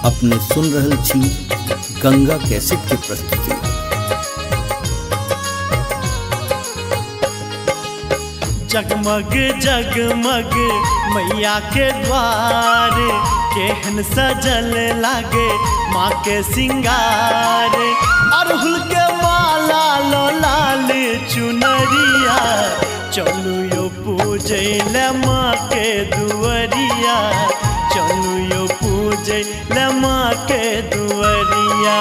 अपने सुन रहल छी गंगा कैसेट के प्रस्तुति। जगमग जगमग मैया के द्वार, केहन सजल लागे माँ के सिंगार। अड़हुल के माला लो लाल चुनरिया, चलू यो पूजैल माँ के दुअरिया, चलू यो पूजैल माँ के दुअरिया।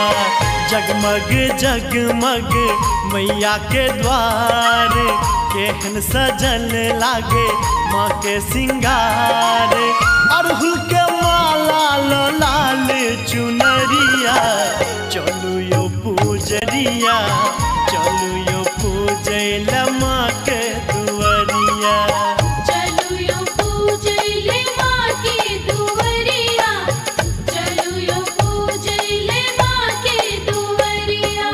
जगमग जगमग मैया के द्वार, केहन सजल लागे माँ के सिंगार। अड़हुल के माला लो लाल चुनरिया, चलू यो पूजरिया, चलू यो पूजैल माँ के दुअरिया। चलू यो पूजैल माँ के दुअरिया, चलू यो पूजैल माँ के दुअरिया।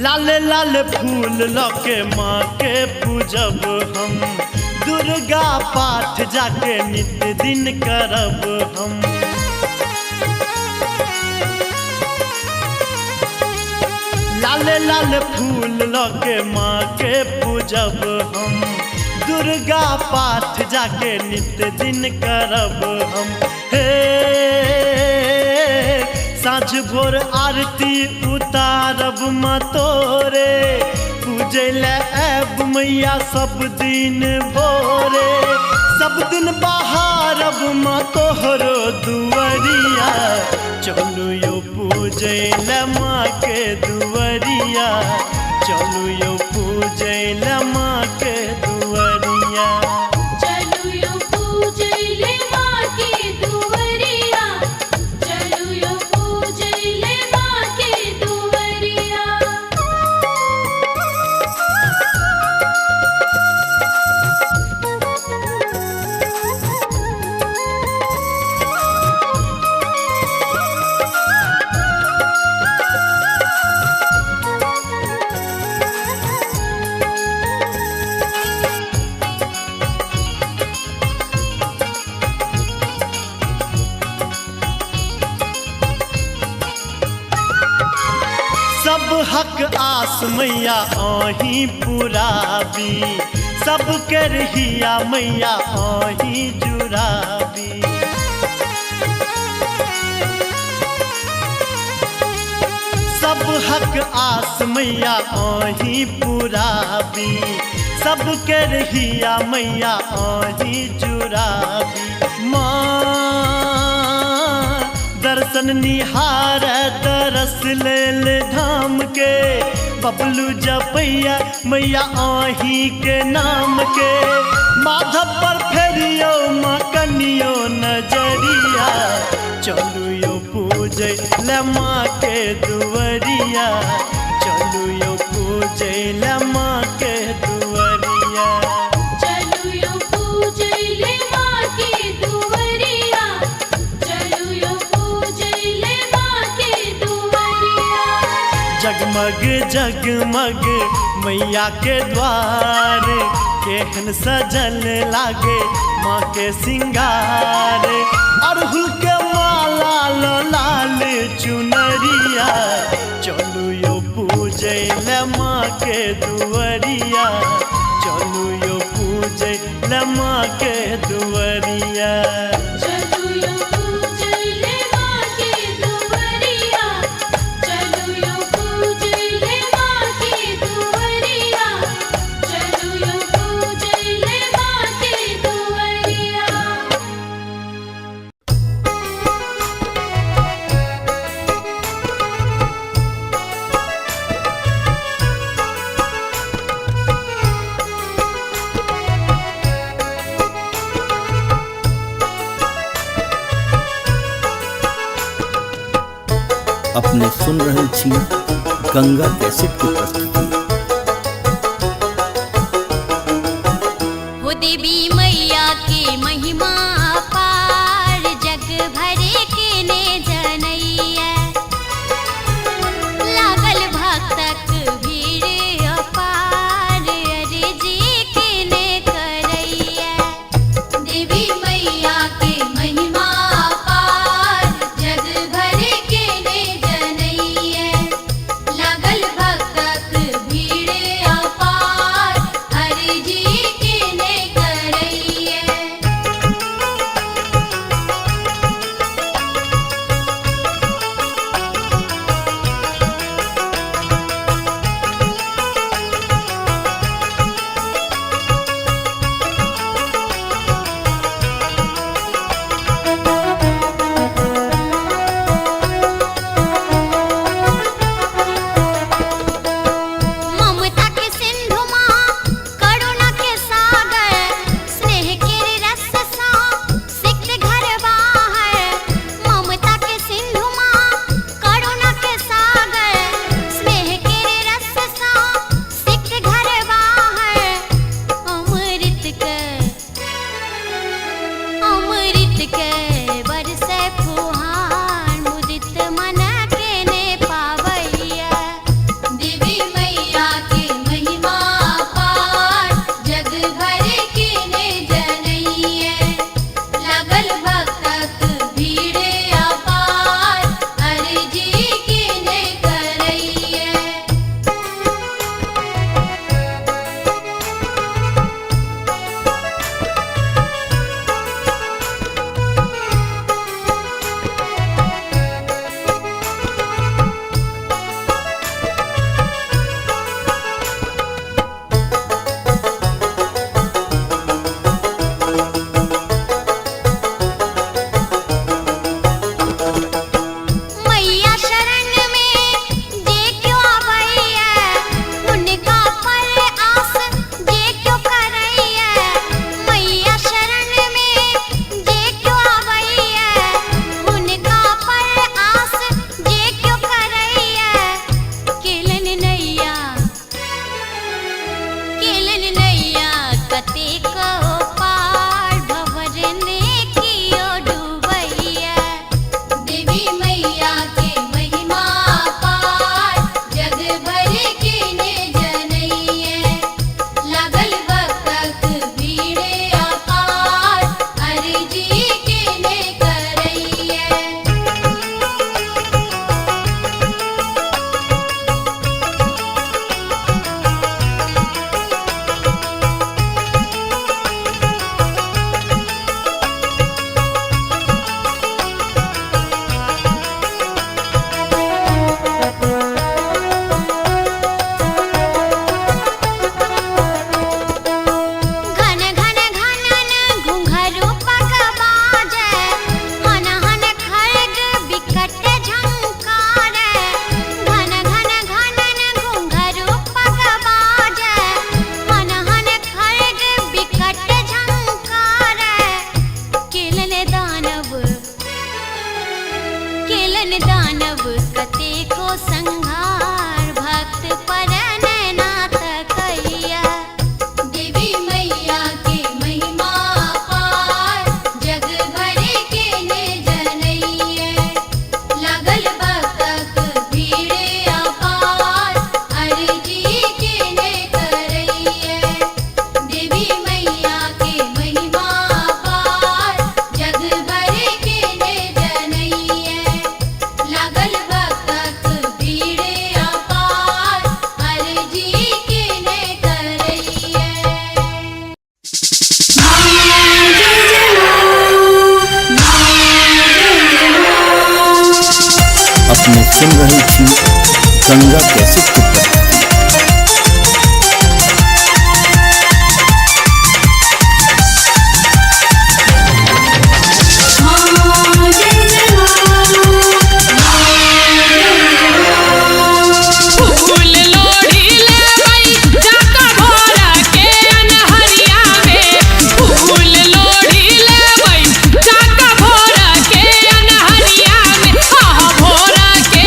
लाल लाल फूल लके माँ के पूजब हम, दुर्गा पाठ जाके नित दिन करब हम। लाल लाल फूल लके माँ के पूजब हम, दुर्गा पाठ जाके नित दिन करब हम। हे साँझ भोर आरती उतारब माँ तोरे, पूजैल आएब मैया सब दिन भोरे। सब दिन बहारब माँ तोहरो दुअरिया, चलू यो पूजैल माँ के दुअरिया, चलू यो पूजैल माँ के दुअरिया। चलू यो पूजैल माँ के दुअरिया, चलू यो पूजैल माँ के दुअरिया। सब हक आस मैया आही पुराबी, सब के रहिया मैया आही जुराबी। सब हक आस मैया आही पुराबी, सब के रहिया मैया आही जुराबी। माँ दर्शन निहार तरस लेल धाम के, बबलू जपैया मैया आही के नाम के। माधव पर फेरियो माँ कनियो नजरिया, चलू यो पूजैल माँ के दुअरिया, चलू यो पूजैल माँ के दुअरिया। चलू यो पूजैल माँ के दुअरिया, चलू यो पूजैल माँ के दुअरिया। जगमग जगमग मैया के द्वार, केहन सजल लागे माँ के सिंगार। अड़हुल के माला लो लाल चुनरिया, चलू यो पूजैल माँ के दुअरिया, चलू यो पूजैल माँ के दुअरिया। चलू यो पूजैल माँ के दुअरिया, चलू यो पूजैल माँ के दुअरिया, चलू यो पूजैल माँ के दुअरिया। अपने सुन रहे छी गंगा कैसेट की प्रस्तुति। हो देवी मैया के महिमा अपार, जग भरे के ने जनैया। लागल भक्तक भीड़ अपार, अर्जी के ने करैया। देवी मैया के महिमा अपार, जग भरे के ने जनैया। लागल भक्तक भीड़ अपार, अर्जी के ने करैया। ममता के सिंधु माँ, करुणा के सागर, स्नेह के रस सा सिक्त घर बाहर। ममता के सिंधु माँ, करुणा के सागर, स्नेह के रस सा सिक्त घर बाहर। अमृत के बरसे फुहार, मुदित मन के ने पावैया। देवी मैया के महिमा अपार, जग भरे के ने जनैया। लागल भक्तक भीड़ अपार, अर्जी के ने करैया। मैया शरण में जे क्यों आवैया, उनका पर आस जे क्यों करैया। मैया शरण में जे क्यों आवैया, उनका पर आस जे क्यों करैया। केलन नैया कतेको पार, भंवरने कियो डूबैया। देवी मैया के महिमा अपार, जग भरे के ने जनैया। लागल भक्तक भीड़ अपार, अर्जी के ने करैया। घन घन घनन घुंघरू पग बाजे, हन हन खड्ग बिकट झंकारे। घन घन घनन घुंघरू पग बाजे, हन हन खड्ग बिकट झंकारे। केलन दानव कतेको संहार, भक्त पर नाथ कैया। देवी मैया के महिमा अपार, जग भरे के ने जनैया। लागल भक्तक भीड़ अपार, अर्जी के ने करैया। देवी मैया के महिमा अपार, जग भरे के ने जनैया। लागल भक्तक भीड़ अपार, अर्जी के ने करैया। अपने सुन रहे छी गंगा कैसेट की प्रस्तुति। फूल लोढ़ी लेबै जाका भोरा के अनहरिया में। फूल लोढ़ी लेबै जाका भोरा के अनहरिया में। भोरा के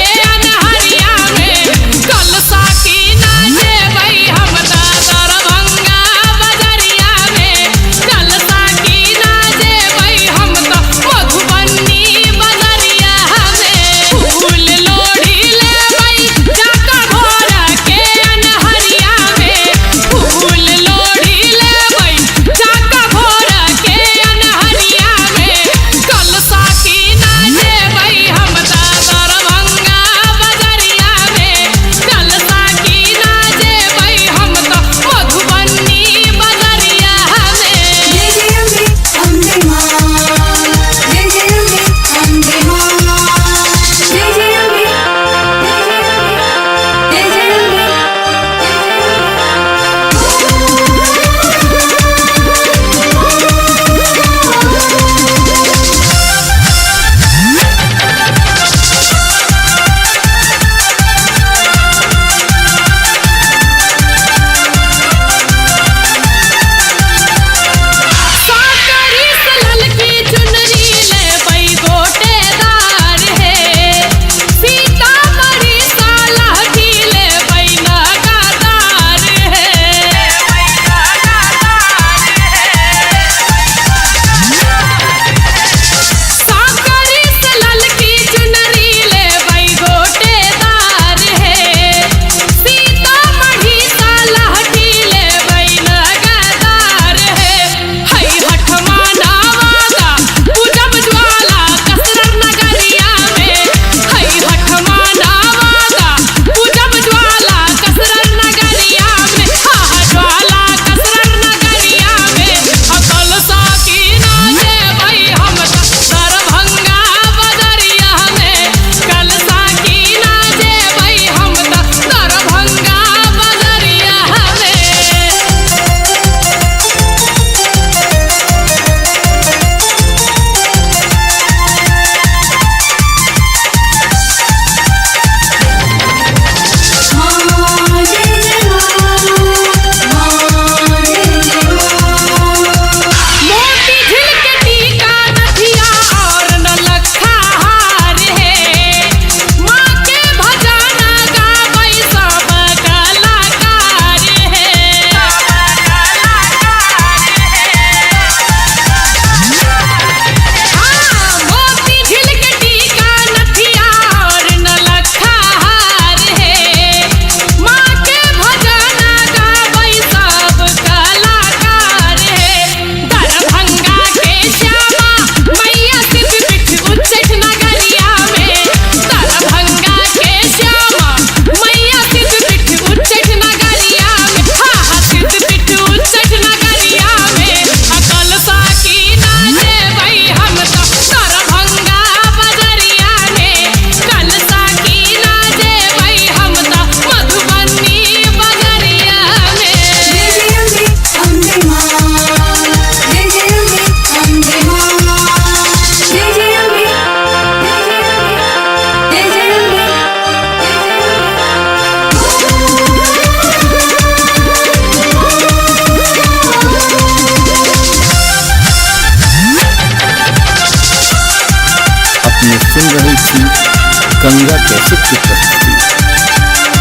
गंगा कैसेट की प्रस्तुति।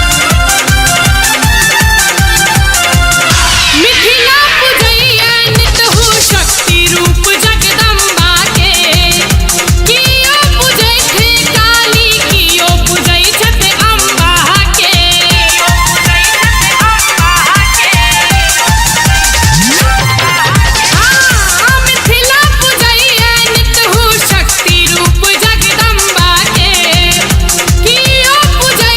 मिथिला पूजैया नित हो शक्ति रूप जगदम्बा के कियो पूजै थे काली कियो पूजै छथे अम्बा के मिथिला पूजैया नित हो शक्ति रूप जगदम्बा के कियो पूजै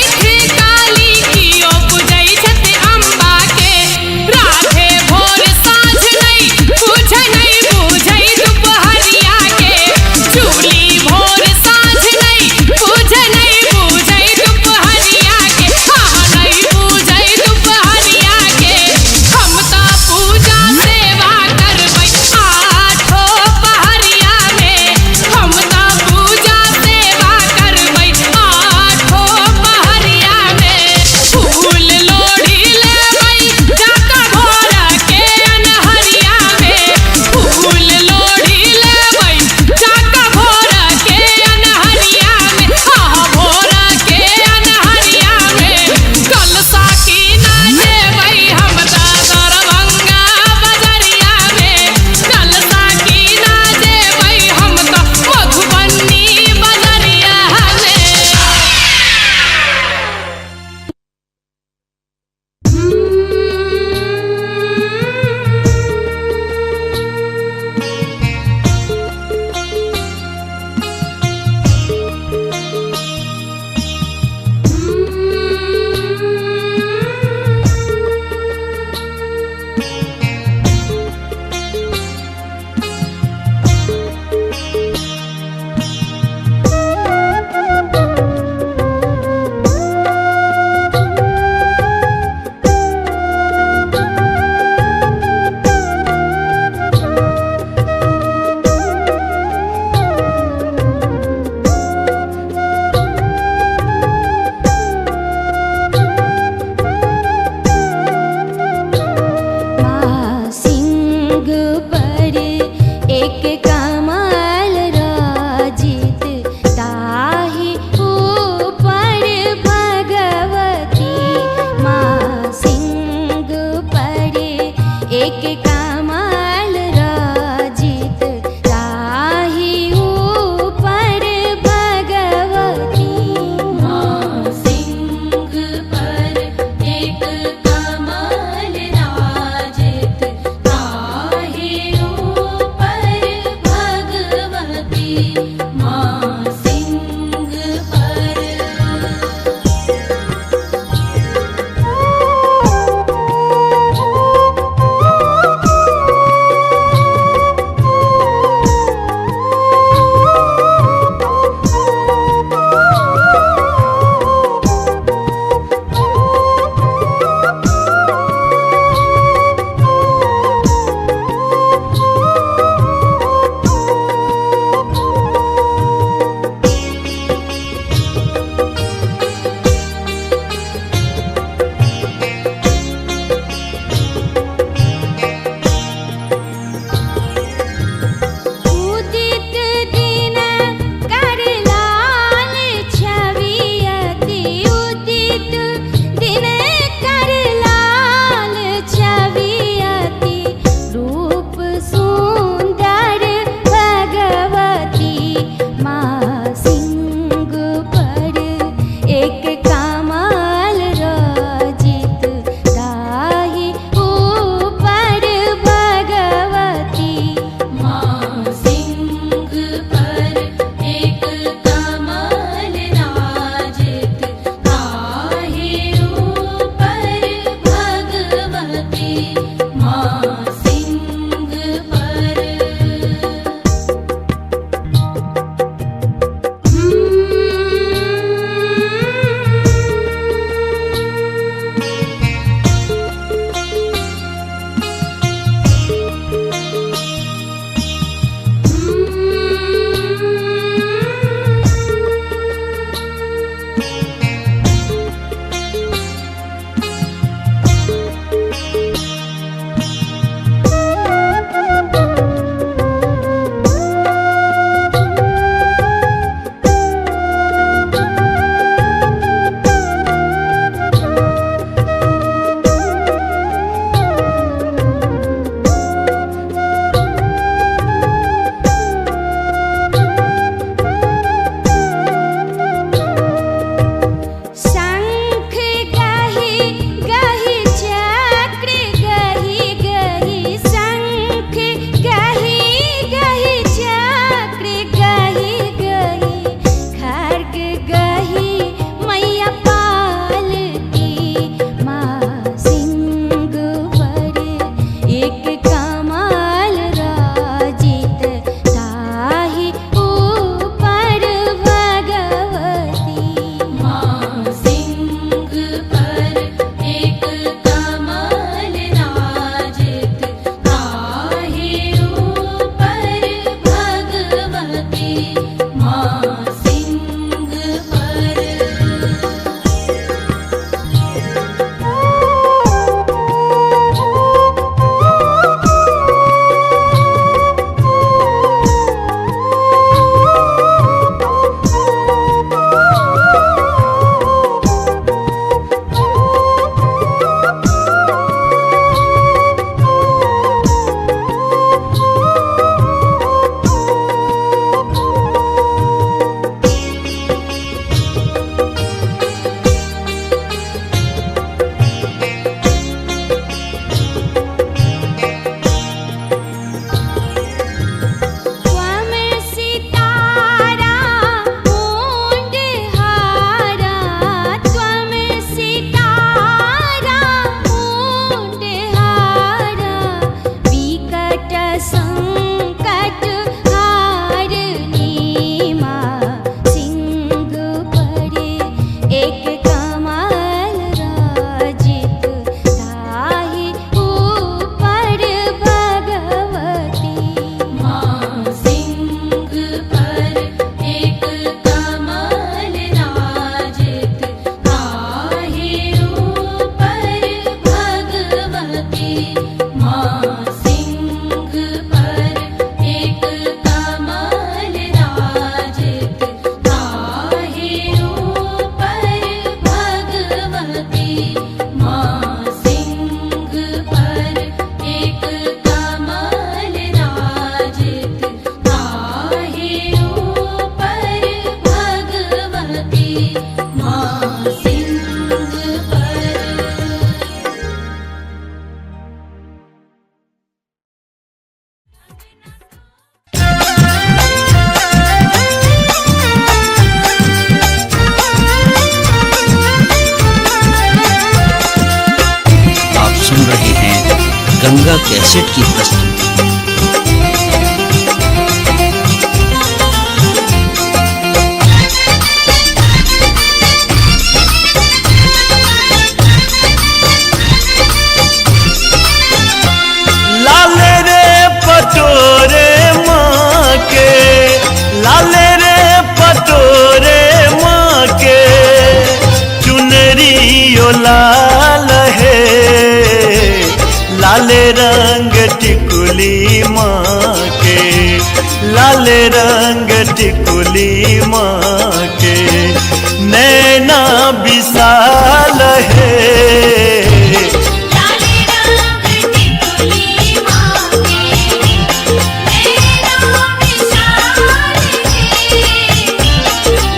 माँ सिंह पर। आप सुन रहे हैं गंगा कैसेट की प्रस्तुति। लाले रे पटोरे माँ के, लाले रे पटोरे माँ के, चुनरी ओ लाल है, लाले रंग टिकुली माँ के, लाले रंग टिकुली माँ के, नैना विशाल है। लाले रंग टिकुली माँ के, नैना विशाल है।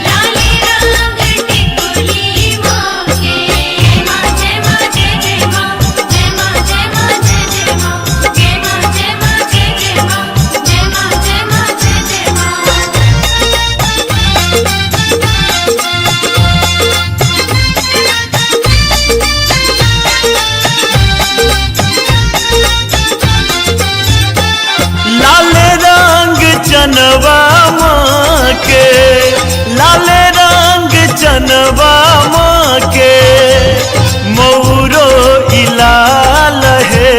लाले रंग टिकुली माँ के। जय माँ जय माँ जय माँ, जय माँ जय माँ जय माँ, जय माँ जय माँ जय माँ, जय माँ जय माँ जय माँ। लाल रंग चनवा माँ के, लाल रंग चनवा माँ के, मौरो इलाल है,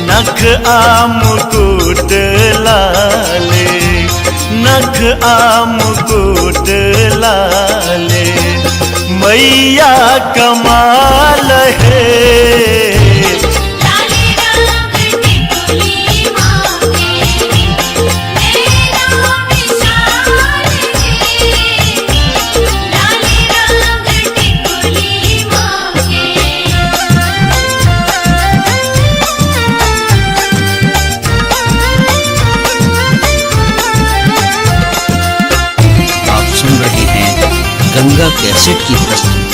नख आम मुकुट लाले, नख आम मुकुट लाले, मैया कमाल है। लाले रंग टिकुली माँ के, नैना विशाल है। लाले रंग टिकुली माँ के। आप सुन रहे हैं गंगा कैसेट की प्रस्तुति।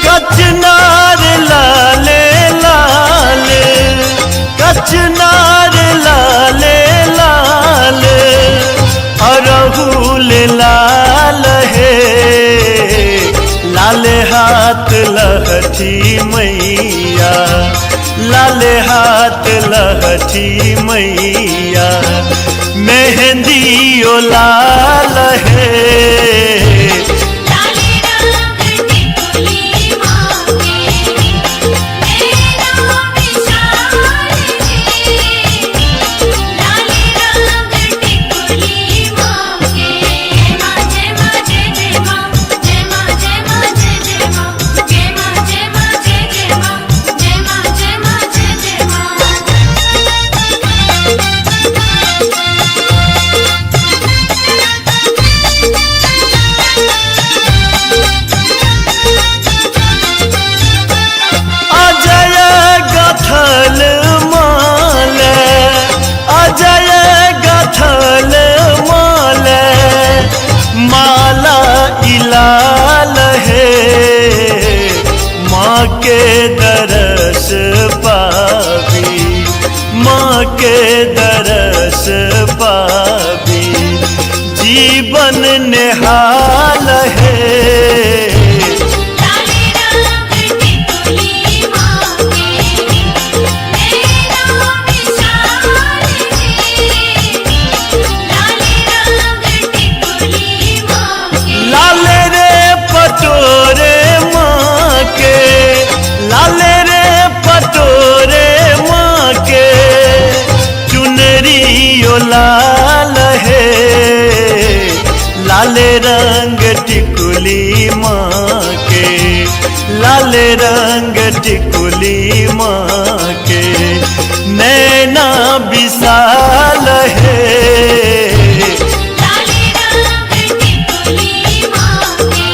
कचनार लाले लाल, कचनार लाले लाल, अरहुल लाल है, लाल हाथ लहठी मैया, लाल हाथ लहठी मैया, मेहंदी ओ लाल है। लाले रंग टिकुली माँ के, नैना विशाल है। लाले रंग टिकुली माँ के। जय माँ जय माँ जय माँ, जय माँ जय माँ जय माँ, जय माँ जय माँ जय माँ, जय माँ जय माँ अजय गथल माल, अजय गथल माल, माला इलाल है, माँ के दरस पावी, माँ के दरस पावी, जीवन निहाल है। लाले रंग टिकुली माँ के, नैना विशाल है। लाले रंग टिकुली माँ के। लाले रे पटोरे माँ के, लाले रे पटोरे माँ के, चुनरी ओ लाल है, लाले रंग टिकुली माँ के, लाले रंग टिकुली माँ के, नैना विशाल है। लाले रंग टिकुली माँ के,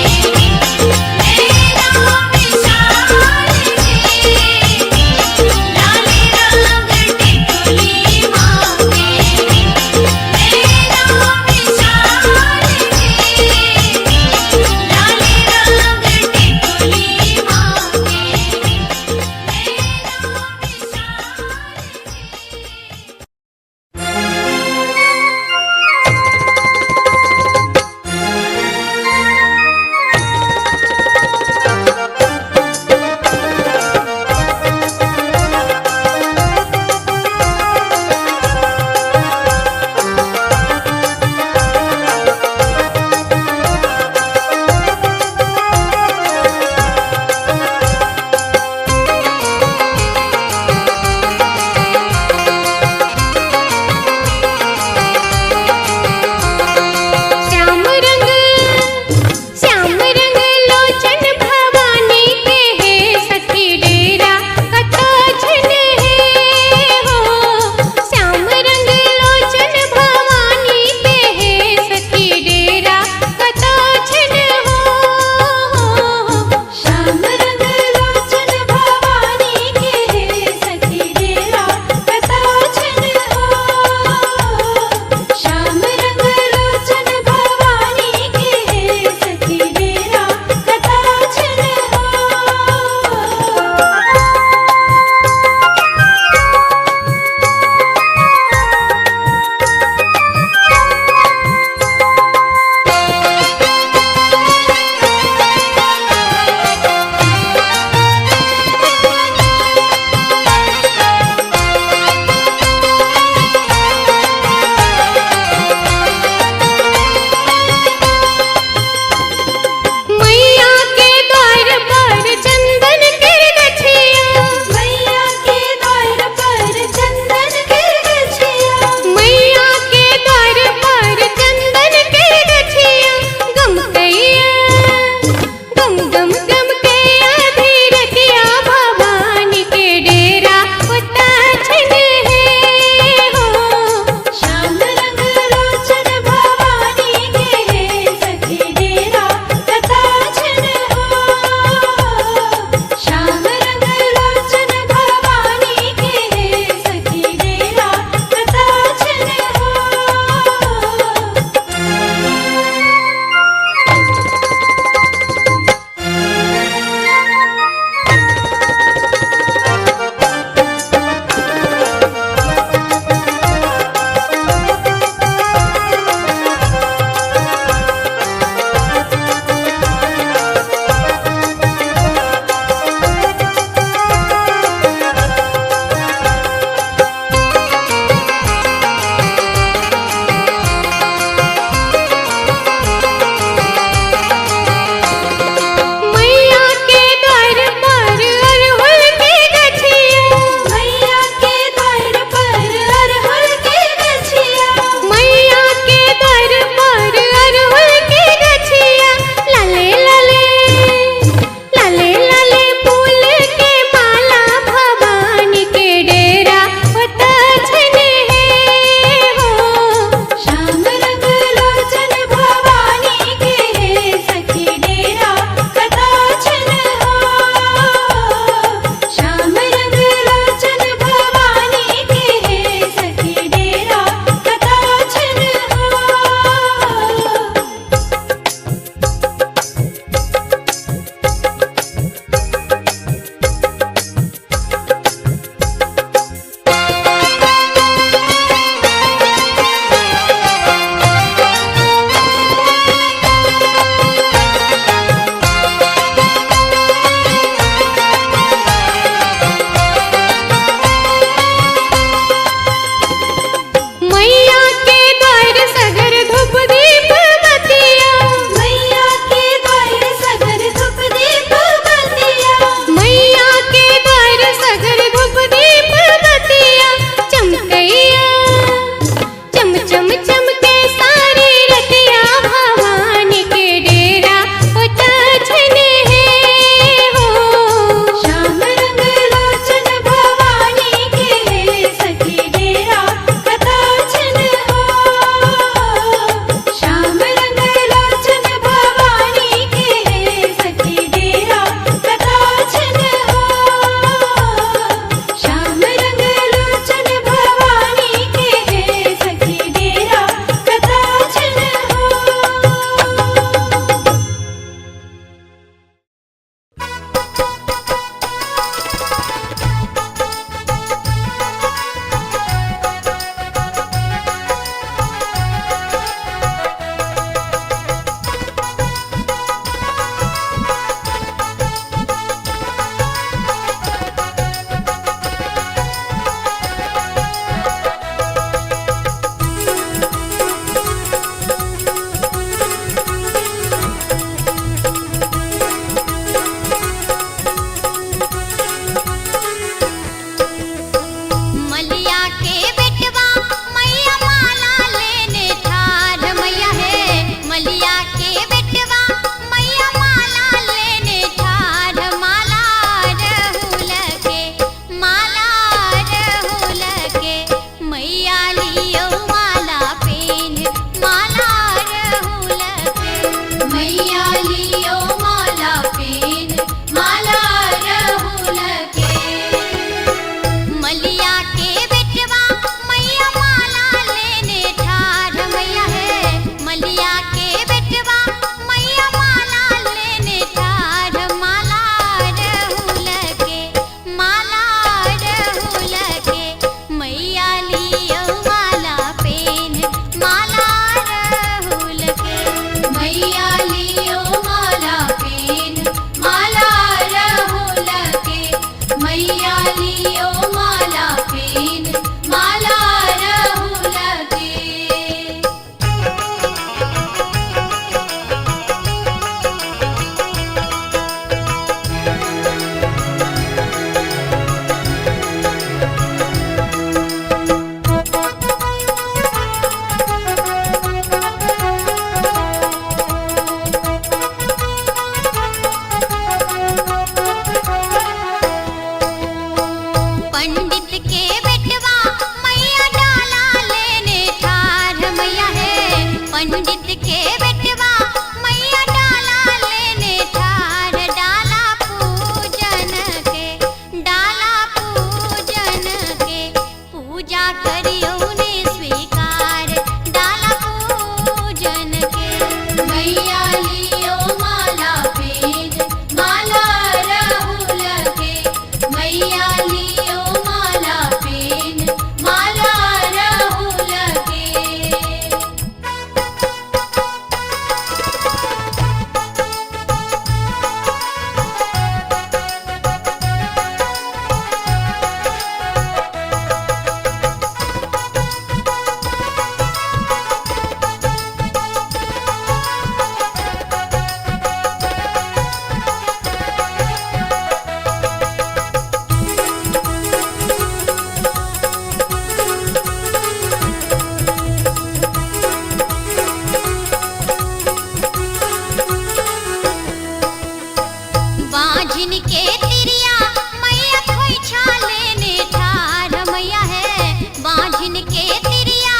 बांझिन के तिरिया मैया खोइछा लेने ठार मैया है बांझिन के तिरिया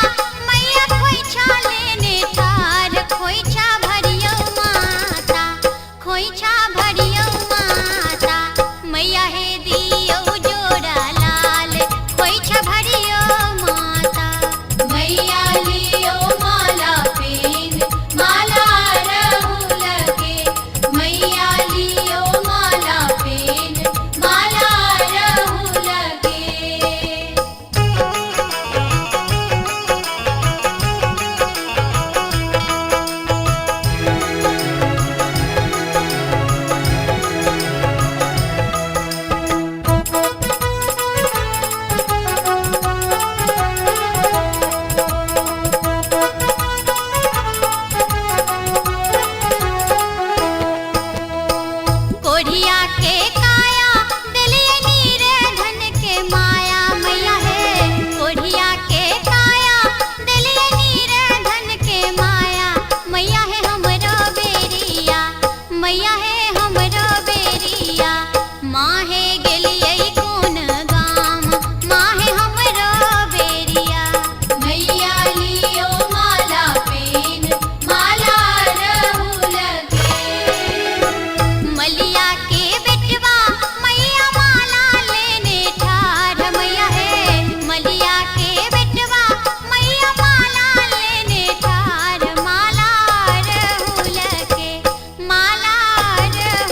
मैया खोइछा लेने ठार खोइछा भरियो माता खोइछा भरियो माता मैया है दियो जोड़ा लाल खोइछा भरियो माता मैया लियो माला पेन माला रहू लगे मैया लियो माला पेन माला रहू लगे कोढ़िया के काया दिलिए नीरे धन के माया मैया है कोढ़िया के काया दिलिए नीरे धन के माया मैया है हमरो बेरिया मैया है हमरो बेरिया माँ है गेलिए कौन गाम माँ है हमरो बेरिया मैया लियो माला पेन माला रहू लगे मलिया के बेटवा मैया माला लेने ठार मैया है मलिया के बेटवा मैया माला लेने ठार माला रहू लगे माला रहू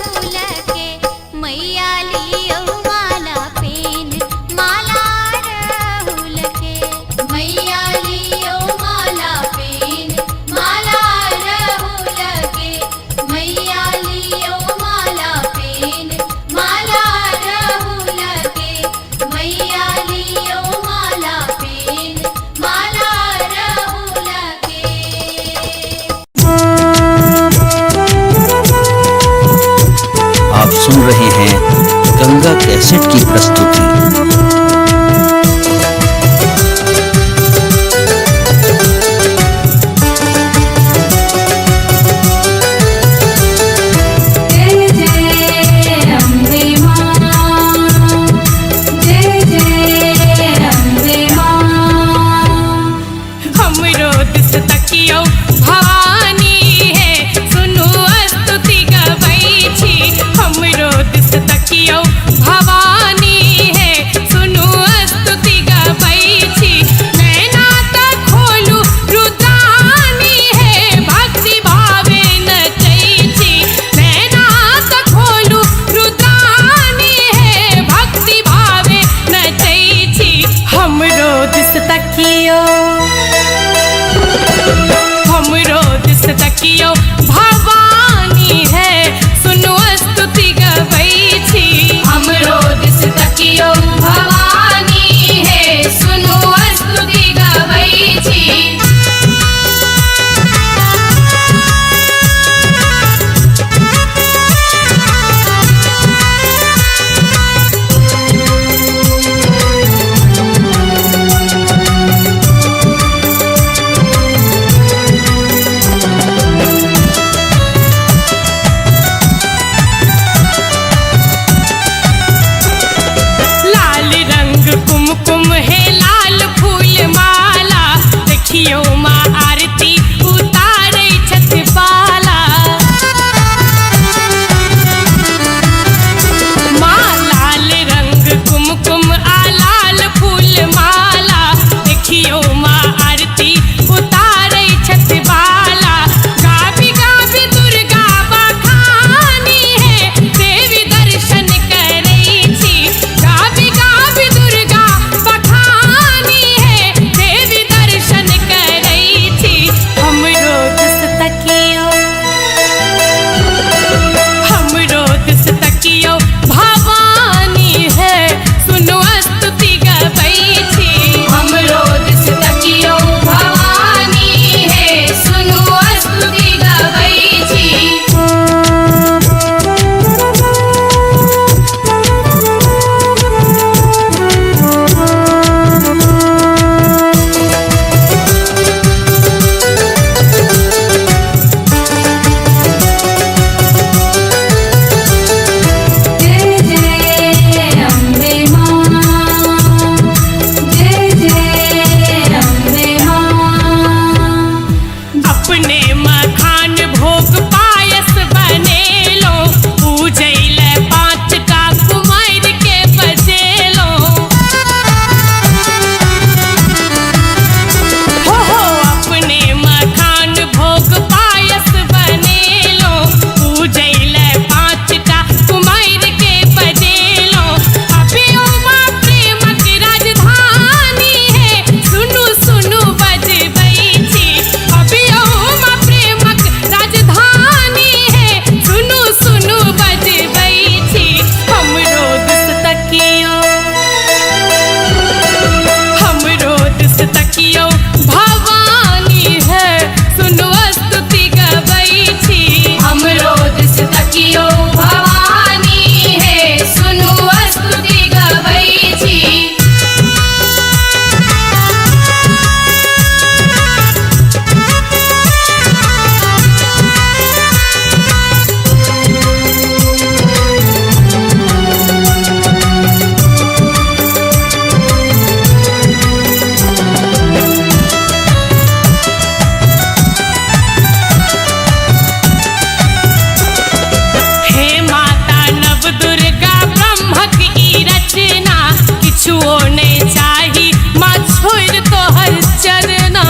किछुओ नहीं चाही माँ छोड़ तोहर चरना।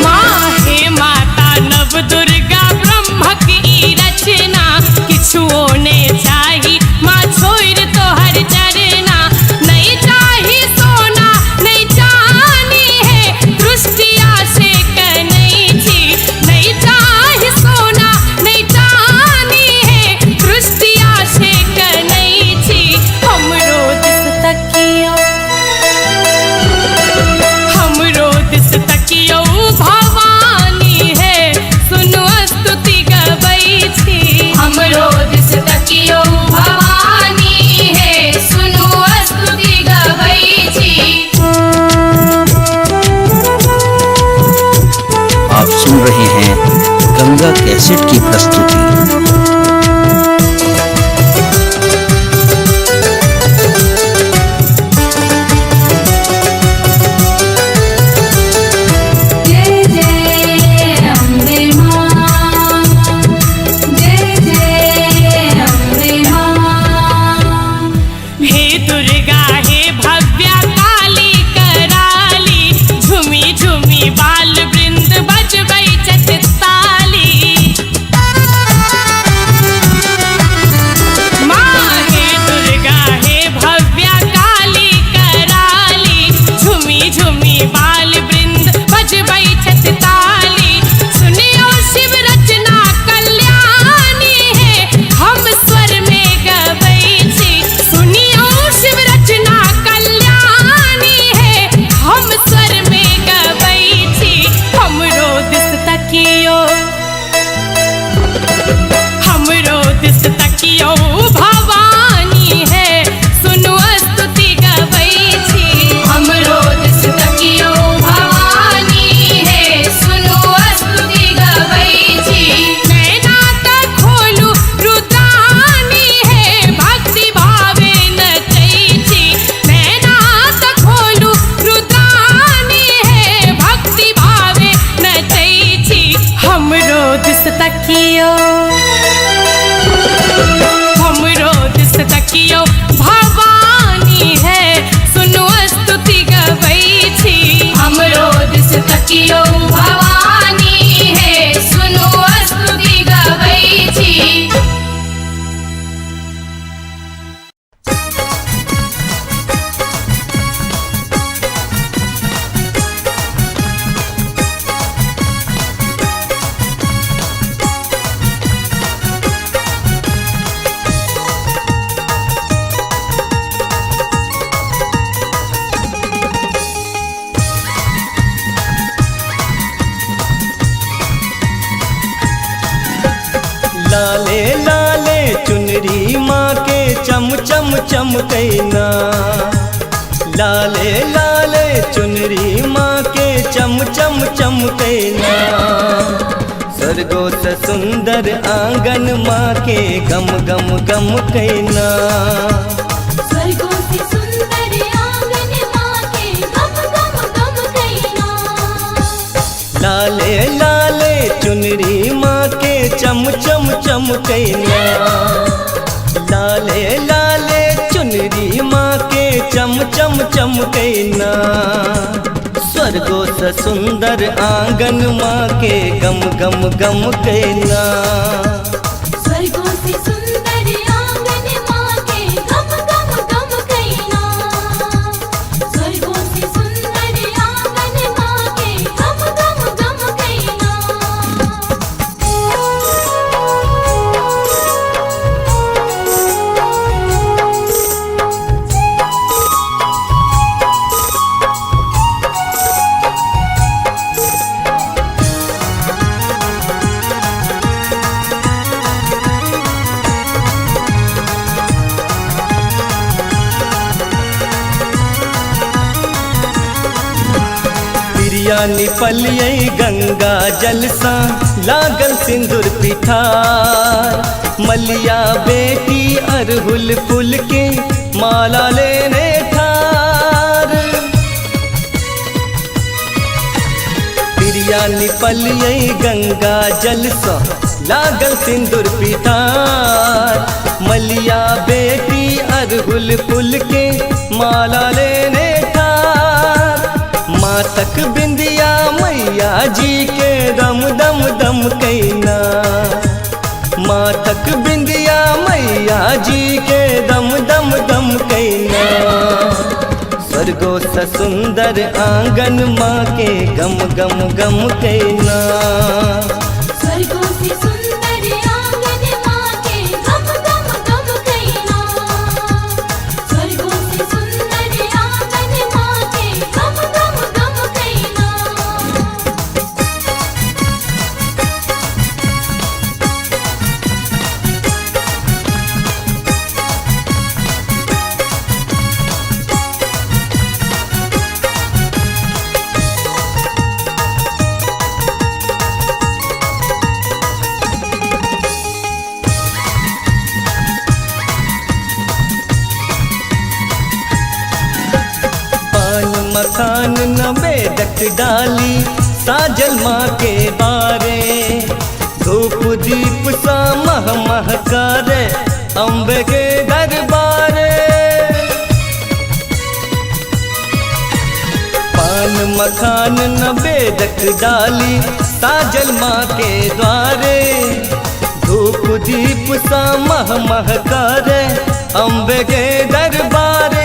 माँ हे माता नव दुर्गा ब्रह्मक ई रचना, किछुओ नहीं चाही माँ छोड़ तोहर चरना। नहीं चाही सोना नहीं चाहनी है दृष्टिया से कनई थी, नहीं चाही सोना नहीं चाहनी है दृष्टिया से कनई थी। हमरो दिस तकियो, हमरो दिस तकियो भवानी है सुनो स्तुति गबै छी। हमरो दिस तकियो भवानी है सुनो स्तुति गबै छी। आप सुन रहे हैं गंगा कैसेट की प्रस्तुति। जय जय अम्बे मां, जय जय अम्बे मां। हे दुर्गा हे भव्या काली कराली, झुमी झुमी बाल वृंद बजबै छथि ताली। माँ हे दुर्गा हे भव्या काली कराली, झुमी झुमी बाल वृंद बजबै छथि ताली। सुनियो शिव रचना कल्याणी है हम स्वर में गबै छी। सुनियो शिव रचना कल्याणी है हम स्वर में गबै छी। हमरो दिस तकियो, हमरो दिस तकियो भवानी है सुनो स्तुति गबै छी। हमरो दिस तकियो भवानी है सुनो स्तुति गबै छी। नैना त खोलू रुद्रानी है भक्ति भावे नचै छी। नैना त खोलू रुद्रानी है भक्ति भावे नचै छी। हमरो दिस तकियो, हमरो दिस तकियो भवानी है सुनो स्तुति गबै छी। हमरो दिस तकियो भवानी है सुनो स्तुति गबै छी। लाले लाले चुनरी माँ के चम चम चमकैना। लाले लाले चुनरी माँ के चम चम चमकैना। स्वर्गो से सुंदर आंगन माँ के गम गम गम कैना। स्वर्गों से सुंदर आंगन माँ के गम गम गम कैना। लाले लाले चुनरी माँ के चम चम चमकैना। लाले लाले चुनरी माँ के चम चम चमकैना। स्वर्गो से सुंदर आंगन माँ के गम गम गम कैना। स्वर्गों से सुंदर आंगन माँ के गम गम गम कैना। स्वर्गों से सुंदर आंगन माँ के गम गम गम कैना। पिरिया निपलियै गंगा जल सा लागल सिंदूर पिठार। मलिया बेटी अरहुल फूल के माला लेने ठार। पिरिया तिरिया निपलियै गंगा जल सा लागल सिंदूर पिठार मलिया बेटी अरहुल फूल के माला लेने ठार मातक बिंदिया मैया जी के दम दम दम कैना मातक बिंदिया मैया जी के दम दम दम कैना स्वर्गो स सुंदर आंगन माँ के गम गम गम कैना स्वर्गो से सुंदर आंगन माँ के गम गम गम कैना स्वर्गो से सुंदर आंगन माँ के गम गम गम कैना मखान न बेदक डाली साजल माँ के बारे धूप दीप सा मह महकारे अम्बे के दरबारे पान मखान न बेदक डाली साजल माँ के द्वारे धूप दीप सा मह महकारे अम्बे के दरबारे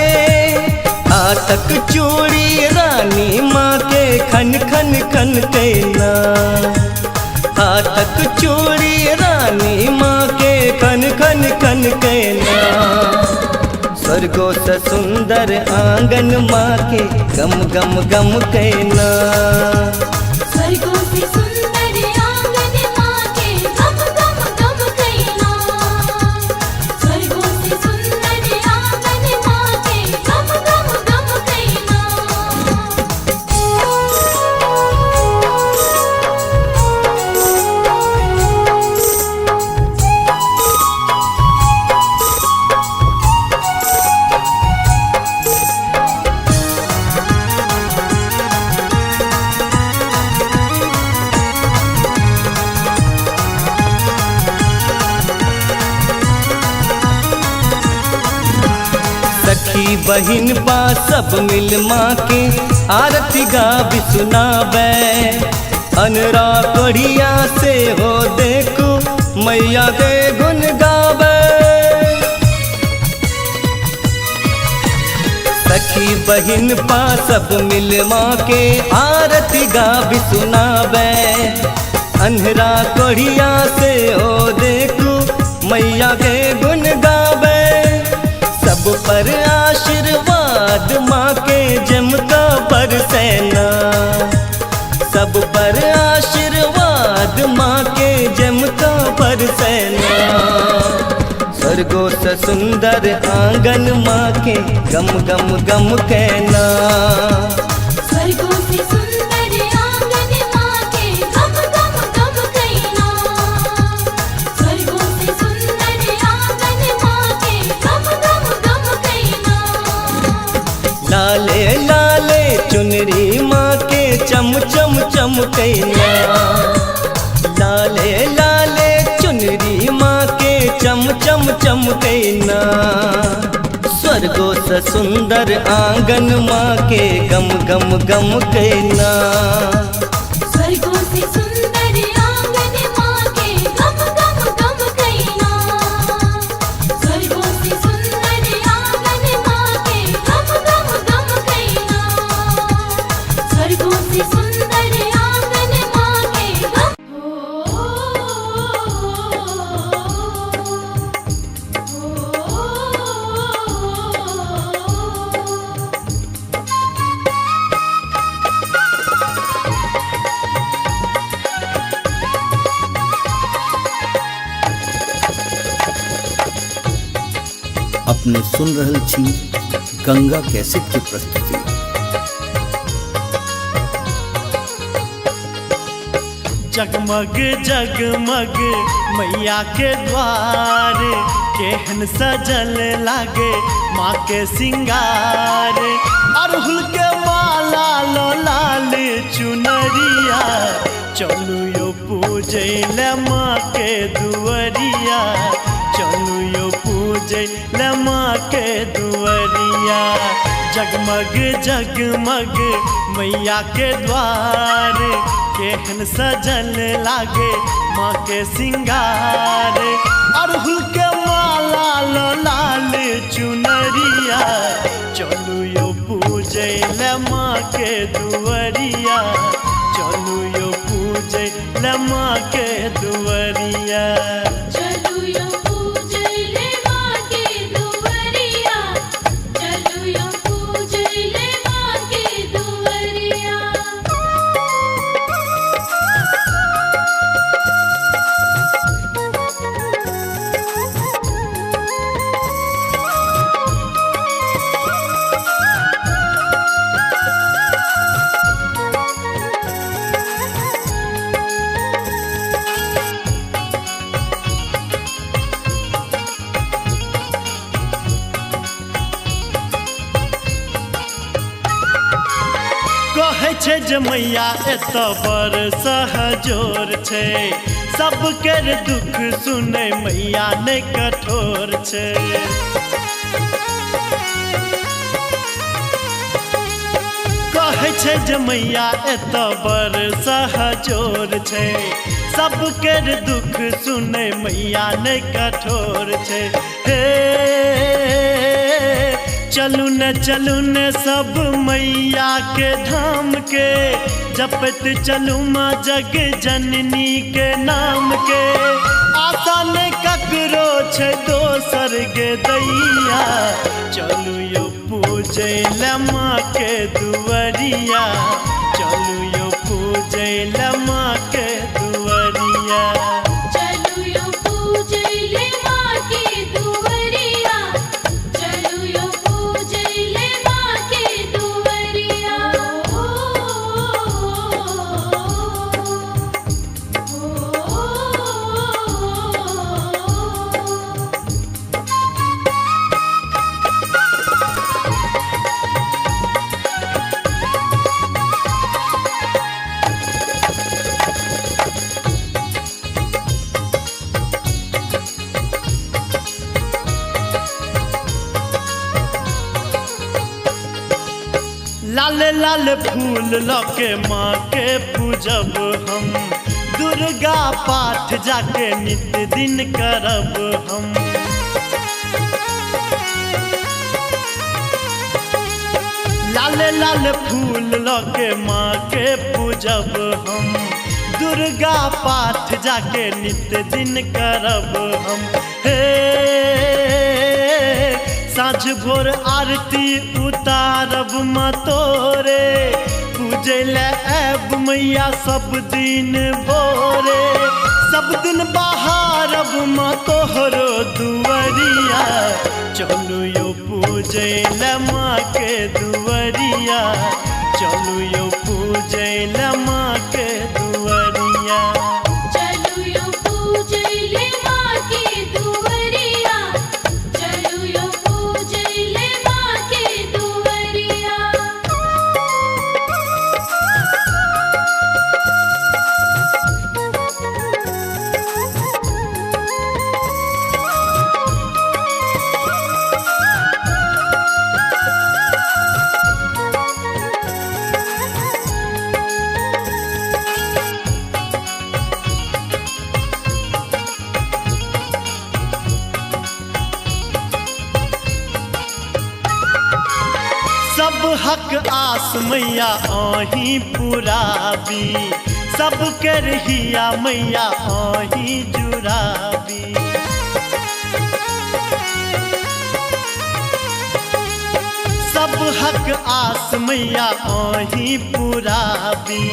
आतक चूड़ी रानी माँ के खन खन खन कैना आतक चूड़ी रानी माँ के खन खन खन कैना स्वर्गो स सुंदर आंगन माँ के गम गम गम कैना स्वर्गो से सुंदर आंगन माँ के गम गम गम कैना स्वर्गो से सुंदर आंगन माँ के गम गम गम कैना सखी बहिन पा सब मिल माँ के आरती गावी सुनावे अनरा कोढ़िया से हो देखो मैया के गुन गावे सखी बहिन पा सब मिल माँ के आरती गावी सुनावे अनरा कोढ़िया से हो देखो मैया के गुन गावे सब पर आशीर्वाद माँ के जम का बरसैना सब पर आशीर्वाद माँ के जम का बरसैना स्वर्गो स सुंदर आंगन माँ के गम गम गम कहना स्वर्गो से सुंदर आंगन माँ के गम गम गम कैना स्वर्गो से सुंदर आंगन माँ के गम गम गम कैना लाले लाले चुनरी माँ के चम चम चम कैना लाले लाले चुनरी माँ के चम चम चम कैना स्वर्गो स सुंदर आंगन माँ के गम गम गम कैना स्वर्गो से सुंदर आंगन माँ के गम गम गम कैना स्वर्गो से सुंदर आंगन माँ के गम गम गम कैना स्वर्गो से सुंदर आंगन माँ के गम अपने सुन रहल छी गंगा कैसेट की प्रस्तुति। जगमग जगमग मैया के द्वार केहन सजल लागे माँ के सिंगार अरहुल के माला लो लाल चुनरिया चलू यो पूजे ले माँ के दुवरिया चलू यो पूजे ले माँ के दुवरिया जगमग जगमग मैया के द्वार केहन सजल लागे माँ के सिंगार अड़हुल के माला लाल चुनरिया चलू यो पूजे ले माँ के दुवरिया चलू यो पूजे ले माँ के दुवरिया चलू यो पूजले माँ के दुवरिया चलू यो पूजले माँ के दुवरिया कहै छै जे मैया एत बड़ सहजोर छै सबके दुख सुनै मैया नहि कठोर छै कहै छै जे मैया एत बड़ सहजोर छै सबके दुख सुनै मैया नहि कठोर छै हे चलू न सब मैया के धाम के जपत चलू माँ जग जननी के नाम के आशा नहीं ककरो छै दोसर के दैया चलू यो पूजे ले माँ के दुवरिया चलू यो पूजे ले माँ के दुवरिया चलू यो पूजले माँ के दुवरिया चलू यो पूजले माँ के दुवरिया लाल लाल फूल लके माँ के पूजब हम दुर्गा पाठ जाके नित्य दिन करब हम लाल लाल फूल लके माँ के पूजब हम दुर्गा पाठ जाके नित्य दिन करब हम हे साँझ भोर आरती उतारब माँ तोरे पूजे ले आब मैया सब दिन भोरे सब दिन बहारब माँ तोहरो दुवरिया चलू यो पूजे ले माँ के दुवरिया चलू यो पूजे ले माँ के दुवरिया चलू यो पूजले माँ के दुवरिया चलू यो पूजले माँ के दुवरिया सब हक आस मैया आही पुराबी सब कर हिया मैया आही जुराबी सब हक आस मैया आही पुराबी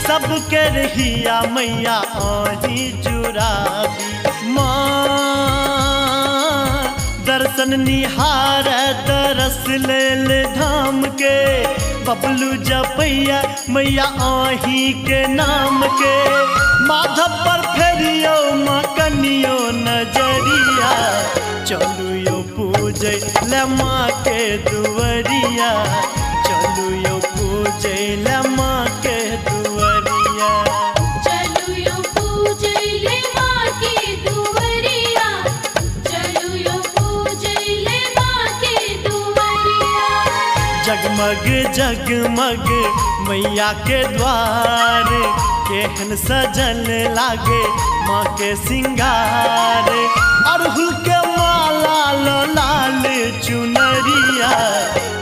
सब कर हिया मैया आही जुराबी माँ दर्शन निहार तरस लेल धाम के बबलू जपैया मैया आही के नाम के माधव पर फेरियो माँ कनियो नजरिया चलू यो पूजे ले माँ के दुवरिया चलू यो पूजे ले माँ के के दुवरिया चलू यो पूजैले माँ के दुवरिया जगमग जगमग मैया के द्वार केहन सजल लागे माँ के सिंगार अड़हुल के माला लो लाल चुनरिया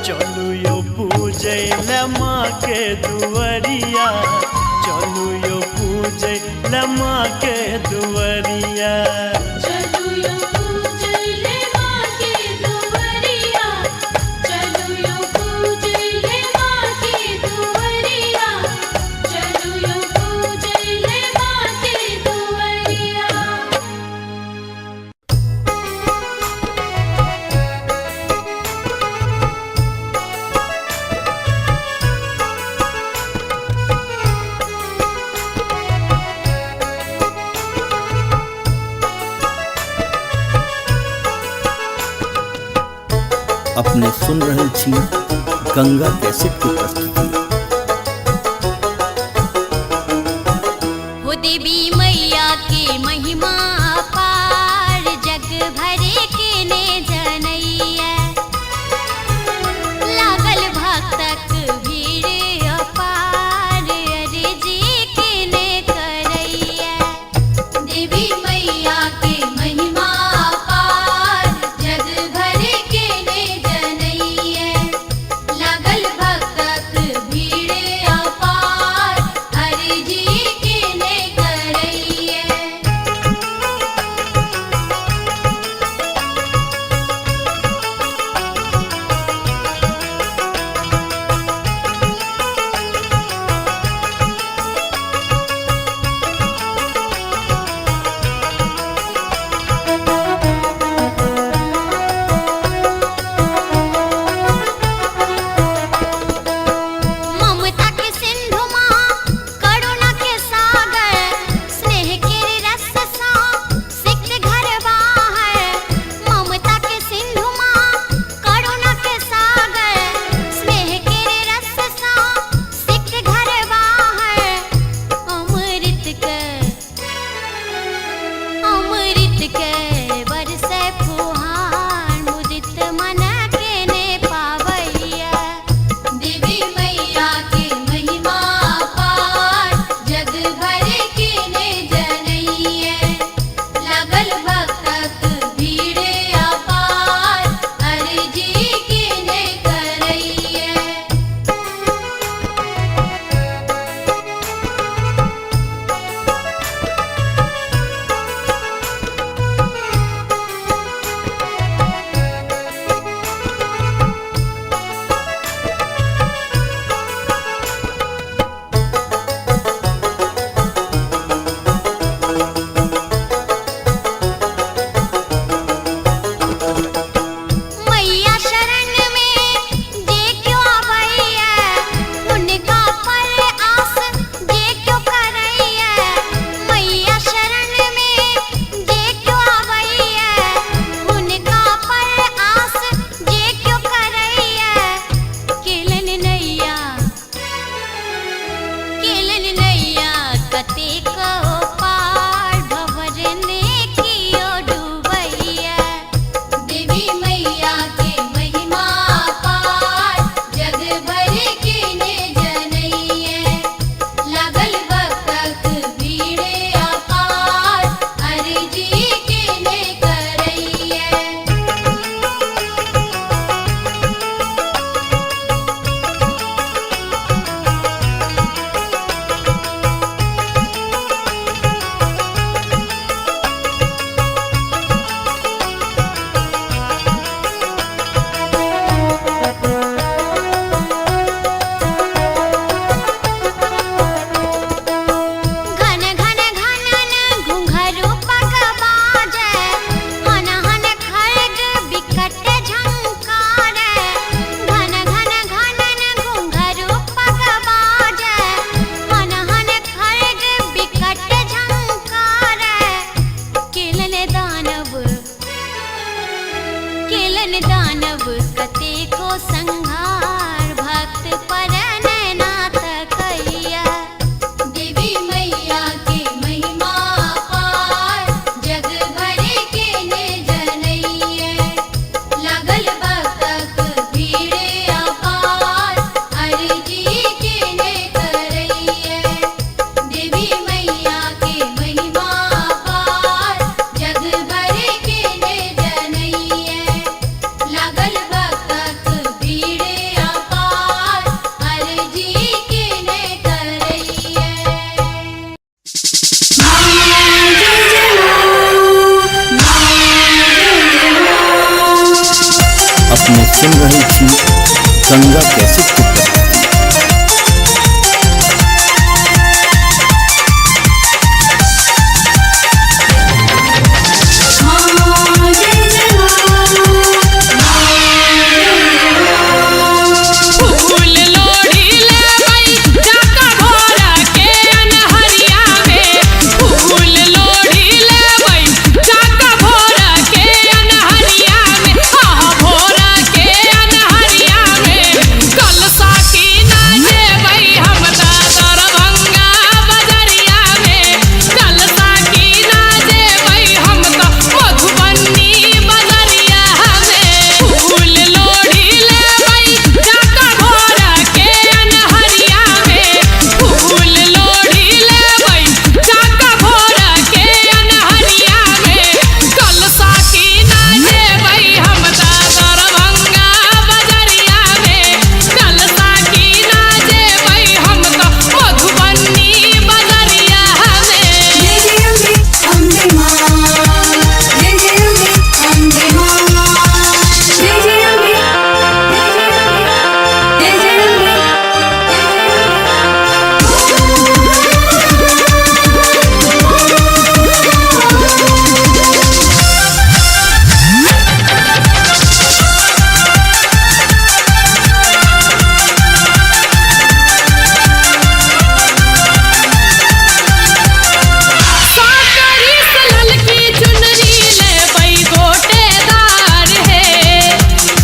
चलू यो पूजैले माँ के दुवरिया चलू यो पूजैले माँ के दुवरिया चलू यो पूजैले माँ के दुवरिया चलू यो पूजैले माँ के दुवरिया चलू यो पूजैले माँ के दुवरिया अपने सुन रहल छी गंगा कैसेट की प्रस्तुति। हो देवी मैया के महिमा अपार जग भरे के ने जनैया लागल भक्तक भीड़ अपार अर्जी के ने करैया देवी मैया के महिमा अपार जग भरे के ने जनैया लागल भक्तक सुन रही थी गंगा कैसेट की प्रस्तुति। फूल लोढ़ी ले गई जाका भोरा के अनहरिया में, फूल लोढ़ी ले गई जाका भोरा के अनहरिया में, हाँ भोरा के अनहरिया में, कल साकी ना जेबई हम दरभंगा बजरिया में, कल साकी ना जेबई हम मधुबनी बजरिया में, फूल लोढ़ी ले गई जाका भोरा के अनहरिया में, फूल लोढ़ी ले गई जाका भोरा के अनहरिया में, कल साकी ना जेबई हम दरभंगा बजरिया में, कल साकी ना जेबई हम मधुबनी बजरिया में। साकरी से ललकी चुनरी ले बई गोटेदार है,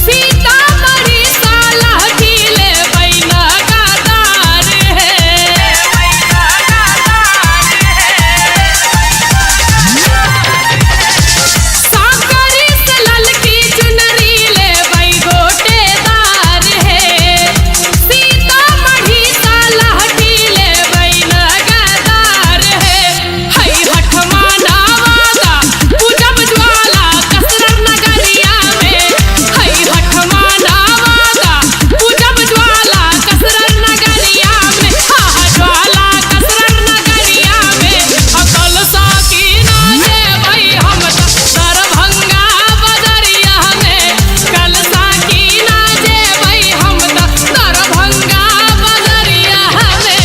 सीतामढ़ी साला की ले बई लगातार है, साकरी से ललकी चुनरी ले बई गोटेदार है, सीतामढ़ी साला की ले बई लगातार है, हई हठमा नावादा पूजब ज्वाला कसरत नगरिया में, हई हठमा नावादा पूजब ज्वाला कसरत नगरिया में, हाँ ज्वाला कसरत नगरिया में, अकल साकी ना जेबई हम दरभंगा बजरिया में, कल साकी ना जेबई हम दरभंगा बजरिया में।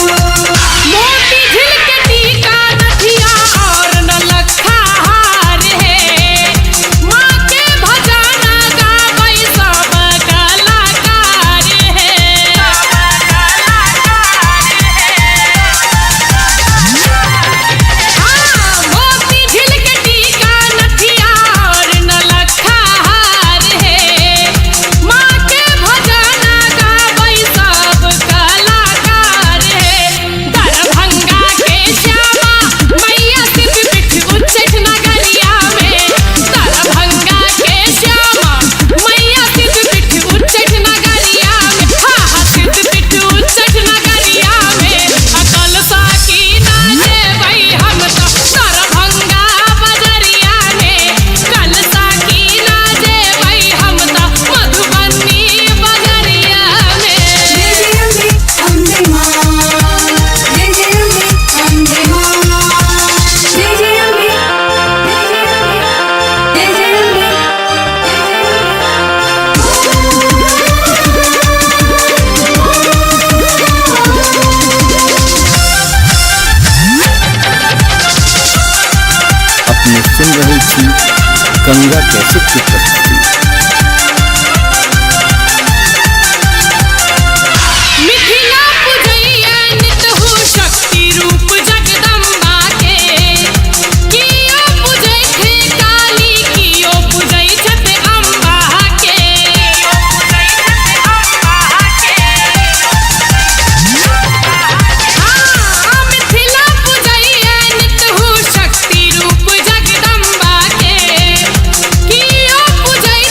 मोती झिल के टीका नथिया और नलखा हार है, माँ के भजना गावै सब कलाकार है, हाँ मोती झिल के टीका नथिया और नलखा हार है, माँ के भजना गावै सब कलाकार है, दरभंगा के श्यामा मैया सिद्धपीठ उच्चैठ नगरिया में, दरभंगा के श्यामा मैया सिद्धपीठ उच्चैठ नगरिया में, हाँ सिद्धपीठ उच्चैठ नगरिया में, अकल साकी ना जेबई हम दरभंगा बजरिया में, कल साकी ना जेबई हम मधुबनी बजरिया में। अपने सुन रही थी गंगा कैसेट की प्रस्तुति। मिथिला पूजैया नितहु शक्ति रूप जगदम्बा के, कियो पूजै थे काली कियो पूजै छथि अम्बा के, हाँ मिथिला पूजैया नितहु शक्ति रूप जगदम्बा के, कियो पूजै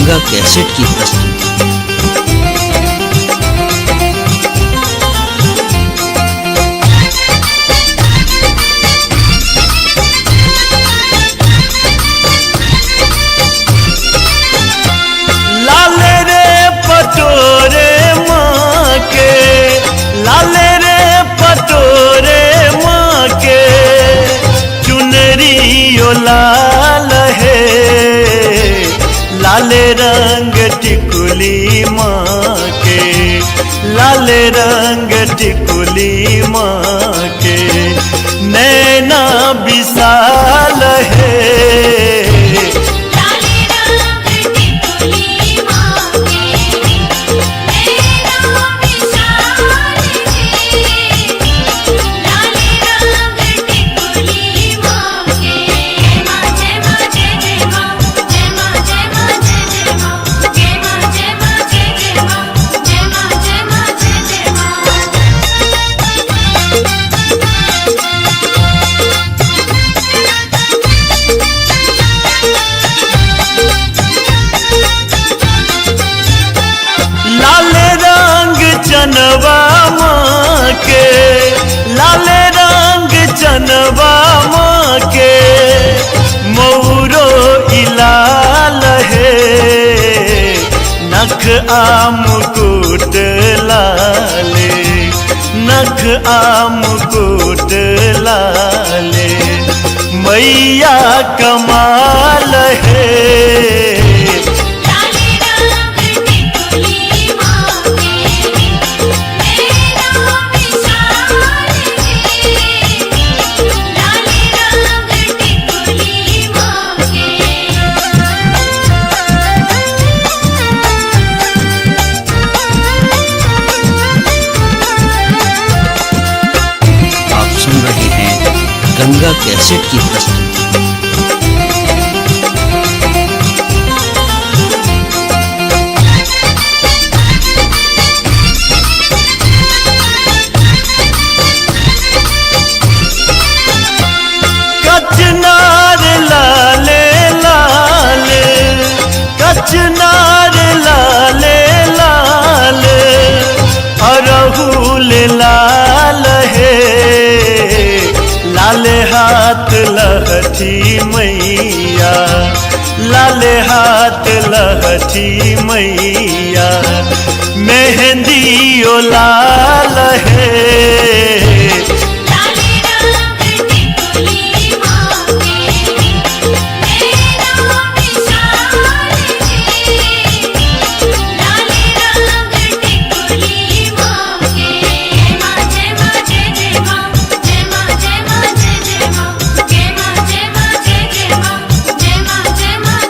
गंगा कैसेट की प्रस्तुति। लाले रे पटोरे माँ के, लाले रे पटोरे माँ के, चुनरी ओ लाल है, लाले रंग टिकुली माँ के, लाले रंग टिकुली माँ के, नैना विशाल है। लाले रंग टिकुली माँ के, नैना विशाल है। लाले रंग टिकुली माँ के। जय माँ जय माँ जय माँ, जय माँ जय माँ जय माँ, जय माँ जय माँ जय माँ, जय माँ जय माँ जय लाल रंग चनवा माँ के, लाल रंग चनवा माँ के, मौरो इलाल है, नख मुकुट लाले, नख मुकुट लाले, मैया कमाल है। लाले रंग टिकुली माँ के, नैना विशाल है। लाले रंग टिकुली माँ के। आप सुन रहे हैं गंगा कैसेट की प्रस्तुति। कचनार लाले लाल, कचनार लाले लाल, अरहुल लाल है, लाल हाथ लहठी मैया, लाल हाथ लहठी मैया, मेहंदी ओ लाल है। लाले रंग टिकुली माँ के, नैना विशाल है। लाले रंग टिकुली माँ के। जय माँ जय माँ जय माँ, जय माँ जय माँ जय माँ, जय माँ जय माँ जय माँ, जय माँ जय माँ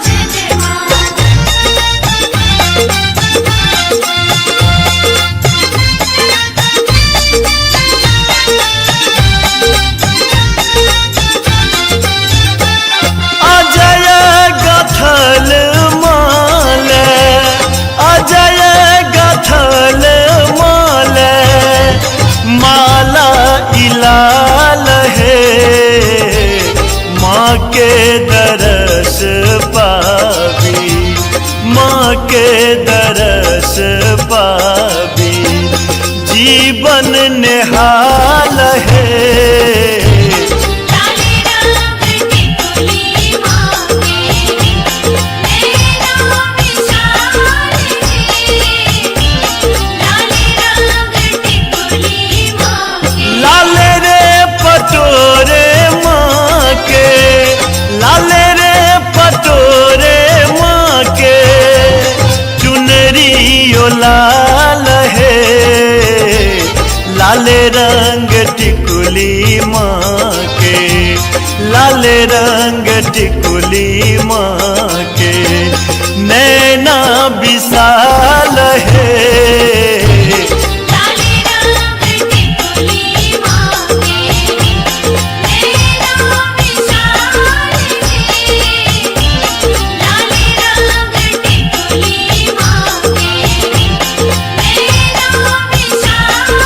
अजय गथल माल, अजय गथल माल, माला इलाल है, माँ के दरस पावी, माँ के दरस पावी, जीवन निहाल है। लाले रंग टिकुली माँ के, नैना विशाल है। लाले रंग टिकुली माँ के। लाले रे पटोरे माँ के, लाले रे पटोरे माँ के, चुनरी ओ लाल है, लाले रंग टिकुली माँ के, लाले रंग टिकुली माँ के, नैना विशाल है। विशाल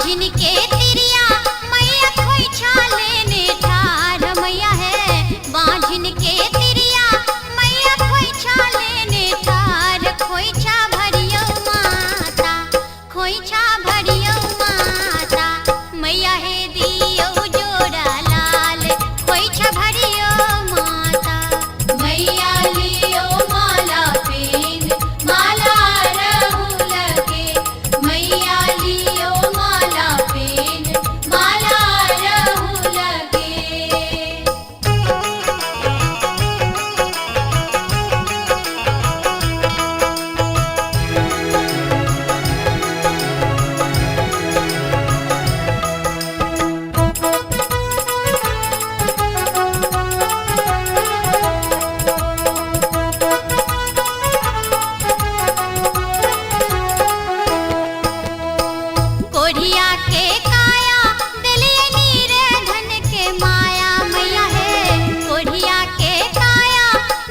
बांझिन के तिरिया मैया खोइछा लेने ठार मैया है बांझिन के तिरिया मैया खोइछा लेने ठार खोइछा भरियो माता खोइछा भरियो माता मैया है दियो जोड़ा लाल खोइछा भरियो माता मैया लियो माला पेन माला रहू लगे मैया लियो माला पेन माला रहू लगे। कोढ़िया के काया दिलिए नीरे धन के माया मैया है कोढ़िया के काया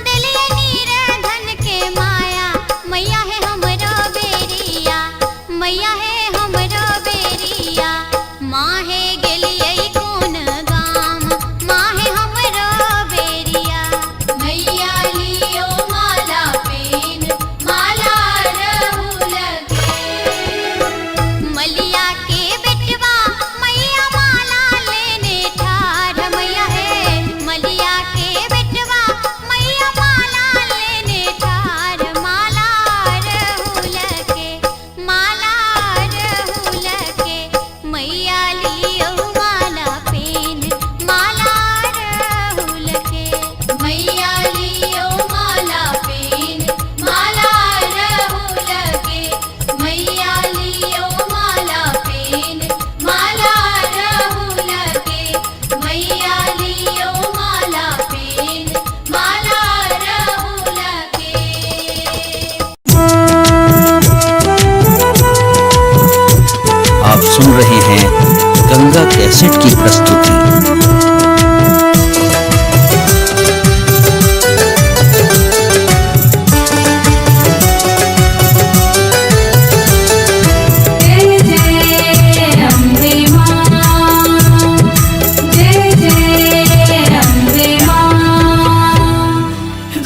दिलिए नीरे धन के माया मैया है हमरो बेरिया मैया है हमरो बेरिया माँ है गेलिए कौन गाम माँ है हमरो बेरिया मैया लियो माला पेन माला रहू लगे मलिया के बेटवा मैया माला लेने ठार मैया है मलिया के बेटवा मैया माला लेने ठार माला रहू लगे मैया लियो माला पेन माला रहू लगे मैया लियो माला पेन माला रहू लगे मैया लियो माला पेन माला रहू लगे मैया लियो माला पेन माला रहू लगे। आप सुन रहे हैं गंगा कैसेट की प्रस्तुति। जय जय अम्बे मां जय जय अम्बे मां।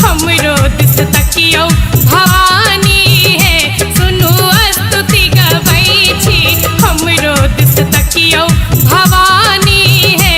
हमरो दिस तकियो भवानी है सुनु स्तुति गबै छी हमरो दिस तकियो भवानी है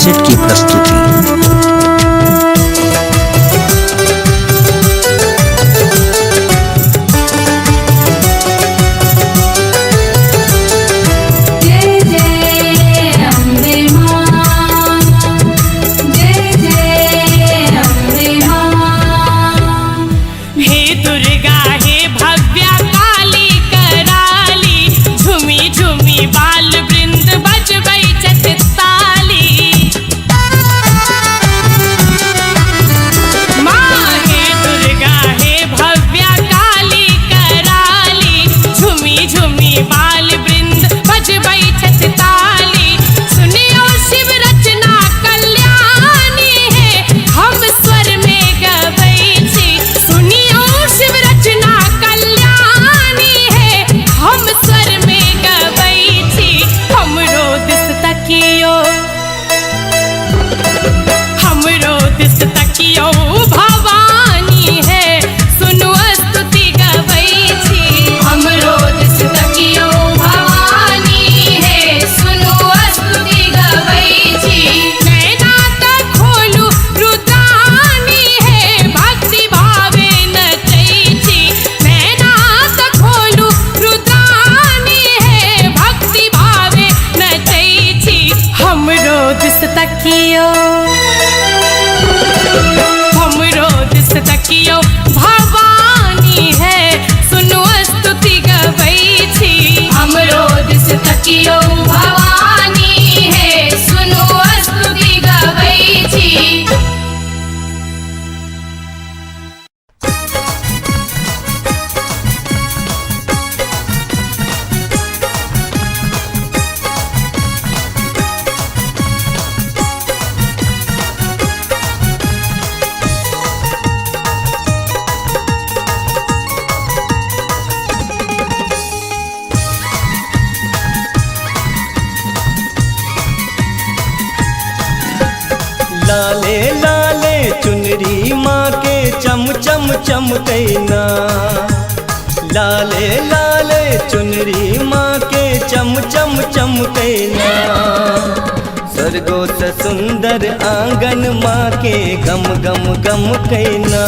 कैसेट की प्रस्तुति। जय जय अम्बे मां, जय जय अम्बे मां। हे दुर्गा हे भव्या काली कराली, झुमी झुमी बाल वृंद बजबै छथि ताली। माँ हे दुर्गा हे भव्या काली कराली, झुमी झुमी बाल वृंद बजबै छथि ताली। सुनियो शिव रचना कल्याणी है, हम स्वर में गबै छी। सुनियो शिव रचना कल्याणी है, हम स्वर में गबै छी। हमरो दिस तकियो, हमरो दिस तकियो भवानी है, सुनु स्तुति गबै छी। हमरो दिस तकियो भवानी है, सुनु स्तुति गबै छी। नैना त खोलू रुद्रानी है, भक्ति भावे नचै छी। नैना त खोलू रुद्रानी है, भक्ति भावे नचै छी। हमरो दिस तकियो, हमरो दिस तकियो भवानी है, सुनु स्तुति गबै छी। हमरो दिस तकियो भवानी है, सुनु स्तुति गबै छी। लाले लाले चुनरी माँ के चम चम चमकैना। लाले लाले चुनरी माँ के चम चम चमकैना। स्वर्गो से सुंदर आंगन माँ के गम गम गम कैना।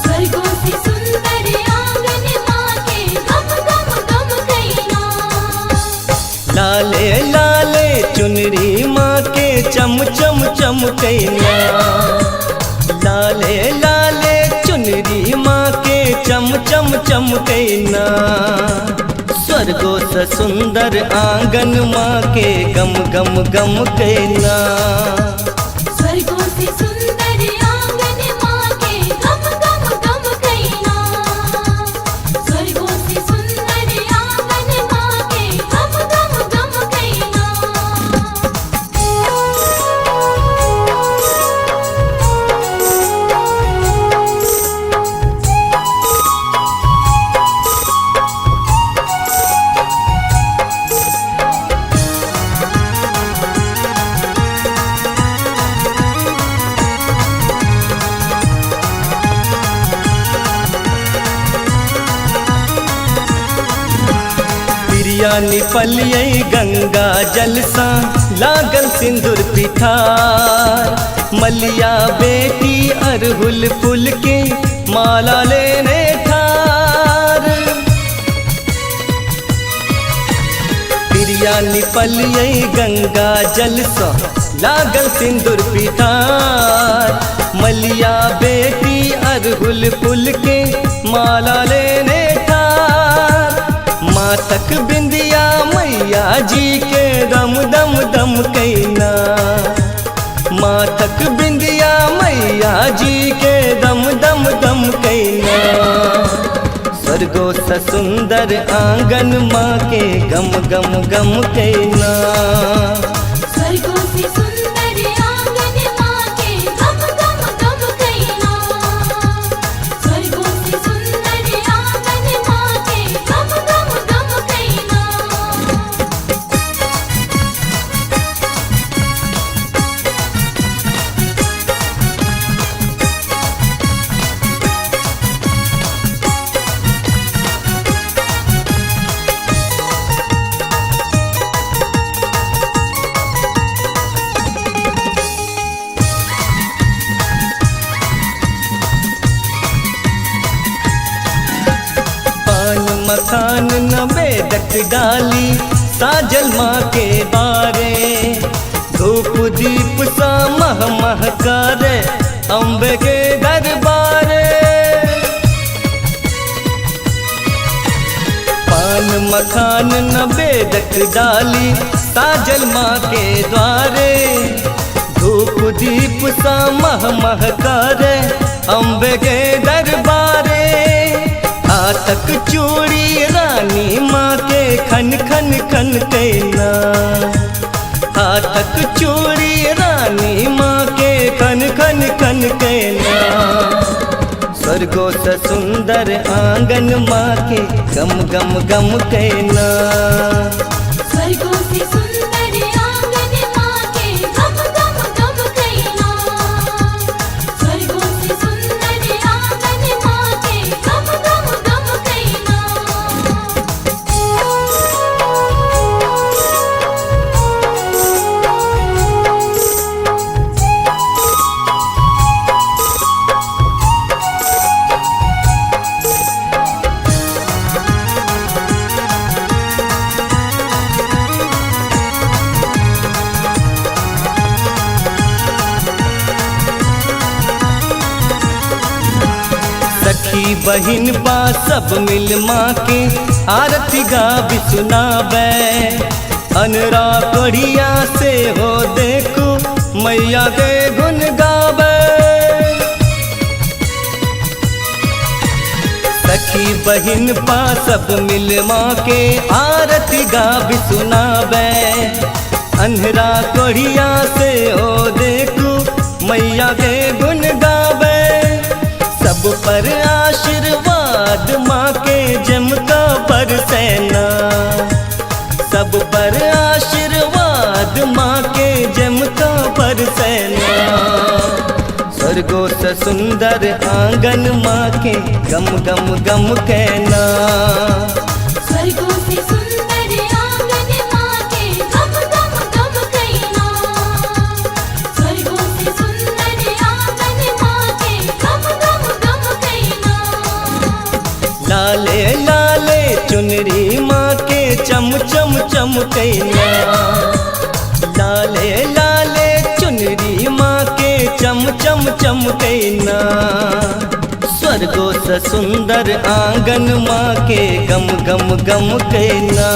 स्वर्गों से सुंदर आंगन माँ के गम गम गम कैना। लाले लाले चुनरी माँ के चम चम चमकैना। लाले लाले चुनरी माँ के चम चम चमकैना। स्वर्गो से सुंदर आंगन माँ के गम गम गम कैना। स्वर्गों से सुंदर आंगन माँ के गम गम गम कैना। स्वर्गों से सुंदर आंगन माँ के गम गम गम कैना। प्रिया निपलियै गंगा जल सा, लागल सिंदूर पिठार। मलिया बेटी अरहुल फूल के माला लेने ठार। प्रिया निपलियै गंगा जल सा, लागल सिंदूर पिठार। मलिया बेटी अरहुल फूल के माला लेने ठार। मातक बिंदिया मैया जी के दम दम दम कैना। मातक बिंदिया मैया जी के दम दम दम कैना। स्वर्गो से सुंदर आंगन माँ के गम गम गम कैना। स्वर्गों से सुंदर आंगन माँ के गम गम गम कैना। स्वर्गों से सुंदर आंगन माँ के गम गम गम कैना। डाली साजल माँ के बारे, धूप दीप सा मह मह करे अम्बे के दरबारे। पान मखान नवेदक डाली साजल माँ के द्वारे, धूप दीप सा मह मह करे अम्बे के दरबारे। हाथक चूड़ी रानी माँ के खन खन खन कहना, हाथक चूड़ी रानी माँ के खन खन खन कहना। स्वर्गो से सुंदर आंगन माँ के गम गम गम कहना। स्वर्गों से सुंदर आंगन माँ के गम गम गम कहना। स्वर्गों से सुंदर आंगन माँ के गम गम गम कहना। सखी बहिन बा सब मिल माँ के आरती गावी सुनावे। अनरा कढ़िया से हो देखो मैया के गुण गावे। सखी बहिन बा सब मिल माँ के आरती गावी सुनावे। अनरा कढ़िया से हो देखो मैया के गुण गावे। सब पर आशीर्वाद माँ के जमका बरसेना, सब पर आशीर्वाद माँ के जमका बरसेना। स्वर्गो से सुंदर आंगन माँ के गम गम गम कहना। स्वर्गों से सुंदर आंगन माँ के गम गम गम कहना। स्वर्गों से सुंदर आंगन माँ के गम गम गम कहना। लाले लाले चुनरी माँ के चम चम चम कहना। लाले लाले चुनरी माँ के चम चम चम कहना। स्वर्गो से सुंदर आंगन माँ के गम गम गम कहना।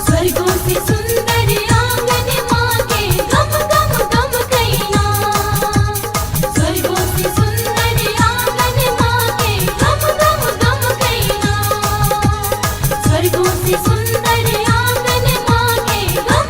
स्वर्गों से सुंदर आंगन माँ के गम गम गम कहना। स्वर्गों से सुंदर आंगन माँ के गम गम गम कहना। स्वर्गों से सुंदर आंगन माँ के गम।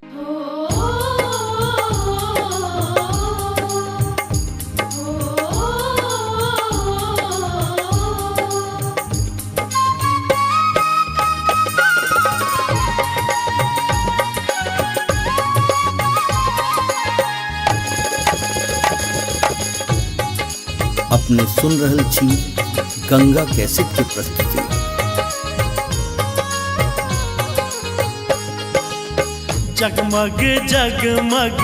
अपने सुन रहल छी गंगा कैसेट की प्रस्तुति। जगमग जगमग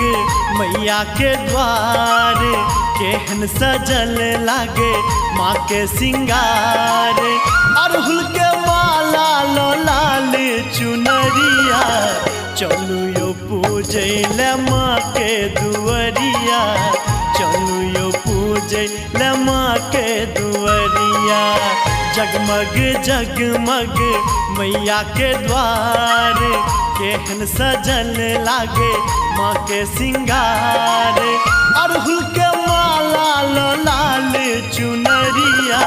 मैया के द्वार, केहन सजल लागे माँ के सिंगार। अड़हुल के माला लो लाल चुनरिया, चलू यो पूजे ले माँ के दुअरिया। चलू यो पूजे ले माँ के दुअरिया। जगमग जगमग मैया के द्वार, केहन सजल लागे माँ के सिंगार। अड़हुल के माला लो लाल चुनरिया,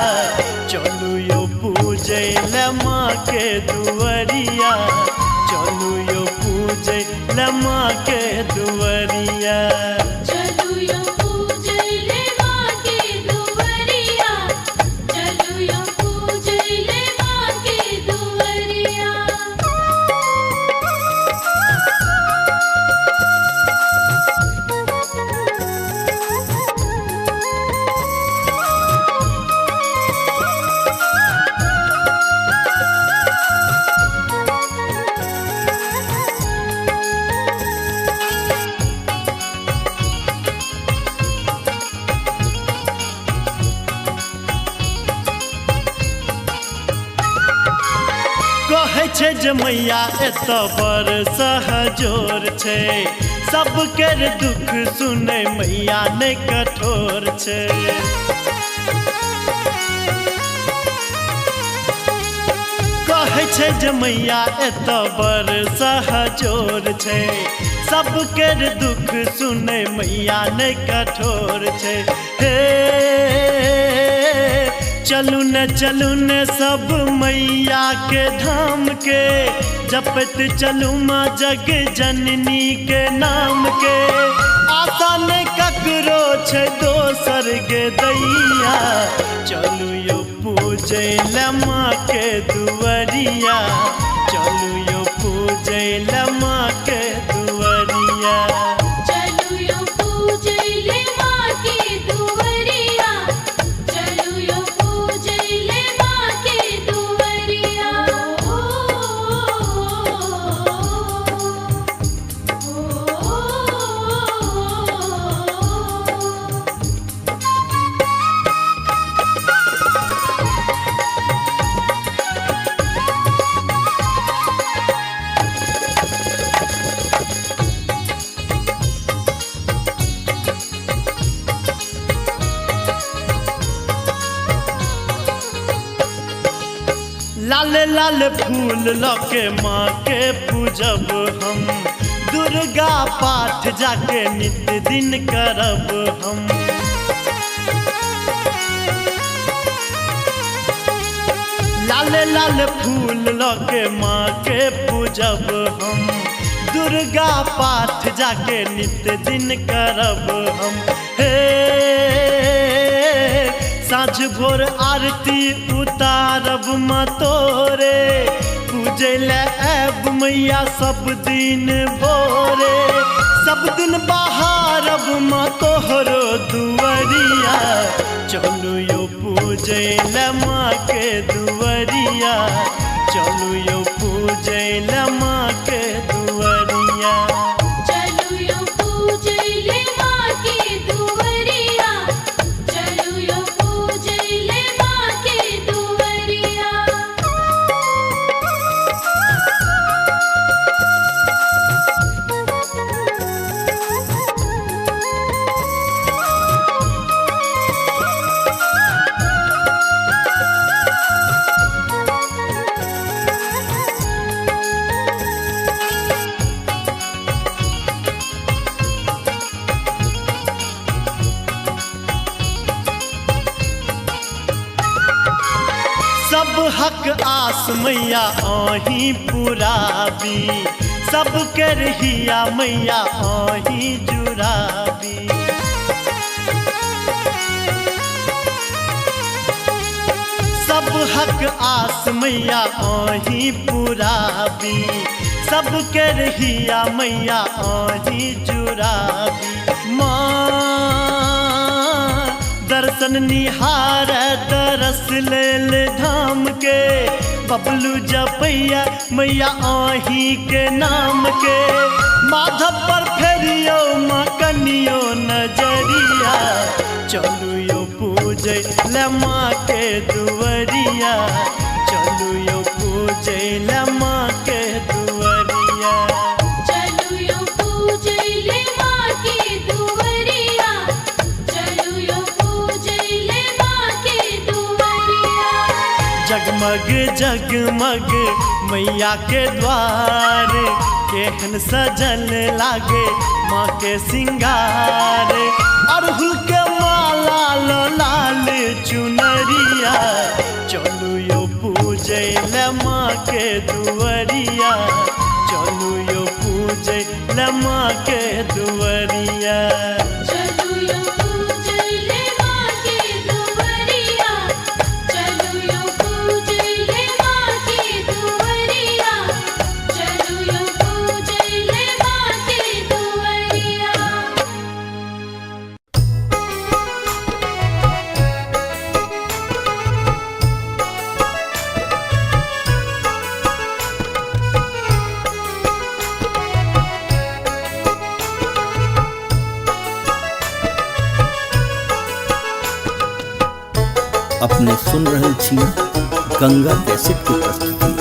चलू यो पूजे ले माँ के दुअरिया। चलू यो पूजे ले माँ के दुअरिया। चलू यो पूजे ले माँ के दुअरिया। चलू यो पूजे ले माँ के दुअरिया। जे मैया एत बड़ सहजोर छै, सबके दुख सुनै मैया नै कठोर छै। कहै छै जे मैया एत बड़ सहजोर छै, सबके दुख सुनै मैया नै कठोर छै। हे चलू न सब मैया के धाम के, जपत चलू माँ जग जननी के नाम के। आशा नै ककरो छै दोसर गे दैया, चलू यो पूजै ले माँ के दुआरिया, चलू यो पूजै ले माँ के दुआरिया। चलू यो पूजैले माँ के दुआरिया, चलू यो पूजैले माँ के दुआरिया। लाल लाल फूल लके माँ के पूजब हम, दुर्गा पाठ जाके नित दिन करब हम। लाल लाल फूल लके माँ के पूजब हम, दुर्गा पाठ जाके नित दिन करब हम। हे साँझ भोर आरती उतारब माँ तोरे, पूजै ले आब मैया सब दिन भोरे। सब दिन बहारब माँ तोहरो दुआरिया, चलू यो पूजै ले माँ के दुआरिया, चलू यो पूजै ले माँ के दुआरिया। चलू यो पूजैले माँ के दुआरिया, चलू यो पूजैले माँ के दुआरिया। सब हक आस मैया आही पुराबी, सब कर हिया मैया आही जुराबी। सब हक आस मैया आही पुराबी, सब कर हिया मैया आही जुराबी। माँ दर्शन निहार दरस लेल धाम के, बबलू जपैया मैया आही के नाम के। माधव पर फेरियो माँ कनियो नजरिया, चलू यो पूजै ले माँ के दुआरिया, चलू यो पूजै ले माँ के दुआरिया। चलू यो पूजैले माँ के दुआरिया, चलू यो पूजैले माँ के दुआरिया। जगमग जगमग मैया के द्वार, केहन सजल लागे माँ के सिंगार। अड़हुल के माला लाल चुनरिया, चलू यो पूजै ले माँ के दुआरिया, चलू यो पूजै ले माँ के दुआरिया। चलू यो पूजैले माँ के दुआरिया, चलू यो पूजैले माँ के दुआरिया, चलू यो पूजैले माँ के दुआरिया। अपने सुन रहल छी गंगा कैसेट की प्रस्तुति।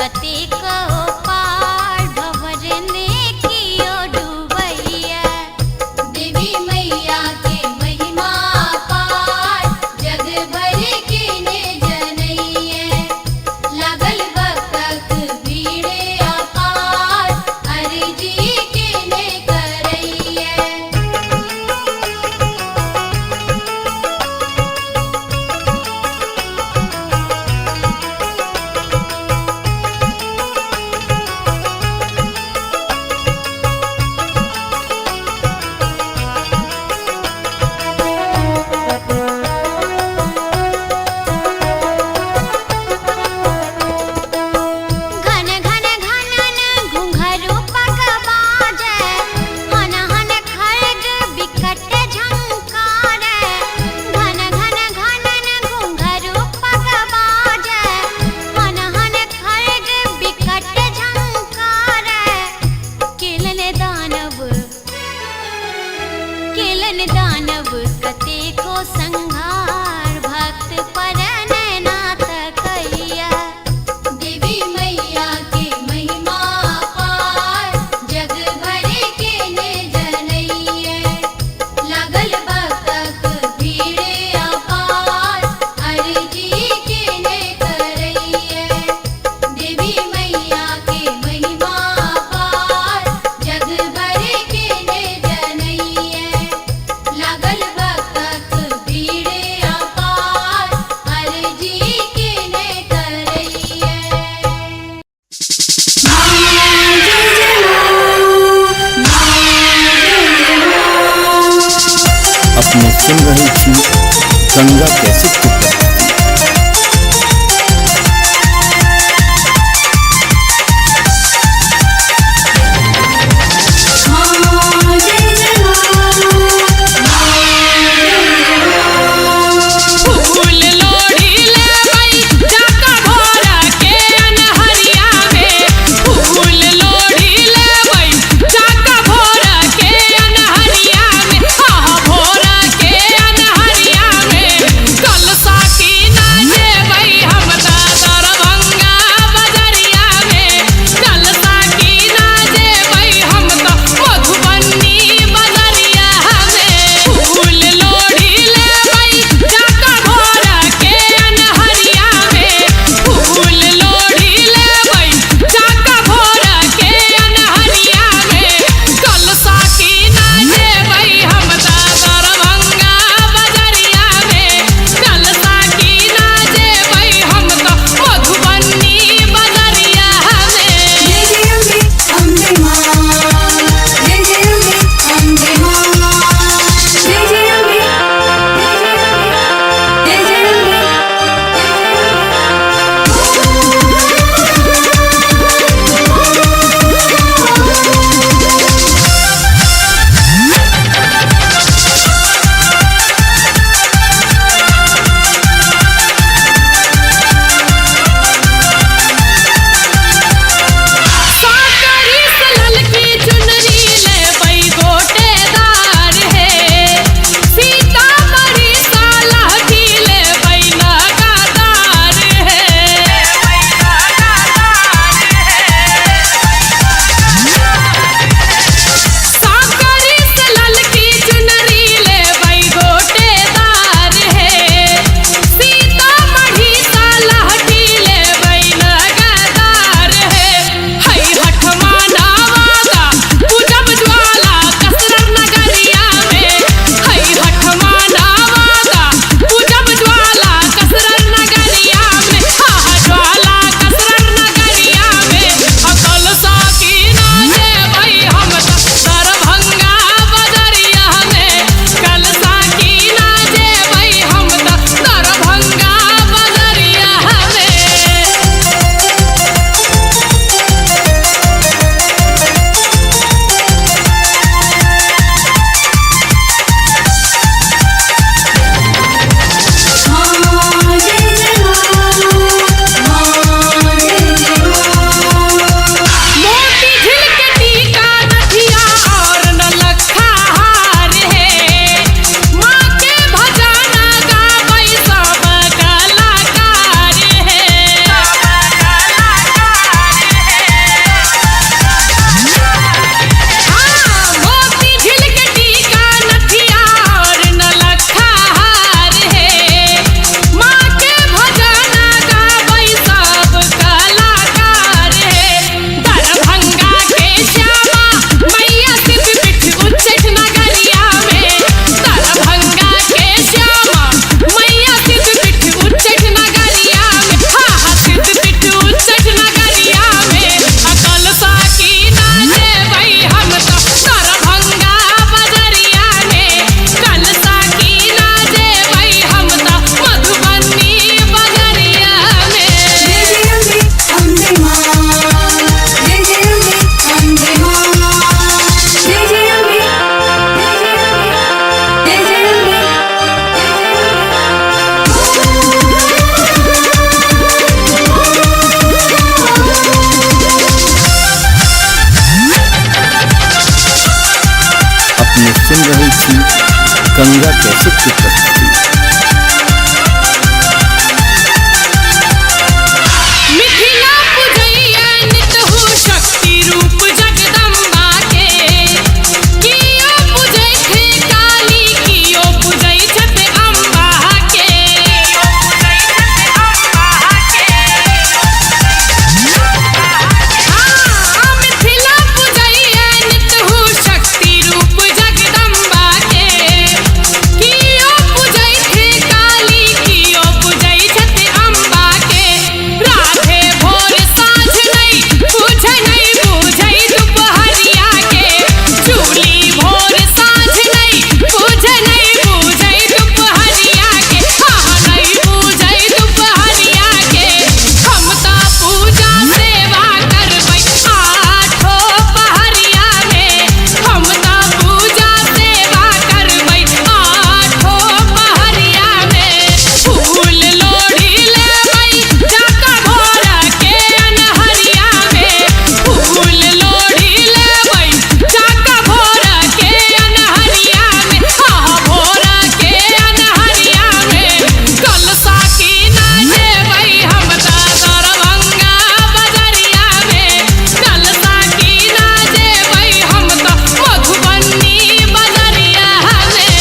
कतेको पार भंवरने कियो डूबैया। देवी मैया के महिमा पार जग भर के ने जनैये। लागल भक्तक भीड़े अपार अर्जी के ने करैये। घन घन घनन घुंघरू पग बाजै, हन हन खड्ग बिकट झंकारै। घन घन घनन घुंघरू पग बाजै, हन हन खड्ग बिकट झंकारै। केलन दानव कतेको संहार, भक्त पर नैना तकैया। देवी मैया के महिमा पार जग भर के ने जनैये। लागल भक्तक भीड़े अपार अर्जी के ने करैये। देवी मैया के महिमा पार जग भर के ने जनैये। लागल भक्तक भीड़े अपार अर्जी के ने करैये। अपने सुन रही थी गंगा कैसेट की प्रस्तुति। फूल लोढ़ी लेवई जाका भोरा के अनहरिया में। फूल लोढ़ी लेवई जाका भोरा के अनहरिया में। आहा भोरा के अनहरिया में। कलश गंगा कैसेट की प्रस्तुति। मिथिला पूजैया नितहु शक्ति रूप जगदम्बा के कियो पूजै थे काली कियो पूजै छथि अम्बा के मिथिला पूजैया नितहु शक्ति रूप जगदम्बा के कियो पूजै थे काली कियो पूजै छथि अम्बा के राधे भोर साँझ नहीं पूजै दुपहरिया के चूली भोर साँझ नहीं पूजै दुपहरिया के नहीं पूजै दुपहरिया के हम ता पूजा सेवा करबै आठो पहरिया में हम ता पूजा सेवा करबै आठो पहरिया में फूल लोढ़ी लेबै जाका भोर के अनहरिया में फूल लोढ़ी लेबै जाका भोर के अनहरिया में भोर के अनहरिया में कलसा की ना जेबै हम ता दरभंगा बजरिया में कलसा की ना जेबै हम ता मधुबनी बजरिया में।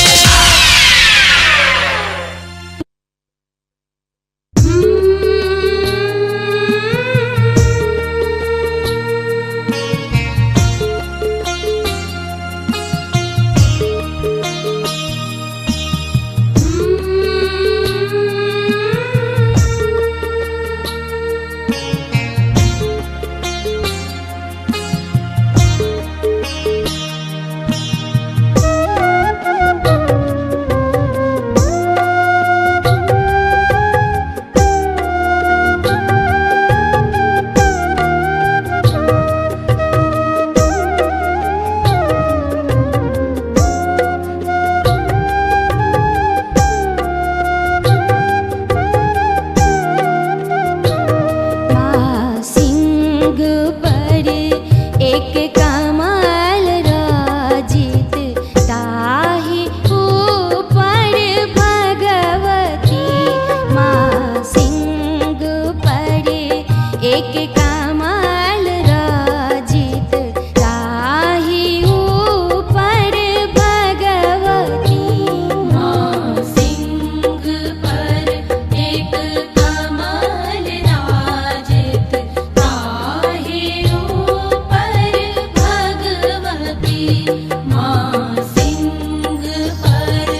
माँ सिंह पर एक कमल राजित ताहि ऊपर भगवती माँ सिंह पर एक कमल राजित ताहि ऊपर भगवती माँ सिंह पर एक कमल राजित ताहि ऊपर भगवती माँ सिंह पर।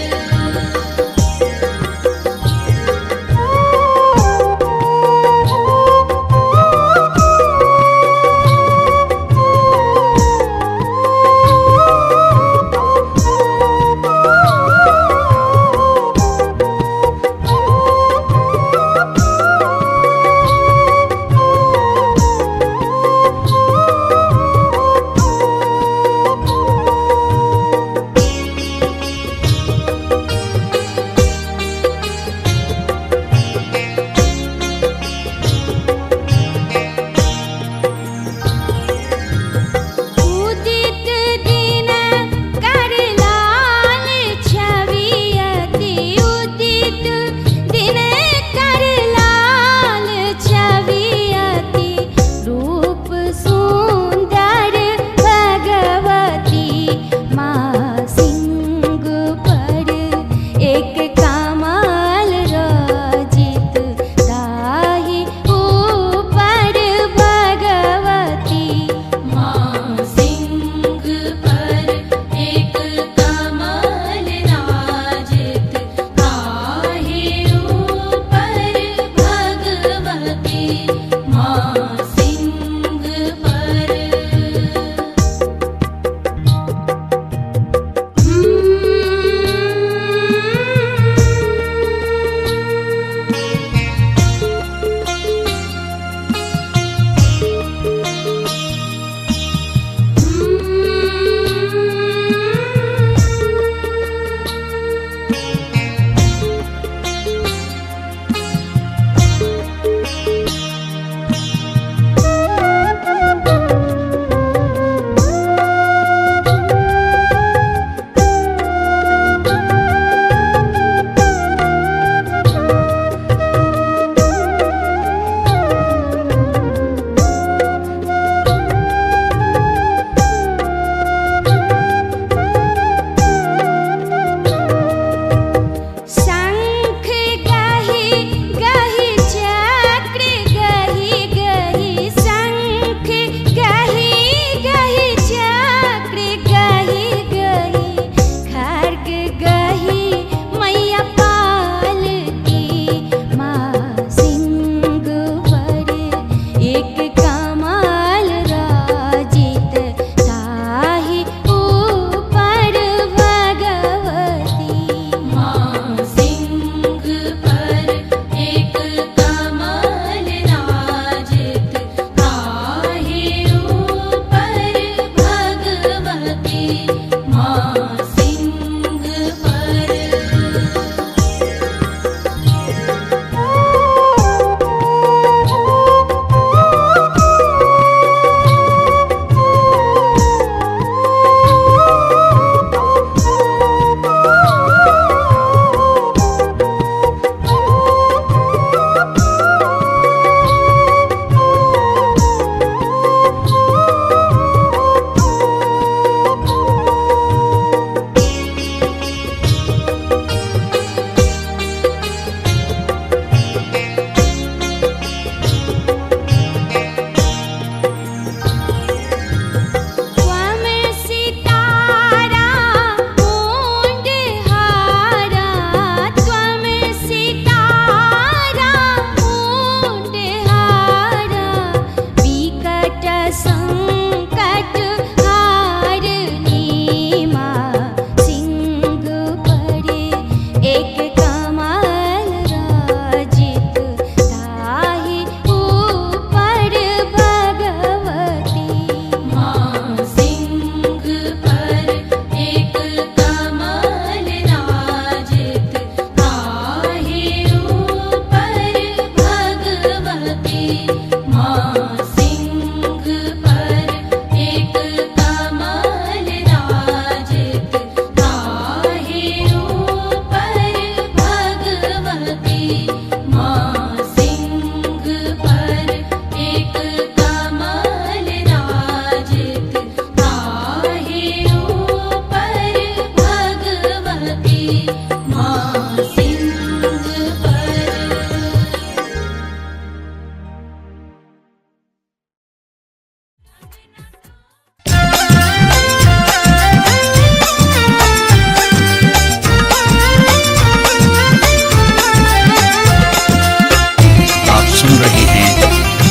आप सुन रहे हैं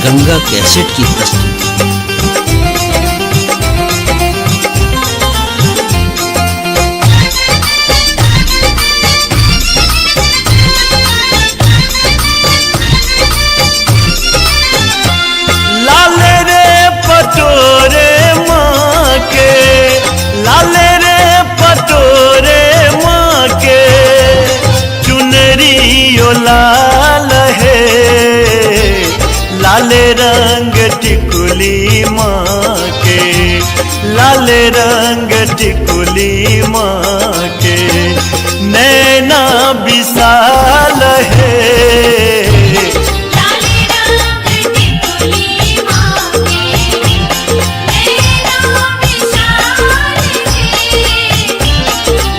गंगा कैसेट की प्रस्तुति। लाले रे पटोरे माँ के, लाले रे पटोरे माँ के, चुनरियो लाल है, लाले रंग टिकुली माँ के, लाले रंग टिकुली माँ के, नैना विशाल है। लाले रंग टिकुली माँ के, नैना विशाल है।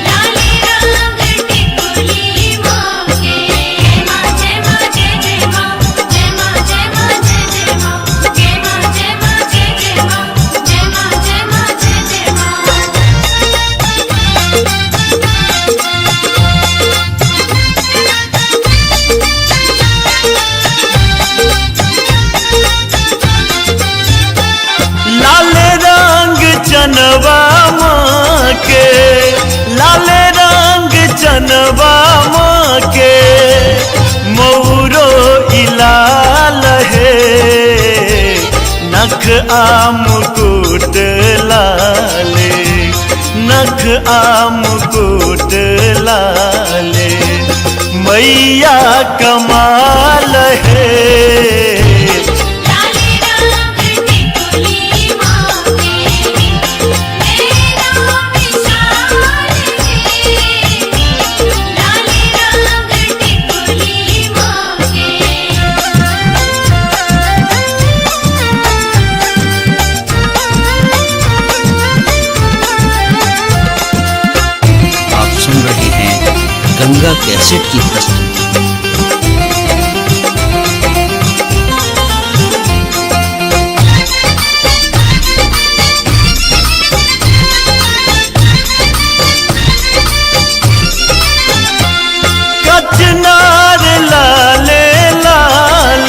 लाले रंग टिकुली माँ के। जय माँ जय माँ जय माँ, जय माँ जय माँ जय माँ, जय माँ जय माँ जय माँ, जय माँ जय माँ लाल रंग चनवा माँ के, लाल रंग चनवा माँ के, मोरो इलाल है, नख आम मुकुट लाले, नख आम मुकुट लाले, मैया कमाल है। लाले रंग टिकुली माँ के, नैना विशाल है। लाले रंग टिकुली माँ के। आप सुन रहे हैं गंगा कैसेट की प्रस्तुति। कचनार लाले लाल,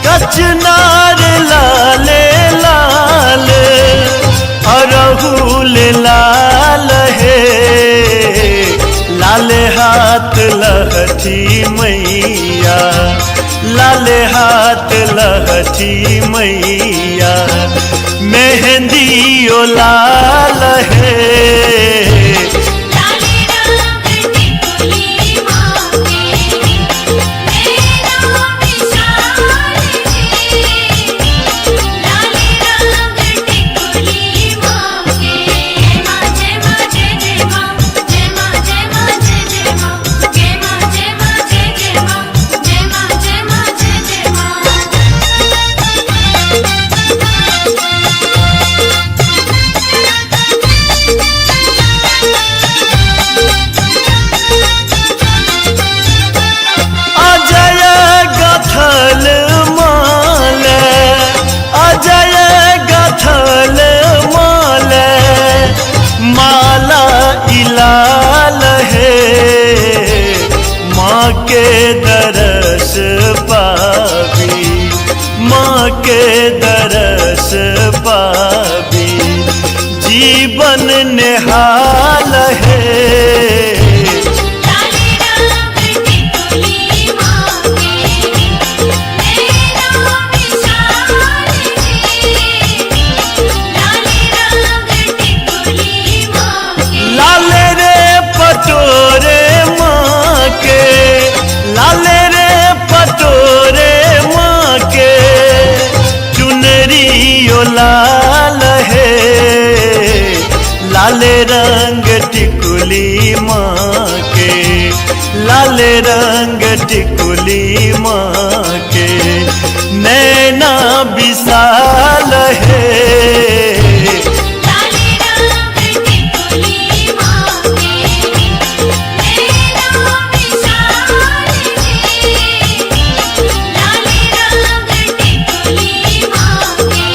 कचनार लाले लाल, अरहुल लाल है, लाल हाथ लहठी मैया, लाल हाथ लहठी मैया, मेहंदियो लाल है। लाले रंग टिकुली माँ के, नैना विशाल है। लाले रंग टिकुली माँ के। जय माँ जय माँ जय माँ, जय माँ जय माँ जय माँ, जय माँ जय माँ जय माँ, जय माँ जय माँ अजय गथल माल, अजय गथल माल, माला इलाल है, माँ के दरस पावी, माँ के दरस पावी, जीवन निहाल है। लाले रंग टिकुली माँ के, नैना विशाल है। लाले रंग टिकुली माँ के। लाले रे पटोरे माँ के, लाले रे पटोरे माँ के, चुनरियो लाल है, लाले रंग टिकुली माँ के, लाले रंग टिकुली माँ के, नैना विशाल है। लाले रंग टिकुली माँ के, नैना विशाल है। लाले रंग टिकुली माँ के।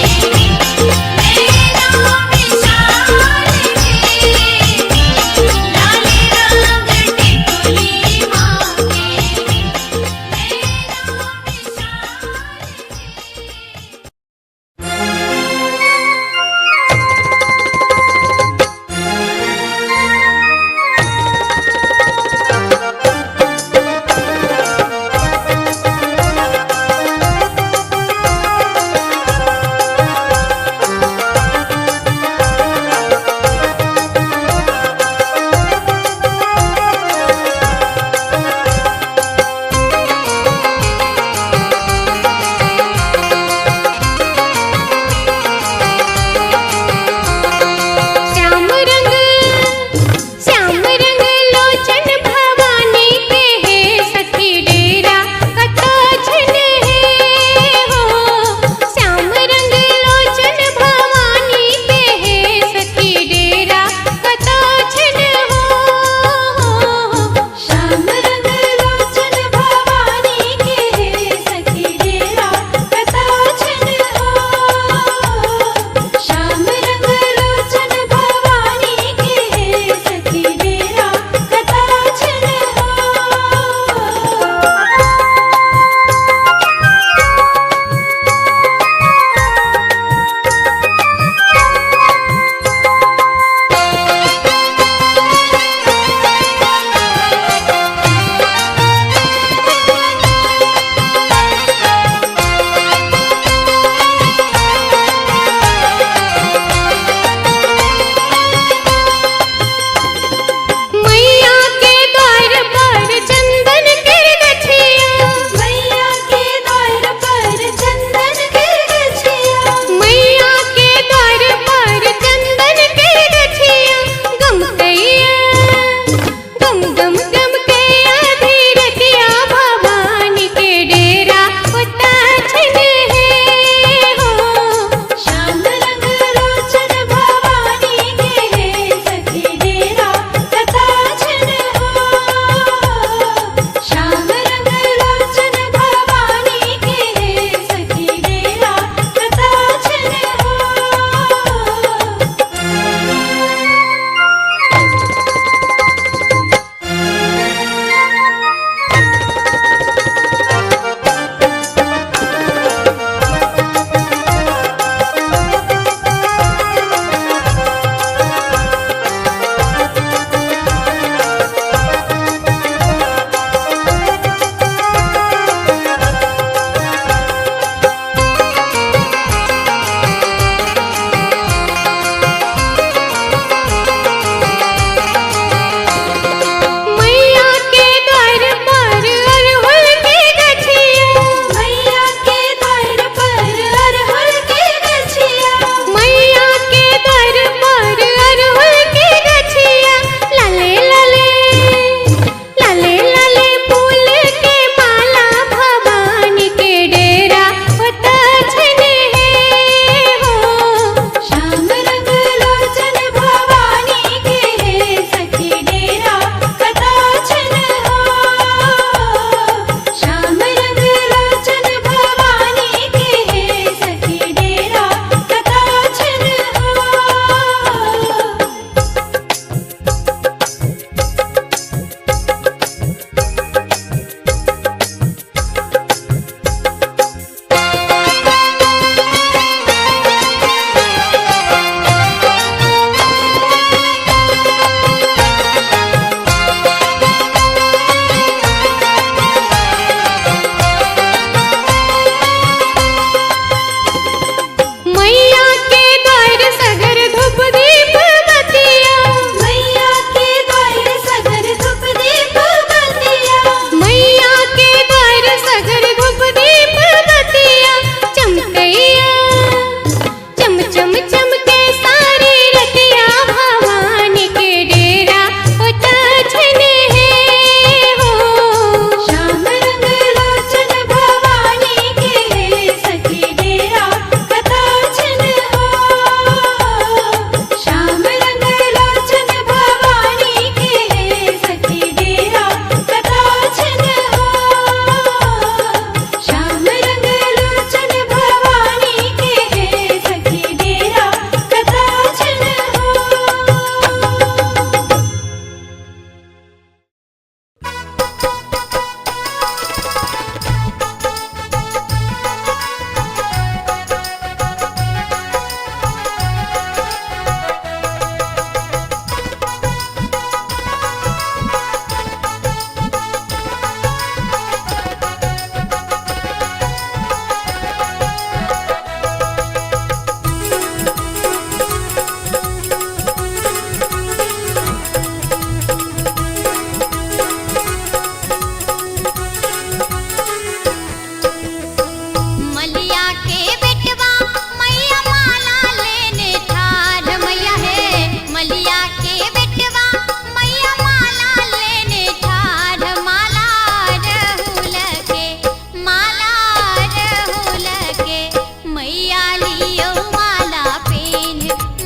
लियो माला पेन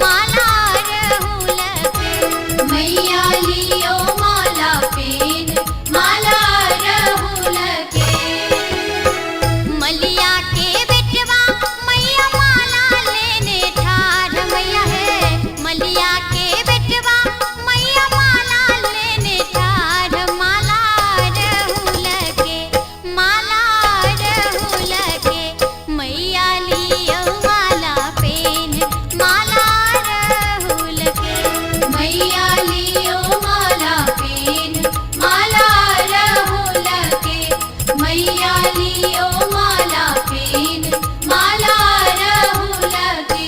माला रहुल के मैया लियो माला पेन माला रहुल के मलिया के बेटवा मैया माला लेने ठाढ़ मैया है मलिया के बेटवा मैया माला लेने ठाढ़ माला रहुल के मैया लियो माला पेन माला रहुल के मैया लियो माला पेन माला रहुल के मैया लियो माला पेन माला रहुल के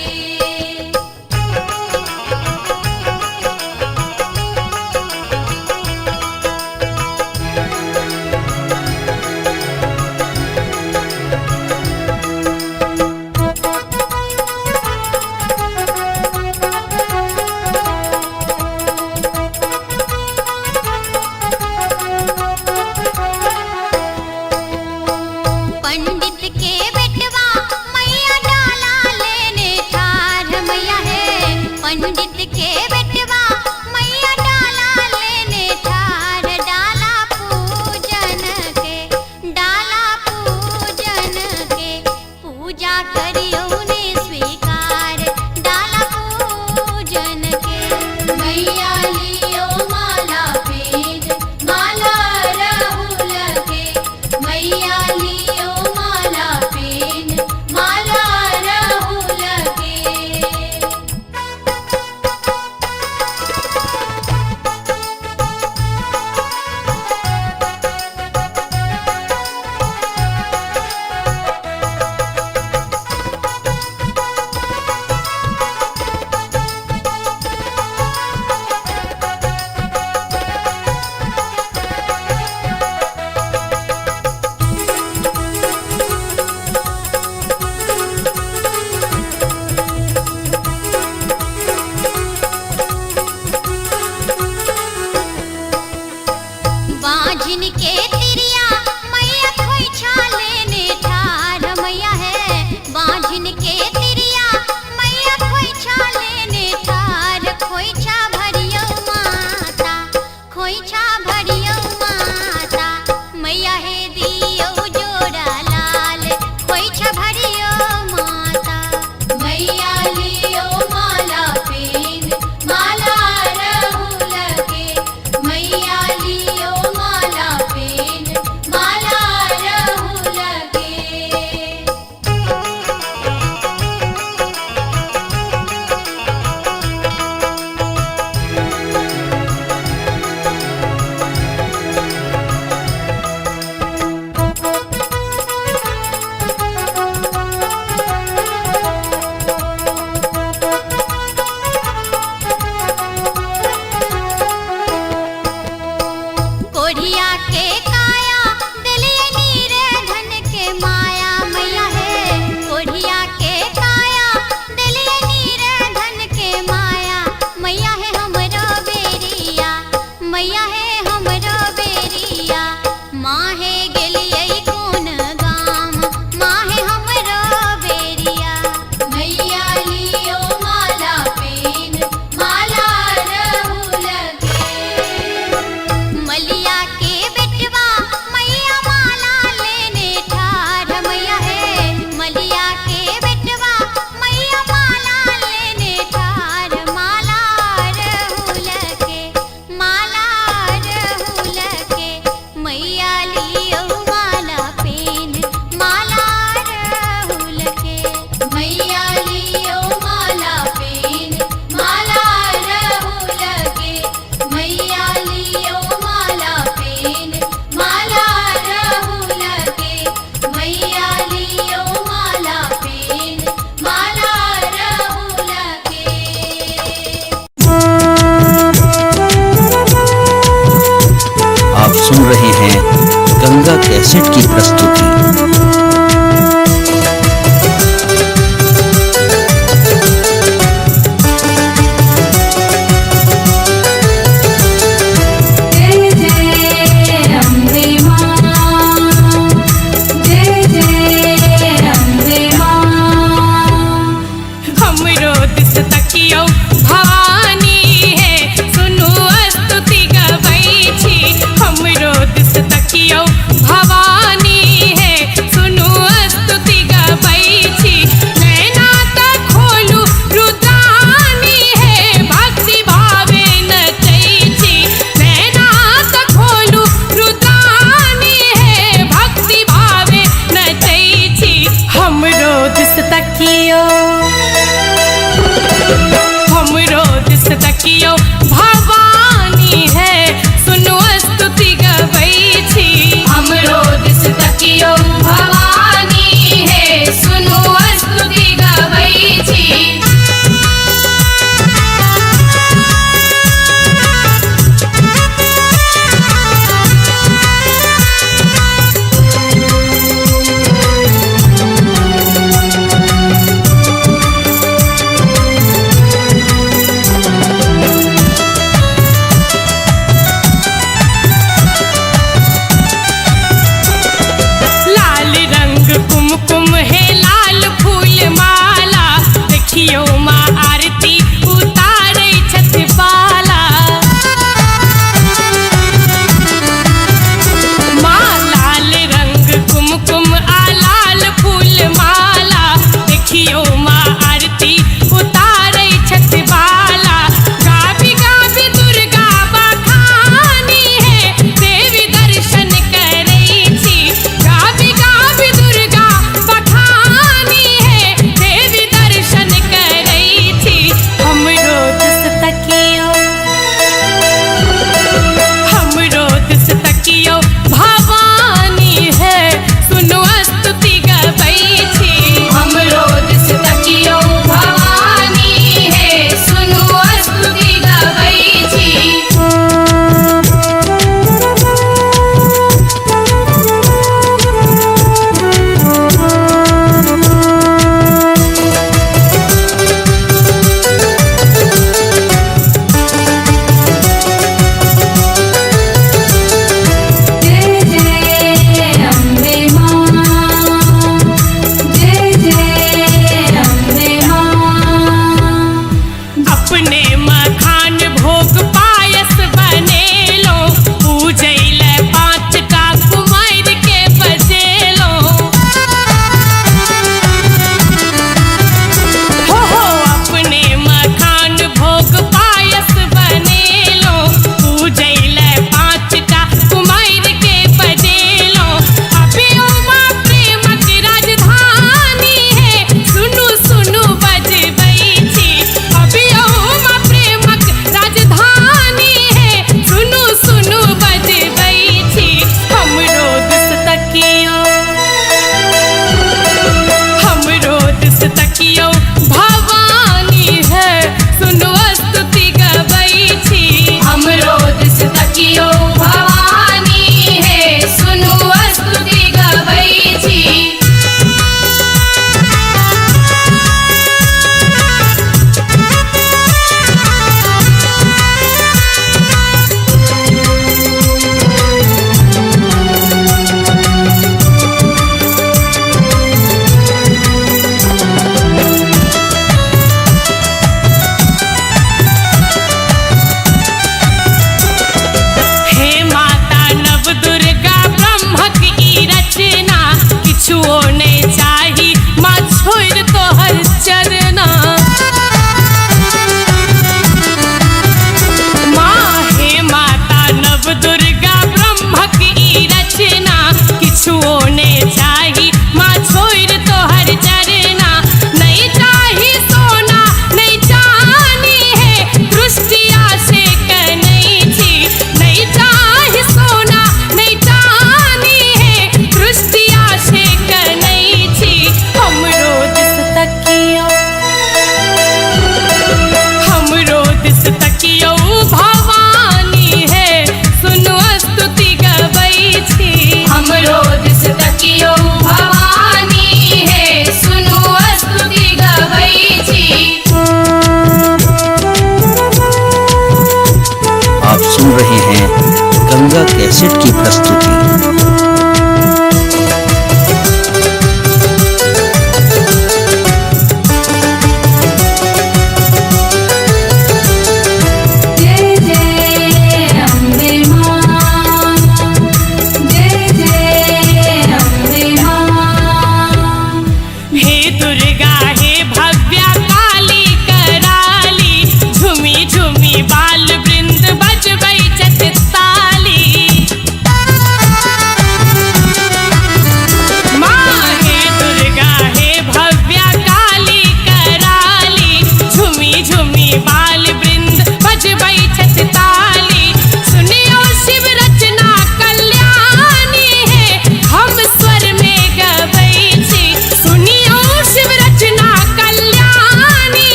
पंडित के बेटवा मैया डाला लेने ठाढ़ मैया है पंडित के बेटवा मैया डाला लेने ठाढ़ डाला पूजन के पूजा करियो ने स्वीकार डाला पूजन के मैया लियो माला पेन माला रहुल के मैया लियो माला पेन माला रहुल के हमरो दिस तकियो भवानी है सुनु स्तुति गबै छी हमरो दिस तकियो भवानी है सुनु स्तुति गबै छी नैना त खोलू रुद्रानी है भक्ति भावे नचै छी नैना त खोलू रुद्रानी है भक्ति भावे नचै छी हमरो दिस तकियो हमरो दिस तकियो भवानी है सुनु स्तुति गबै छी हमरो दिस तकियो भवानी है सुनु स्तुति गबै छी लाल रंग कुमकुम है लाल फूल माला देखियो माँ आरती उतारै छथि बाला माँ लाल रंग कुमकुम आ लाल फूल माला देखियो माँ आरती उतारै छथि बाला गाबी गाबी दुर्गा बखानी है देवी दर्शन करै छी गाबी गाबी दुर्गा बखानी है देवी दर्शन करै छी हमरो दिस तकियो हमरो दिस तकियो भवानी है सुनु स्तुति गबै छी हमरो दिस तकियो भवानी है सुनु स्तुति गबै छी जय जय अम्बे मां जय जय अम्बे मां अपने मखान भोग पायस बनेलो पूजैले 5 टा कुमार के बजेलो हो अपने मखान भोग पायस बनेलो पूजैले 5 टा कुमार के बजेलो अभियो माँ प्रेमक राजधानी है सुनु सुनु बजबै छी अभियो माँ प्रेमक राजधानी है सुनु सुनु बजबै छी हमरो दिस तकियो हमरो दिस तकियो भवानी है सुनु स्तुति गबै छी हमरो दिस तकियो भवानी है सुनु स्तुति गबै छी हे माता नव दुर्गा ब्रह्मक ई रचना किछुओ नहि चाही माँ छोड़ि तोहर चरना माँ हे माता नव दुर्गा ब्रह्मक ई रचना किछुओ नहि चाही माँ छोड़ि तोहर चरना नहीं चाही सोना नहीं चानी है दृष्टिया से कनै छी नहीं चाही सोना नहीं चानी है दृष्टिया से कनै छी हमरो दिस तकियो हमरो दिस तकियो भवानी है सुनु स्तुति गबै छी हमरो दिस तकियो भवानी है सुनु स्तुति गबै छी आप सुन रहे हैं गंगा कैसेट की प्रस्तुति।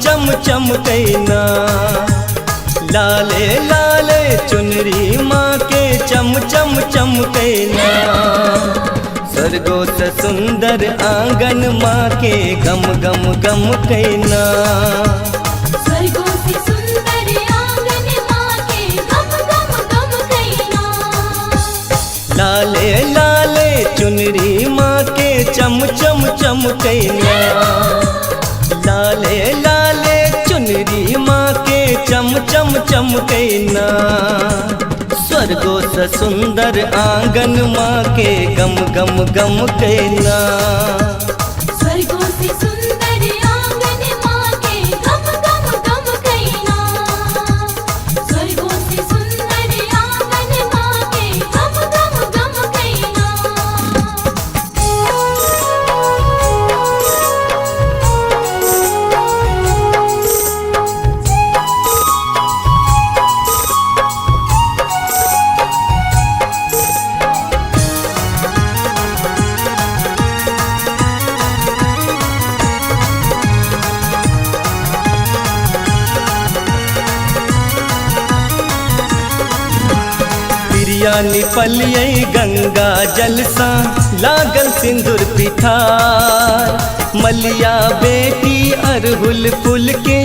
चम चमकैना। लाले लाले चुनरी माँ के चम चम चमकैना। स्वर्गो से सुंदर आंगन माँ के गम गम गम कैना। स्वर्गों से सुंदर आंगन माँ के गम गम गम कैना। लाले लाले चुनरी माँ के चम चम चमकैना। लाले लाले चुनरी माँ के चम चम चमकैना। स्वर्गो से सुंदर आंगन माँ के गम गम गम कैना। स्वर्गों से सुंदर आंगन माँ के गम गम गम कैना। स्वर्गों से सुंदर आंगन माँ के गम गम गम कैना। पिरिया निपलियै गंगा जल सा लागल सिंदूर पिठार। मलिया बेटी अरहुल फूल के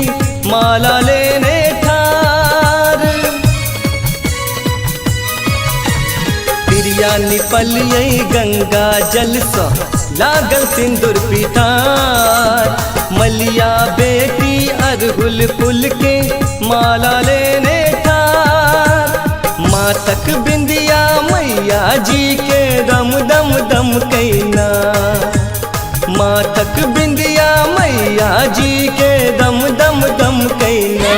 माला लेने ठार। पिरिया निपलियै गंगा जल सा लागल सिंदूर पिठार। मलिया बेटी अरहुल फूल के माला लेने ठार। मातक बिंदिया मैया जी के दम दम दम कैना। मातक बिंदिया मैया जी के दम दम दम कैना।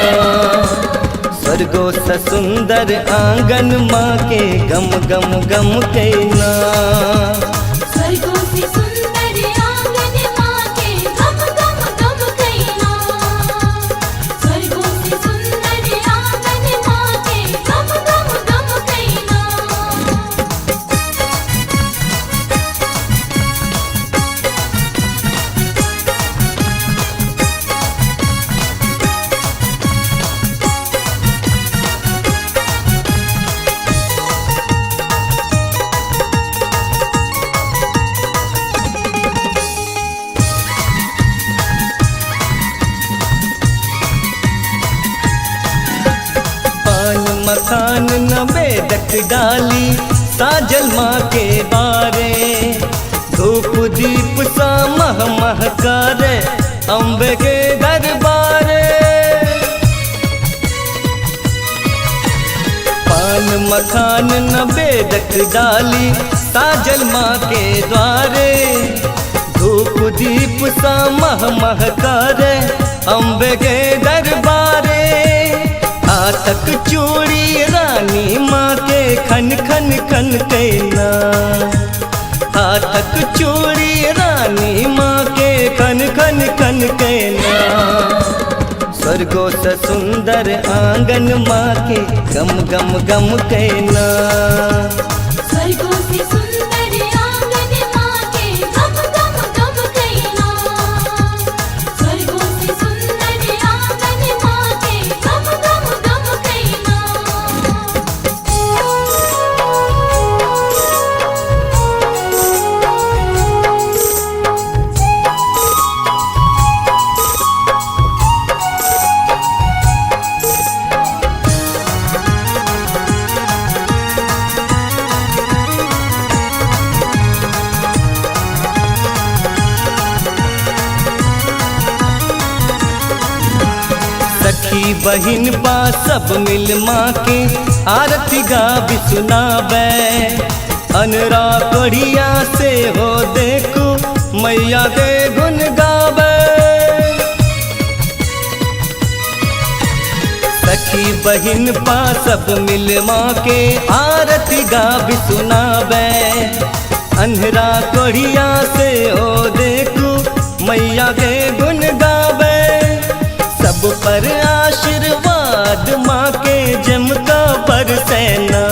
स्वर्गो से सुंदर आंगन माँ के गम गम गम कैना। स्वर्गों से सुंदर आंगन माँ के गम गम गम कैना। स्वर्गों से सुंदर आंगन माँ के गम गम गम कैना। पान मखान न बेदक डाली साजल माँ के बारे। धूप दीप सा मह मह करे अम्बे के दरबारे। पान मखान न बेदक डाली साजल माँ के द्वारे। धूप दीप सा मह मह करे अम्बे के दरबारे। हाथक चूड़ी रानी माँ के खन खन खन कैना। हाथक चूड़ी रानी माँ के खन खन खन कैना। स्वर्गो से सुंदर आंगन माँ के गम गम गम कैना। स्वर्गों से सुंदर आंगन माँ के गम गम गम कैना। स्वर्गों से सुंदर आंगन माँ के गम गम गम कैना। सखी बहिन बा सब मिल माँ के आरती गावी सुनावे। अनरा कढ़िया से हो देखो मैया के गुन गावे। सखी बहिन बा सब मिल माँ के आरती गावी सुनावे। अनरा कढ़िया से हो देखो मैया के गुन गावे। सब पर आशीर्वाद माँ के जमका बरसेना।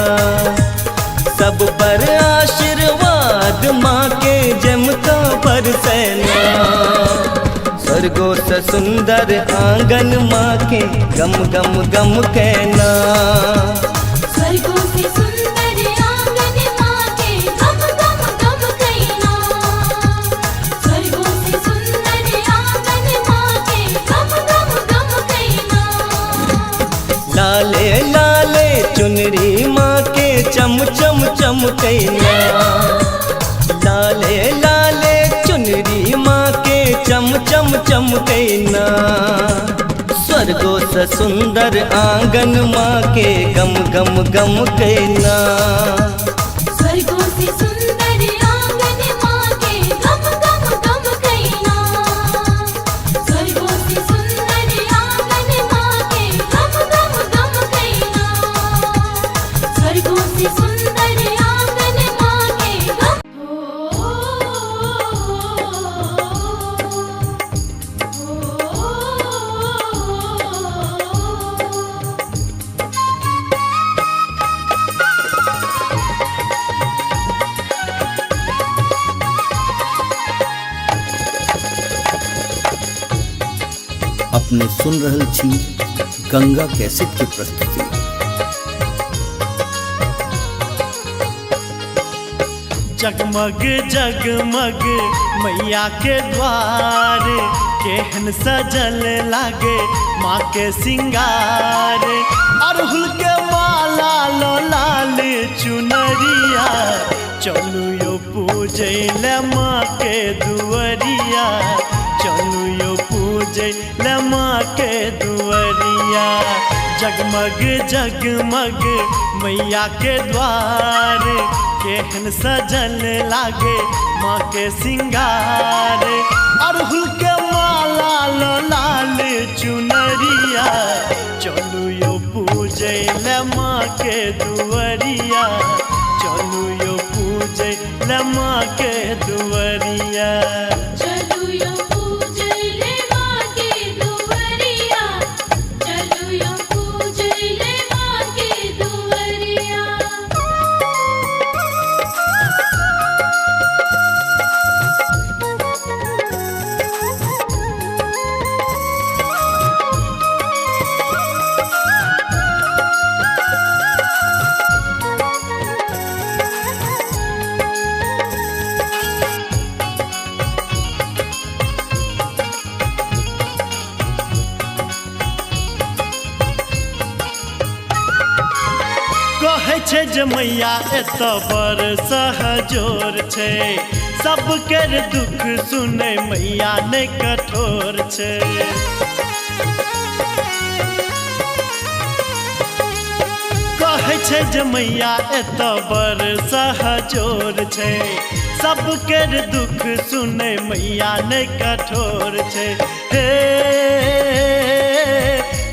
सब पर आशीर्वाद माँ के जमका बरसेना। स्वर्ग स्वर्गो से सुंदर आंगन माँ के गम गम गम कहना। स्वर्गों से सुंदर आंगन माँ के गम गम गम कहना। स्वर्गों से सुंदर आंगन माँ के गम गम गम कहना। लाले लाले चुनरी माँ के चम चम चम कहना। लाले लाले चुनरी माँ के चम चम चम कहना। स्वर्गो से सुंदर आंगन माँ के गम गम गम कहना। स्वर्गों से सुंदर आंगन माँ के गम गम गम कहना। स्वर्गों से सुंदर आंगन माँ के गम गम गम कहना। स्वर्गों से सुंदर आंगन माँ के गम। अपने सुन रहल छी गंगा कैसेट की प्रस्तुति। जगमग जगमग मैया के द्वार, केहन सजल लागे माँ के सिंगार। अड़हुल के माला लो लाल चुनरिया, चलू यो पूजे ले माँ के दुअरिया। चलू यो पूजे ले माँ के दुअरिया। जगमग जगमग मैया के द्वार, केहन सजल लागे माँ के सिंगार। अड़हुल के माला लो लाल चुनरिया, चलू यो पूजे ले माँ के दुअरिया। चलू यो पूजे ले माँ के दुअरिया। चलू यो पूजे ले माँ के दुअरिया। चलू यो पूजे ले माँ के दुअरिया। कहै छै जे मैया एत बड़ सहजोर छै, सबके दुख सुनै मैया नै कठोर छै। कहै छै जे मैया एत बड़ सहजोर छै, सबके दुख सुनै मैया नै कठोर छै। हे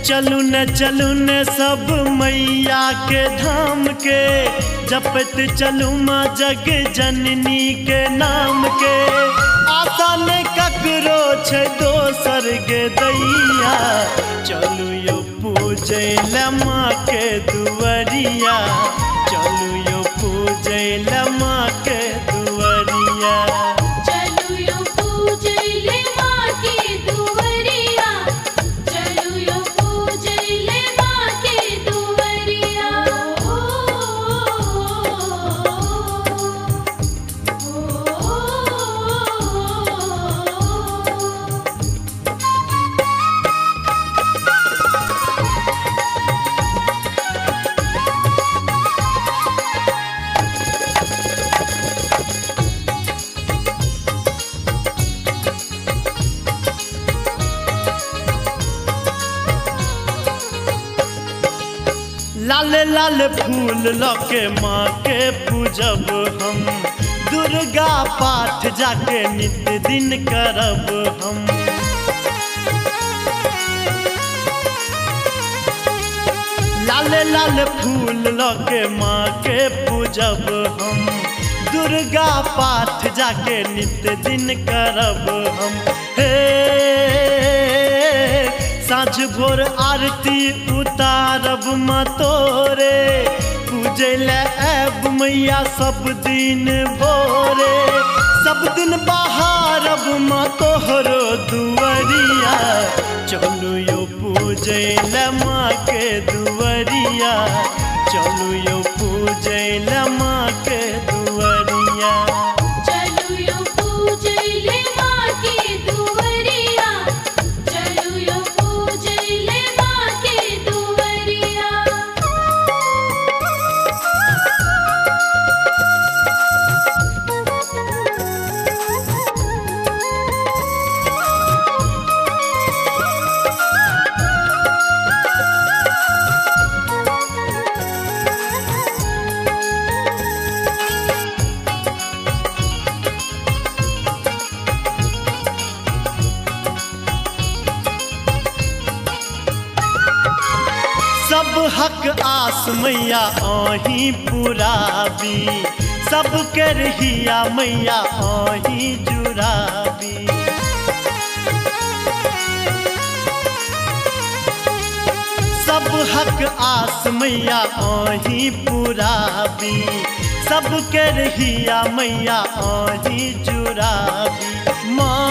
चलू न सब मैया के धाम के, जपत चलू माँ जग जननी के नाम के। आशा ने ककरो छै दोसर के दैया, चलू यो पूजे ले माँ के दुअरिया। चलू यो पूजे ले माँ के दुअरिया। चलू यो पूजे ले माँ के दुअरिया। चलू यो पूजे ले माँ के दुअरिया। लाल लाल फूल लके माँ के पूजब हम, दुर्गा पाठ जाके नित दिन करब हम। लाल लाल फूल लके माँ के पूजब हम, दुर्गा पाठ जाके नित दिन करब हम। हे साँझ भोर आरती उतारब माँ तोरे, पूजे ले आब मैया सब दिन भोरे। सब दिन बहारब माँ तोहरो दुवरिया चलू यो पूजैल माँ के दुवरिया चलू यो पूजैल माँ के दुवरिया चलू यो पूजैले माँ के दुवरिया चलू यो पूजैले माँ के दुवरिया सब हक आस मैया आही पुराबी सब कर हिया मैया आही जुराबी सब हक आस मैया आही पुराबी सब कर हिया मैया आही जुराबी माँ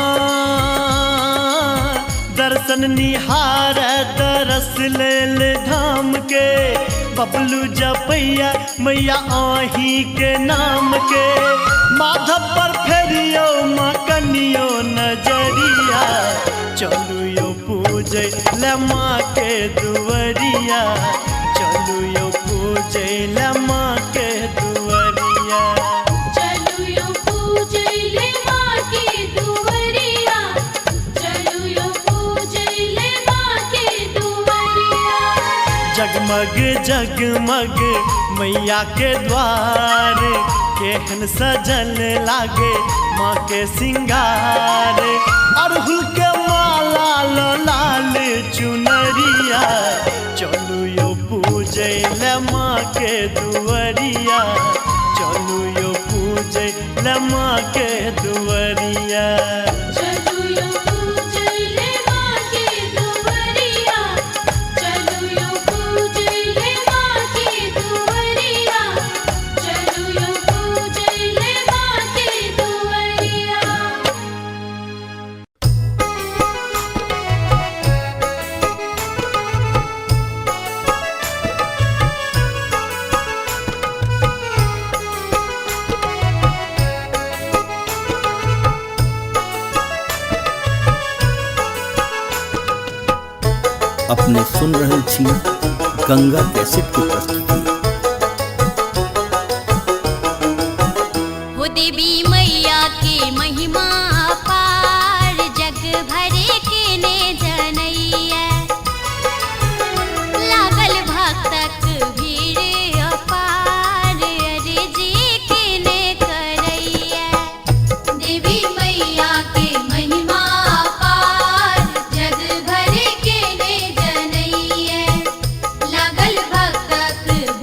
दर्शन निहार तरस लेल धाम के बबलू जपैया मैया आही के नाम के माधव पर फेरियो माँ कनियो नजरिया चलू यो पूजै ल माँ के दुवरिया चलू यो पूजै ल माँ के दुवरिया चलू यो पूजैले माँ के दुवरिया चलू यो पूजैले माँ के दुवरिया जगमग जगमग मैया के द्वार केहन सजल लागे माँ के सिंगार अड़हुल के माला लाल चुनरिया चलू यो पूजै ल माँ के दुवरिया चलू यो पूजै ल माँ के दुवरिया चलू यो पूजैले माँ के दुवरिया चलू यो पूजैले माँ के दुवरिया चलू यो पूजैले माँ के दुवरिया अपने सुन रहल छी गंगा कैसेट की प्रस्तुति। हो देवी मैया के महिमा अपार जग भरे के ने जनैया लागल भक्तक भीड़ अपार अर्जी के ने करैया देवी मैया के महिमा अपार जग भरे के ने जनैया लागल भक्तक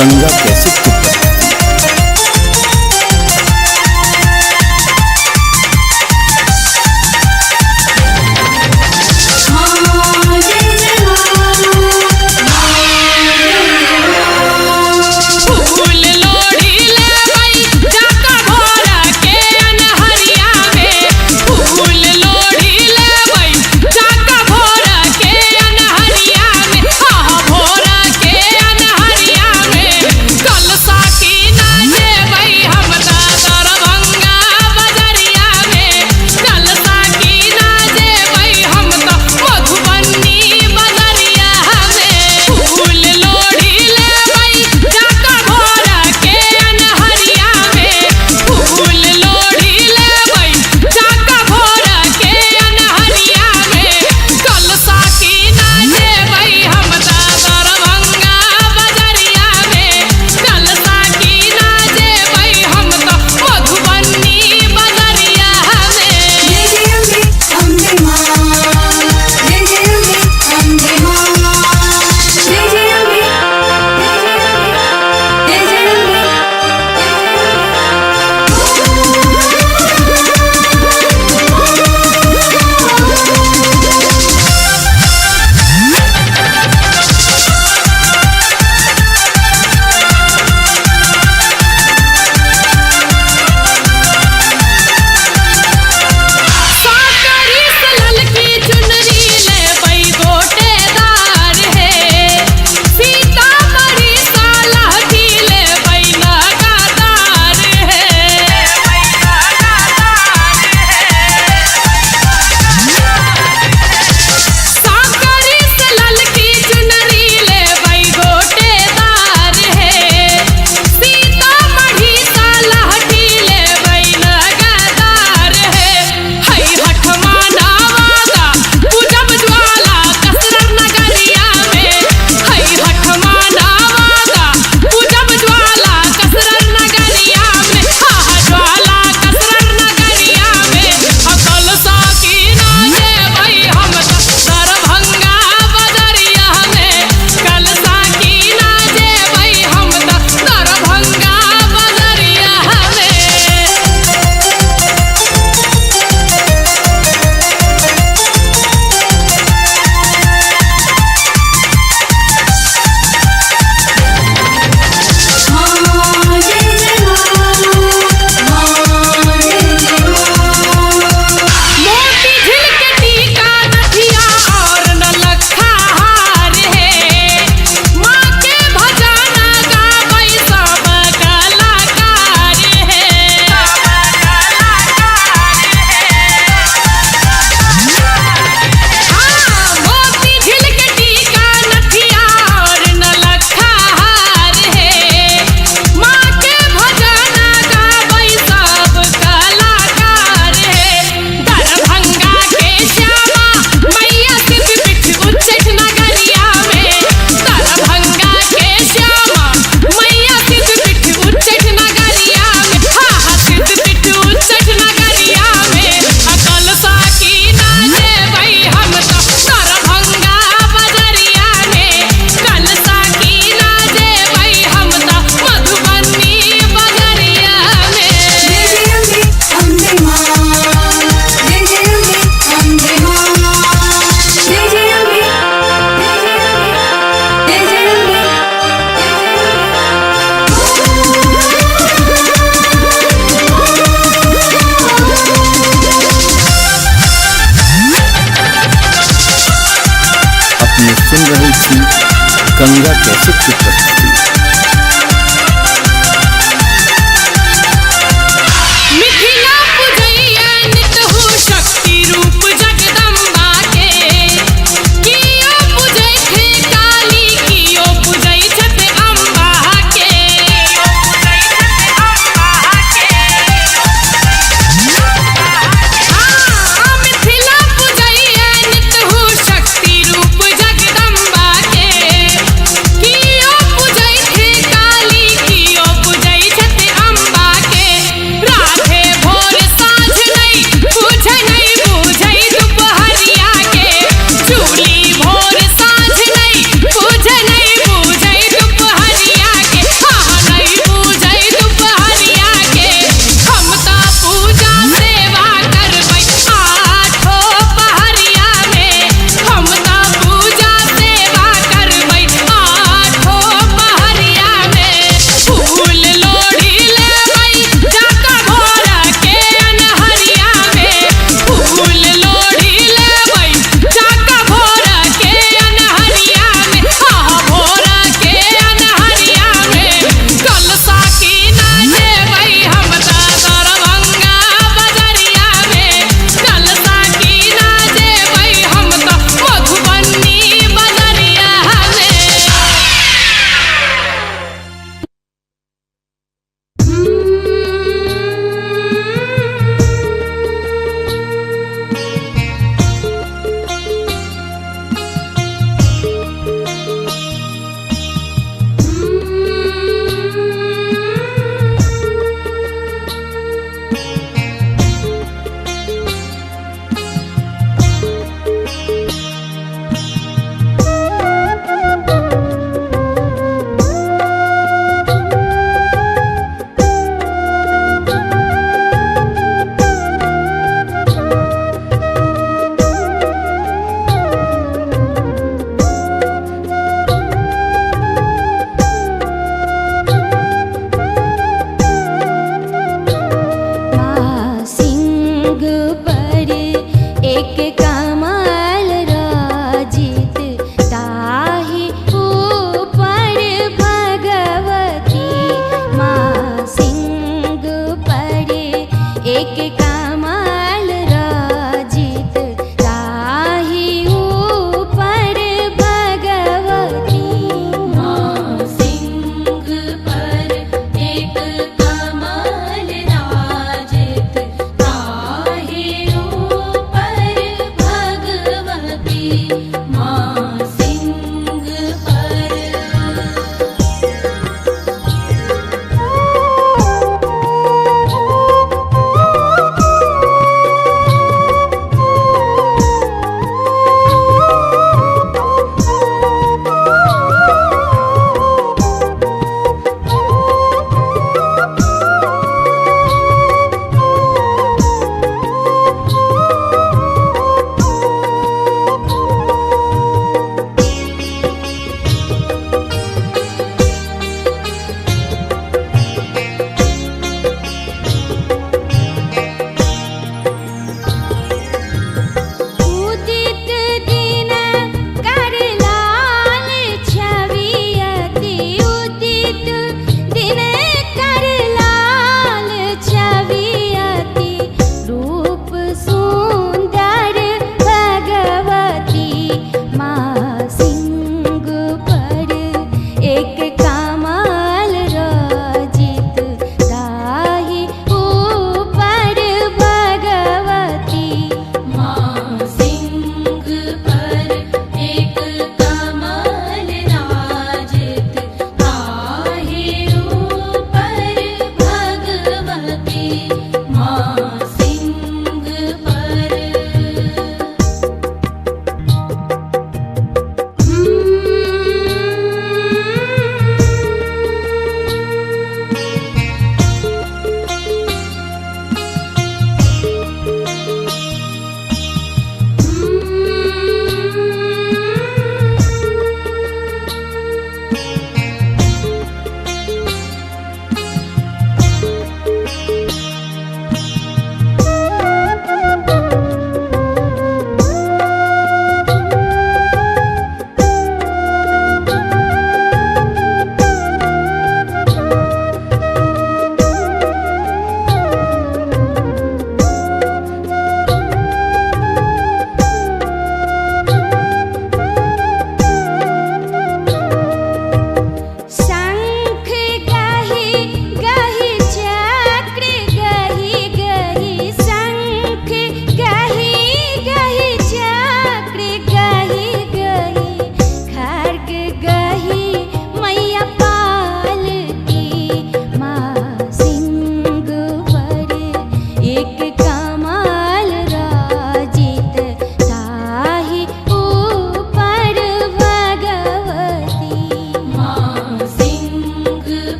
गंगा कैसेट की प्रस्तुति। फूल लोढ़ी लेवई जाका भोरा के अनहरिया में। फूल लोढ़ी लेवई जाका भोरा के अनहरिया में। आहा भोरा के अनहरिया में। कलसा के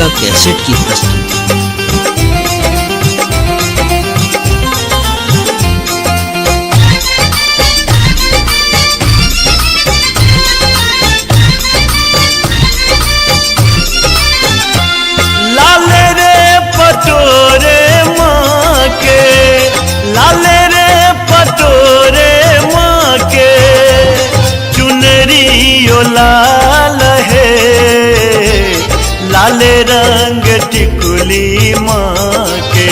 गंगा कैसेट की प्रस्तुति। लाले रे पटोरे माँ के, लाले रे पटोरे माँ के, चुनरी ओ लाल है, लाले रंग टिकुली माँ के,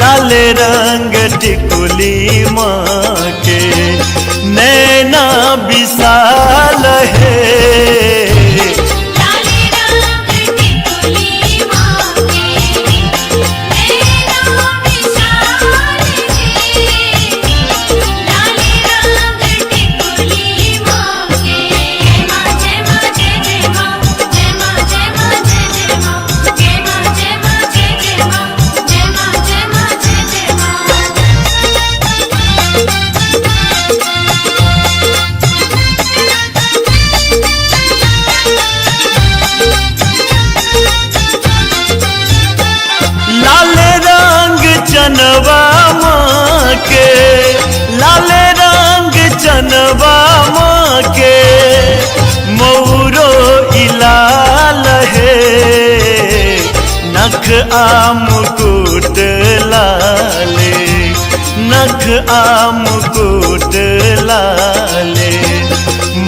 लाले रंग टिकुली माँ के, नैना विशाल है। लाले रंग टिकुली माँ के, नैना विशाल है। लाले रंग टिकुली माँ के। जय माँ जय माँ जय माँ, जय माँ जय माँ जय माँ, जय माँ जय माँ जय माँ, जय माँ जय माँ जय माँ। लाल रंग चनवा माँ के, लाल रंग चनवा माँ के, मौरो इलाल है, नख आम कुट लाले, नख आम कुट लाले,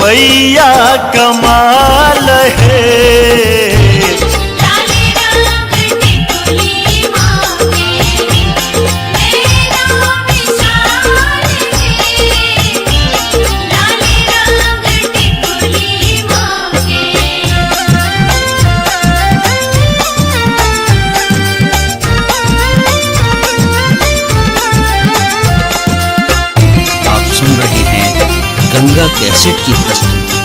मैया कमाल है। लाले रंग टिकुली माँ के, नैना विशाल है। लाले रंग टिकुली माँ के। आप सुन रहे हैं गंगा कैसेट की प्रस्तुति।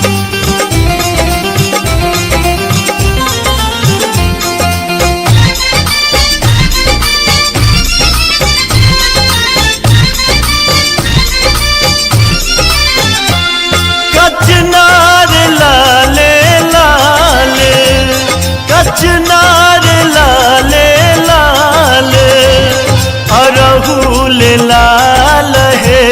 कचनार लाले लाल, कचनार लाले लाल, अरहुल लाल है,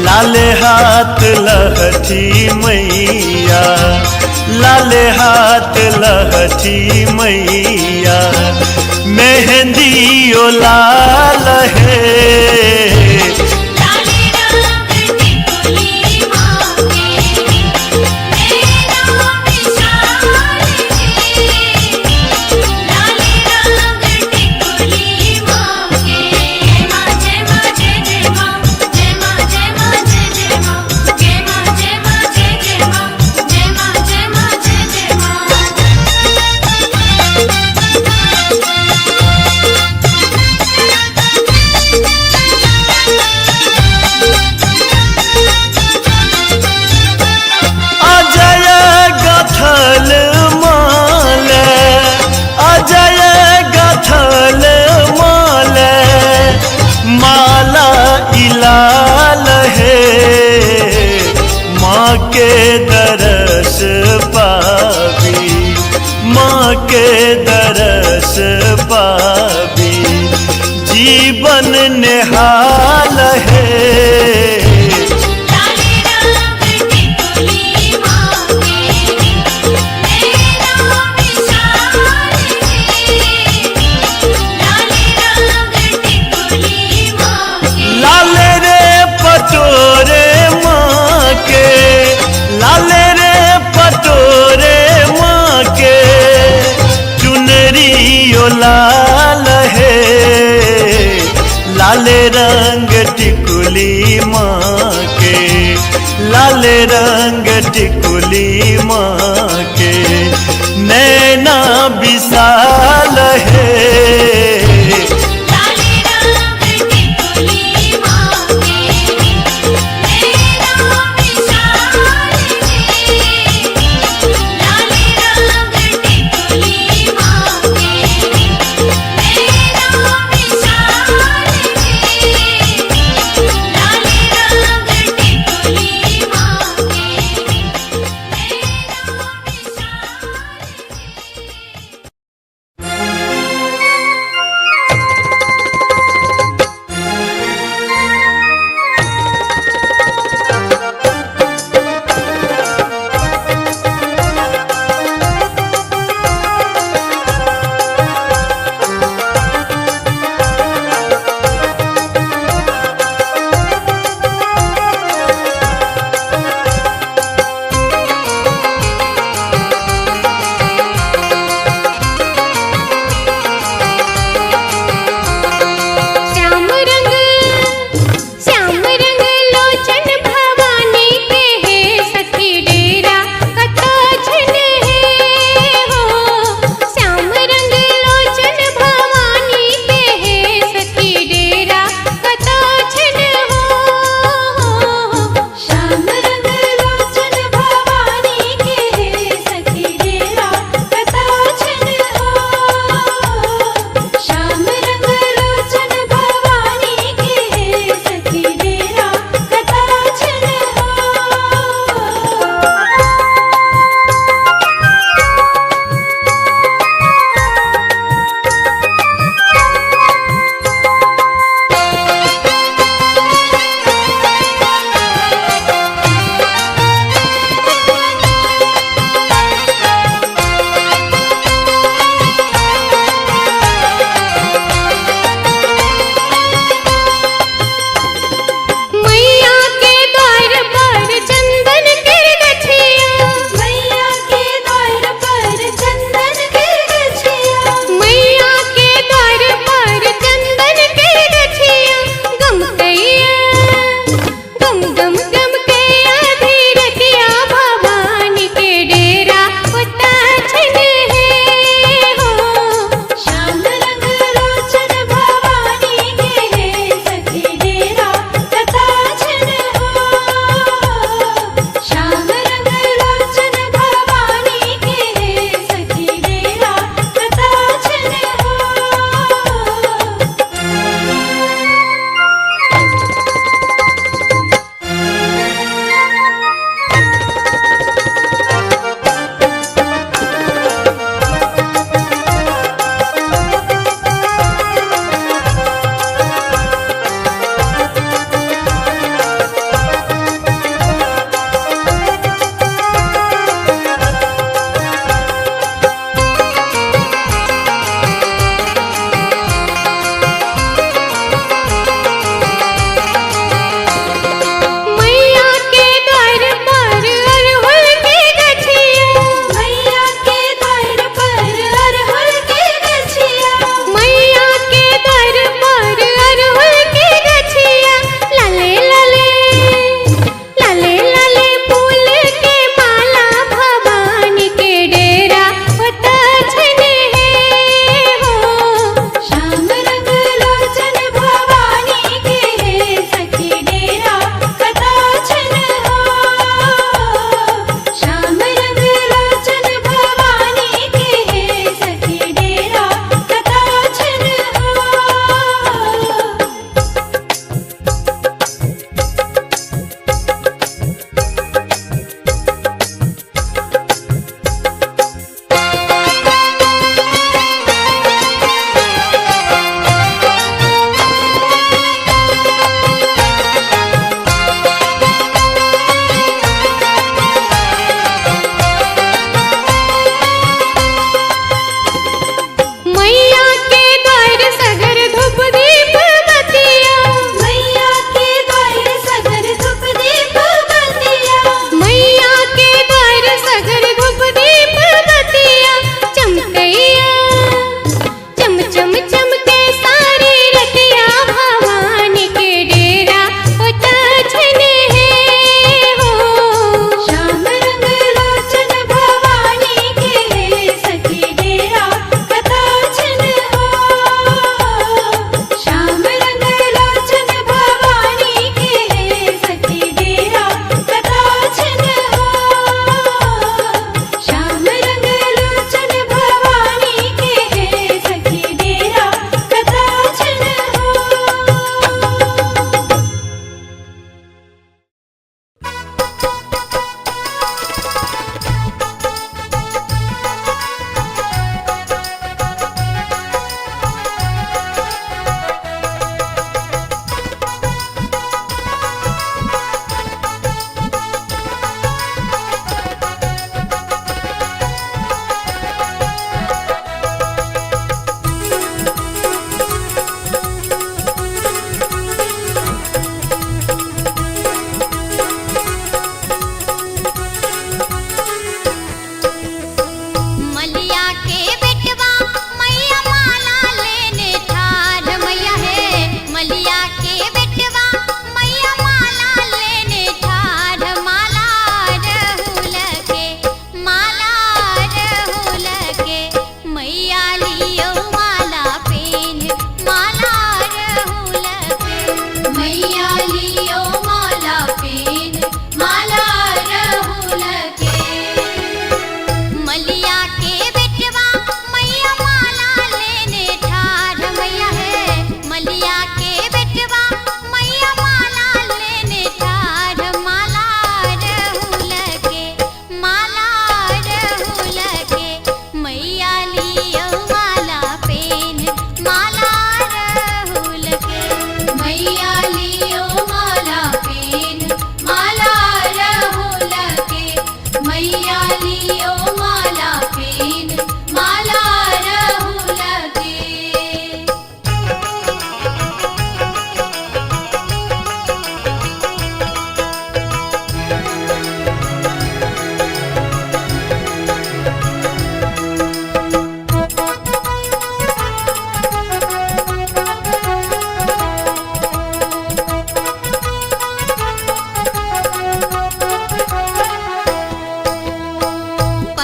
लाल हाथ लहठी मैया, लाल हाथ लहठी मैया, मेहंदी ओ लाल है। लाले रंग टिकुली माँ के, नैना विशाल है। लाले रंग टिकुली माँ के। जय माँ जय माँ जय माँ, जय माँ जय माँ जय माँ, जय माँ जय माँ जय माँ, जय माँ जय माँ जय माँ। अजय गथल माल, अजय गथल माल, माला इलाल है, माँ के दरस पावी, माँ के दरस पावी, जीवन निहाल है। लाले रंग टिकुली माँ के, नैना विशाल है। लाले रंग टिकुली माँ के। लाले रे पटोरे माँ के, लाले रे पटोरे माँ के, चुनरी ओ लाल है, लाले रंग टिकुली माँ के, लाले रंग टिकुली माँ के, नैना विशाल है।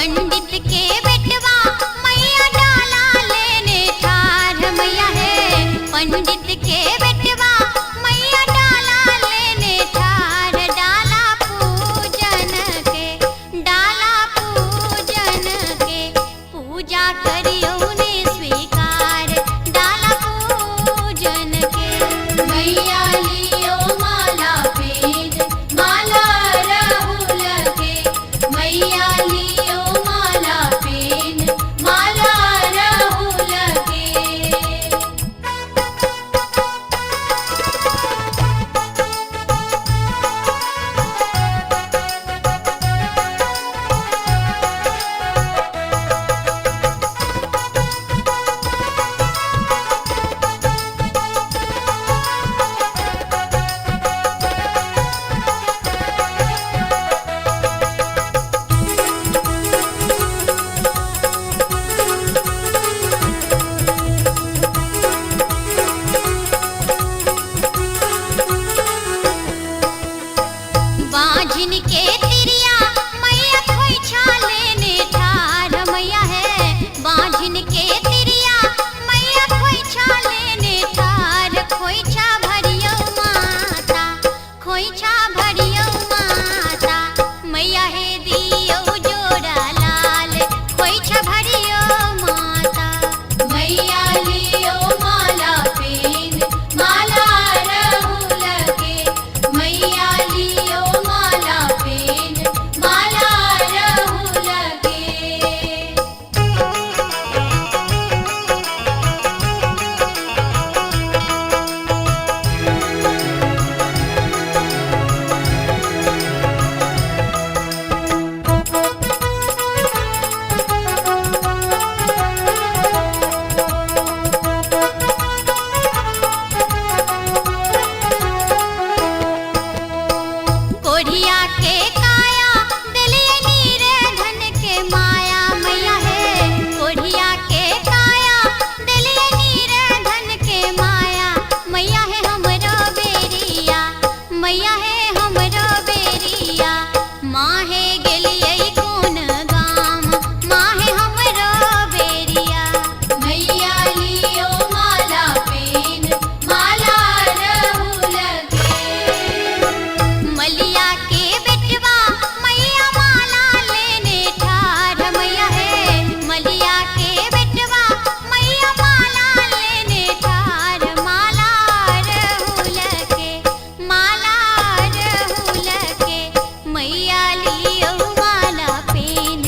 पंडित के बेटवा मैया डाला लेने ठार मैया है पंडित के बेटवा मैया डाला लेने ठार डाला पूजन के पूजा करियो ने स्वीकार डाला पूजन के मैया लियो माला पेन माला राहुल के मैया लियो माला पेन माला राहुल के बांझिन के तिरिया मैया खोइछा लेने ठार मैया है बांझिन के तिरिया मैया खोइछा लेने ठार खोइछा भरियो माता मैया है दियो जोड़ा लाल खोइछा भरियो माता मैया लियो माला पेन माला राहुल के मैया लियो माला पेन माला राहुल के कोढ़िया के काया दिलिए नीरे धन के माया मैया है कोढ़िया के काया दिलिए नीरे धन के माया मैया है हमरो बेरिया माँ है गेलिए कौन गाम माँ है हमरो बेरिया मैया लियो माला पेन माला राहुल के मलिया के बेटवा मैया माला लेने ठार मैया है मलिया के बेटवा मैया माला लेने ठार माला राहुल के मैया लियो माला पेन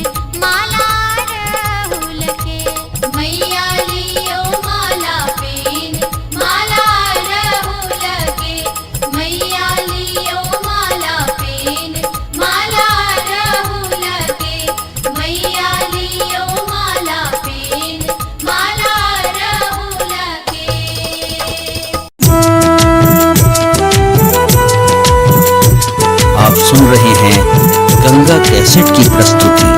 माला राहुल के मैया लियो माला पेन माला राहुल के मैया लियो माला पेन माला राहुल के मैया लियो माला पेन माला राहुल के आप सुन रहे हैं गंगा कैसेट की प्रस्तुति।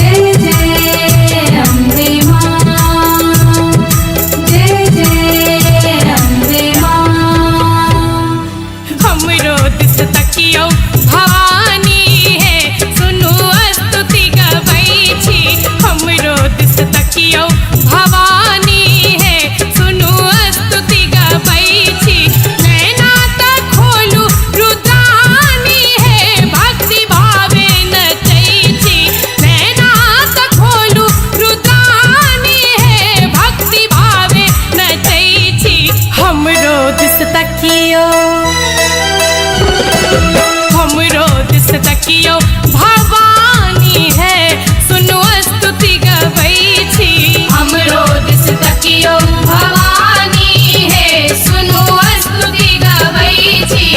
जय जय अम्बे मां जय जय अम्बे मां हमरो दिस तकियो भवानी है सुनु स्तुति गबै छी हमरो दिस तकियो भवानी है सुनु स्तुति गबै छी नैना त खोलू रुद्रानी है भक्ति भावे नचै छी नैना त खोलू रुद्रानी है भक्ति भावे नचै छी हमरो दिस तकियो भवानी है सुनो स्तुति गबै छी हमरो दिस तकियो भवानी है सुनो स्तुति गबै छी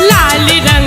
लाल रंग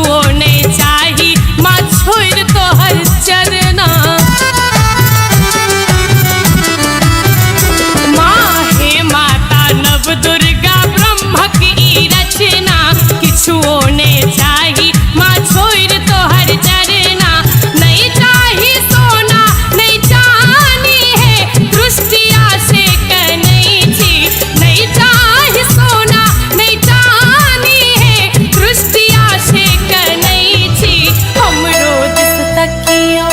किछुओ नहीं चाही माँ छोड़ तोहर चरना। माँ हे माता नव दुर्गा ब्रह्मक ई रचना, किछुओ नहीं चाही माँ छोड़ तोहर चरना। नहीं चाही सोना नहीं चांदी है दृष्टिया से कनई छी, नहीं चाही सोना नहीं चांदी है दृष्टिया से कनई छी। हमरो दिस तकियो,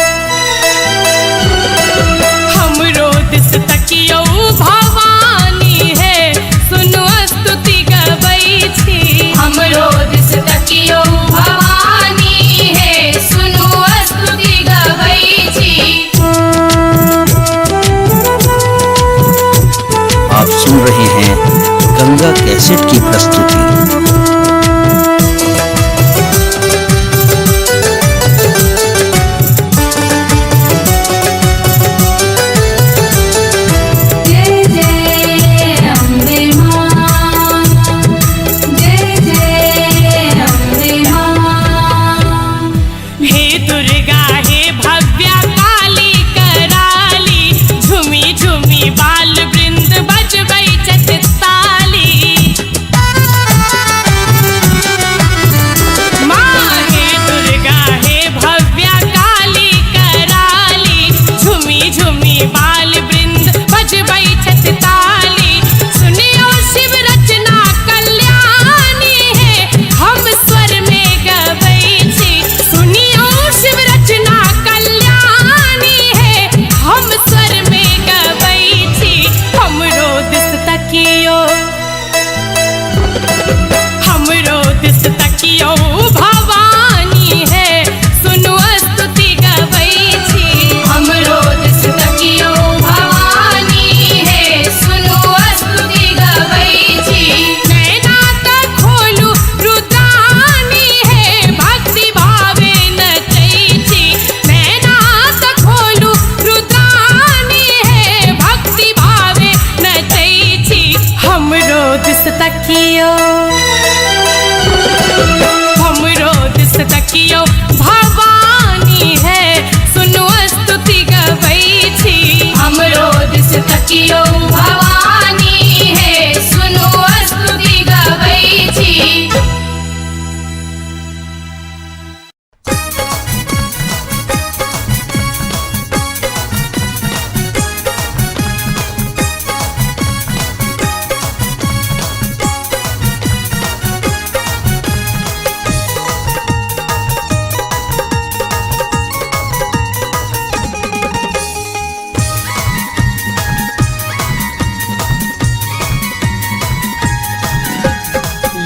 हमरो दिस तकियो भवानी है सुनो स्तुति गबै छी। हमरो दिस तकियो भवानी है सुनो स्तुति गबै छी। आप सुन रहे हैं गंगा कैसेट की प्रस्तुति। जय जय अम्बे मां, जय जय अम्बे मां। हे दुर्गा हे भव्या काली कराली, झुमी झुमी बाल वृंद बजबै छथि ताली। माँ हे दुर्गा हे भव्या काली कराली, झुमी झुमी बाल वृंद बजबै छथि ताली। सुनियो शिव रचना कल्याणी है हम स्वर में गबै छी। सुनियो शिव रचना कल्याणी है हम स्वर में गबै छी। हमरो दिस तकियो, हमरो दिस तकियो भवानी है सुनो स्तुति गबै छी। हमरो दिस तकियो भवानी है सुनो स्तुति गबै छी। नैना त खोलू रुद्राणी है भक्ति भावे नचै छी। नैना त खोलू रुद्राणी है भक्ति भावे नचै छी। हमरो दिस तकियो, हमरो दिस तकियो भवानी है सुनो स्तुति गबै छी। हमरो दिस तकियो भवानी है सुनो स्तुति गबै छी।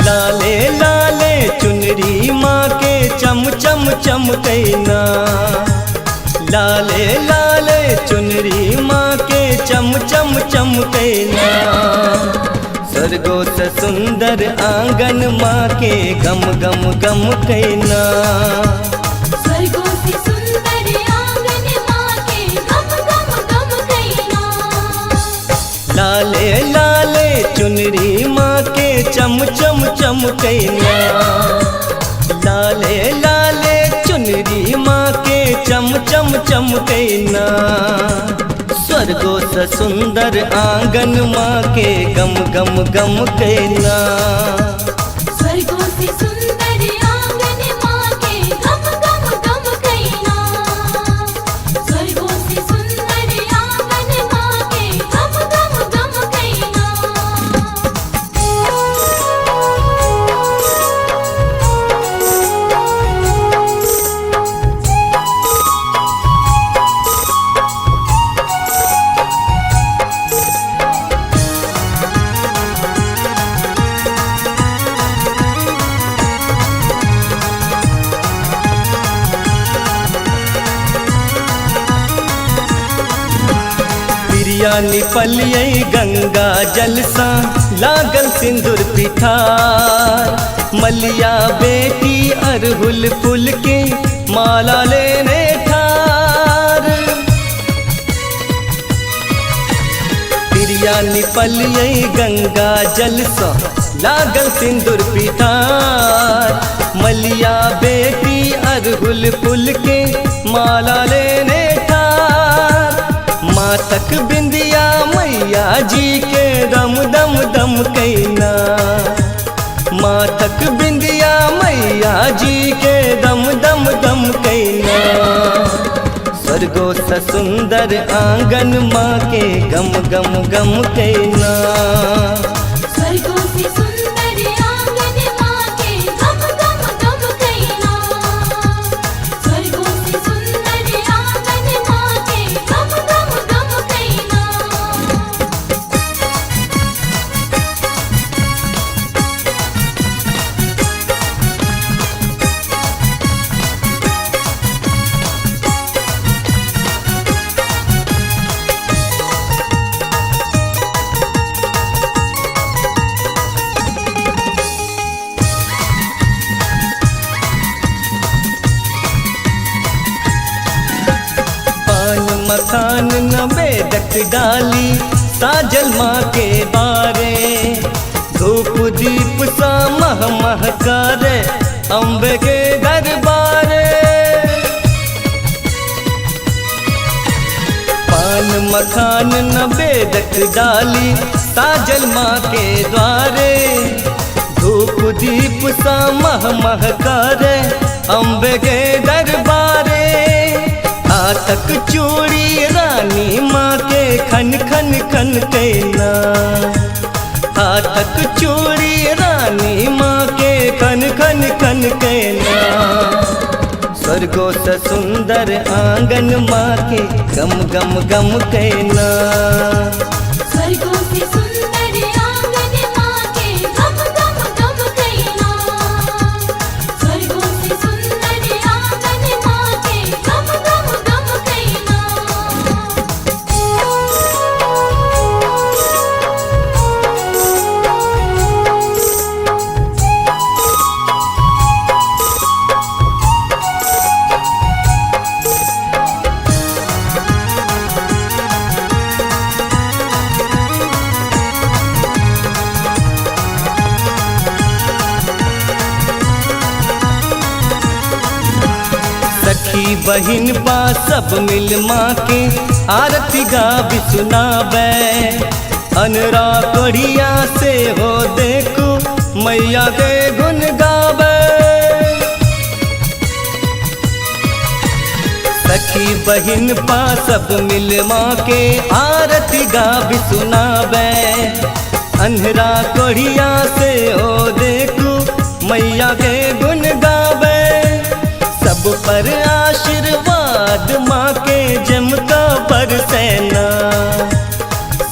लाले लाले चुनरी माँ के चम चम चमकैना। लाले लाले चुनरी माँ के चम चम चमकैना। स्वर्गो से सुंदर आंगन माँ के गम गम गम कैना। स्वर्गो से सुंदर आंगन मां के गम गम गम कैना। लाले लाले चुनरी माँ के चम चम चमकैना। लाले लाले चुनरी माँ के चम चम चमकैना। स्वर्गो से सुंदर आंगन माँ के गम गम गम कैना। स्वर्गो से सुंदर आंगन मां के गम गम गम कैना। स्वर्गो से सुंदर आंगन मां के गम गम गम कैना। पिरिया निपलियै गंगा जल सा लागल सिंदूर पिठार। मलिया बेटी अरहुल फूल के माला लेने ठार। पिरिया निपलियै गंगा जल सा लागल सिंदूर पिठार। मलिया बेटी फूल फूल के माला लेने ठार, मातक बिंदिया मैया जी के दम दम दम कैना, मातक बिंदिया मैया जी के दम दम दम कैना। स्वर्गो स सुंदर आंगन माँ के गम गम गम कैना। स्वर्गों से सुंदर आंगन माँ के गम गम गम कैना, स्वर्गों से सुंदर आंगन माँ के गम गम गम कैना। पान मखान नवेदक डाली साजल माँ के बारे, धूप दीप सा मह महकारे अम्बे के दरबारे। पान मखान नवेदक डाली साजल माँ के द्वारे, धूप दीप सा मह महकारे अम्बे के दरबारे। आतक चूड़ी रानी माँ के खन खन खन कैना, आतक चूड़ी रानी माँ के खन खन खन कैना। स्वर्गो स सुंदर आंगन माँ के गम गम गम कैना। स्वर्गों से सुंदर आंगन माँ के गम गम गम कैना, स्वर्गों से सुंदर आंगन माँ के गम गम गम कैना। सखी बहिन बा सब मिल माँ के आरती गावी सुनावे, अनरा कोढ़िया से हो देखो मैया के गुन गावे। सखी बहिन बा सब मिल माँ के आरती गावी सुनावे, अनरा कोढ़िया से हो देखो मैया के गुन गावे। सब पर आशीर्वाद माँ के जमका बरसेना,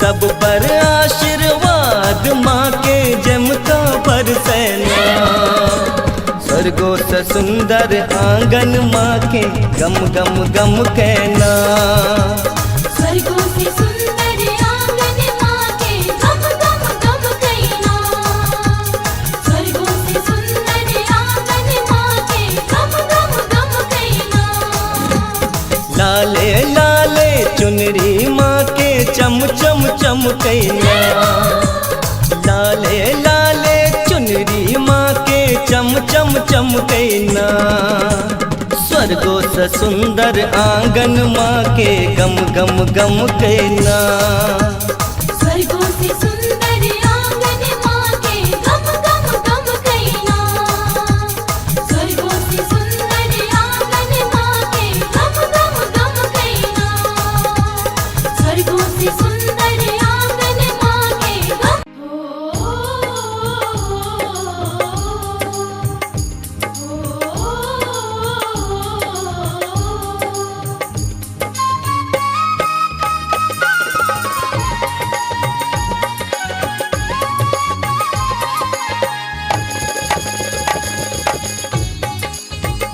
सब पर आशीर्वाद माँ के जमका बरसेना। स्वर्गो स सुंदर आंगन माँ के गम गम गम कहना। स्वर्गों से सुंदर आंगन माँ के गम गम गम कैना, स्वर्गों से सुंदर आंगन माँ के गम गम गम कैना। लाले लाले चुनरी माँ के चम चम चम कैना, लाले लाले चुनरी माँ के चम चम चम कैना। स्वर्गो स सुंदर आंगन माँ के गम गम गम कैना। स्वर्गों से सुंदर आंगन माँ के गम गम गम कैना, स्वर्गों से सुंदर आंगन माँ के गम गम गम कैना, स्वर्गों से सुंदर आंगन माँ के गम।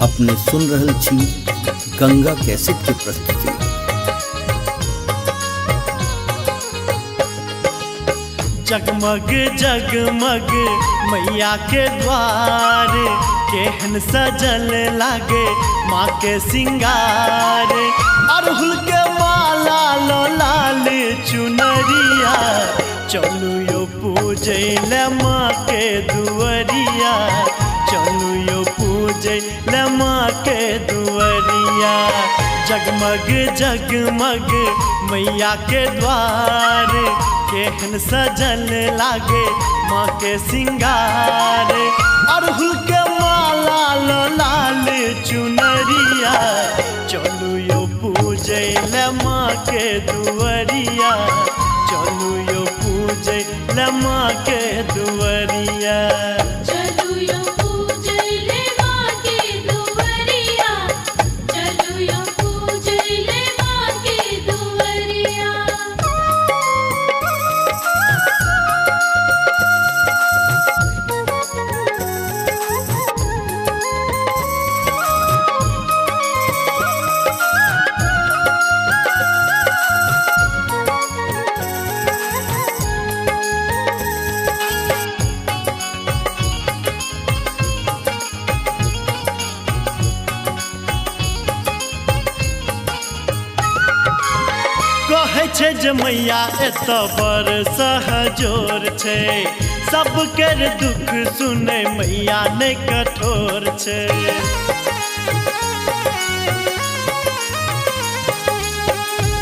अपने सुन रहल छी गंगा कैसेट की प्रस्तुति। जगमग जगमग मैया के द्वार, केहन सजल लागे माँ के सिंगार। अड़हुल के माला लो लाल चुनरिया, चलू यो पूजैले माँ के दुअरिया, चलू यो पूजैले पूजे ले माँ के दुवरिया। जगमग जगमग मैया के द्वार, केहन सजल लागे माँ के सिंगार। अड़हुल के माला लो लाल चुनरिया, चलू यो पूजे ले माँ के दुवरिया। चलू यो पूजे ले माँ के दुवरिया। चलू यो पूजैले माँ के दुवरिया, चलू यो पूजैले माँ के दुवरिया। कहै छै जे मैया एत बड़ सहजोर छै, सबके दुख सुनै मैया नहि कठोर छै।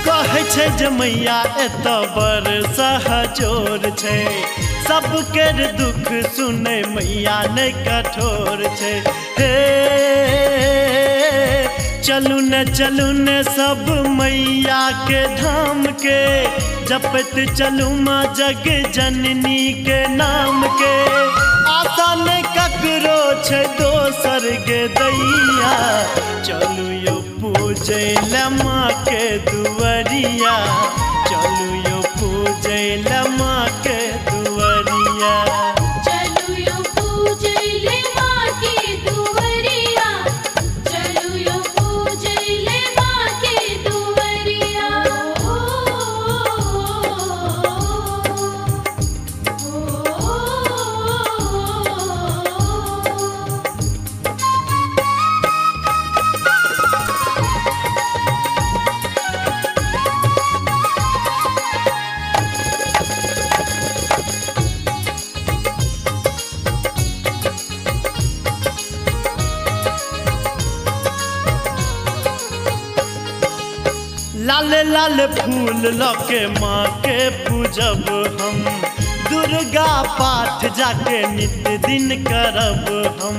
कहै छै जे मैया एत बड़ सहजोर छै, सबके दुख सुनै मैया नहि कठोर छै। हे चलू न सब मैया के धाम के, जपत चलू माँ जग जननी के नाम के। आशा ने ककरो छै दोसर के दैया, चलू यो पूजे ले माँ के दुवरिया। चलू यो पूजे ले माँ के दुवरिया। चलू यो पूजैले माँ के दुवरिया, चलू यो पूजैले माँ के दुवरिया। लाल लाल फूल लके माँ के पूजब हम, दुर्गा पाठ जाके नित दिन करब हम।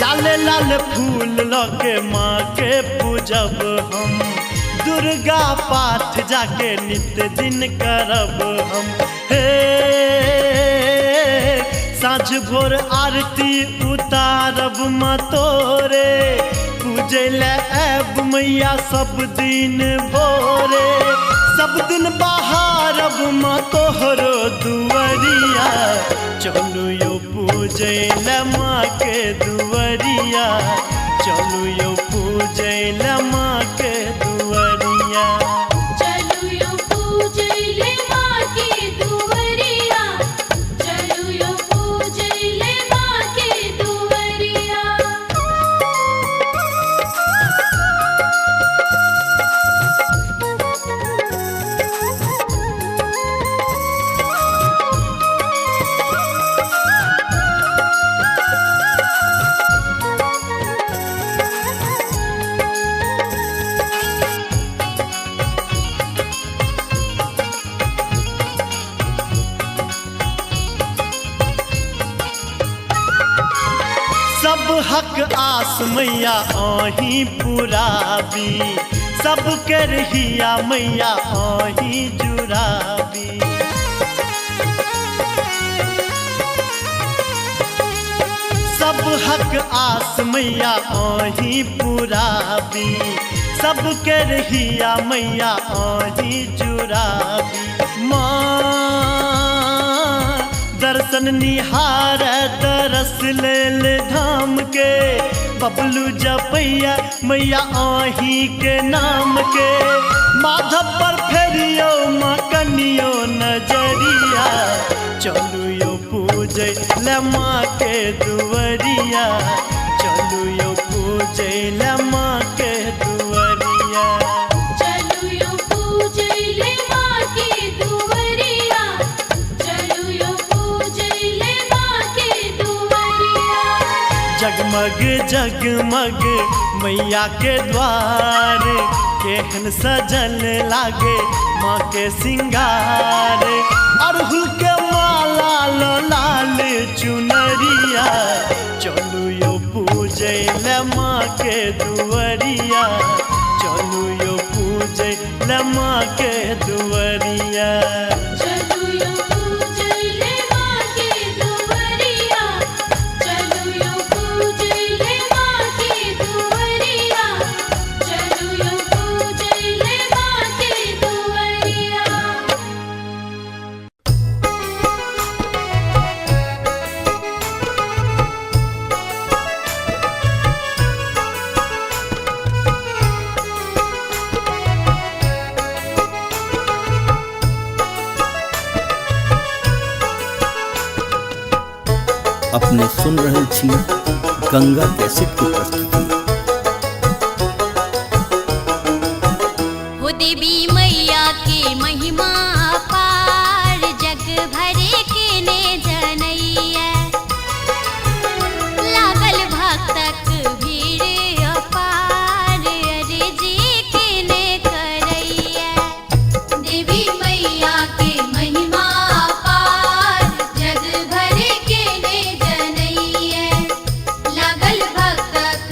लाल लाल फूल लके माँ के पूजब हम, दुर्गा पाठ जाके नित दिन करब हम। हे साँझ भोर आरती उतारब माँ तोरे, पूजे ले आब मैया सब दिन भोरे। सब दिन बहारब माँ तोहरो दुवरिया, चलू यो पूजे ले माँ के दुवरिया। चलू यो पूजे ले माँ के दुवरिया। चलू यो पूजैले माँ के दुवरिया, चलू यो पूजैले माँ के दुवरिया। सब हक आस मैया आही पुराबी, सबके रहिया मैया आही जुराबी। सब हक आस मैया आही पुराबी, सबके रहिया मैया आही जुराबी। माँ दर्शन निहार तरस लेल धाम के, बबलू जपैया मैया आही के नाम के। माधव पर फेरियो माँ कनियो नजरिया, चलू यो पूजे ले माँ के दुवरिया। चलू यो पूजे ले माँ के दुवरिया। चलू यो पूजैले माँ के दुवरिया, चलू यो जगमग जगमग मैया के द्वार केहन सजल लागे माँ के सिंगार। अड़हुल के माला लो लाल चुनरिया चलू यो पूजे ले माँ के दुवरिया चलू यो पूजे ले माँ के दुवरिया। चलू यो पूजले माँ के दुवरिया चलू यो पूजले माँ के दुवरिया चलू यो पूजले माँ के दुवरिया। अपने सुन रहल छी गंगा कैसेट की प्रस्तुति। हो देवी मैया के महिमा अपार जग भरे के ने जनैया। लागल भक्तक भीड़ अपार अर्जी के ने करैया। देवी मैया के महिमा अपार जग भर के ने जनैया। लागल भक्तक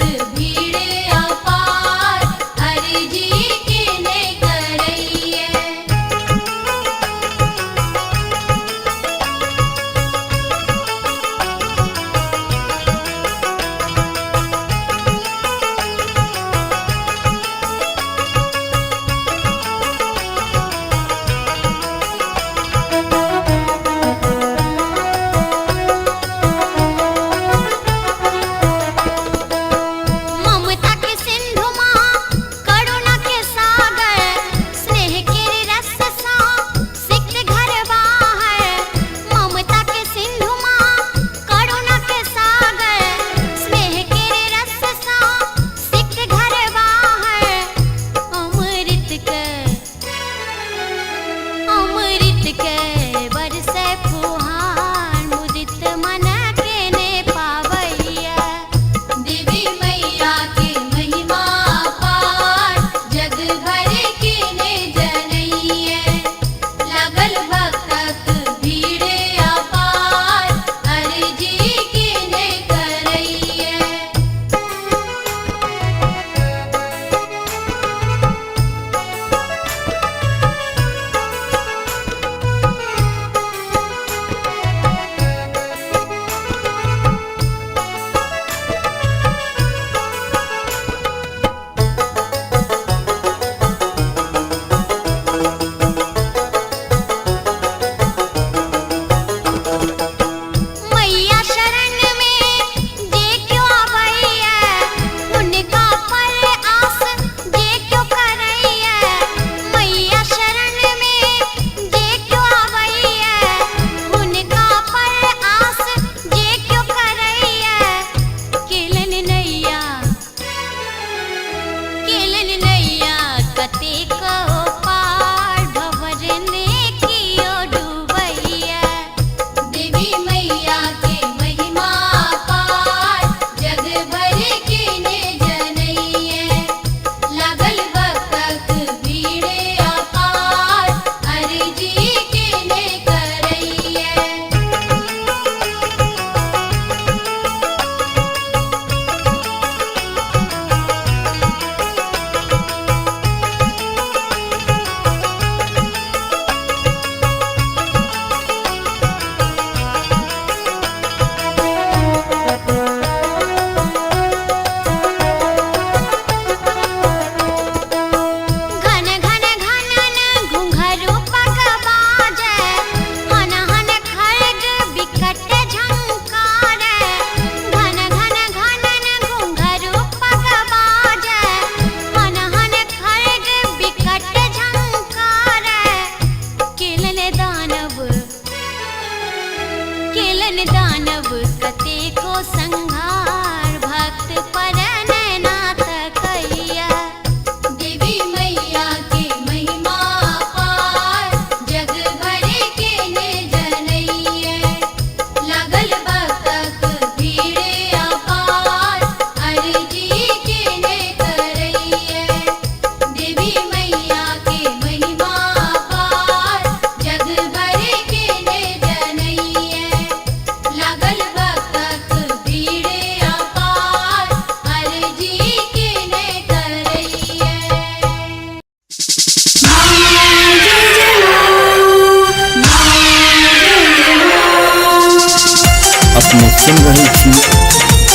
सुन रहे थी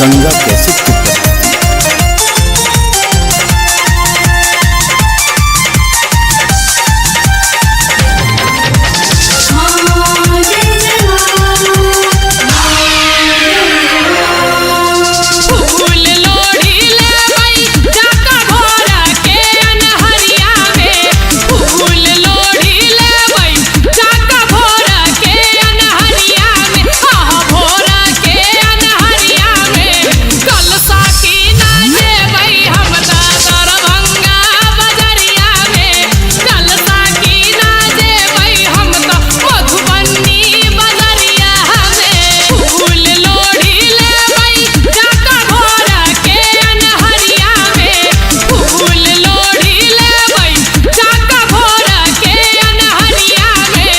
गंगा कैसेट की प्रस्तुति। फूल लोढ़ी ले भाई जाका भोरा के अनहरिया में, फूल लोढ़ी ले भाई जाका भोरा के अनहरिया में, हाँ भोरा के अनहरिया में, कलसा की नाचे भाई हम दरभंगा बजरिया में, कलसा की नाचे भाई हम मधुबनी बजरिया में, फूल लोढ़ी ले भाई जाका भोरा के अनहरिया में, फूल लोढ़ी ले भाई जाका भोरा के अनहरिया में,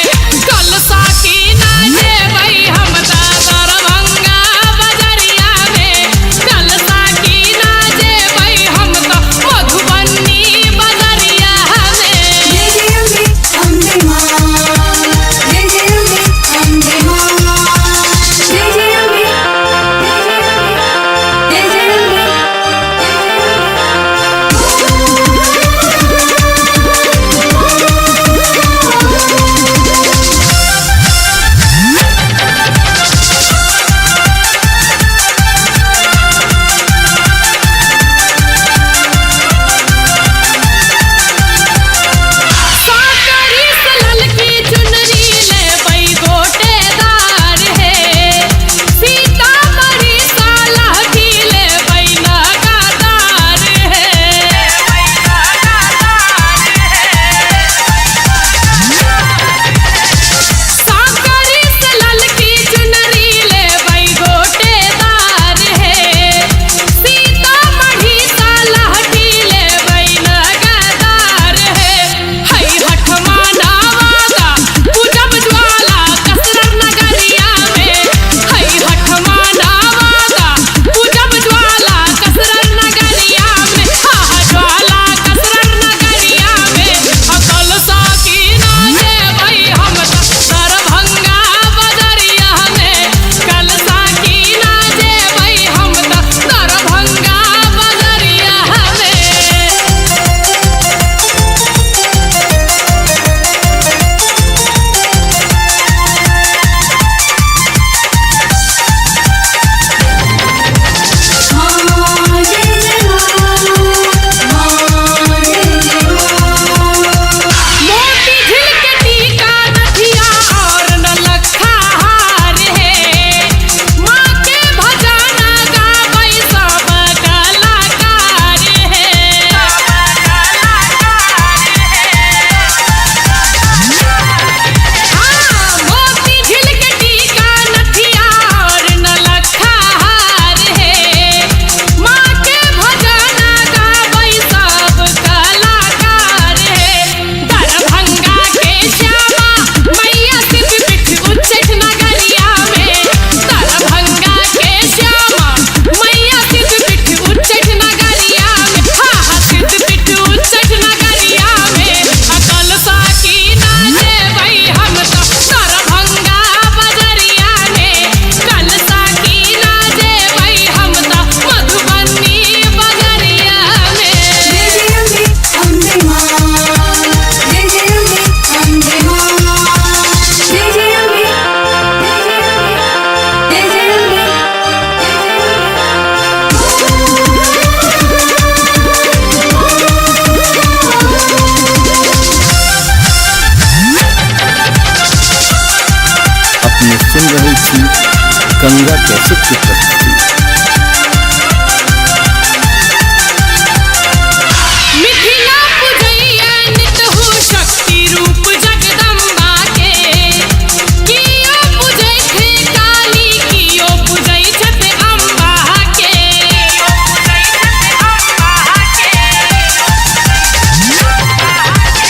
कलसा की नाचे भाई हम दरभंगा बजरिया में, कलसा की नाचे भाई हम मधुबनी बजरिया साकरी सलल की चुनरी ले बई गोटेदार है, सीतामढ़ी साला की ले बई लगातार साकरी सलल की चुनरी ले बई गोटेदार है, सीतामढ़ी साला की ले बई लगातार है, हई हठमा नावादा पूजब ज्वाला कसरत नगरिया में, हई हठमा नावादा पूजब ज्वाला कसरत नगरिया में, हाँ ज्वाला कसरत नगरिया में, कलसा की नाचे भाई हम दरभंगा बजरिया में, कलसा की नाचे भाई हम दरभंगा बजरिया में। मोती झिल के टीका नथिया और नलखा हार है, माँ के भजना गावै सब कलाकार है, हाँ मोती झिल के टीका नथिया और नलखा हार है, माँ के भजना गावै सब कलाकार है, दरभंगा के श्यामा मैया सिद्धपीठ उच्चैठ नगरिया में, दरभंगा के श्यामा मैया सिद्धपीठ उच्चैठ नगरिया में, हाँ सिद्धपीठ उच्चैठ नगरिया में, कलसा की नाचे भाई हम दरभंगा बजरिया में, कलसा की नाचे भाई हम मधुबनी बजरिया अपने सुन रही थी गंगा कैसेट की प्रस्तुति। मिथिला पूजैया नितहु शक्ति रूप जगदम्बा के, कियो पूजै थे काली कियो पूजै छथि अम्बा के,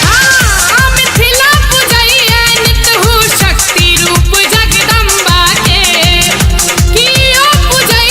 हाँ मिथिला पूजैया नितहु शक्ति रूप जगदम्बा के, कियो पूजै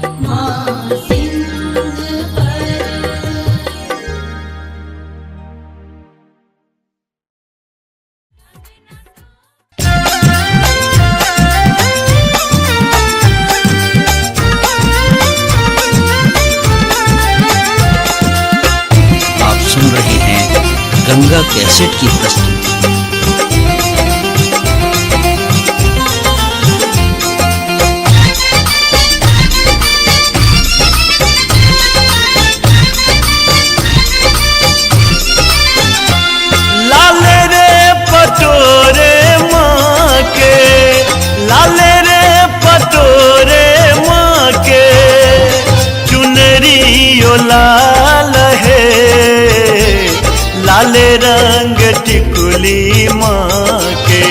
माँ सिंह पर। आप सुन रहे हैं गंगा कैसेट की प्रस्तुति। लाले रे पटोरे माँ के, लाले रे पटोरे माँ के, चुनरी ओ लाल है, लाले रंग टिकुली माँ के,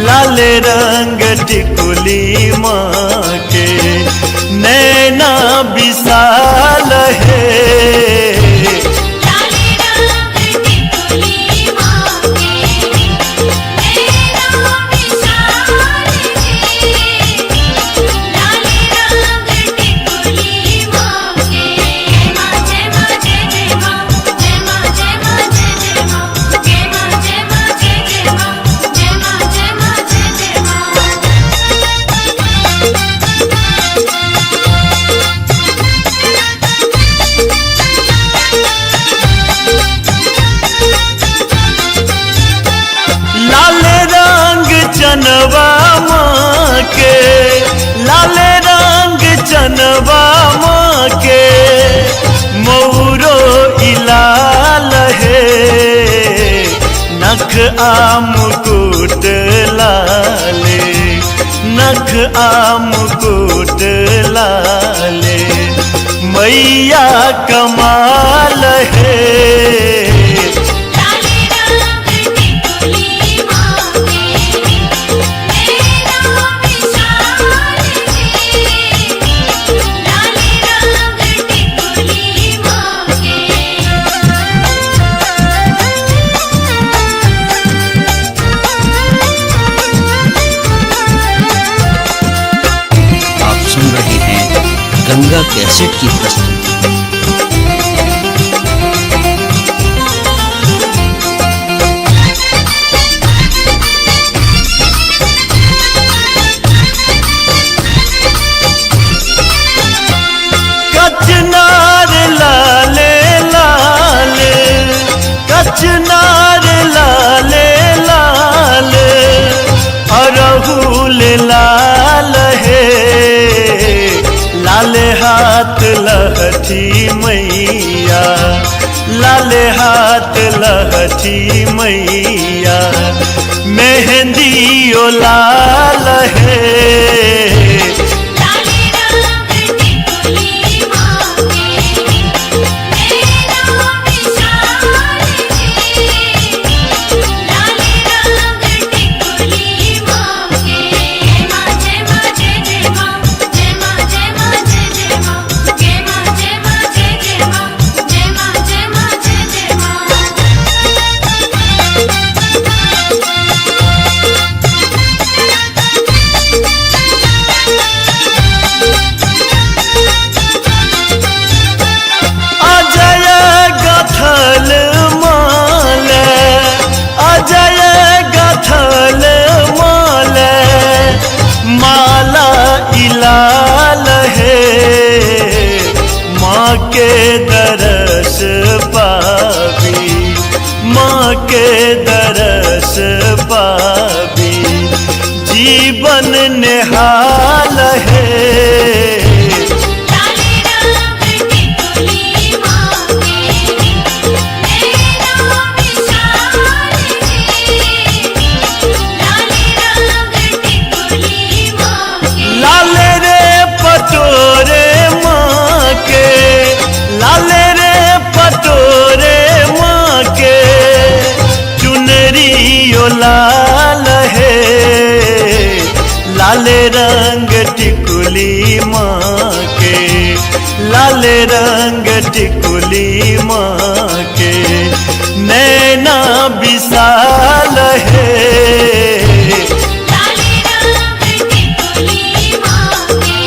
लाले रंग टिकुली माँ के, नैना विशाल है। लाले रंग टिकुली माँ के, नैना विशाल है। लाले रंग टिकुली माँ के। जय माँ जय जय माँ, जय माँ जय माँ जय जय माँ, जय माँ जय माँ जय जय माँ, जय माँ जय माँ जय जय माँ। लाल रंग चनवा माँ के, लाल रंग चनवा माँ के, मौरो इलाल है, नख आम मुकुट लाले, नख आम मुकुट लाले, मैया कमाल है। लाले रंग टिकुली माँ के, नैना विशाल है। लाले रंग टिकुली माँ के। आप सुन रहे हैं गंगा कैसेट की प्रस्तुति। कचनार लाले लाल, कचनार लाले लाल, अरहुल लाल है, लाल हाथ लहठी मैया, लाल हाथ लहठी मैया, मेहंदी ओ लाल है। लाले रंग टिकुली माँ के, नैना विशाल है। लाले रंग टिकुली माँ के। जय माँ जय जय माँ, जय माँ जय माँ जय जय माँ, जय माँ जय माँ जय जय माँ, जय माँ जय माँ जय जय माँ। अजय गथल माल, अजय गथल माल, माला इलाल है, माँ के दरस पावी, माँ के दरस पावी, जीवन निहाल है। लाले रंग टिकुली माँ के, नैना विशाल है। लाले रंग टिकुली माँ के। लाले रे पटोरे माँ के, लाले रे पटोरे माँ के, चुनरी ओ लाल है, लाल रंग टिकुली माँ के, लाल रंग टिकुली माँ के, नैना विशाल है। लाले रंग टिकुली माँ के,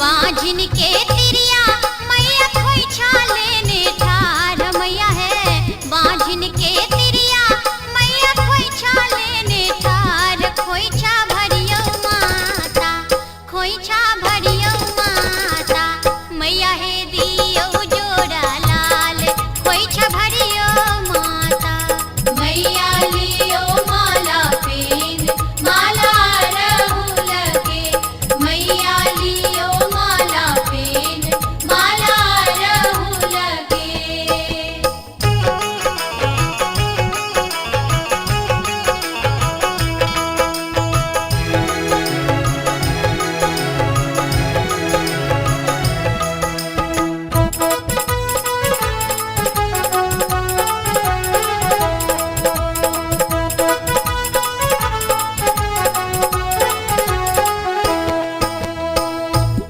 बांझिन के तिरिया मैया खोइछा लेने ठार मैया है बांझिन के तिरिया मैया खोइछा लेने ठार खोइछा भरियो माता खोइछा भरियो माता मैया है दियो जोड़ा लाल खोइछा भरियो माता मैया लियो माला पेन माला रहूल के मैया लियो माला पेन माला रहूल के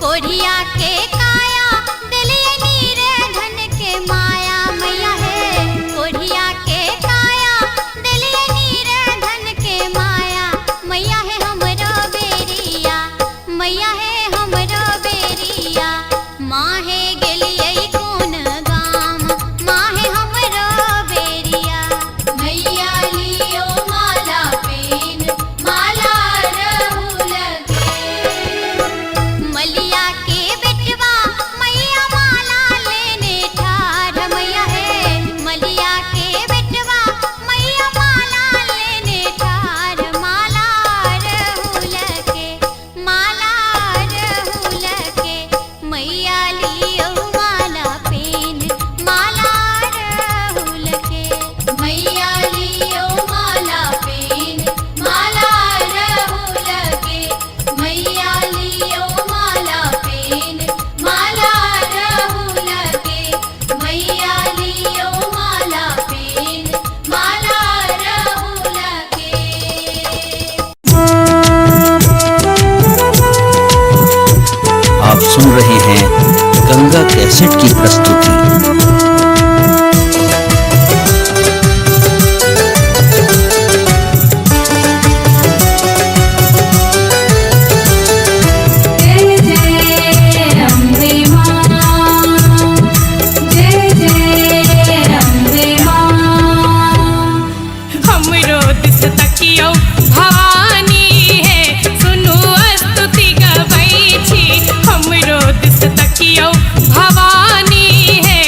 कोढ़िया के काया दिलिए नीरे धन के माया मैया है कोढ़िया के काया दिलिए नीरे धन के माया मैया है हमरो बेरिया मैया है हमरो बेरिया माँ है गेलिए कौन गाम माँ है हमरो बेरिया मैया लियो माला पेन माला रहूल के मलिया के बेटवा मैया माला लेने ठार मैया है मलिया के बेटवा मैया माला लेने ठार माला रहूल के मैया लियो माला पेन माला रहूल के मैया लियो माला पेन माला रहूल के मैया लियो माला पेन माला रहूल के मैया लियो माला पेन माला रहूल के आप सुन रहे हैं गंगा कैसेट की प्रस्तुति। जय जय अम्बे मां जय जय अम्बे मां हमरो दिस तकियो भवानी है सुनु स्तुति गबै छी हमरो दिस तकियो भवानी है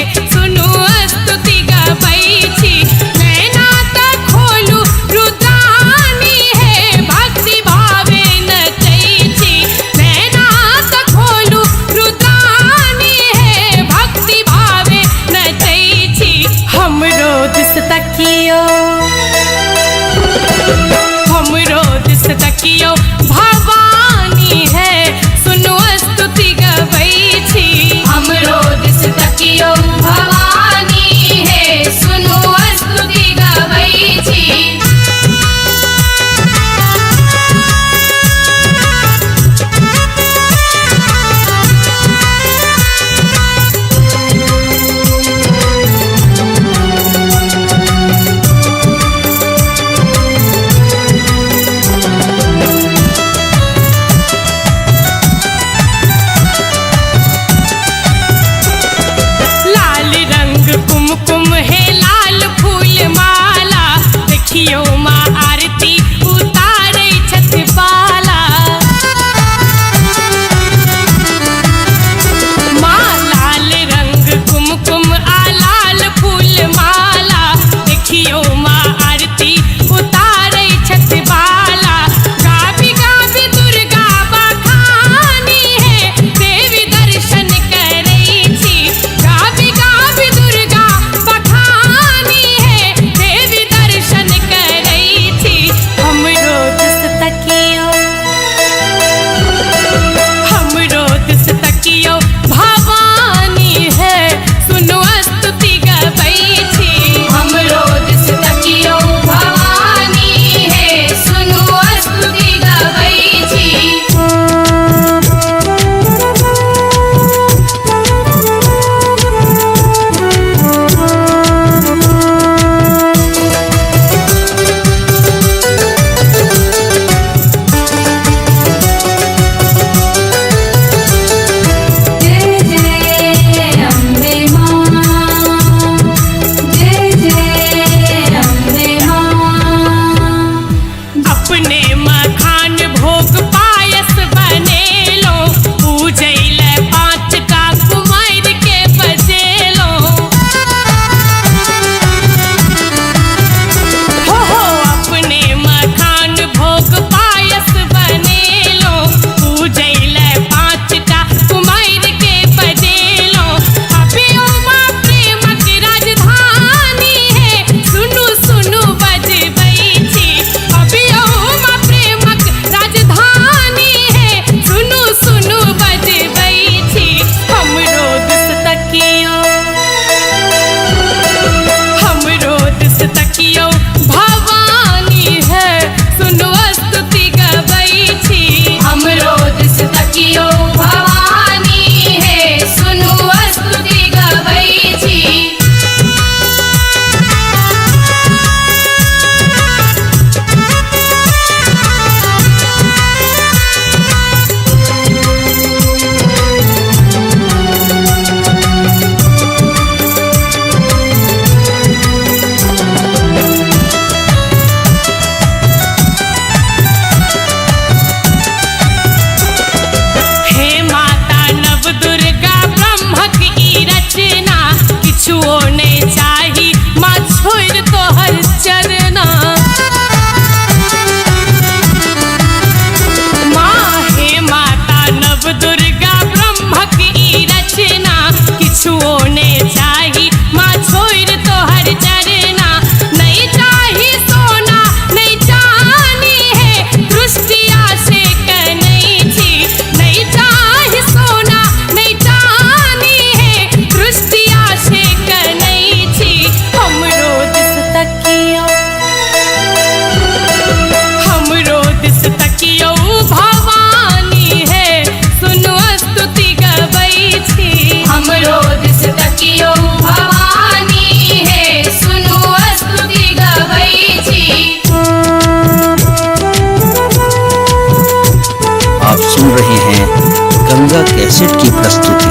प्रस्तुति।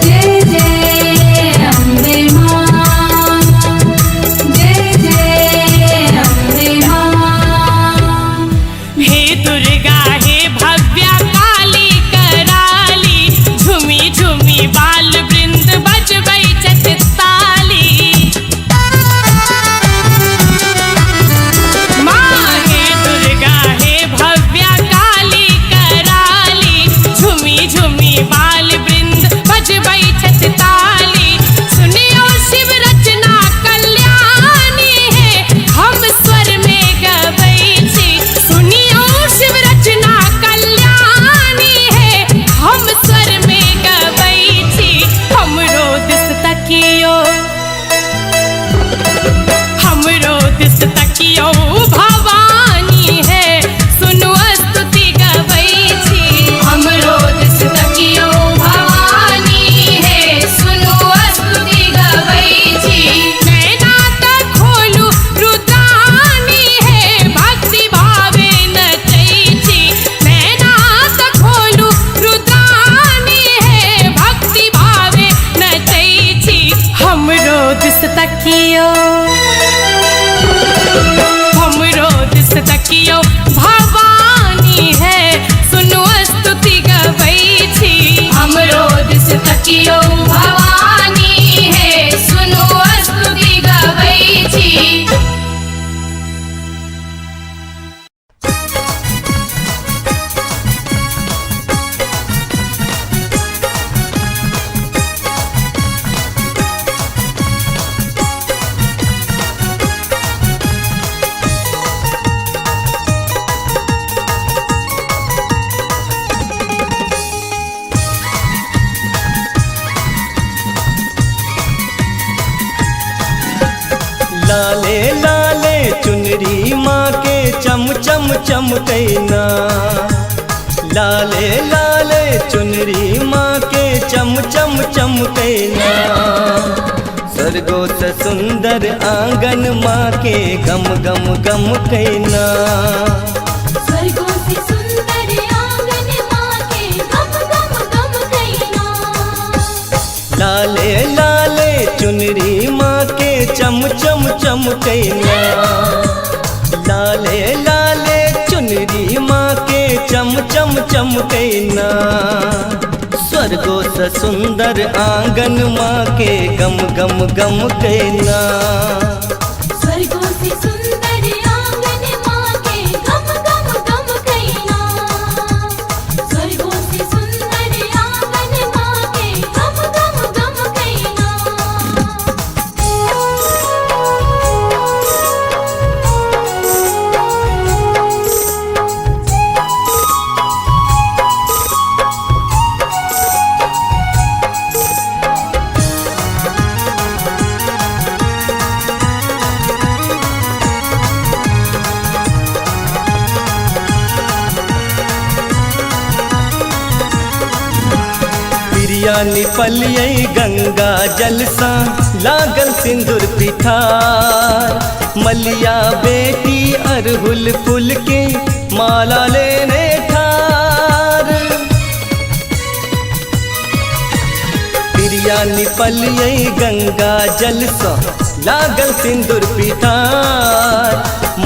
जय जय अम्बे मां, जय जय अम्बे मां। हे दुर्गा हे भव्या काली कराली, झुमी झुमी बाल वृंद बजबै छथि ताली। माँ हे दुर्गा हे भव्या काली कराली, झुमी झुमी बाल वृंद बजबै छथि ताली। सुनियो शिव रचना कल्याणी है, हम स्वर में गबै छी। सुनियो शिव रचना कल्याणी है, हम स्वर में गबै छी। हमरो दिस तकियो, हमरो दिस तकियो भवानी है, सुनु स्तुति गबै छी। हमरो दिस तकियो भवानी है, सुनु स्तुति गबै छी। नैना त खोलू रुद्रानी है, भक्ति भावे नचै छी। नैना त खोलू रुद्रानी है, भक्ति भावे नचै छी। हमरो दिस तकियो, हमरो दिस तकियो भवानी है, सुनु स्तुति गबै छी। हमरो दिस तकियो भवानी है, सुनु स्तुति गबै छी। लाले लाले चुनरी माँ के चम चम चमकैना। लाले लाले चुनरी माँ के चम चम चमकैना। स्वर्गो से सुंदर आंगन माँ के गम गम गम कैना। स्वर्गों से सुंदर आंगन माँ के गम गम गम कैना। लाले लाले चुनरी माँ के चम चम चमकैना। लाले लाले चुनरी माँ के चम चम चमकैना। स्वर्गो से सुंदर आंगन माँ के गम गम गम कैना। स्वर्गों से सुंदर आंगन माँ के गम गम गम कैना। स्वर्गों से सुंदर आंगन माँ के गम गम गम कैना। पिरिया निपलियै गंगा जल सा, लागल सिंदूर पिठार। मलिया बेटी अरहुल फूल के माला लेने ठार। पिरिया निपलियै गंगा जल सा, लागल सिंदूर पिठार।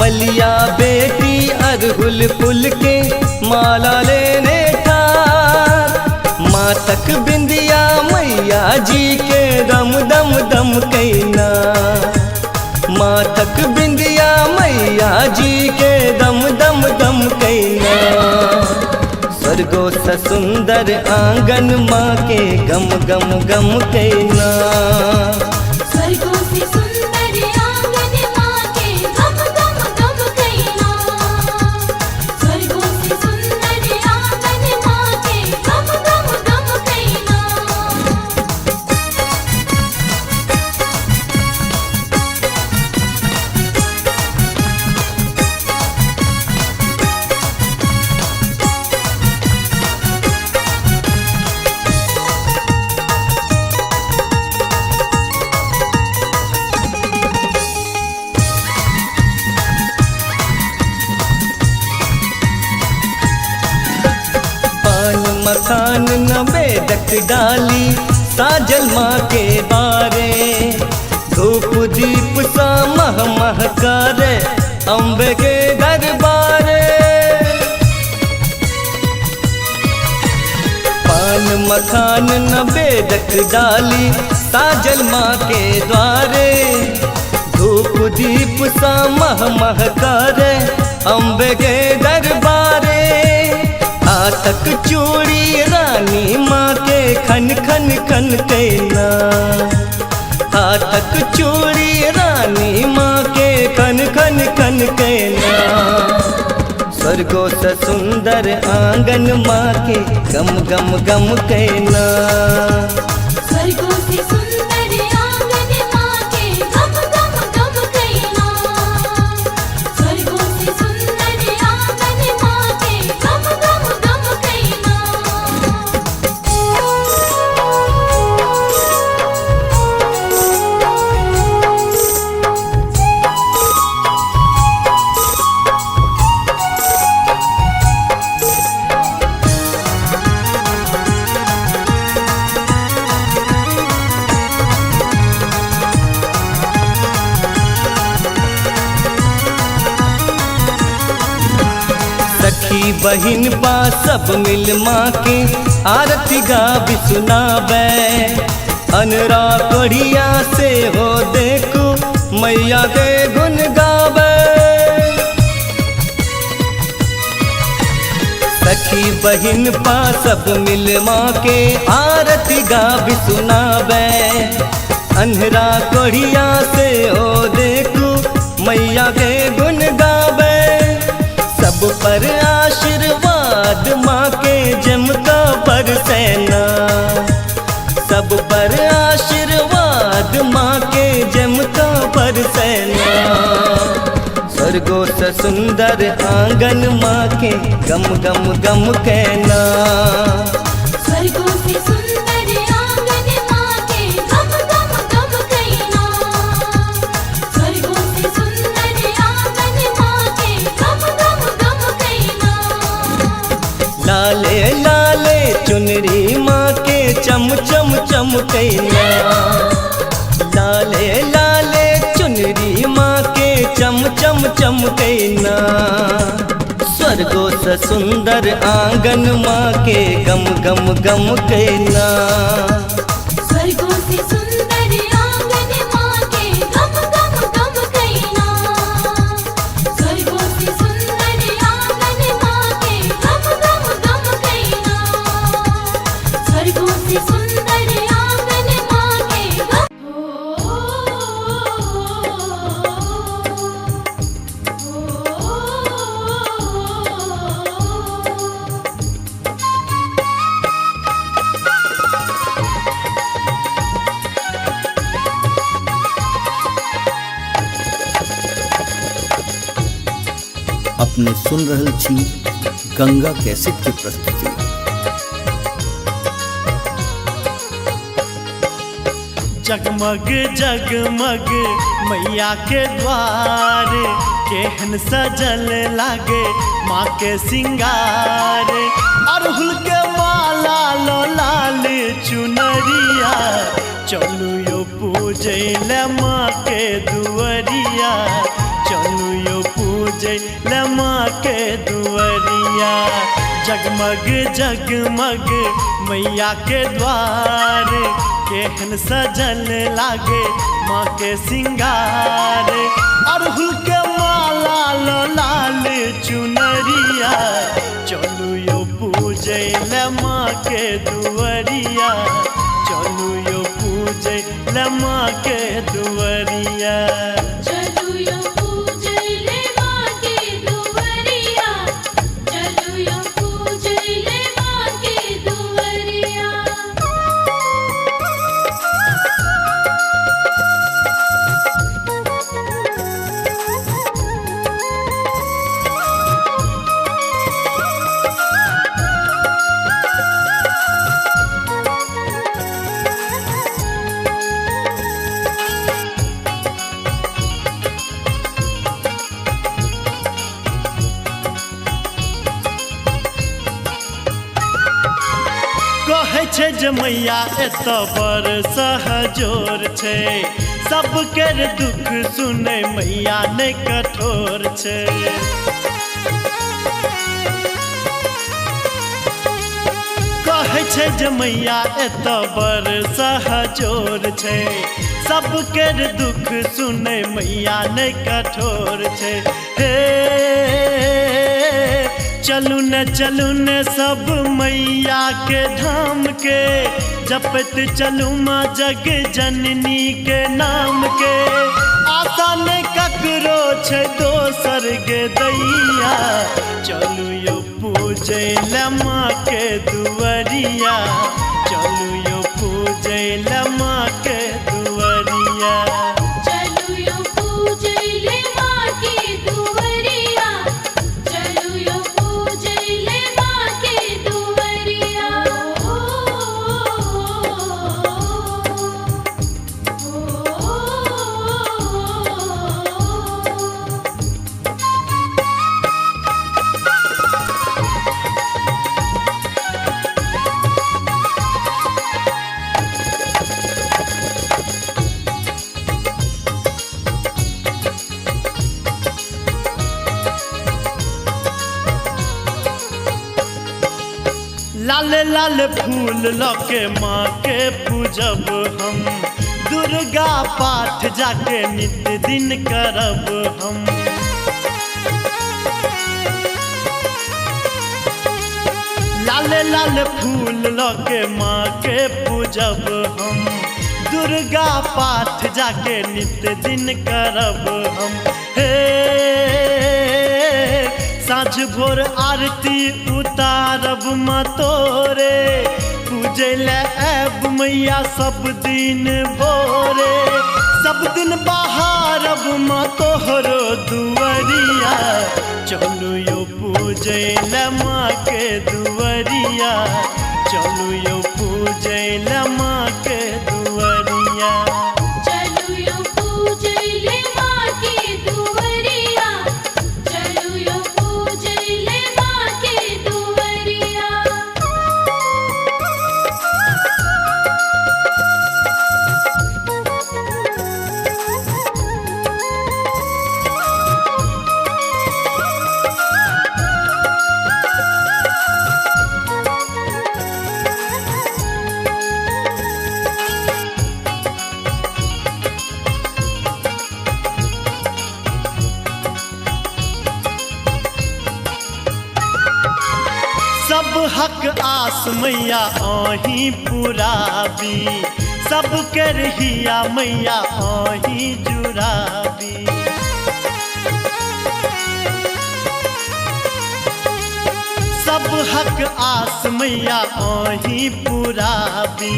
मलिया बेटी अरहुल फूल के माला लेने ठार। मातक बिंदिया मैया जी के दम दम दम कैना। मातक बिंदिया मैया जी के दम दम दम कैना। स्वर्गो से सुंदर आंगन माँ के गम गम गम कैना। स्वर्गों से सुंदर आंगन माँ के गम गम गम कैना। स्वर्गों से सुंदर आंगन माँ के गम गम गम कैना। न बेदक डाली साजल माँ के बारे। धूप दीप सा मह महकारे अम्बे के दरबारे। पान मखान न बेदक डाली साजल माँ के द्वारे। धूप दीप सा मह महकारे अम्बे के दरबारे। आतक चूड़ी रानी माँ के खन खन खन कहना। आतक चूड़ी रानी माँ के खन खन खन कहना। स्वर्गों से सुंदर आंगन माँ के गम गम गम कहना। स्वर्गों से सुंदर आंगन माँ के गम गम गम कहना। स्वर्गों से सुंदर आंगन माँ के गम गम गम कहना। सखी बहिन बा सब मिल माँ के आरती गावी सुनावे। अनरा कोढ़िया से हो देखो मैया के गुन गावे। सखी बहिन बा सब मिल माँ के आरती गावी सुनावे। अनरा कोढ़िया से हो देखो मैया के गुन गावे। सब पर आशीर्वाद माँ के जमका बरसैना। सब पर आशीर्वाद माँ के जमका बरसैना। स्वर्गों से सुंदर आंगन माँ के गम गम गम कहना। स्वर्गों से सुंदर आंगन माँ के गम गम गम कहना। स्वर्गों से सुंदर आंगन माँ के गम गम गम कहना। लाले लाले चुनरी माँ के चम चम चम कहना। लाले लाले चुनरी माँ के चम चम चम कहना। स्वर्गों से सुंदर आंगन माँ के गम गम गम कहना। स्वर्गों से सुंदर आंगन माँ के गम गम गम कहना। स्वर्गों से सुंदर आंगन माँ के गम गम गम कहना। स्वर्गों से सुंदर आंगन माँ के गम। अपने सुन रहल छी गंगा कैसेट की प्रस्तुति। जगमग जगमग मैया के द्वार केहन सजल लागे माँ के सिंगार। अड़हुल के माला लो लाल चुनरिया चलू यो पूजे ले माँ के दुअरिया। चलू यो पूजे ले माँ के दुअरिया। जगमग जगमग मैया के द्वार केहन सजल लागे माँ के सिंगार। अड़हुल के माला लो लाल चुनरिया चलू यो पूजे ले माँ के दुअरिया। चलू यो पूजे ले माँ के दुअरिया। चलू यो पूजे ले माँ के दुअरिया। चलू यो पूजे ले माँ के दुअरिया। जे मैया एत बर सहजोर छै, सबके दुख सुनै मैया नै कठोर छै। कहै छै जे मैया एत बर सहजोर छै, सबके दुख सुनै मैया नै कठोर छै। हे चलू न सब मैया के धाम के, जपत चलू माँ जग जननी के नाम के। आशा नै ककरो छै दोसर गे दैया, चलू यो पूजै ले माँ के दुआरिया, चलू यो पूजै ले माँ के दुआरिया। चलू यो पूजैले माँ के दुआरिया, चलू यो पूजैले माँ के दुआरिया। लाल लाल फूल लके माँ के पूजब हम, दुर्गा पाठ जाके नित दिन करब हम। लाल लाल फूल लके माँ के पूजब हम, दुर्गा पाठ जाके नित दिन करब हम। हे साँझ भोर आरती उतारब माँ तोरे, पूजै ले आएब मैया सब दिन भोरे। सब दिन बहारब माँ तोहरो दुआरिया, चलू यो पूजै ले माँ के दुआरिया, चलू यो पूजै ले माँ के दुआरिया। चलू यो पूजैले माँ के दुआरिया, चलू यो पूजैले माँ के दुआरिया। सब हक आस मैया आही पुराबी, सब के रहिया मैया आही जुराबी। सब हक आस मैया आही पुराबी,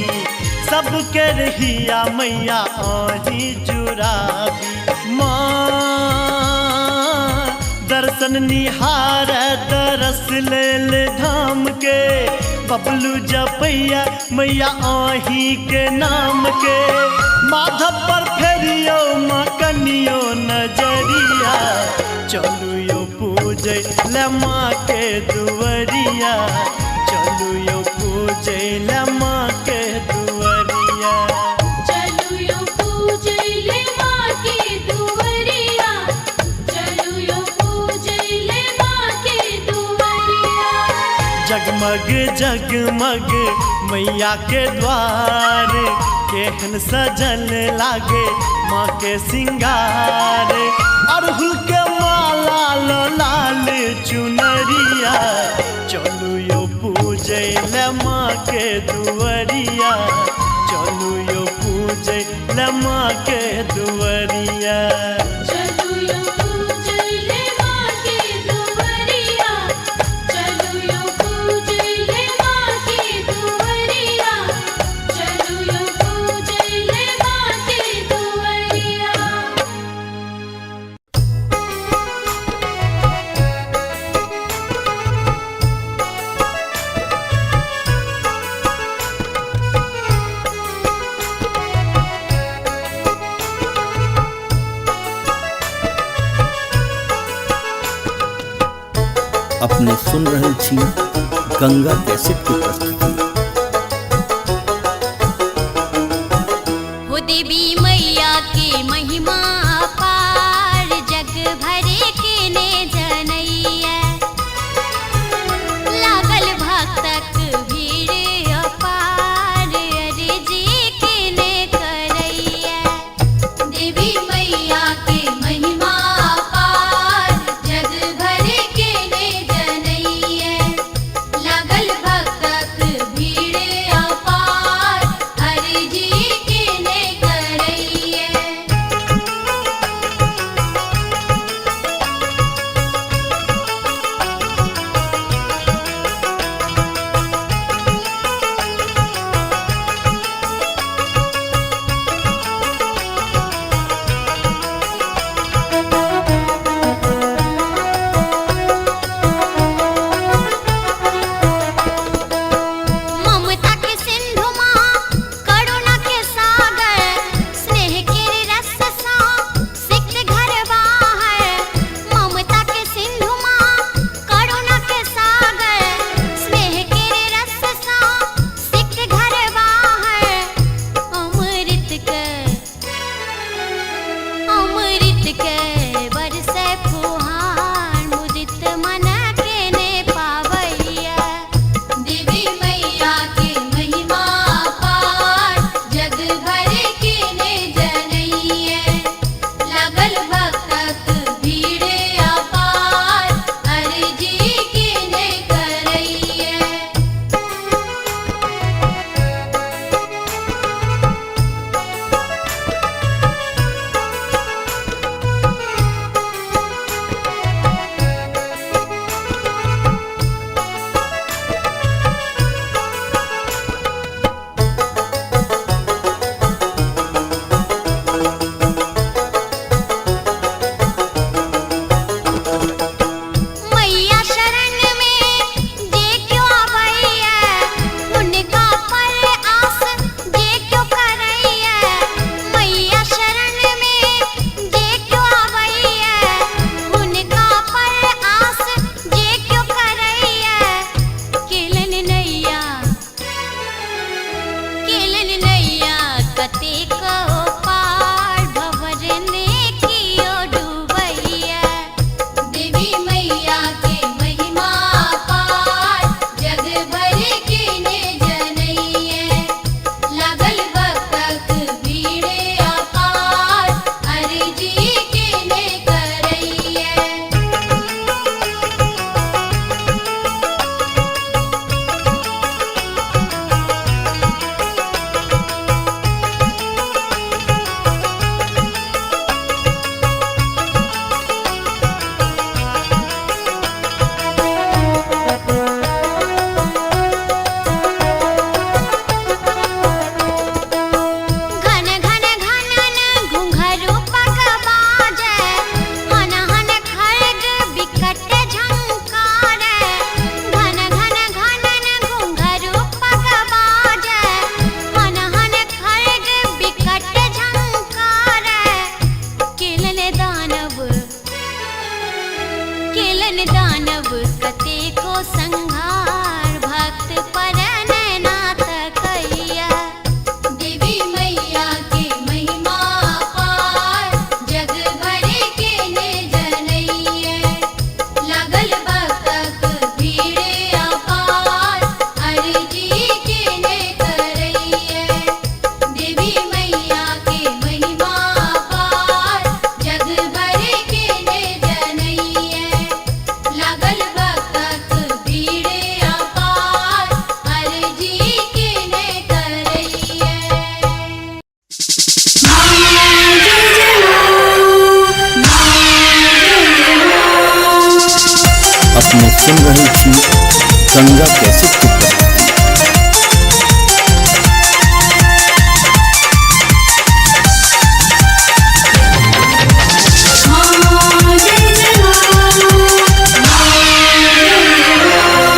सब के रहिया मैया आही जुराबी। माँ दर्शन निहार तरस लेल धाम के, बबलू जपैया मैया आही के नाम के। माधव पर फेरियो माँ कनियो नजरिया, चलू यो पूजै ले माँ के दुआरिया, चलू यो पूजै ले माँ के दुआरिया। चलू यो पूजैले माँ के दुआरिया, चलू यो पूजैले माँ के दुआरिया। जगमग जगमग मैया के द्वार, केहन सजल लागे माँ के सिंगार। अड़हुल के माला लाल चुनरिया, चलू यो पूजै ले माँ के दुआरिया, चलू यो पूजै ले माँ के दुआरिया। चलू यो पूजैले माँ के दुआरिया, चलू यो पूजैले माँ के दुआरिया, चलू यो पूजैले माँ के दुआरिया। अपने सुन रहल छी गंगा कैसेट की प्रस्तुति। सुन रहे थी गंगा कैसे की प्रस्तुति।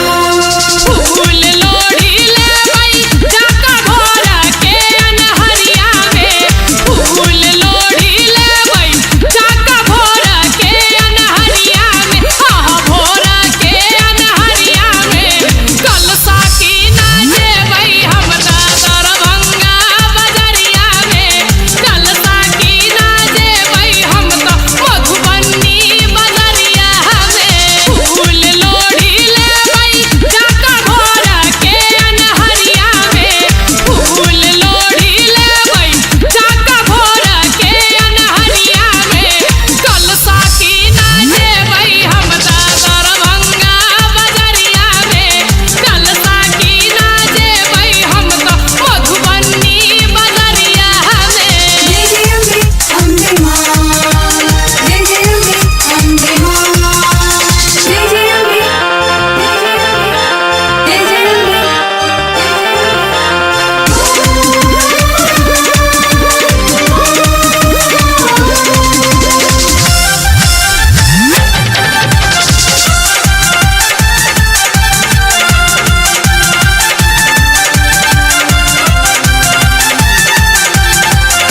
फूल लोढ़ी ले भाई जाका भोरा के अनहरिया में, फूल लोढ़ी ले भाई जाका भोरा के अनहरिया में, हाँ भोरा के अनहरिया में, कलसा की ना जे भाई हम दरभंगा बजरिया में, कलसा की ना जे भाई हम तो मधुबनी बजरिया में, फूल लोढ़ी ले भाई जाका भोरा के अनहरिया में, फूल लोढ़ी ले भाई जाका भोरा के अनहरिया में, कलसा की ना जे भाई हम दरभंगा बजरिया में, कलसा की ना जे भाई हम तो मधुबनी बजरिया में।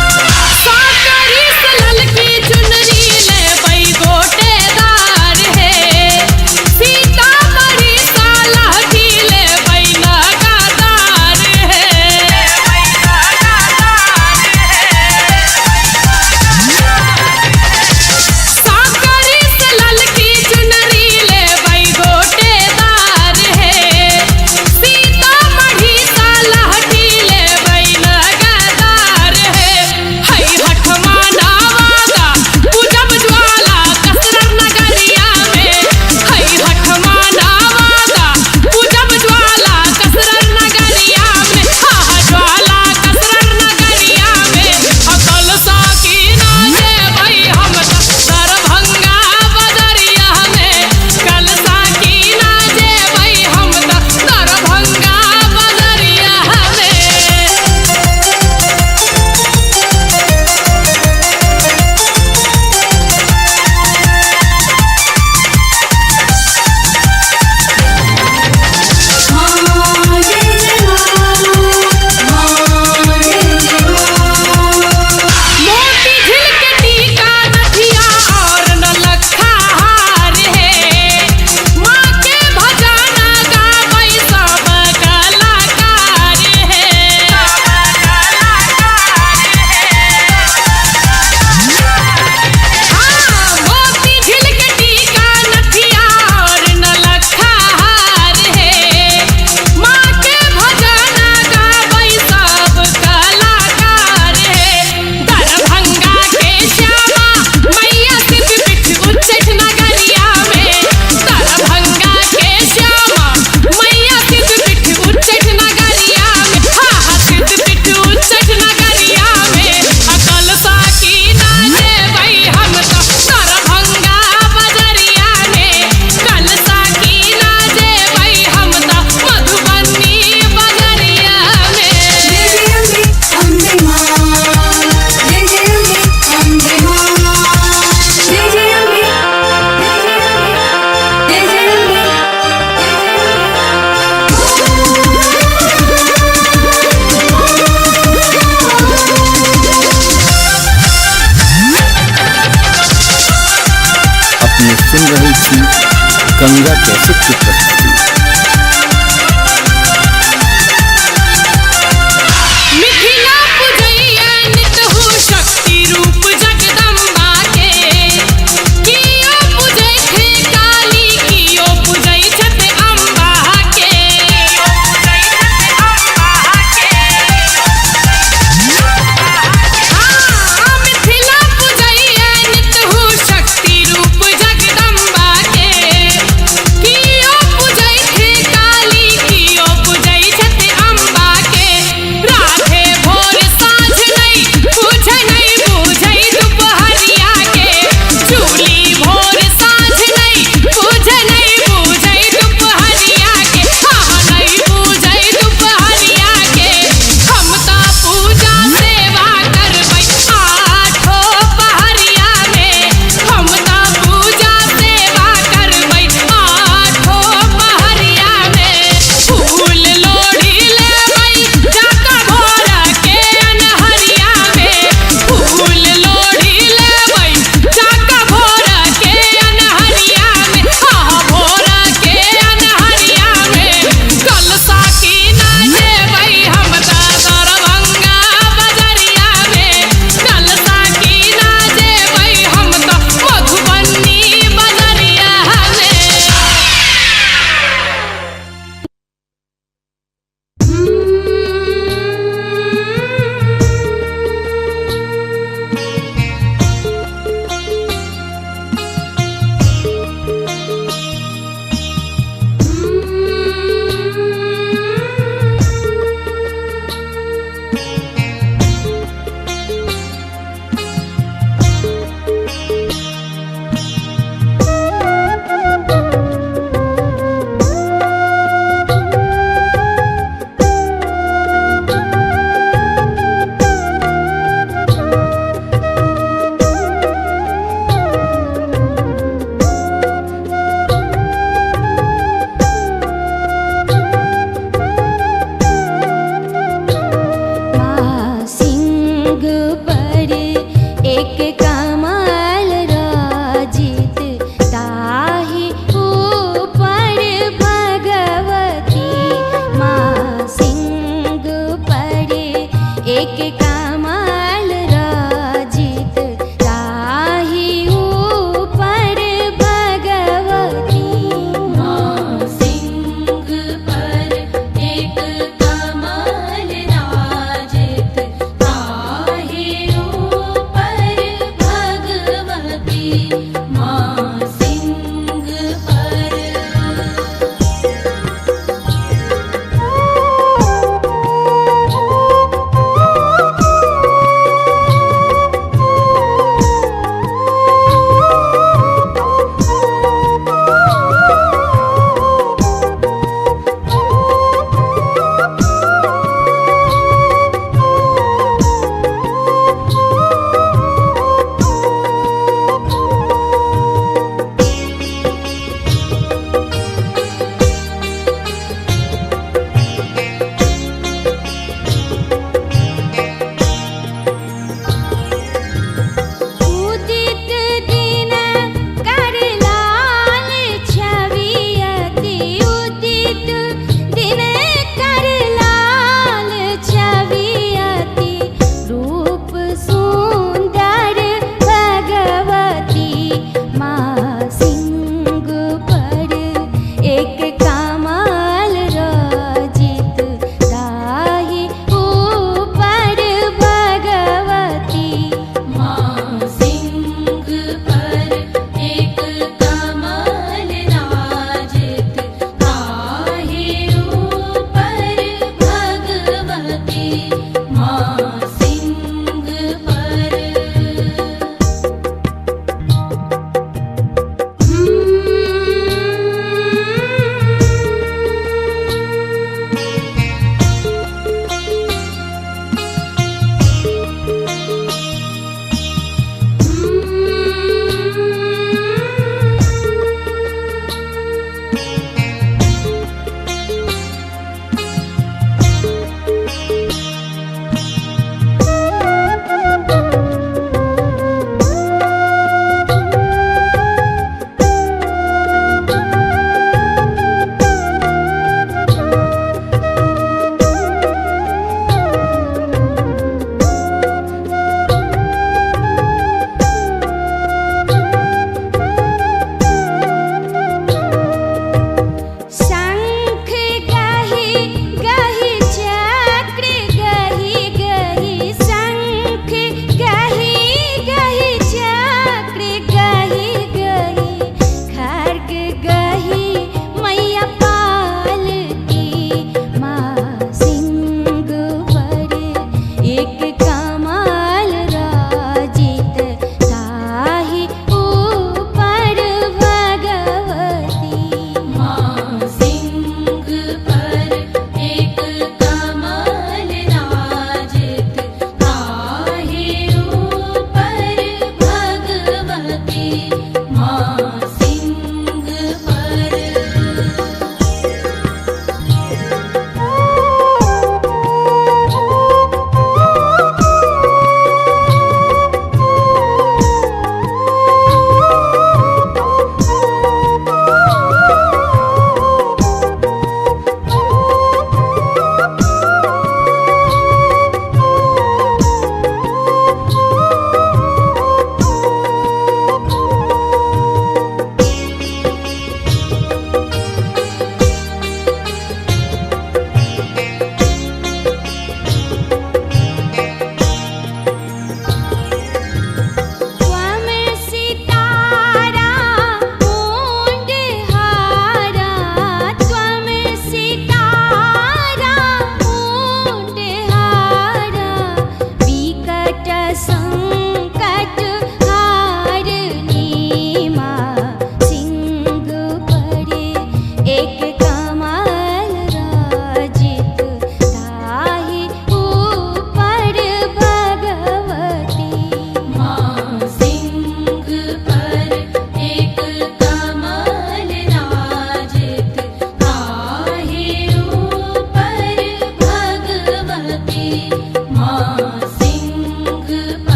साकरी से ललकी चुनरी ले बई गोटेदार है, सीतामढ़ी साला की ले बई लगातार है, साकरी से ललकी चुनरी ले बई गोटेदार है, सीतामढ़ी साला की ले बई लगातार है, हई हठमा नावादा पूजब ज्वाला कसरत नगरिया में, हई हठमा नावादा पूजब ज्वाला कसरत नगरिया में, हाँ ज्वाला कसरत नगरिया में, कलसा की ना जे भाई हम दरभंगा बजरिया में, कलसा की ना जे भाई हम दरभंगा बजरिया में। मोती झिल के टीका नथिया और नलखा हार है, माँ के भजना गावै सब कलाकार है, हाँ मोती झिल के टीका नथिया और नलखा हार है, माँ के भजना गावै सब कलाकार है, दरभंगा के श्यामा मैया सिद्धपीठ उच्चैठ नगरिया में, दरभंगा के श्यामा मैया सिद्धपीठ उच्चैठ नगरिया में, हाँ सिद्धपीठ उच्चैठ नगरिया में, कलसा की ना जे भाई हम दरभंगा बजरिया में, कलसा की ना जे भाई हम मधुबनी बजरिया में। अपने सुन रही थी गंगा कैसे की प्रस्तुति। मिथिला पूजैया नितहु शक्ति रूप जगदम्बा के, कियो पूजै थे काली कियो पूजै छथि अम्बा के, हाँ मिथिला पूजैया नितहु शक्ति रूप जगदम्बा के, कियो पूजै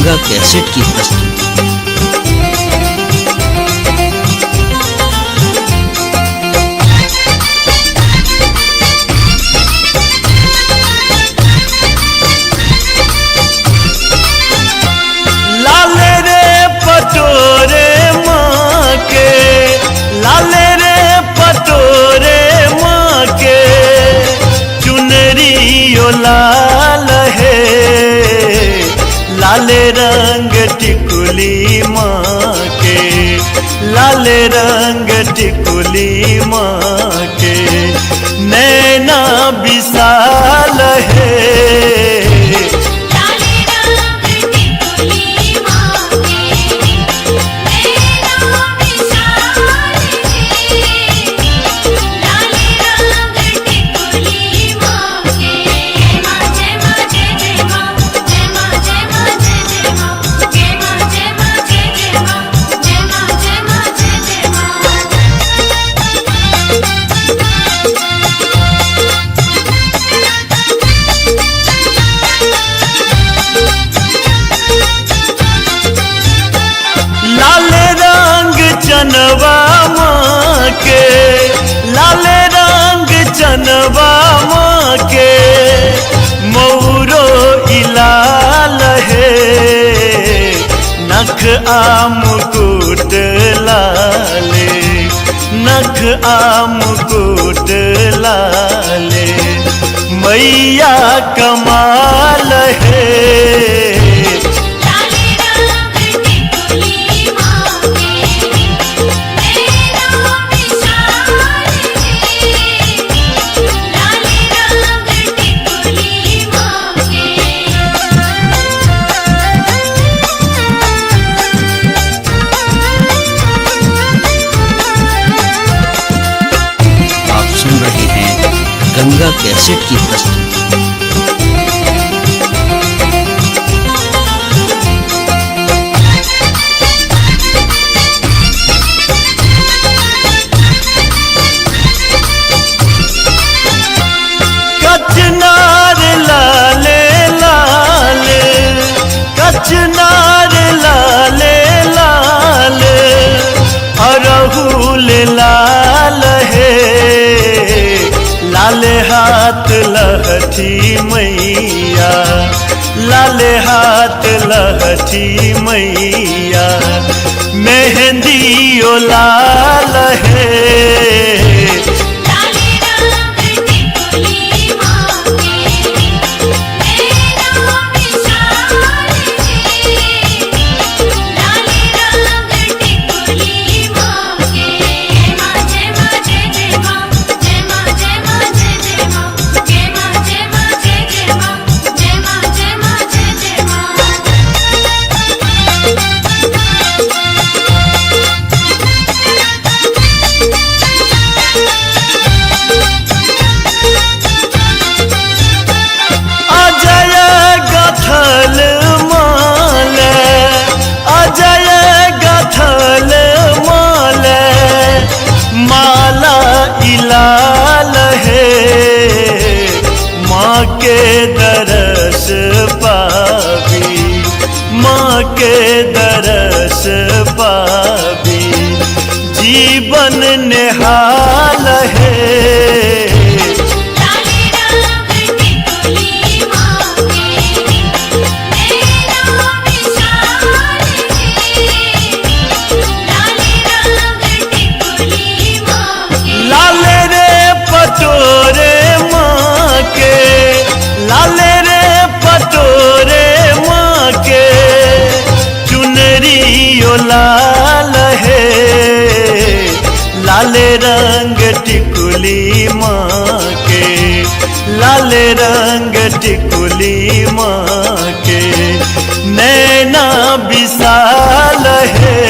गंगा कैसेट की प्रस्तुति। लाले रे पटोरे माँ के, लाले रे पटोरे माँ के, चुनरियो लाल है, लाले रंग टिकुली माँ के, लाले रंग टिकुली माँ के, नैना विशाल है। लाले रंग टिकुली माँ के, नैना विशाल है। लाले रंग टिकुली माँ के, जय माँ जय जय माँ, जय माँ जय माँ जय जय माँ, जय माँ जय माँ जय जय माँ, जय माँ जय माँ जय जय माँ। लाल रंग चनवा माँ के, लाल रंग चनवा माँ के, मौरो इलाल है, नख आम मुकुट लाले, नख आम मुकुट लाले, मैया कमाल है। लाले रंग टिकुली माँ के, नैना विशाल है। लाले रंग टिकुली माँ के। आप सुन रहे हैं गंगा कैसेट की प्रस्तुति। कचनार लाले लाल, कचनार लाले लाल, अरहुल लाल है, लाल हाथ लहठी मैया, लाल हाथ लहठी मैया, मेहंदियो लाल है। लाले रंग टिकुली माँ के, नैना विशाल है। लाले रंग टिकुली माँ के, जय माँ जय जय माँ, जय माँ जय माँ जय जय माँ, जय माँ जय माँ जय जय माँ, जय माँ जय माँ जय जय माँ। अजय गथल माल, अजय गथल माल, माला इलाल है, माँ के दरस पावी, माँ के दरस पावी, जीवन निहाल है। लाले रंग टिकुली माँ के, नैना विशाल है। लाले रंग टिकुली माँ के। लाले रे पटोरे माँ के, लाले रे पटोरे माँ के, चुनरियो लाल है, लाले रंग टिकुली माँ के, लाले रंग टिकुली माँ के, नैना विशाल है।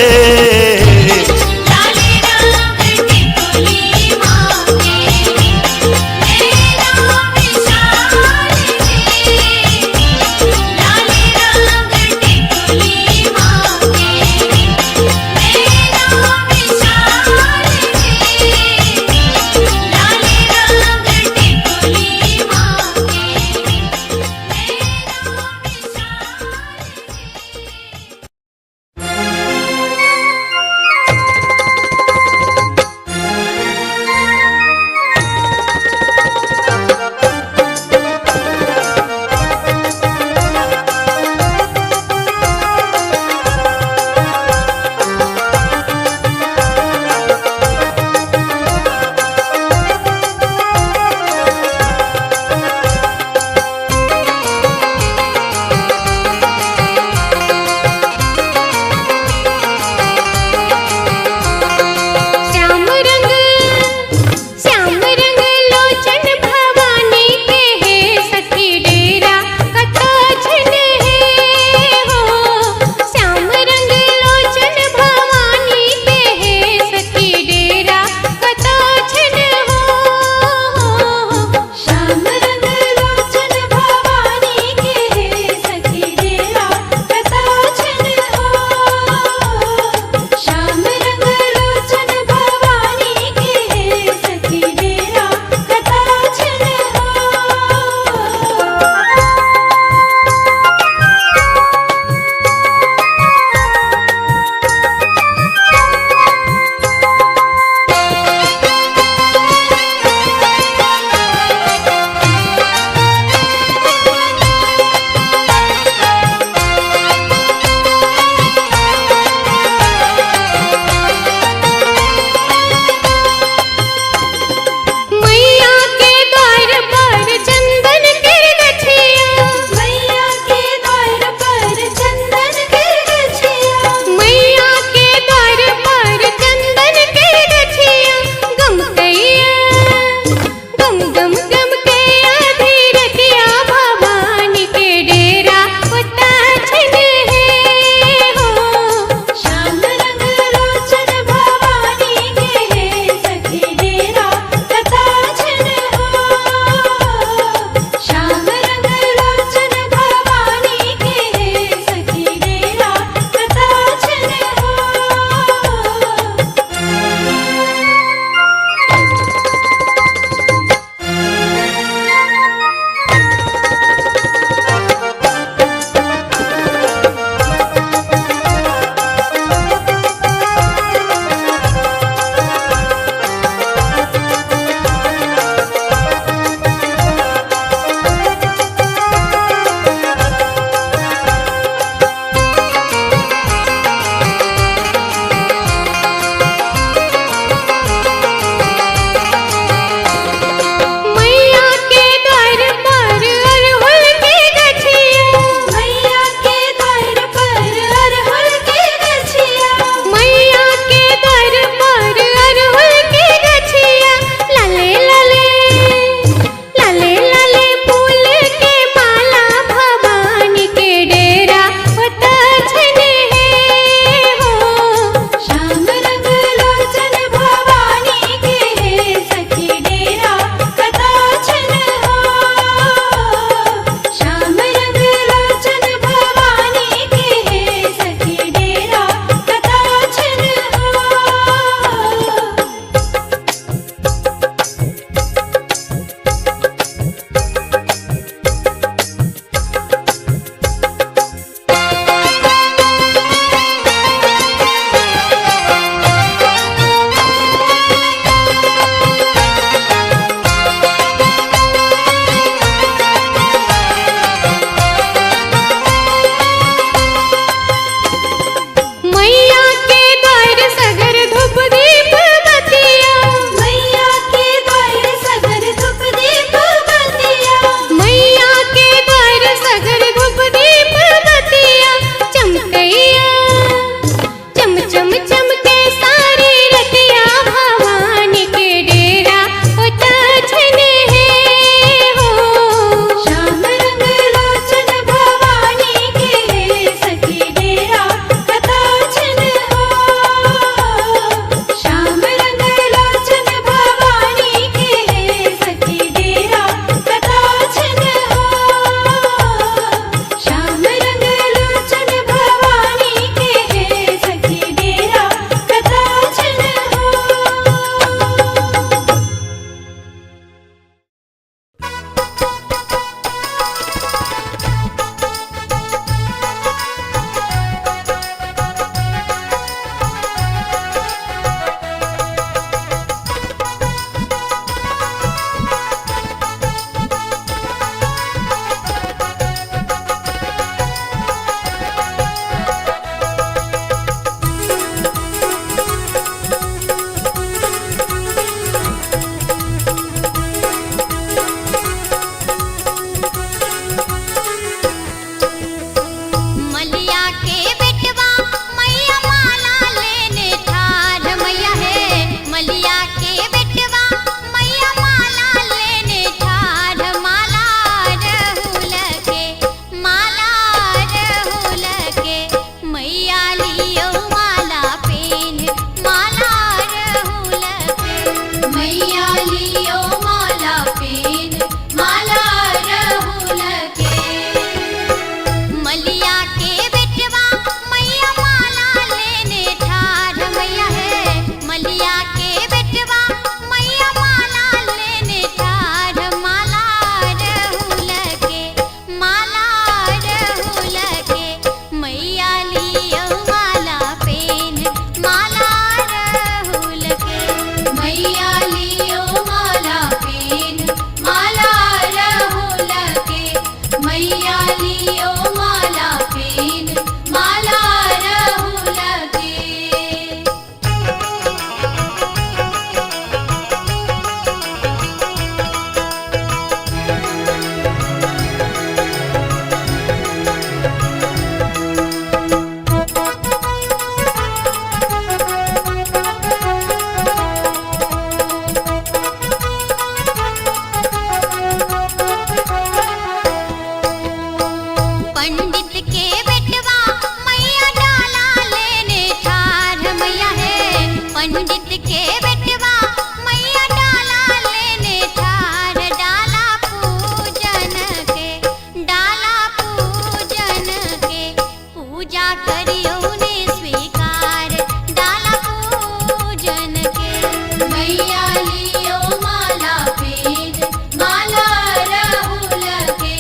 मैया लियो माला पेन माला राहुल के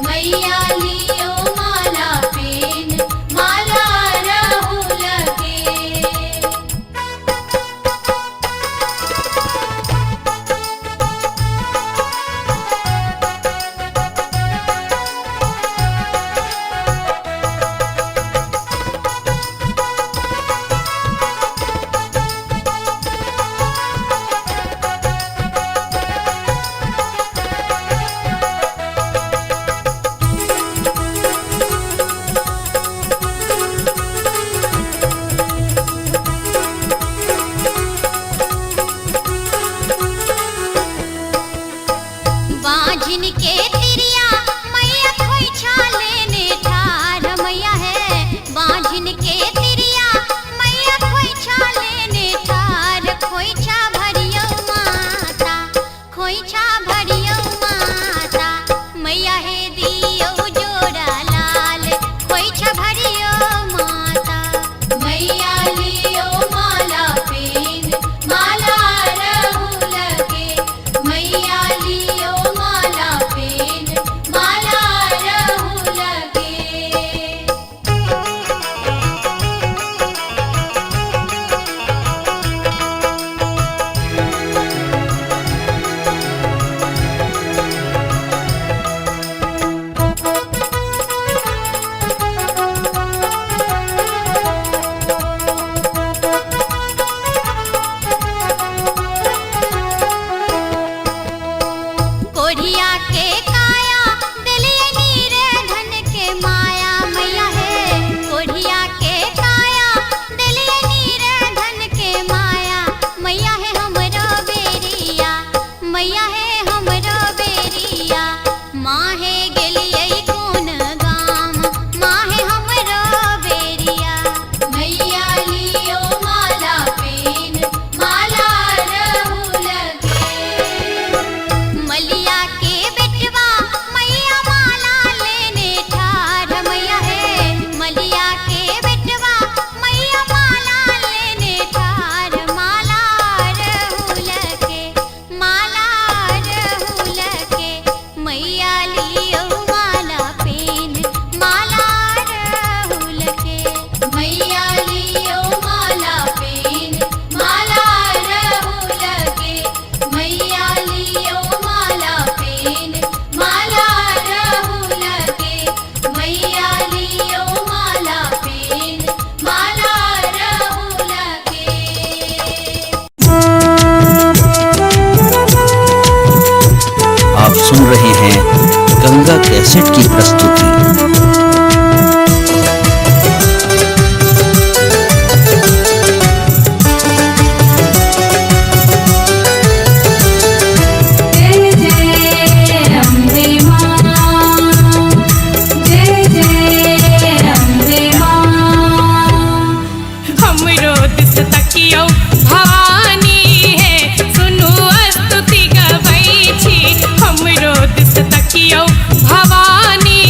मैया लियो माला पेन माला राहुल के बांझिन के तिरिया मैया खोइछा लेने ठार मैया है बांझिन के तिरिया मैया खोइछा लेने ठार खोइछा भरियो माता खोइछा भरियो माता मैया है दियो जोड़ा लाल खोइछा भरियो माता मैया लियो माला पेन माला राहुल के मैया लियो माला पेन माला राहुल के कोढ़िया के काया दिलिए नीरे धन के माया मैया है कोढ़िया के काया दिलिए नीरे धन के माया मैया है हमरो बेरिया मैया है हमरो बेरिया माँ है गेलिए कौन गाम माँ है हमरो बेरिया मैया लियो माला पेन माला राहुल के मलिया के बेटवा मैया माला लेने ठार मैया है मलिया के बेटवा मैया माला लेने ठार माला राहुल के माला राहुल के मैया लियो माला पेन माला राहुल के मैया लियो माला पेन माला राहुल के मैया लियो माला पेन माला राहुल के मैया लियो माला पेन माला राहुल के आप सुन रहे हैं गंगा कैसेट की प्रस्तुति। जय जय अम्बे मां जय जय अम्बे मां हमरो दिस तकियो भवानी है सुनु स्तुति गबै छी हमरो दिस तकियो भवानी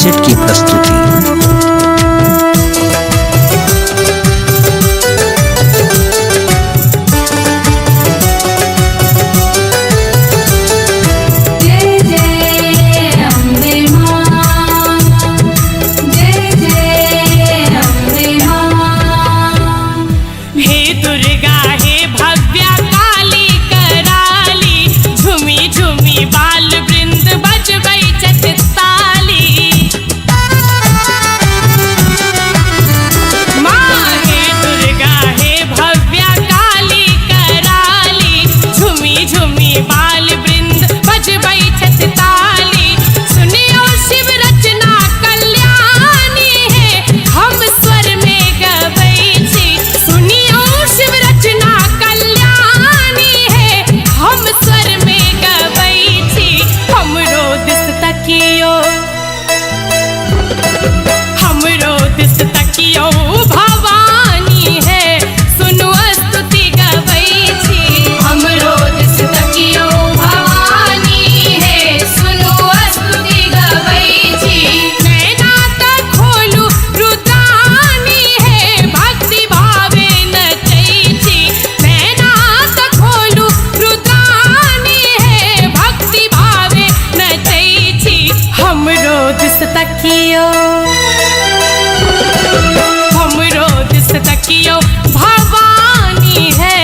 कैसेट की प्रस्तुति। जय जय अम्बे मां, जय जय अम्बे मां। हे दुर्गा हे भव्या काली कराली, झुमी झुमी बाल वृंद बजबै छथि ताली। माँ हे दुर्गा हे भव्या काली कराली, झुमी झुमी बाल वृंद बजबै छथि ताली। सुनियो शिव रचना कल्याणी है, हम स्वर में गबै छी। सुनियो शिव रचना कल्याणी है, हम स्वर में गबै छी। हमरो दिस तकियो, हमरो दिस तकियो भवानी है, सुनु स्तुति गबै छी। हमरो दिस तकियो भवानी है, सुनु स्तुति गबै छी। नैना त खोलू रुद्रानी है, भक्ति भावे नचै छी। नैना त खोलू रुद्रानी है, भक्ति भावे नचै छी। हमरो दिस तकियो, हमरो दिस तकियो भवानी है,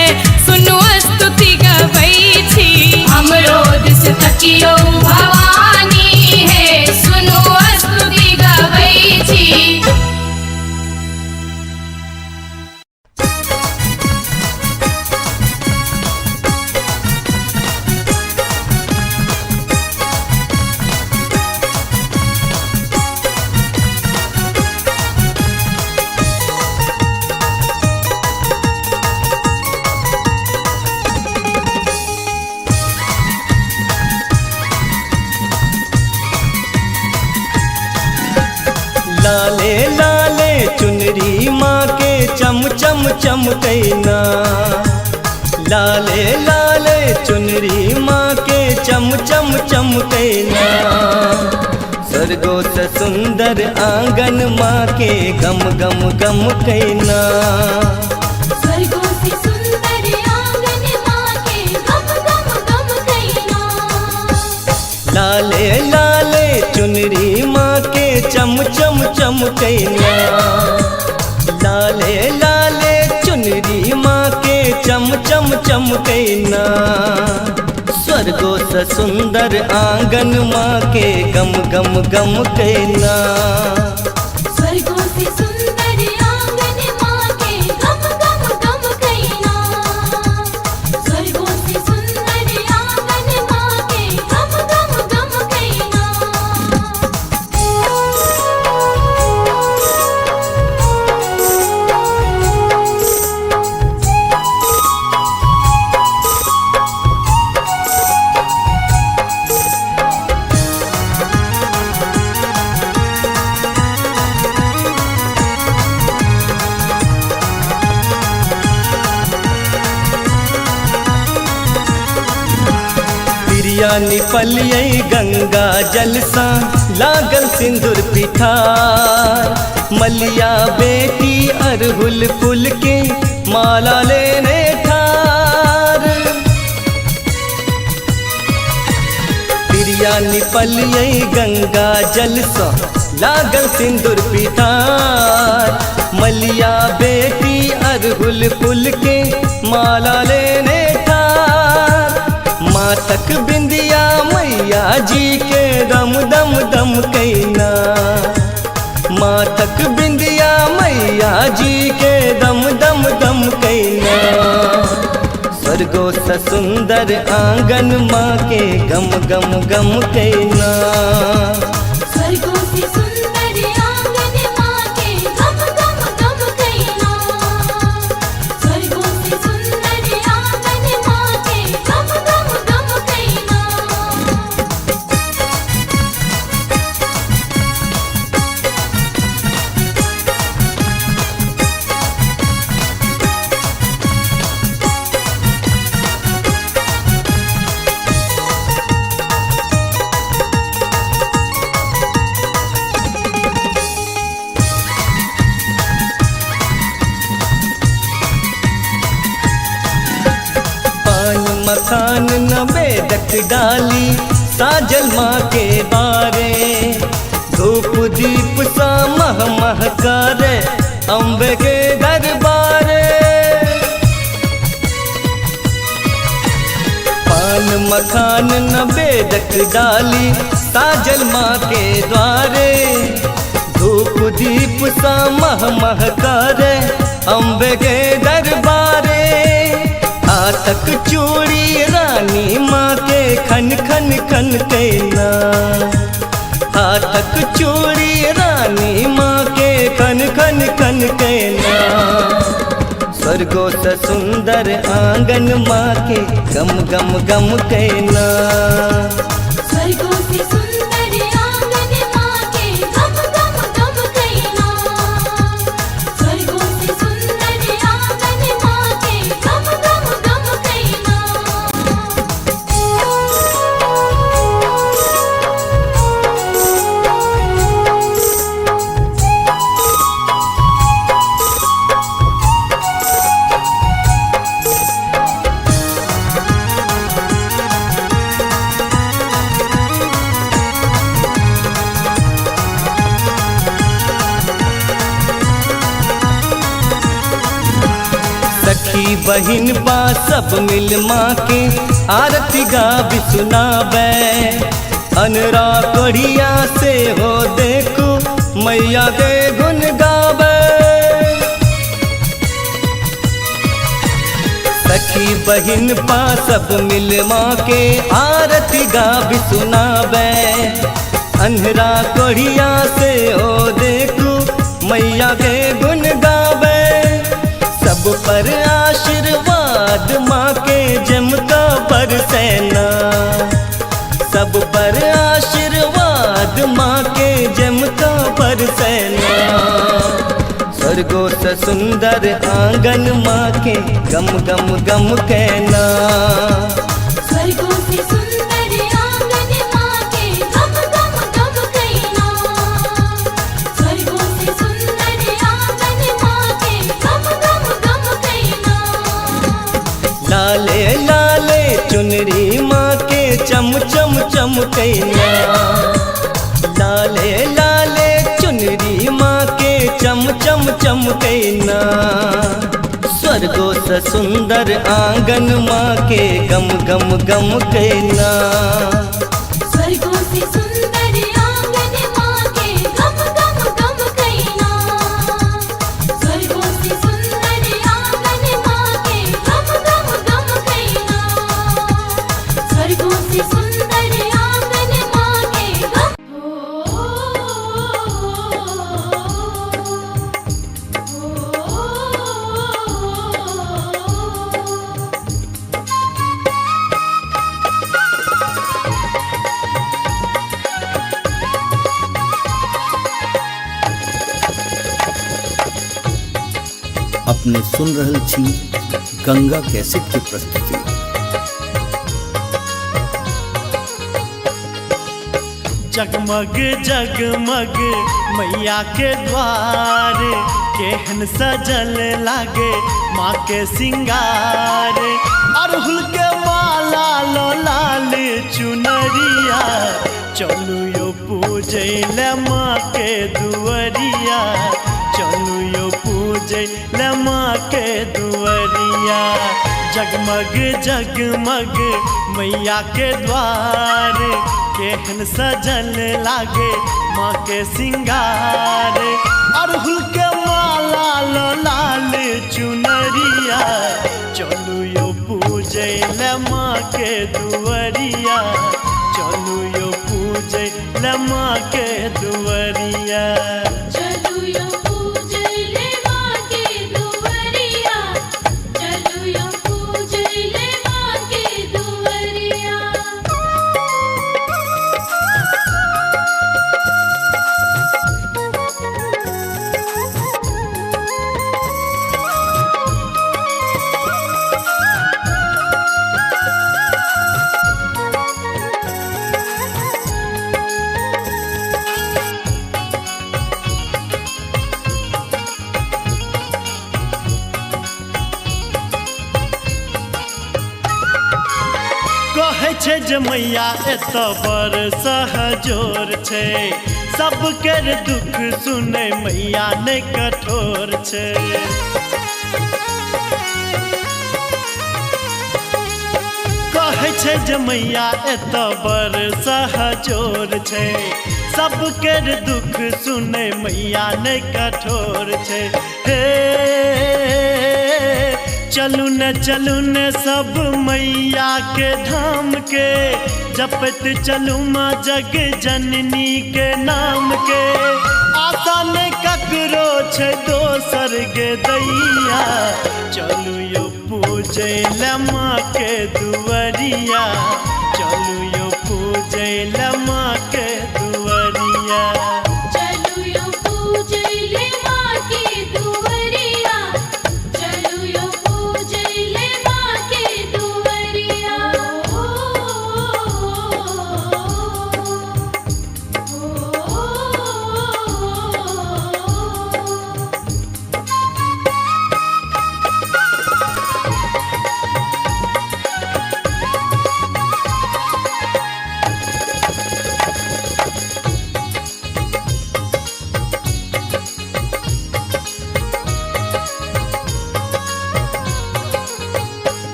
सुनु स्तुति गबै छी। हमरो दिस तकियो भवानी है, सुनु स्तुति गबै छी। लाले लाले चुनरी माँ के चम चम चमकैना। लाले लाले चुनरी माँ के चम चम चमकैना। स्वर्गो से सुंदर आंगन माँ के गम गम गम कैना। स्वर्गों से सुंदर आंगन मां के गम गम गम कैना। लाले लाले चुनरी माँ के चम चम चमकैना। लाले लाले चुनरी माँ के चम चम चमकैना। स्वर्गो से सुंदर आंगन माँ के गम गम गम कैना। स्वर्गों से सुंदर आंगन मां के गम गम गम कैना। स्वर्गों से सुंदर आंगन मां के गम गम गम कैना। प्रिया निपलियै गंगा जल सा लागल सिंदूर पिठार। मलिया बेटी अरहुल फूल के माला लेने ठार। प्रिया निपलियै गंगा जल सा लागल सिंदूर पिठार। मलिया बेटी अरहुल फूल के माला लेने ठार। मातक बिंदिया मैया जी के दम दम दम कैना। मातक बिंदिया मैया जी के दम दम दम कैना। स्वर्गो से सुंदर आंगन माँ के गम गम गम कैना। स्वर्गों से सुंदर आंगन मां के गम गम गम कैना। स्वर्गों से सुंदर आंगन मां के गम गम गम कैना। बेदक डाली साजल माँ के बारे, धूप दीप सा मह मह करे अम्बे के दरबारे। पान मखान न बेदक डाली साजल माँ के द्वारे, धूप दीप सा मह मह करे अम्बे के दरबारे। हाथक चूड़ी रानी माँ के खन खन खन कहना, हाथक चूड़ी रानी माँ के खन खन खन कहना। स्वर्गो से सुंदर आंगन माँ के गम गम गम कहना। स्वर्गों से सुंदर आंगन माँ के गम गम गम कहना। स्वर्गों से सुंदर आंगन माँ के गम गम गम कहना। सखी बहिन बा सब मिल माँ के आरती गाबी सुनाबे। अनरा कढ़िया से हो देखो मैया के गुन गावे। सखी बहिन बा सब मिल माँ के आरती गाबी सुनाबे। अनरा कढ़िया से हो देखो मैया के गुन गावे। सब पर आशीर्वाद माँ के जमका बरसेना, सब पर आशीर्वाद माँ के जमका बरसेना। स्वर्गो से सुंदर आंगन माँ के गम गम गम कहना। स्वर्गों से सुंदर आंगन माँ के गम गम गम कहना। स्वर्गों से सुंदर आंगन माँ के गम गम गम कहना। लाले लाले चुनरी माँ के चम चम चम कहना। लाले लाले चुनरी माँ के चम चम चम कहना। स्वर्गो से सुंदर आंगन माँ के गम गम गम कहना। स्वर्गों से सुंदर आंगन माँ के गम गम गम कहना। स्वर्गों से सुंदर आंगन माँ के गम गम गम कहना। स्वर्गों से सुंदर आंगन माँ के गम। अपने सुन रहल छी गंगा कैसेट की प्रस्तुति। जगमग जगमग मैया के द्वार, केहन सजल लागे माँ के सिंगार। अड़हुल के माला लो लाल चुनरिया, चलू यो पूजे ले माँ के दुअरिया। चलू यो पूजे ले माँ के दुअरिया। जगमग जगमग मैया के द्वार, केहन सजल लागे माँ के सिंगार। अड़हुल के माला लो लाल चुनरिया, चलू यो पूजे ले माँ के दुअरिया। चलू यो पूजे ले माँ के दुअरिया। चलू यो पूजे ले माँ के दुअरिया। चलू यो पूजे ले माँ के दुअरिया। मैया एत बर सहजोर छै, सबके दुख सुने मैया ने कठोर छै। कहै छै जे मैया एत बर सहजोर छै, सबके दुख सुने मैया ने कठोर छै। हे चलू न सब मैया के धाम के, जपत चलू माँ जग जननी के नाम के। आशा ने ककरो छै दोसर गे दैया, चलू यो पूजै ले माँ के दुआरिया, चलू यो पूजै ले माँ के दुआरिया। चलू यो पूजैले माँ के दुआरिया, चलू यो पूजैले माँ के दुआरिया।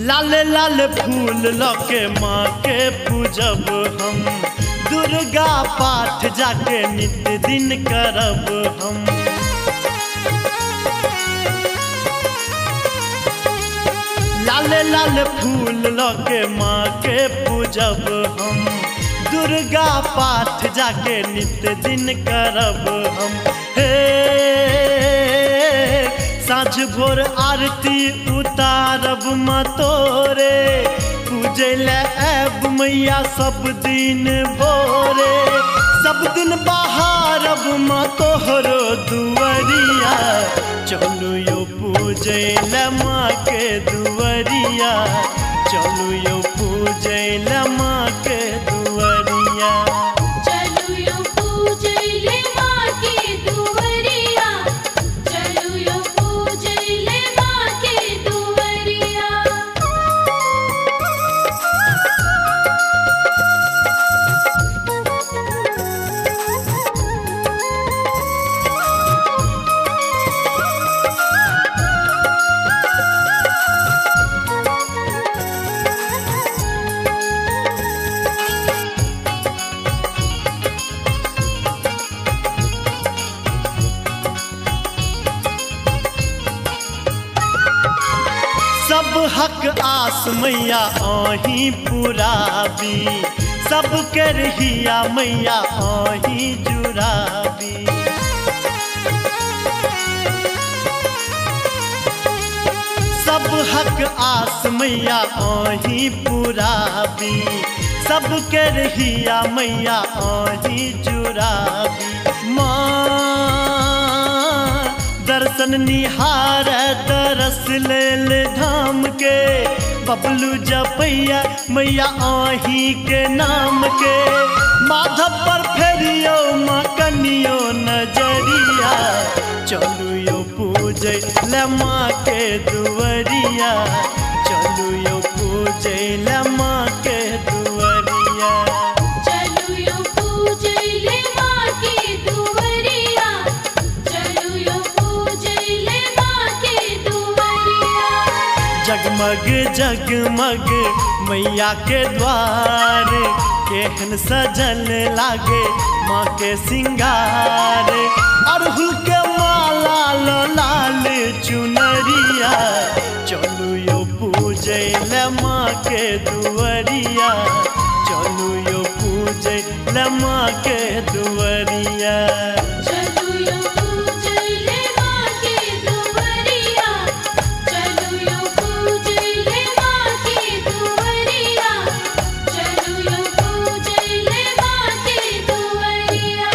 लाल लाल फूल लके माँ के पूजब हम, दुर्गा पाठ जाके नित दिन करब हम। लाल लाल फूल लके माँ के पूजब हम, दुर्गा पाठ जाके नित दिन करब हम। हे साँझ भोर आरती उतारब माँ तोरे, पूजै ले आब मैया सब दिन भोरे। सब दिन बहारब माँ तोहरो दुआरिया, चलू यो पूजै ले माँ के दुआरिया, चलू यो पूजै ले माँ के दुआरिया। चलू यो पूजैले माँ के दुआरिया, चलू यो पूजैले माँ के दुआरिया। सब हक आस मैया आही पुराबी, सब के रहिया मैया आही जुराबी। सब हक आस मैया आही पुराबी, सब के रहिया मैया आही जुराबी। माँ दर्शन निहार तरस लेल धाम के, बबलू जपैया मैया आही के नाम के। माधव पर फेरियो माँ कनियो नजरिया, चलू यो पूजै ले माँ के दुआरिया, चलू यो पूजै ले माँ के दुआरिया। चलू यो पूजैले माँ के दुआरिया, चलू यो पूजैले माँ के दुआरिया। जगमग जगमग मैया के द्वार, केहन सजल लागे माँ के सिंगार। अड़हुल के माला लाल चुनरिया, चलू यो पूजै ले माँ के दुआरिया, चलू यो पूजै ले माँ के दुआरिया। चलू यो पूजैले माँ के दुआरिया, चलू यो पूजैले माँ के दुआरिया, चलू यो पूजैले माँ के दुआरिया।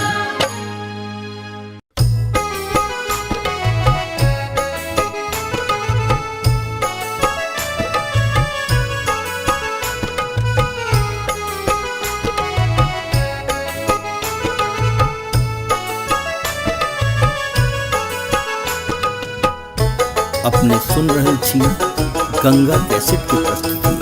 अपने सुन रहल छी गंगा कैसेट की प्रस्तुति।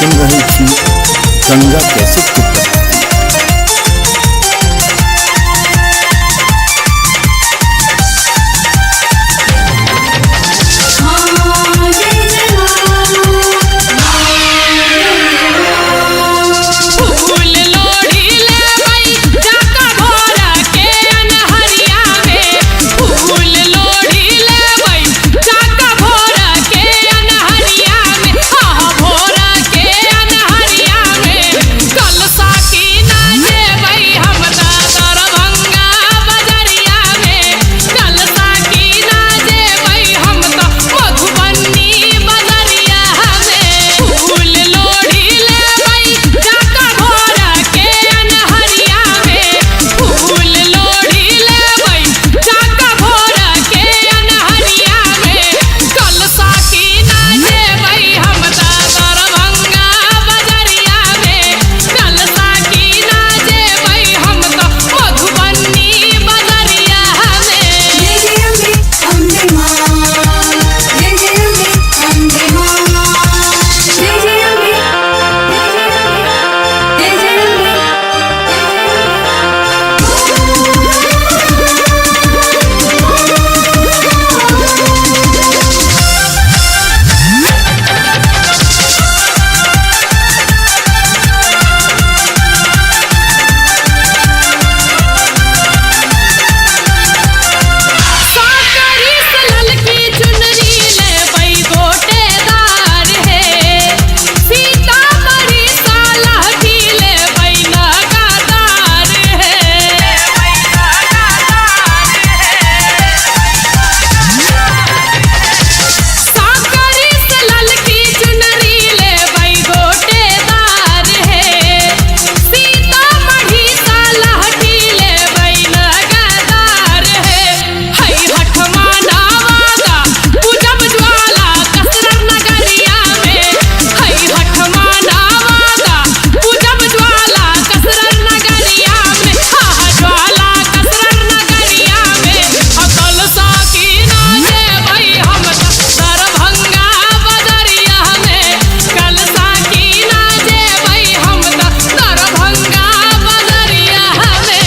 सुन रहे थी गंगा कैसेट की प्रस्तुति। फूल लोढ़ी ले भाई जाका भोरा के अनहरिया में, फूल लोढ़ी ले भाई जाका भोरा के अनहरिया में, हाँ भोरा के अनहरिया में, कलसा की ना जे भाई हम दरभंगा बजरिया में, कलसा की ना जे भाई हम तो मधुबनी बजरिया में, फूल लोढ़ी ले भाई जाका भोरा के अनहरिया में, फूल लोढ़ी ले भाई जाका भोरा के अनहरिया में, कलसा की ना जे भाई हम दरभंगा बजरिया में, कलसा की ना जे भाई हम तो मधुबनी बजरिया में। साकरी से ललकी चुनरी ले बई गोटेदार है, सीतामढ़ी साला भी ले बई लगातार है, साकरी से ललकी चुनरी ले बई गोटेदार है, सीतामढ़ी साला भी ले बई लगातार है, हई हठमा नावादा पूजब ज्वाला कसरत नगरिया में, हई हठमा नावादा पूजब ज्वाला कसरत नगरिया में, हाँ ज्वाला कसरत नगरिया में, कलसा की ना जे भाई हम दरभंगा बजरिया में, कलसा की ना जे भाई हम दरभंगा बजरिया में।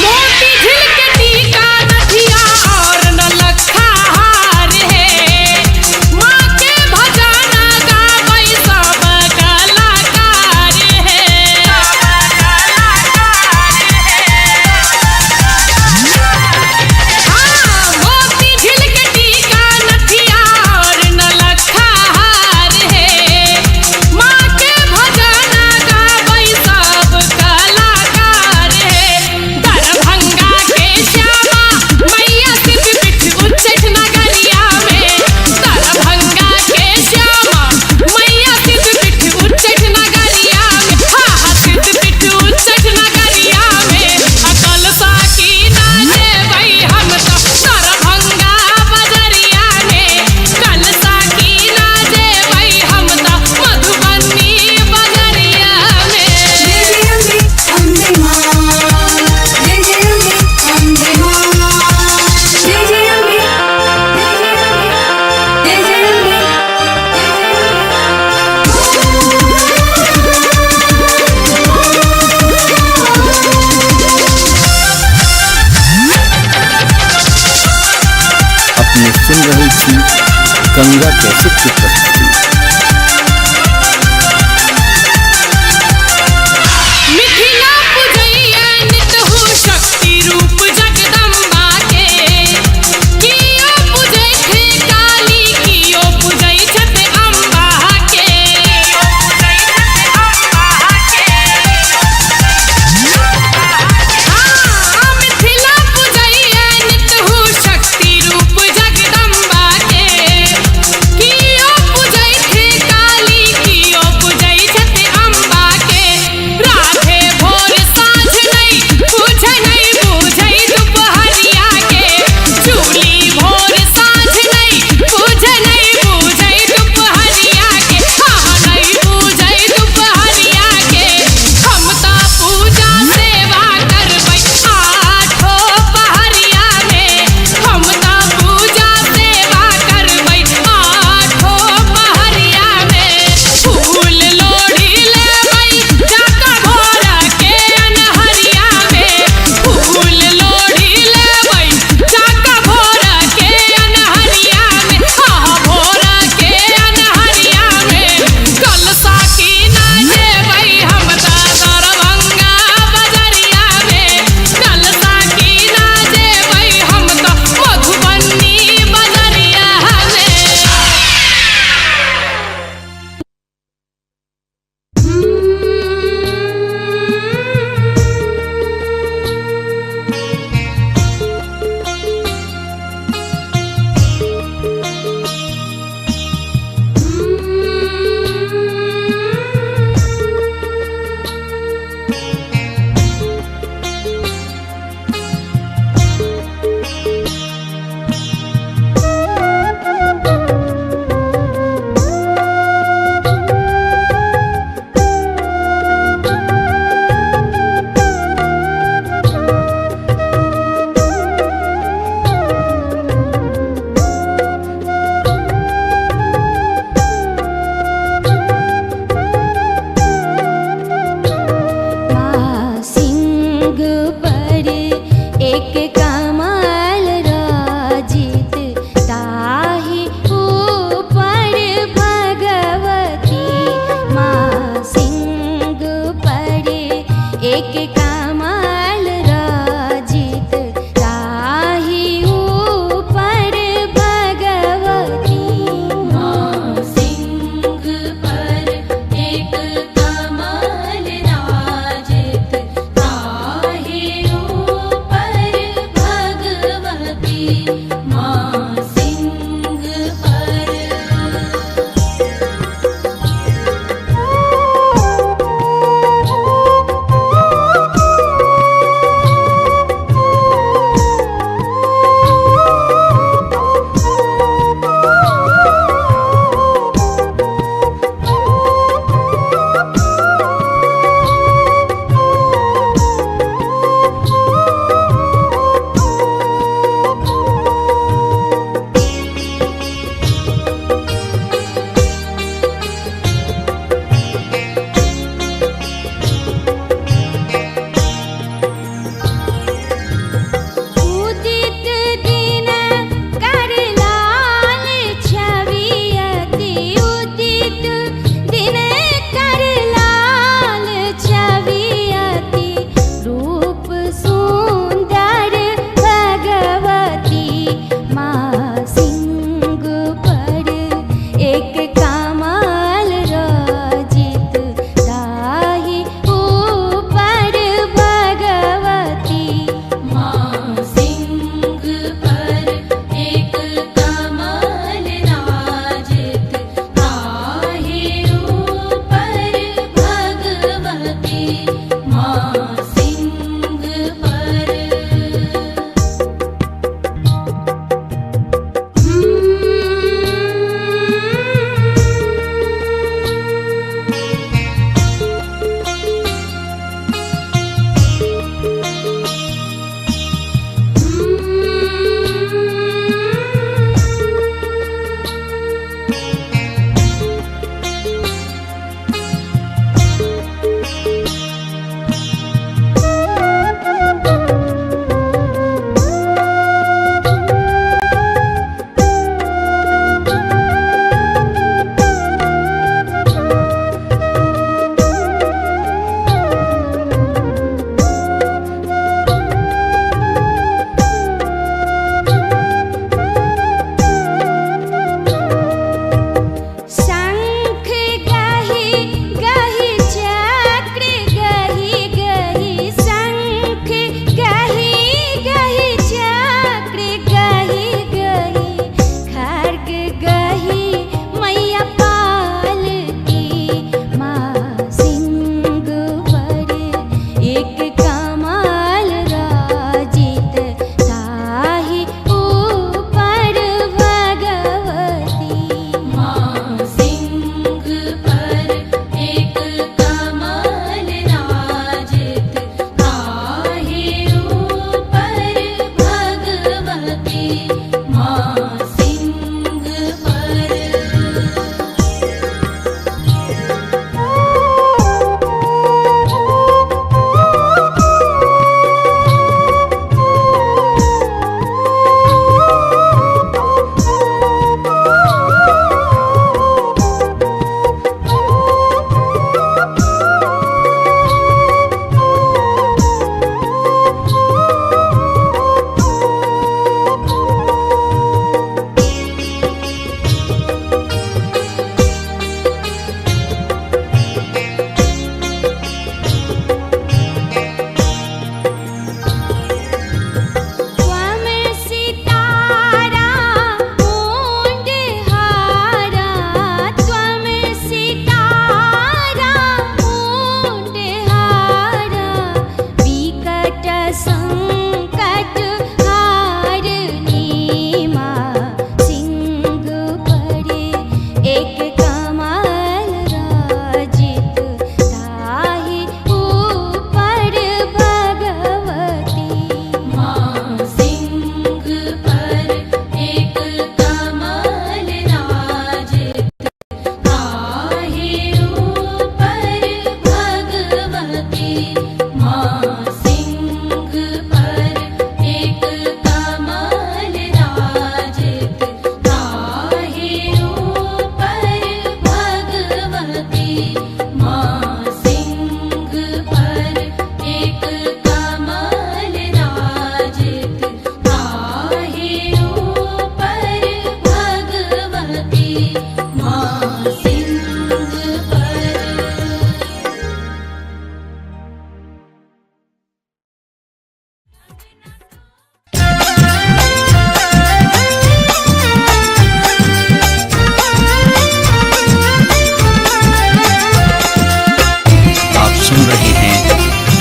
मोती झिल के टीका नथिया और नलखा हार है, माँ के भजना गावै सब कलाकार है, हाँ मोती झिल के टीका नथिया और नलखा हार है, माँ के भजना गावै सब कलाकार है, दरभंगा के श्यामा मैया सिद्धपीठ उच्चैठ नगरिया में, दरभंगा के श्यामा मैया सिद्धपीठ उच्चैठ नगरिया में, हाँ सिद्धपीठ उच्चैठ नगरिया में, कलसा की ना जे भाई हम दरभंगा बजरिया में, कलसा की ना जे भाई हम मधुबनी बजरिया में। अपने सुन रही थी गंगा कैसेट की प्रस्तुति। मिथिला पूजैया नितहु शक्ति रूप जगदम्बा के, कियो पूजै थे काली कियो पूजै छथि अम्बा के, हाँ मिथिला पूजैया नितहु शक्ति रूप जगदम्बा के, कियो पर एक कमल राजित ताहि ऊपर भगवती माँ सिंह पर एक कमल राजित ताहि ऊपर भगवती माँ सिंह पर एक कमल राजित ताहि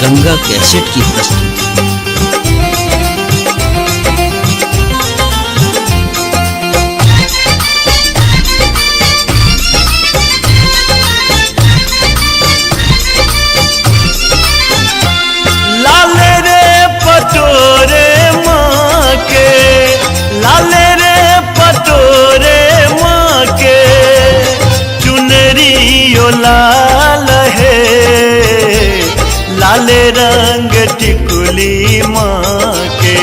गंगा कैसेट की प्रस्तुति। लाले रे पटोरे माँ के, लाले रे पटोरे माँ के, चुनरी ओ लाल है, लाल रंग टिकुली माँ के,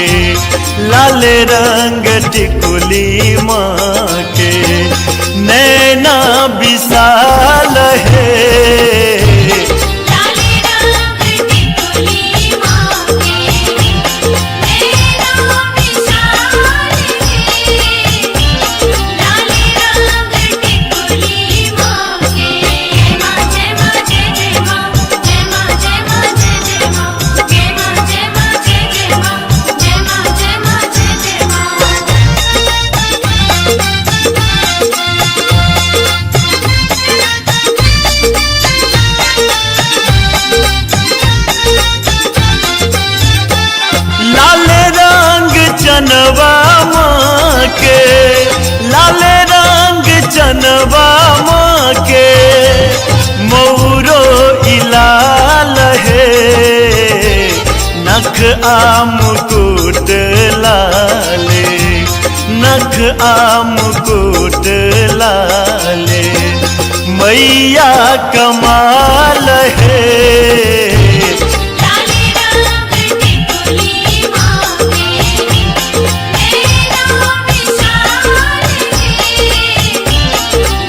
लाल रंग टिकुली माँ के, नैना विशाल है। लाले रंग टिकुली माँ के, नैना विशाल है। लाले रंग टिकुली माँ के। जय माँ जय जय माँ, जय माँ जय माँ जय जय माँ, जय माँ जय माँ जय जय माँ, जय माँ जय माँ जय जय माँ। लाल रंग चनवा माँ के, लाल रंग चनवा माँ के, मौरो इलाल है, नख आम कुट लाले, नख आम कुट लाले, मैया कमाल है। लाले रंग टिकुली माँ के, नैना विशाल है।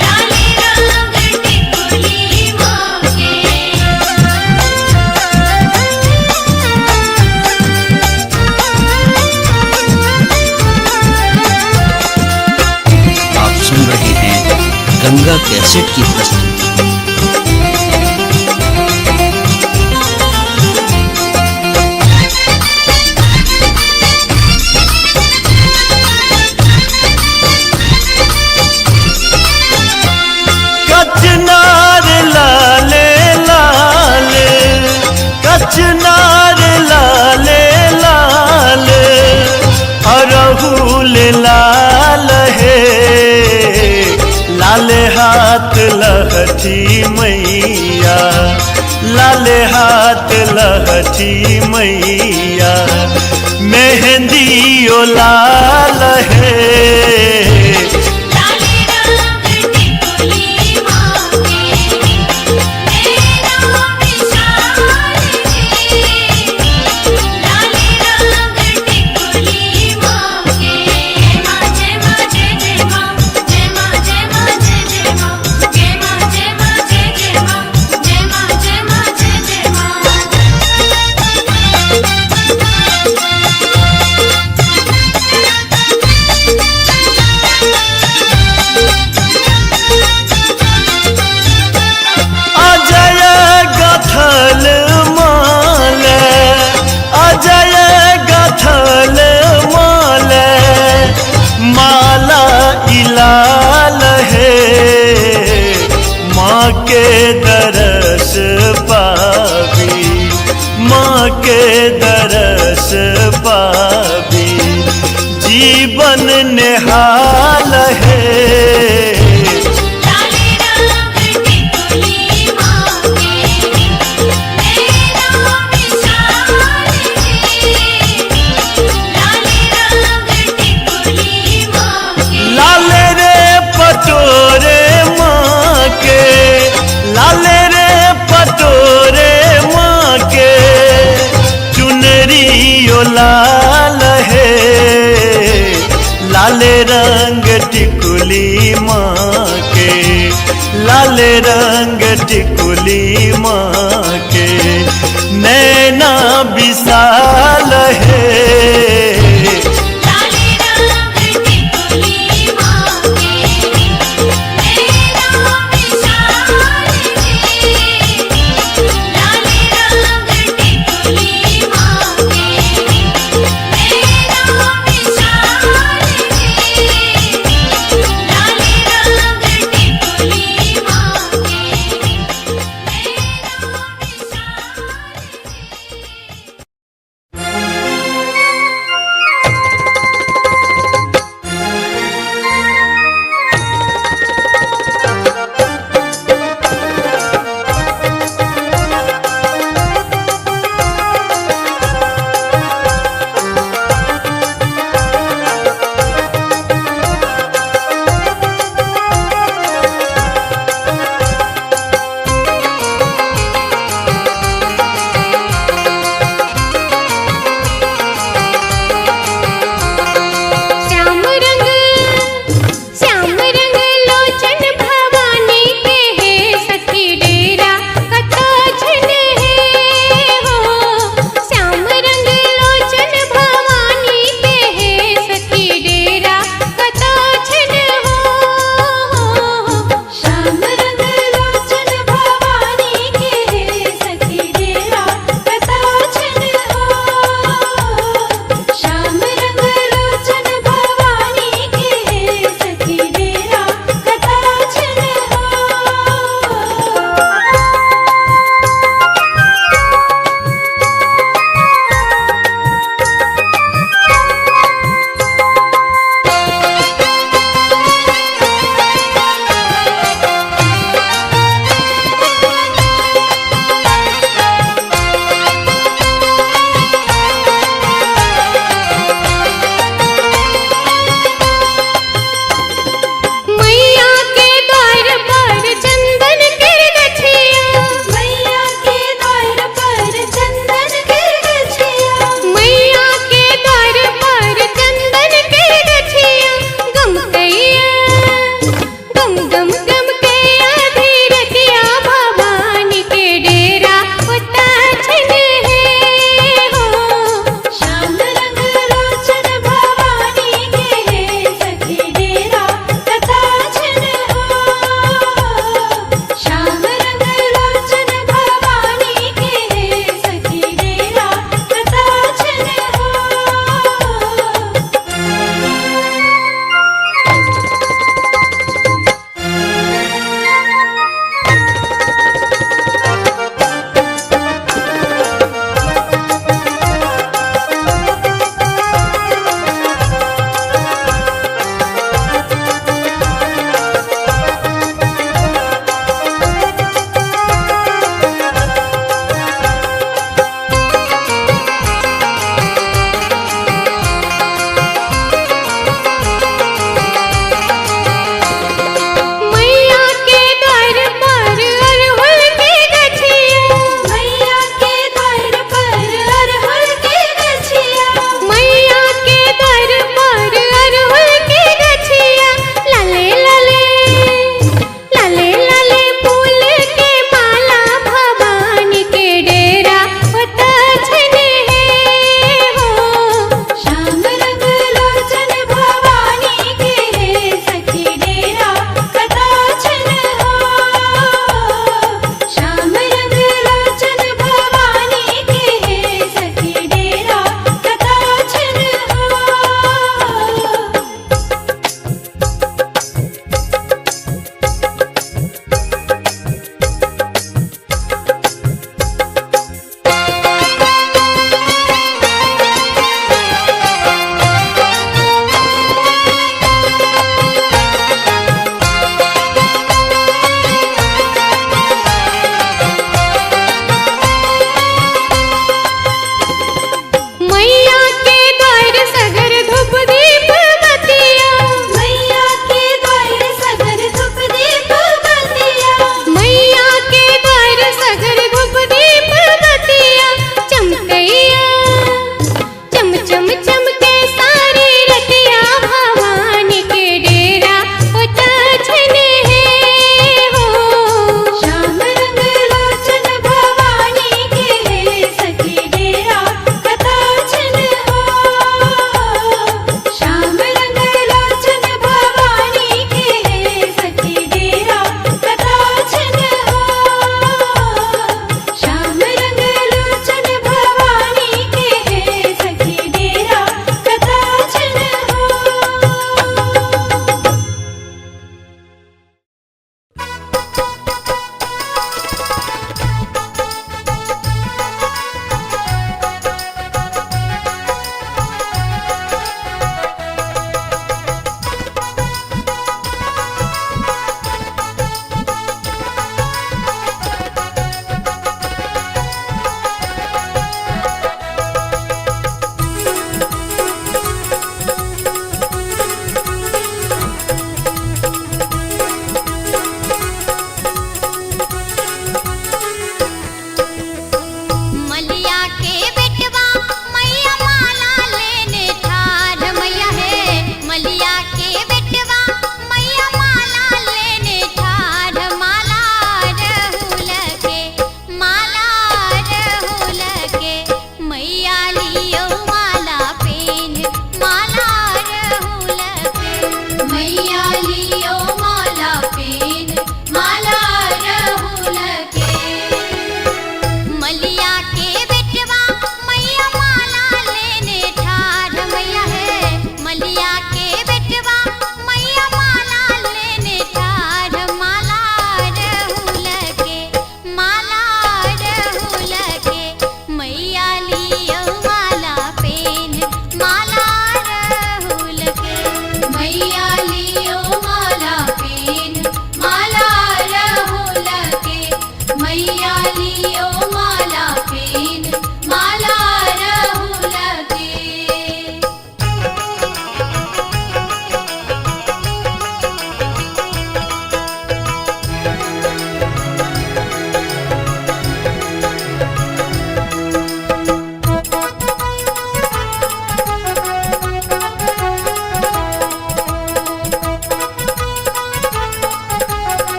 लाले रंग टिकुली माँ के। आप सुन रहे हैं गंगा कैसेट की प्रस्तुति। कचनार लाले लाले, कचनार लाले लाले, अरहुल लाल है, लाल हाथ लहठी मैया, लाल हाथ लहठी मैया, मेहंदी ओ लाल है। लाले रंग टिकुली माँ के, नैना विशाल है। लाले रंग टिकुली माँ के। जय माँ जय जय माँ, जय माँ जय माँ जय जय माँ, जय माँ जय माँ जय जय माँ, जय माँ जय माँ जय जय माँ। अजय गथल माल, अजय गथल माल, माला इलाल है, माँ के दरस पावी, माँ के दरस पावी, जीवन निहाल है। लाले रंग टिकुली माँ के, नैना विशाल है। लाले रंग टिकुली माँ के। लाले रे पटोरे माँ के, लाले रे पटोरे माँ के, चुनरी ओ लाल है, लाल रंग टिकुली माँ के, लाल रंग टिकुली माँ के, नैना विशाल है।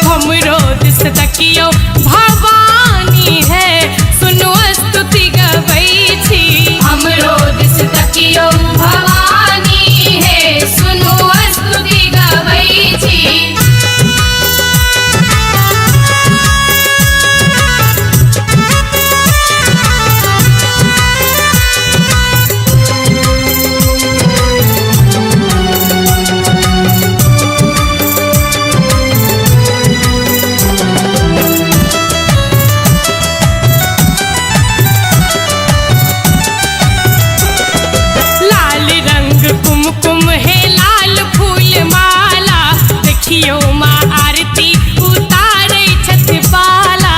हमरो दिस तकियो भवानी है सुनो स्तुति गबै छी हमरो दिस तकियो भवानी है सुनो स्तुति गबै छी कुमकुम है लाल फूल माला देखियो माँ आरती उतारे छत बाला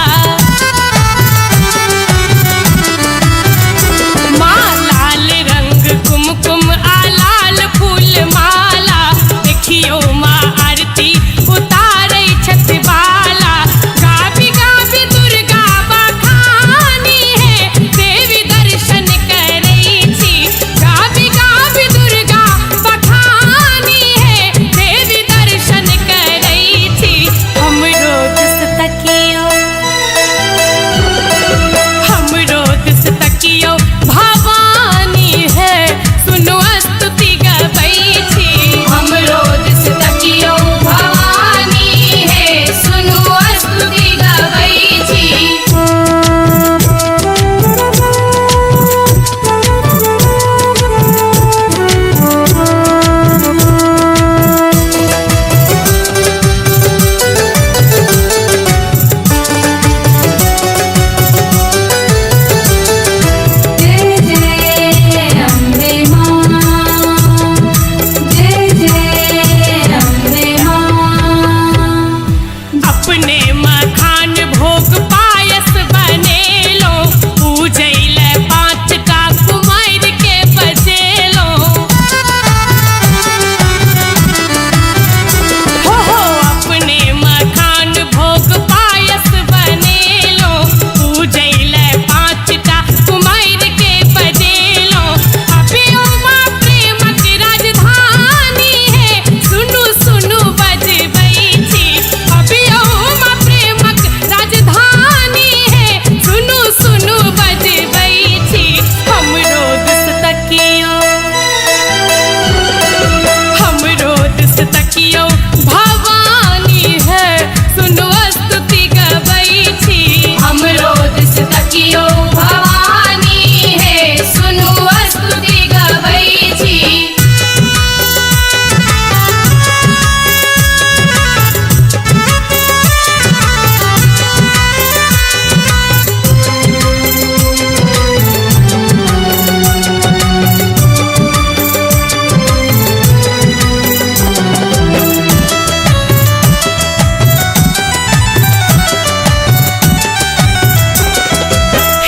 माँ लाल रंग कुमकुम आ लाल फूल माला देखियो माँ आरती उतारे छत बाला गाबी गाबी दुर्गा बखानी है देवी दर्शन करै छी गाबी गाबी दुर्गा बखानी है देवी दर्शन करै छी हमरो दिस तकियो भवानी है सुनो स्तुति गबै छी हमरो दिस तकियो भवानी है सुनो स्तुति गबै छी अपने मखान भोग पायस बनेलो पूजैले 5 टा कुमार के बजेलो हो अपने मखान भोग पायस बनेलो पूजैले 5 टा कुमार के बजेलो अभियो माँ प्रेमक राजधानी है सुनु सुनु बजबै छी अभियो माँ प्रेमक राजधानी है सुनु सुनु बजबै छी हमरो दिस तकियो भवानी है सुनो स्तुति गबै छी हमरो दिस तकियो भवानी है सुनो स्तुति गबै छी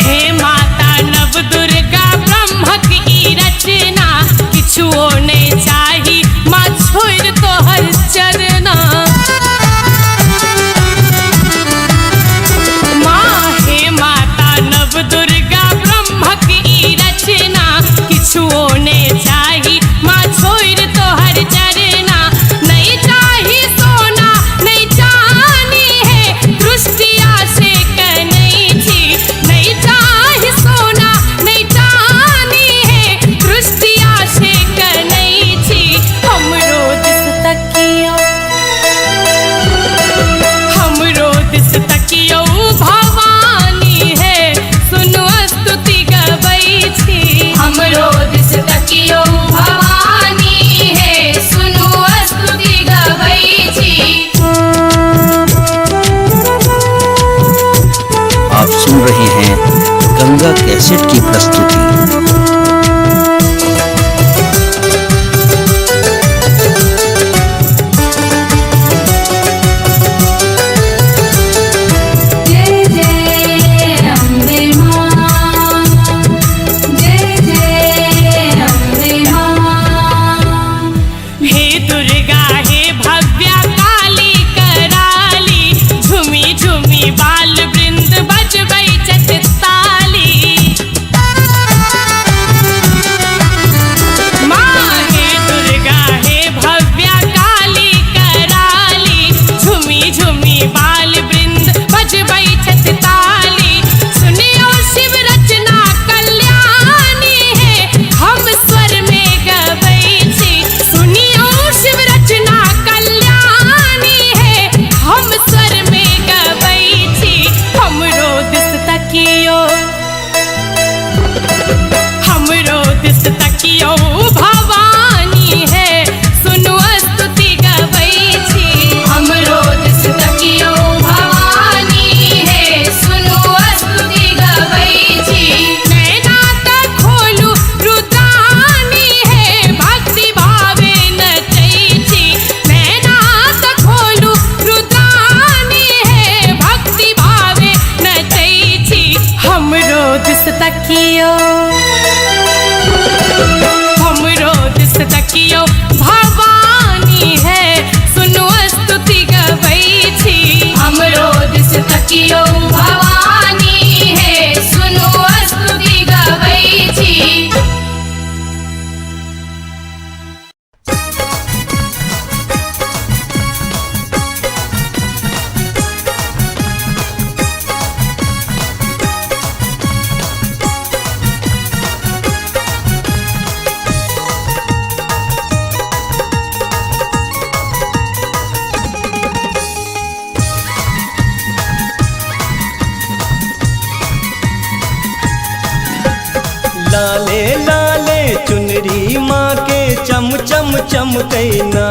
हे माता नव दुर्गा ब्रह्मक ई रचना किछुओ नहीं चाही माँ छोड़ तोहर चरना माँ हे माता नव दुर्गा ब्रह्मक ई रचना किछुओ नहीं चाही माँ छोड़ तोहर चरना नहीं चाही सोना नहीं चाहनी है दृष्टिया से कनै छी नहीं चाही सोना नहीं चाहनी है दृष्टिया से कनै छी हमरो दिस तकियो भवानी है सुनो स्तुति गबै छी हमरो दिस तकियो भवानी है सुनो स्तुति गबै छी आप सुन रहे हैं गंगा कैसेट की प्रस्तुति। जय जय अम्बे मां जय जय अम्बे मां हे दुर्गा हे भव्या काली कराली झुमी झुमी बाल वृंद बजबै छत ताली तकियो हमरो दिस तकियो भवानी है सुनो स्तुति गबै छी हमरो दिस तकियो भवानी है सुनो स्तुति गबै छी लाले लाले चुनरी माँ के चम चम चमकैना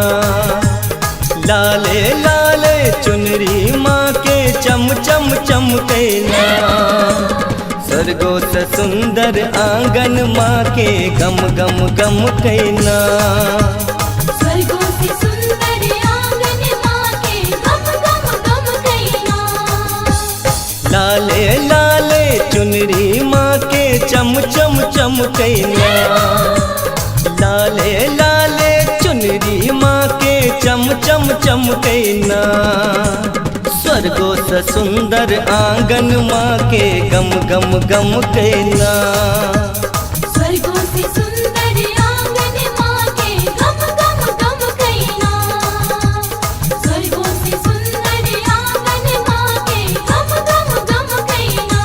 लाले लाले चुनरी माँ के चम चम चमकैना स्वर्गो से सुंदर आंगन माँ के गम गम गम कैना स्वर्गों से सुंदर आंगन माँ के गम गम गम कैना लाले लाले चुनरी माँ के चम चम चमकैना लाले लाले चुनरी माँ के चम चम चमकैना स्वर्गो से सुंदर आंगन माँ के गम गम गम कैना स्वर्गों से सुंदर आंगन माँ के गम गम गम कैना स्वर्गों से सुंदर आंगन माँ के गम गम गम कैना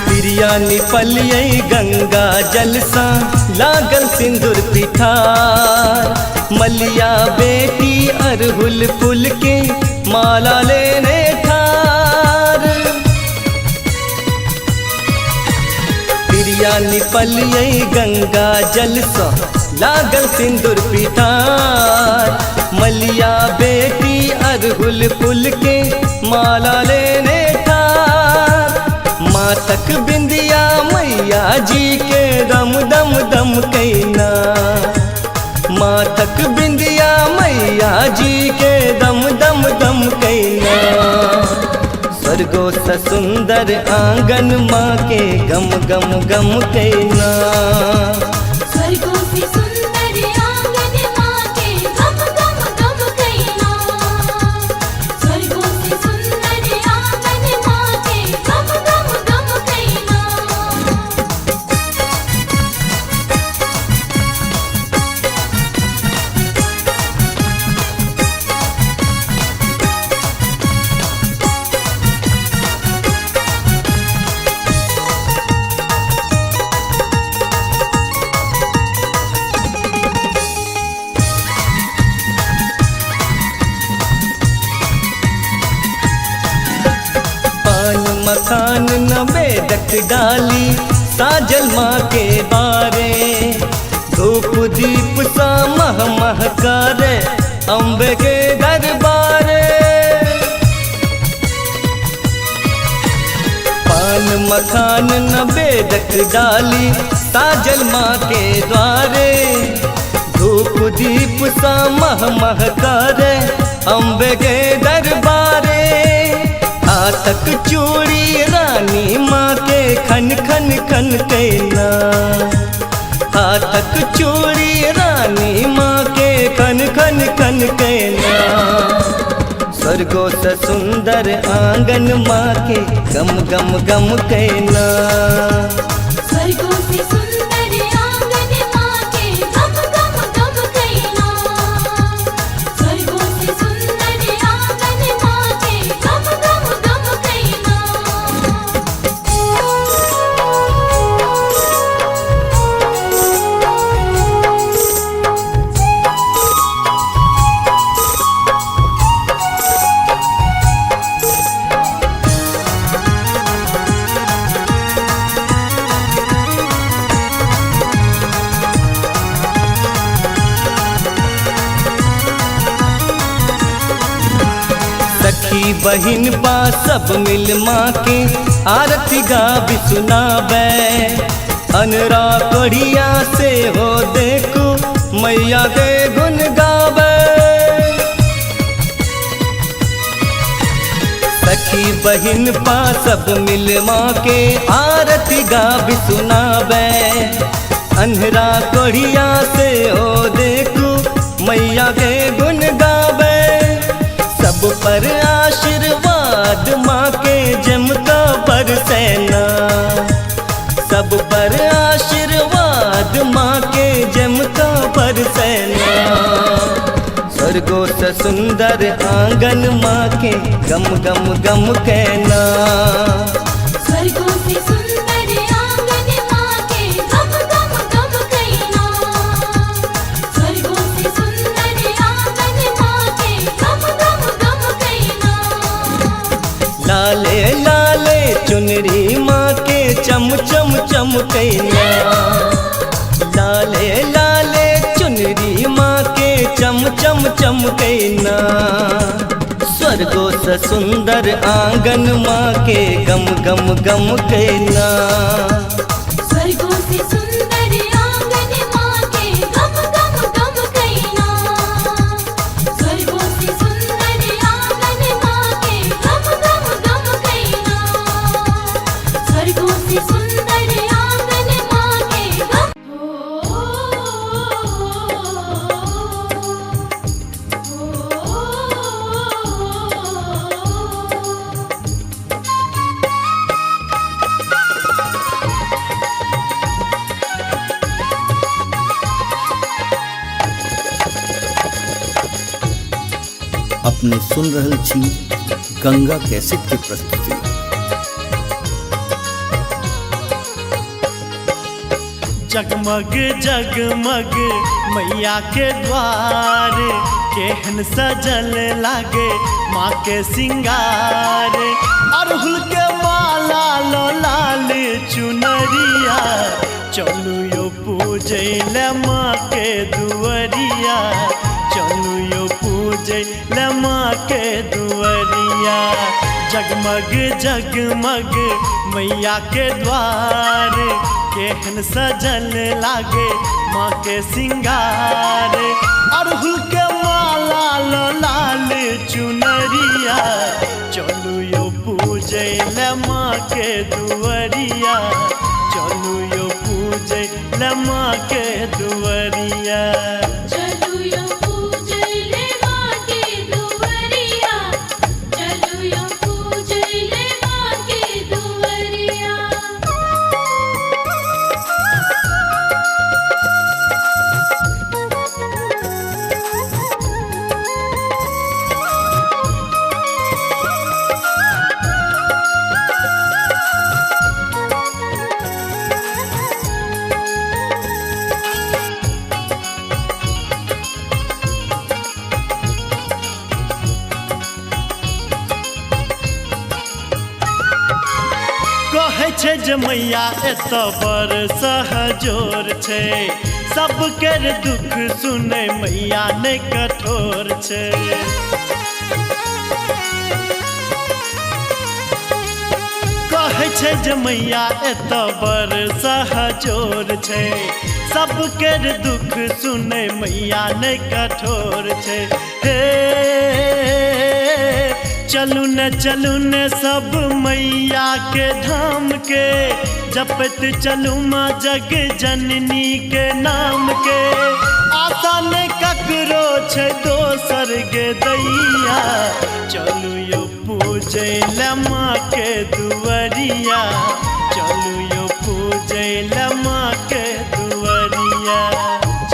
प्रिया निपलियै गंगा जल सा लागल सिंदूर पिठार मलिया बेटी अरहुल फूल के माला लेने ठार प्रिया निपलियै गंगा जल सा लागल सिंदूर पिठार मलिया बेटी अरहुल फूल के माला लेने ठार मातक बिंदिया मैया जी के दम दम दम कैना मातक बिंदिया मैया जी के दम दम दम कैना स्वर्गो से सुंदर आंगन माँ के गम गम गम कैना स्वर्गों से सुंदर आंगन माँ के गम गम गम कैना स्वर्गों से सुंदर आंगन माँ के गम गम गम कैना पान मखान नवेदक डाली साजल माँ के बारे धूप दीप सा मह महकारे अम्बे के दरबारे पान मखान नवेदक डाली साजल माँ के द्वारे धूप दीप सा मह महकारे अम्बे के दरबारे आतक चूड़ी रानी माँ के खन खन खन कैना आतक चूड़ी रानी माँ के खन खन खन कैना स्वर्गो से सुंदर आंगन माँ के गम गम गम कैना स्वर्गों से सुंदर आंगन माँ के गम गम गम कैना स्वर्गों से सुंदर आंगन माँ के गम गम गम कैना सखी बहिन बा सब मिल माँ के आरती गावी सुनावे। अनरा कड़िया से हो देखो मैया के गुन गावे। सखी बहिन बा सब मिल माँ के आरती गावी सुनावे। अनरा कड़िया से हो देखो मैया के गुन गावे। सब पर आशीर्वाद माँ के जमका बरसेना। सब पर आशीर्वाद माँ के जमका बरसेना। स्वर्गों से सुंदर आंगन माँ के गम गम गम कहना। स्वर्गों से सुंदर आंगन माँ के गम गम गम कहना। स्वर्गों से सुंदर आंगन माँ के गम गम गम कहना। लाले लाले चुनरी माँ के चम चम चम कहना। लाले लाले चुनरी माँ के चम चम चम कहना। स्वर्गों से सुंदर आंगन माँ के गम गम गम कहना। स्वर्गों से सुंदर आंगन माँ के गम गम गम कहना। स्वर्गों से सुंदर आंगन माँ के गम गम गम कहना। स्वर्गों से सुंदर आंगन माँ के गम। अपने सुन रहल छी गंगा कैसेट की प्रस्तुति। जगमग जगमग मैया के द्वार केहन सजल लागे माँ के सिंगार। अड़हुल के माला लो लाल चुनरिया चलू यो पूजे ले माँ के दुअरिया। चलू यो पूजे ले माँ के दुअरिया। जगमग जगमग मैया के द्वार केहन सजल लागे माँ के सिंगार। अड़हुल के माला लो लाल चुनरिया चलू यो पूजे ले माँ के दुअरिया। चलू यो पूजे ले माँ के दुअरिया। चलू यो पूजले माँ के दुअरिया। चलू यो पूजले माँ के दुअरिया। कहै छै जे मैया एत बड़ सहजोर छै। सबके दुख सुनै मैया नहि कठोर छै। कहै छै जे मैया एत बड़ सहजोर छै। सबके दुख सुनै मैया नहि कठोर छै। हे चलू न सब मैया के धाम के जपत चलू माँ जग जननी के नाम के। आसान ककरो छै दोसर गे दैया चलू यो पूजे ले माँ के दुअरिया। चलू यो पूजे ले माँ के दुअरिया।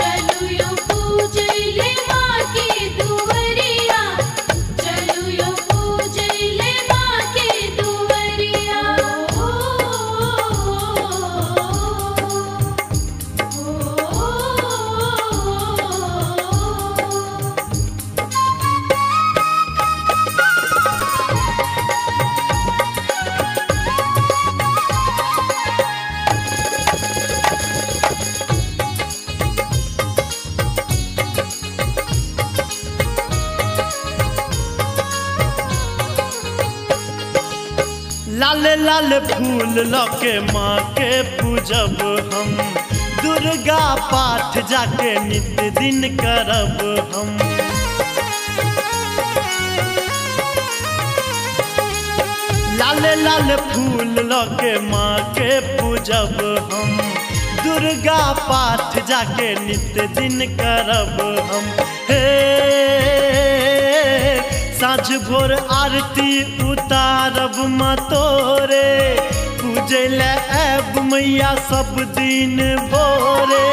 चलू यो पूजले माँ के दुअरिया। चलू यो पूजले माँ के दुअरिया। लाल लाल फूल लके माँ के पूजब हम, दुर्गा पाठ जाके नित दिन करब हम। लाल लाल फूल लके माँ के पूजब हम, दुर्गा पाठ जाके नित दिन करब हम। हे साँझ भोर आरती उतारब माँ तोरे, पूजे ले आब मैया सब दिन भोरे।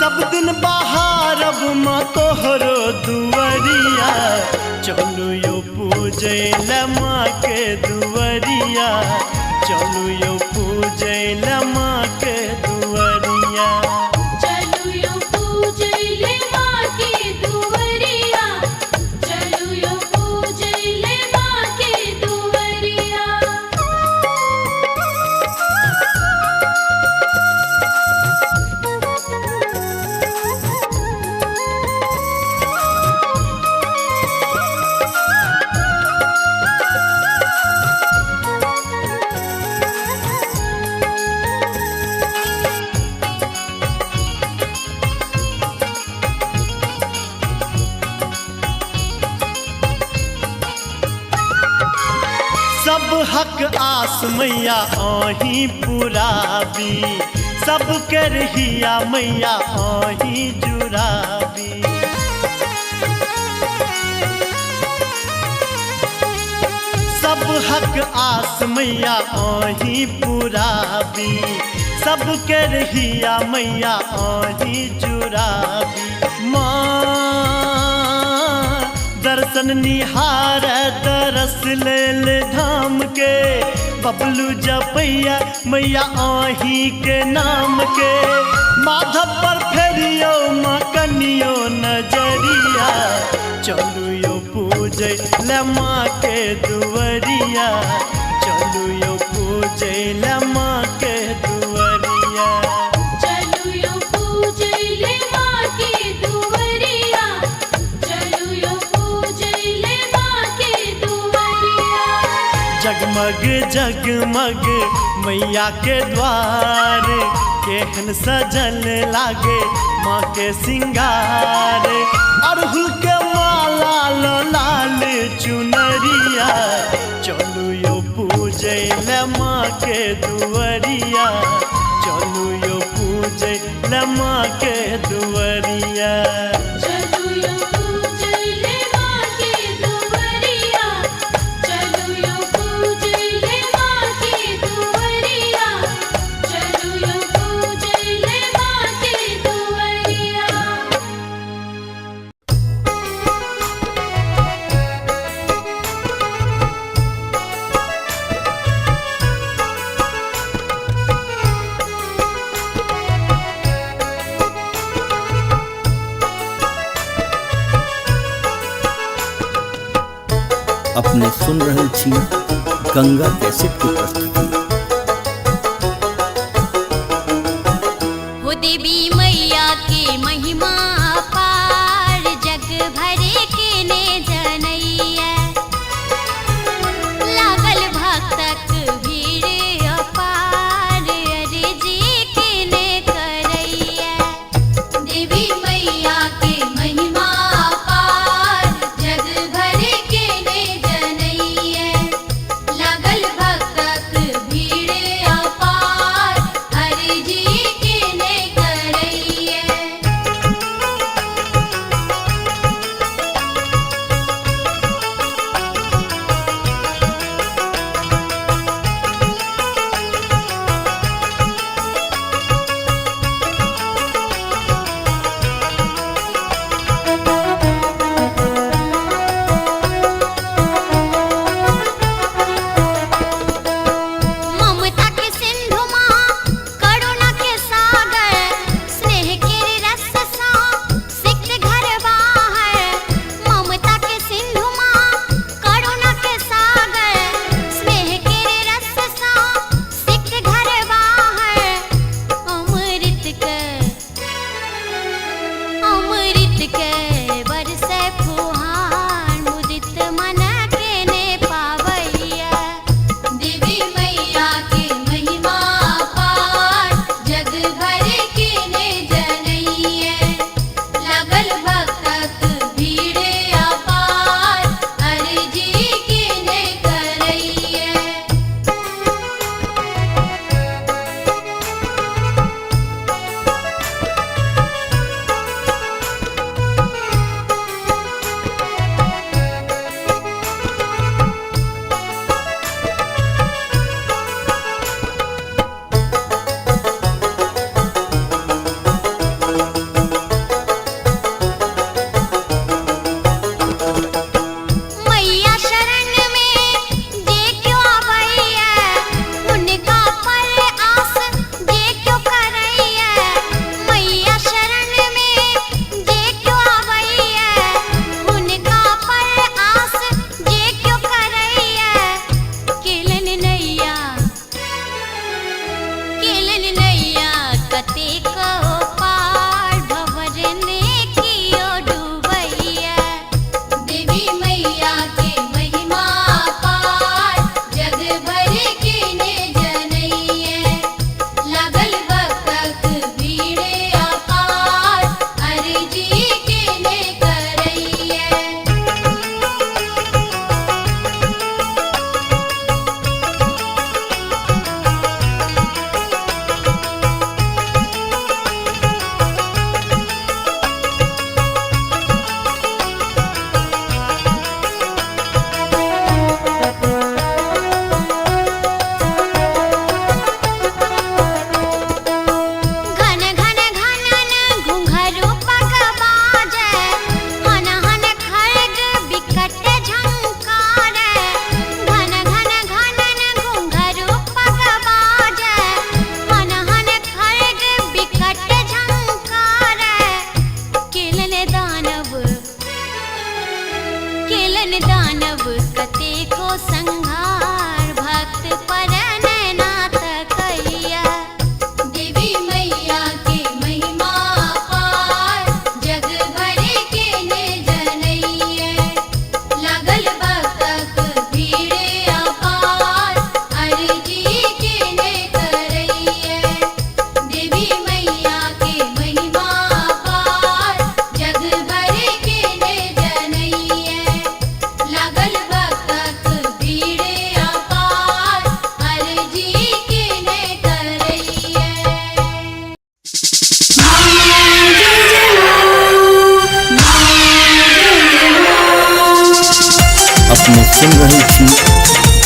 सब दिन बहारब माँ तोहरो दुआरिया, चलू यो पूजे ले माँ के दुआरिया, चलू यो पूजे ले माँ के दुआरिया। चलू यो पूजैले माँ के दुआरिया, चलू यो पूजैले माँ के दुआरिया। सब हक आस मैया आही पुराबी, सब के रहिया मैया आही जुराबी। सब हक आस मैया आही पुराबी, सब के रहिया मैया आही जुराबी। माँ दर्शन निहार तरस लेल धाम के, बबलू जपैया मैया आही के नाम के। माधव पर फेरियो माँ कनियो नजरिया, चलू यो पूजे ले माँ के दुआरिया, चलू यो पूजे ले माँ के दुआरिया। चलू यो पूजैले माँ के दुआरिया, चलू यो पूजैले माँ के दुआरिया। जगमग जगमग मैया के द्वार, केहन सजल लागे माँ के सिंगार। अड़हुल के माला लो लाल चुनरिया, चलू यो पूजे ले माँ के दुआरिया, चलू यो पूजे ले माँ के दुआरिया। चलू यो पूजैले माँ के दुआरिया, चलू यो पूजैले माँ के दुआरिया, चलू यो पूजैले माँ के दुआरिया। अपने सुन रहल छी गंगा कैसेट की प्रस्तुति। हो देवी मैया के महिमा अपार, जग भरे के ने जनैया। लागल भक्तक भीड़ अपार, अर्जी के ने करैया। देवी मैया के महिमा अपार, जग भरे के ने जनैया। लागल भक्तक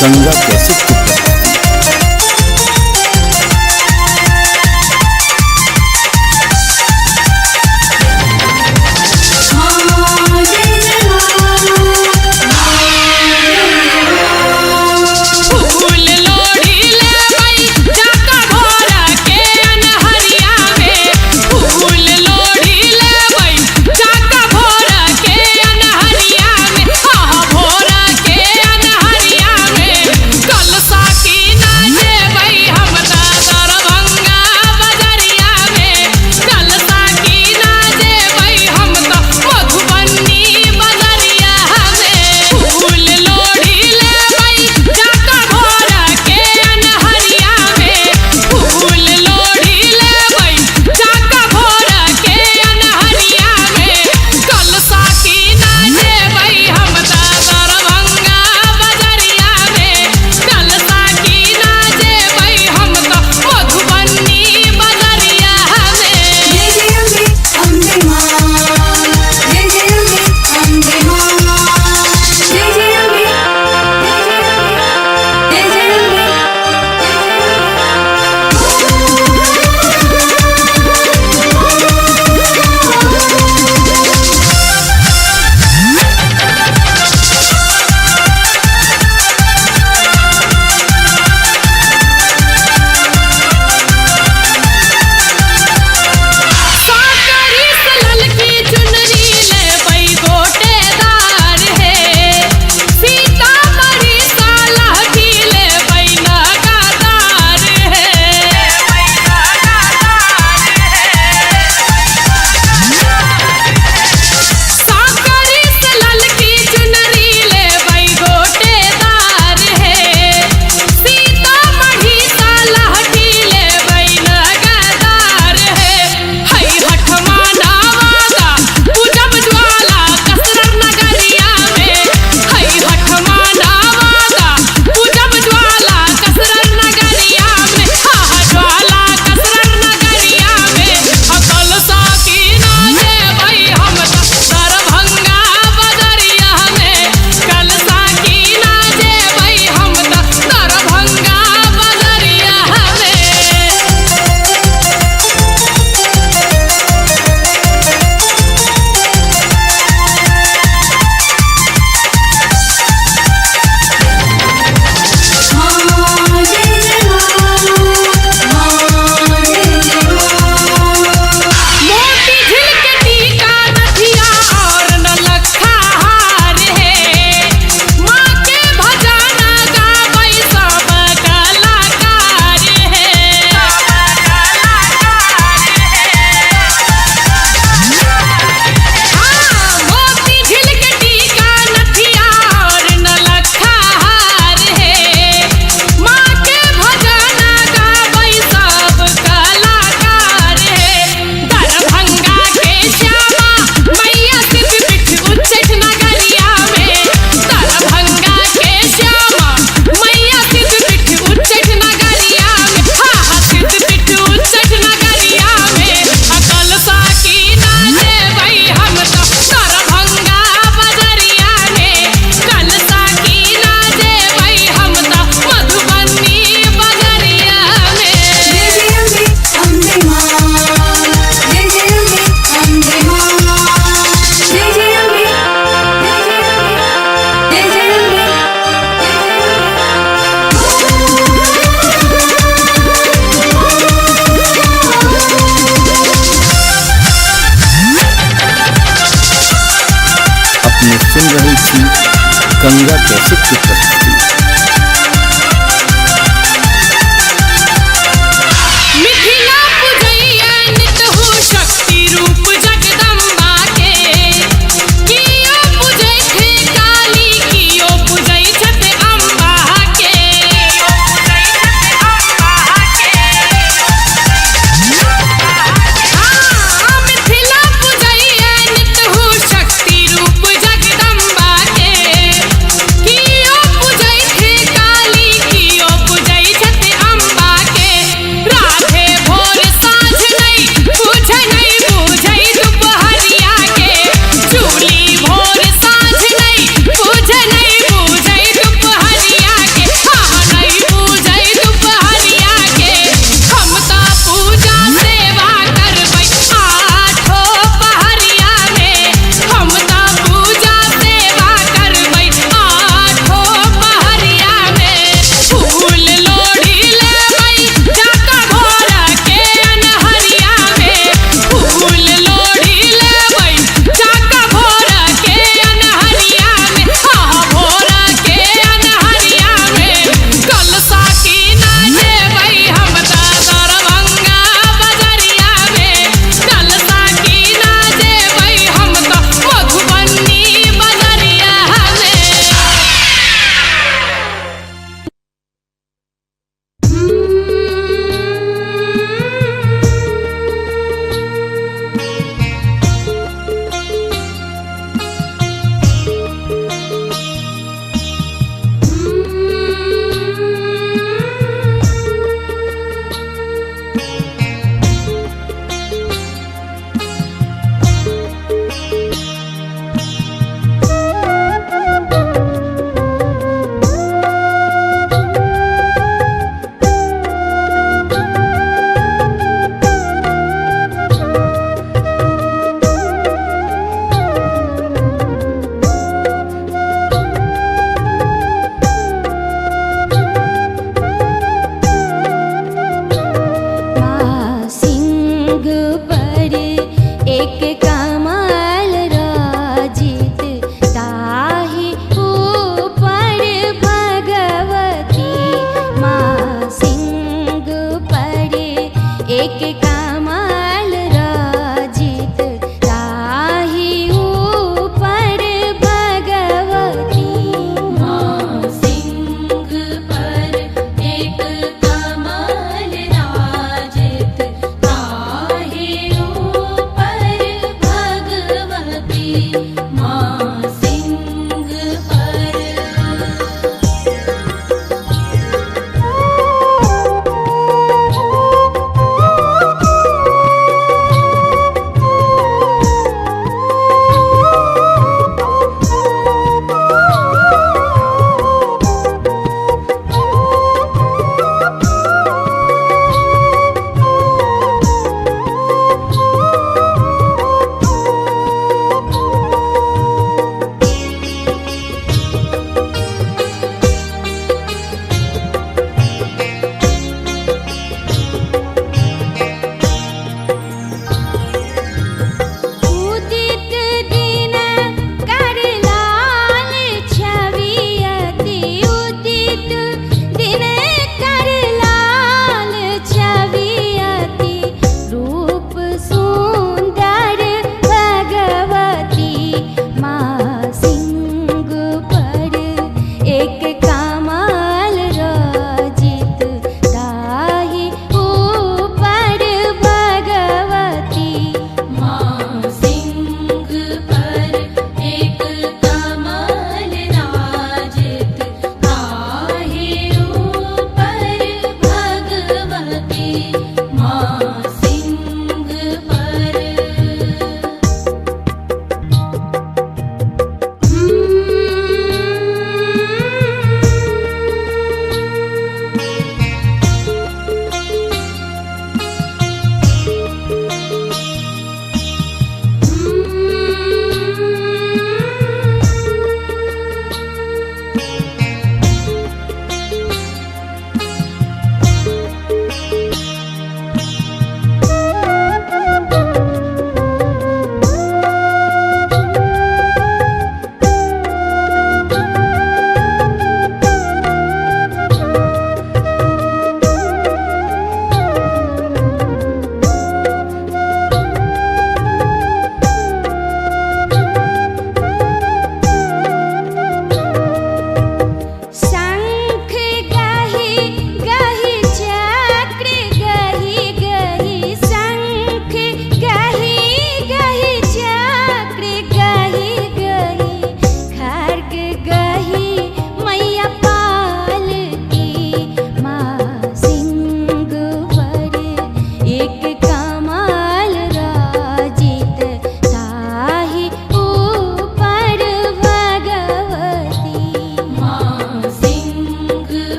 गंगा कैसेट की प्रस्तुति। फूल लोढ़ी लेवई जाका भोरा के अनहरिया में फूल लोढ़ी लेवई जाका भोरा के अनहरिया में भोरा के अनहरिया में कलसा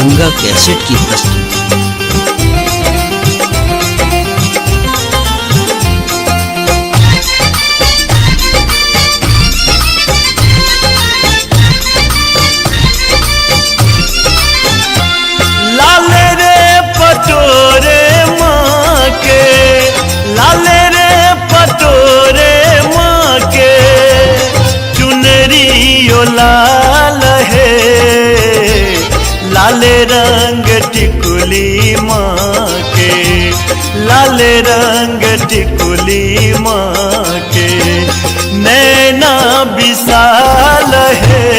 गंगा कैसेट की प्रस्तुति। लाले रे पटोरे माँ के, लाले रे पटोरे माँ के, चुनरी ओ लाल है, लाले रंग टिकुली माँ के, लाले रंग टिकुली माँ के, नैना विशाल है।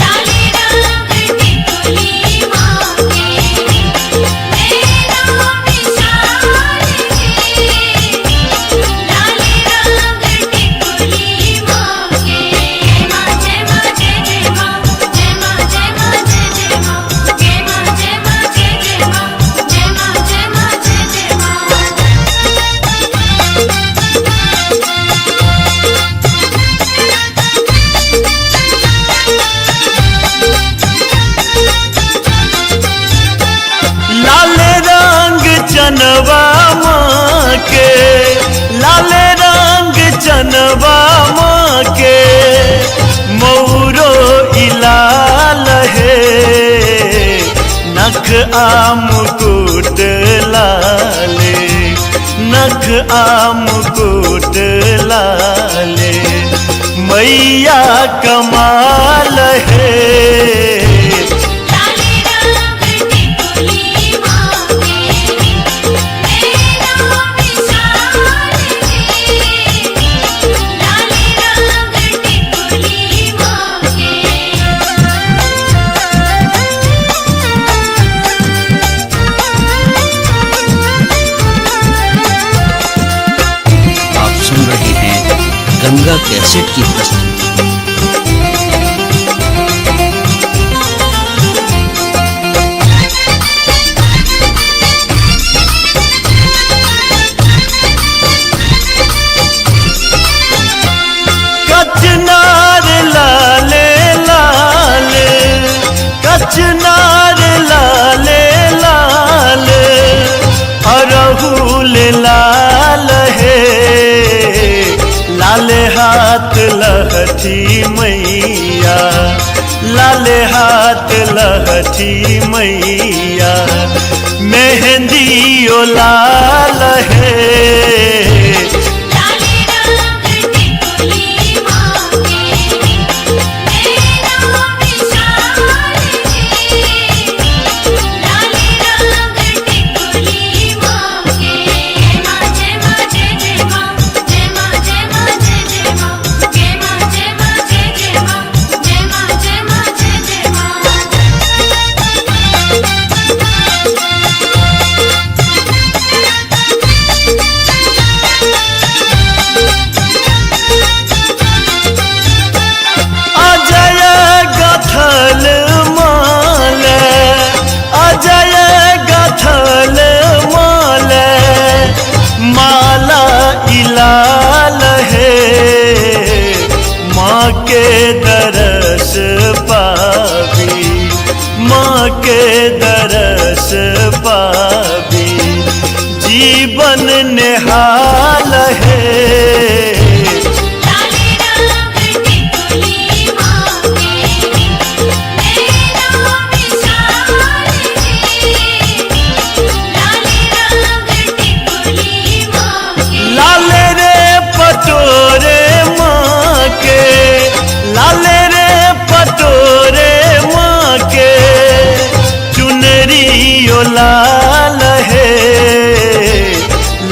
लाले रंग टिकुली माँ के, नैना विशाल है। लाले रंग टिकुली माँ के। जय माँ जय जय माँ, जय माँ जय माँ जय जय माँ, जय माँ जय माँ जय जय माँ, जय माँ जय माँ जय जय माँ। लाल रंग चनवा माँ के, लाल रंग चनवा माँ के, मौरो इलाल है, नख आम मुकुट लाले, नख आम मुकुट लाले, मैया कमाल है। लाले रंग टिकुली माँ के, नैना विशाल है। लाले रंग टिकुली माँ के। आप सुन रहे हैं गंगा कैसेट की प्रस्तुति। कचनार लाले लाल, कचनार लाले लाल, अरहुल लाल है, लाल हाथ लहठी मैया, लाल हाथ लहठी मैया, मेहंदी ओ लाल है। लाले रंग टिकुली माँ के, नैना विशाल है। लाले रंग टिकुली माँ के। जय माँ जय जय माँ, जय माँ जय माँ जय जय माँ, जय माँ जय माँ जय जय माँ, जय माँ जय माँ जय जय माँ। अजय गथल माल, अजय गथल माल, माला इलाल है, माँ के दरस पावी, माँ के दरस पावी, जीवन निहाल है। लाले रंग टिकुली माँ के, नैना विशाल है। लाले रंग टिकुली माँ के। लाले रे पटोरे माँ के, लाले रे पटोरे माँ के, चुनरी ओ लाल है,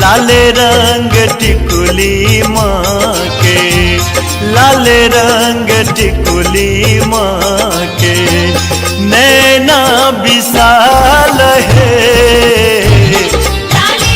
लाले रंग टिकुली माँ के, लाले रंग टिकुली माँ के, नैना विशाल है। लाले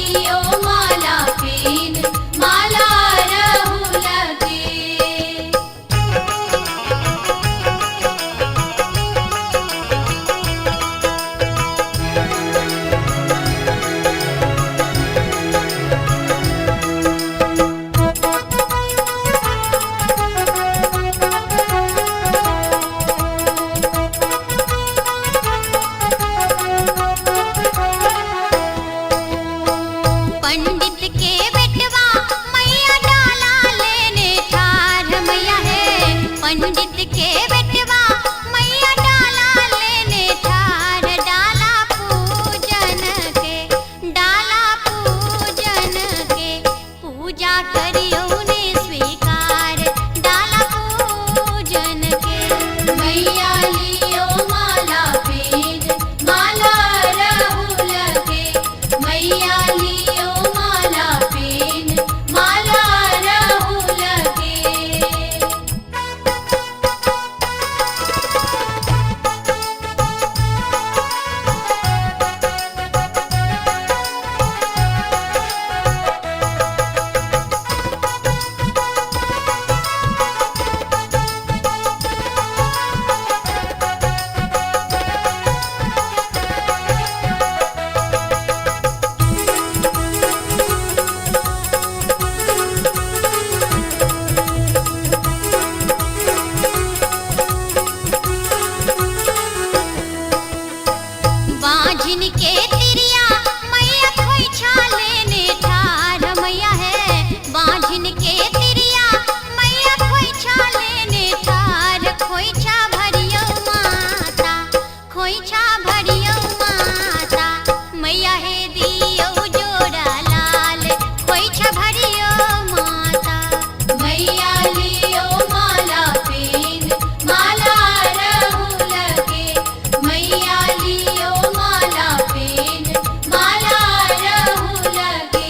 लियो माला पेन माला रहुल के पंडित के बेटवा मैया डाला लेने ठार मैया है पंडित के बेटवा मैया डाला लेने ठार डाला पूजन के पूजा करियो ने स्वीकार डाला पूजन के मैया लियो माला पेन माला रहुल के मैया लियो माला पेन माला रहुल के बांझिन के तिरिया मैया खोइछा लेने ठार मैया है बांझिन के तिरिया मैया खोइछा लेने ठार खोइछा भरियो माता मैया है दियो जोड़ा लाल खोइछा भरियो माता मैया लियो माला पेन माला रहुल के मैया लियो माला पेन माला रहुल के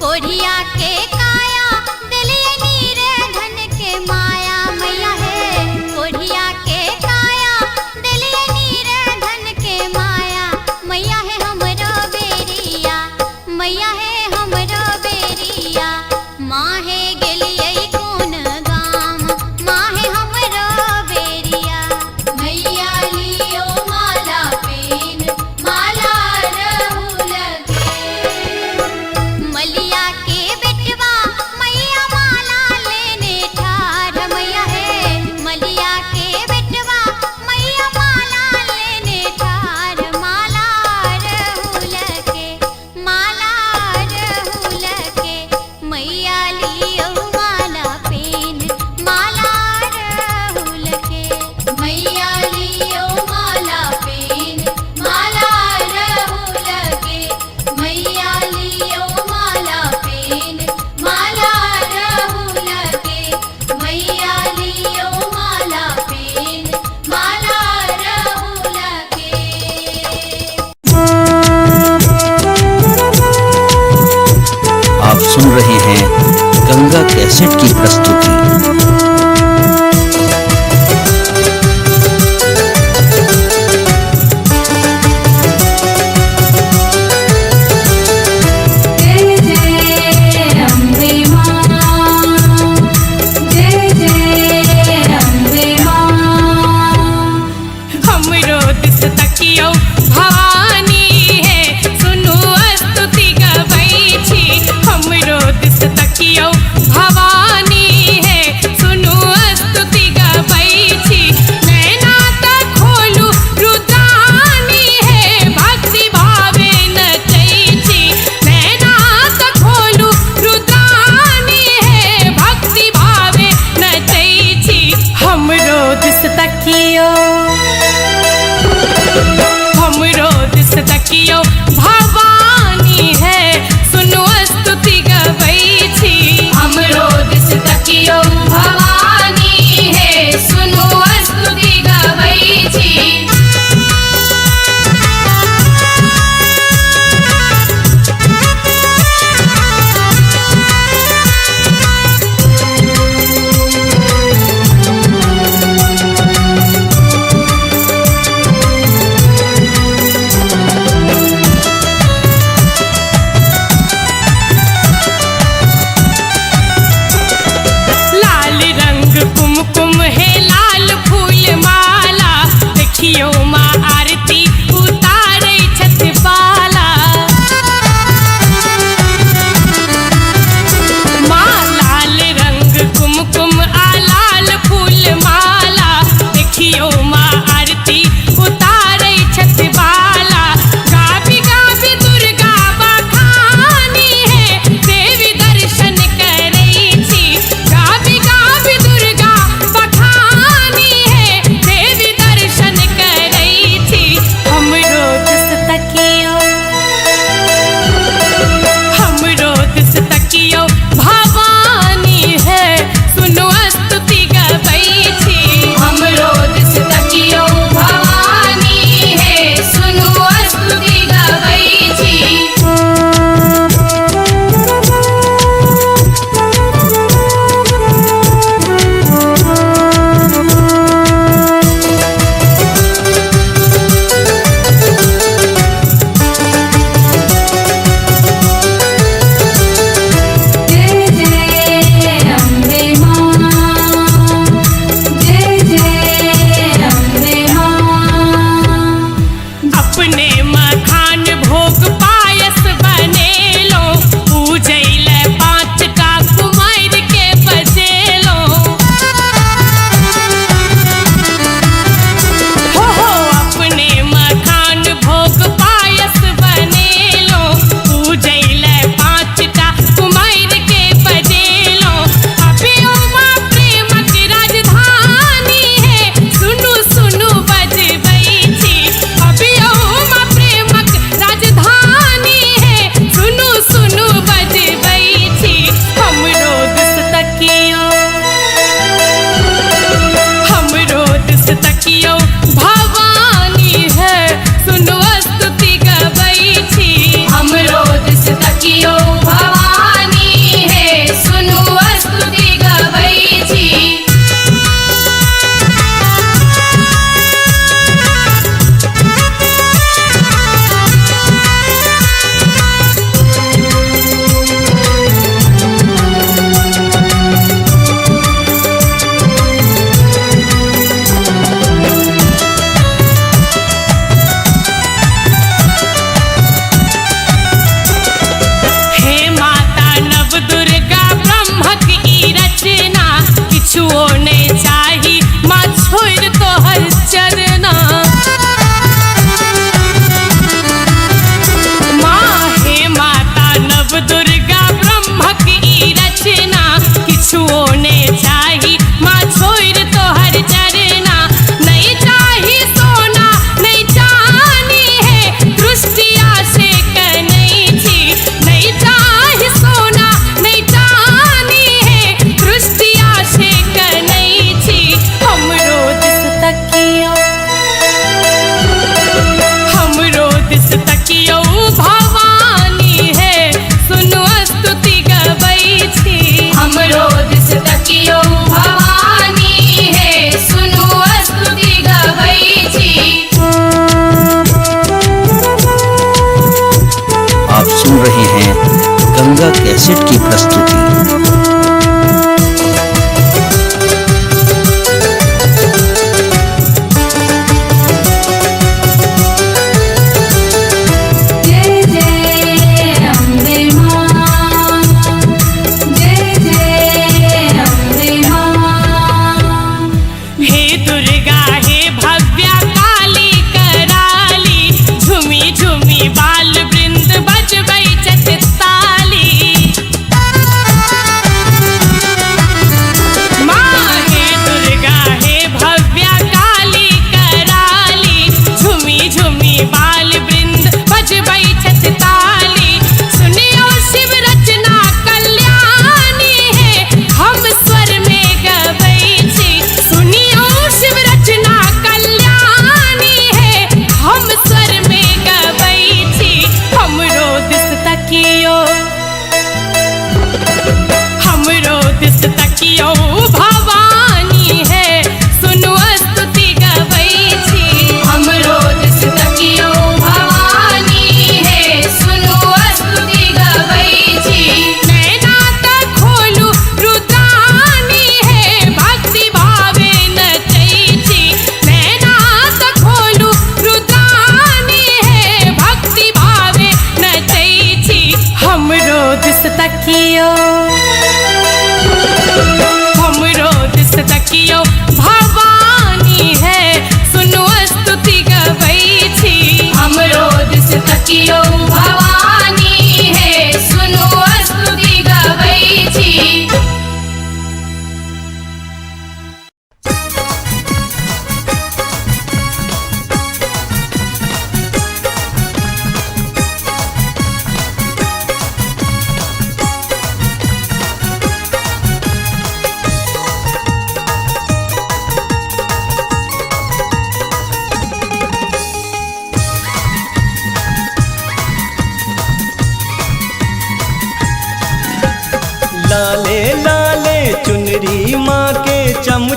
कोढ़िया के काया दिलिए नीरे धन के माया मैया है कोढ़िया के काया दिलिए नीरे धन के माया मैया है हमरो बेरिया माँ है गेलिए कौन गाम माँ है हमरो बेरिया मैया लियो माला पेन माला रहुल के मलिया के बेटवा मैया माला लेने ठार मैया है मलिया के बेटवा मैया माला लेने ठार माला रहुल के मैया लियो माला पेन माला रहुल के मैया लियो माला पेन माला रहुल के मैया लियो माला पेन माला रहुल के मैया लियो माला पेन माला रहुल के आप सुन रहे हैं गंगा कैसेट की प्रस्तुति। जय जय अम्बे मां जय जय अम्बे मां हमरो दिस तकियो भवानी है सुनु स्तुति गबै छी हमरो दिस तकियो भवानी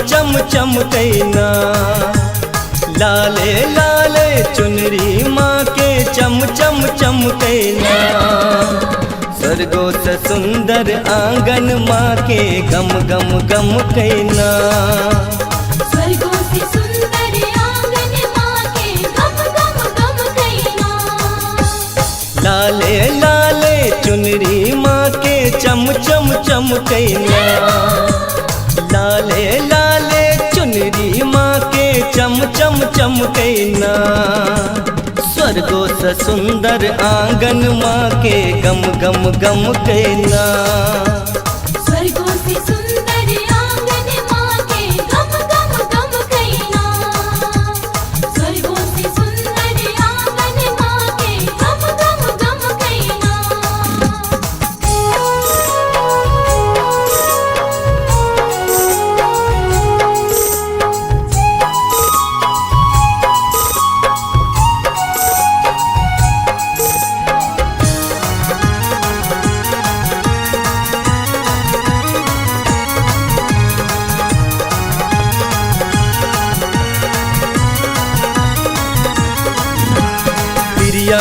चम चमकैना। लाले लाले चुनरी माँ के चम चम चमकैना। स्वर्गों से सुंदर आंगन माँ के गम गम गम कहना। स्वर्गों से सुंदर आंगन माँ के गम गम गम कहना। लाले लाले चुनरी माँ के चम चम चमकैना। लाले लाले चुनरी माँ के चम चम चमकैना। स्वर्गों से सुंदर आंगन माँ के गम गम गम कहना। स्वर्गों से सुंदर आंगन माँ के गम गम गम कहना। स्वर्गों से सुंदर आंगन माँ के गम गम गम कहना।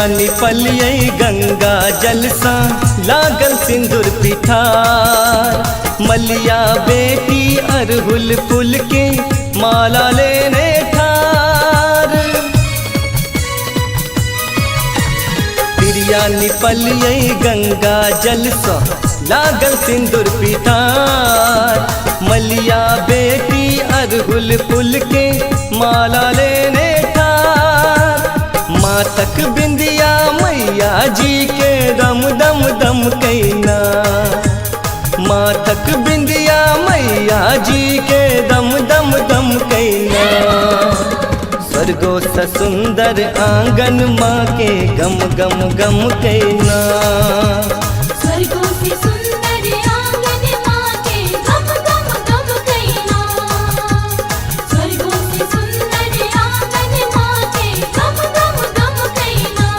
निपलियै गंगा जल सा लागल सिंदूर पिठार। मलिया बेटी अरहुल फूल के माला लेने ठार। प्रिया निपलियै गंगा जल सा लागल सिंदूर पिठार। मलिया बेटी अरहुल फूल के माला लेने ठार। मातक बिंदिया मैया जी के दम दम दम कहना। मातक बिंदिया मैया जी के दम दम दम कहना। स्वर्गों से सुंदर आंगन माँ के गम गम गम कहना। स्वर्गों से सुंदर आंगन माँ के गम गम गम कहना। स्वर्गों से सुंदर आंगन माँ के गम गम गम कहना।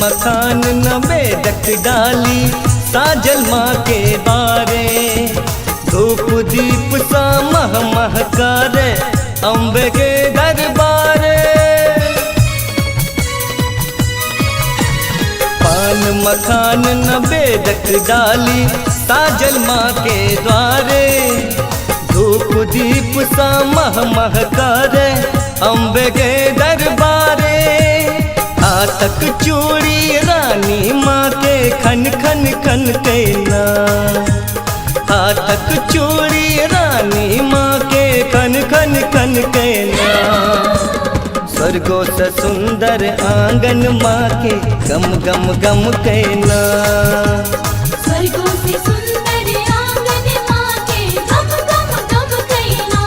मकान न बेदक डाली साजल माँ के बारे। धूप दीप सा मह महकारे अम्बे के दरबारे। पान मकान न बेदक डाली साजल माँ के द्वारे। धूप दीप सा मह महकारे अम्बे के दरबारे। आतक चूड़ी रानी माँ के खन खन खन कहना। आतक चूड़ी रानी माँ के खन खन खन कहना। स्वर्गों से सुंदर आंगन माँ के गम गम गम कहना। स्वर्गों से सुंदर आंगन माँ के गम गम गम कहना।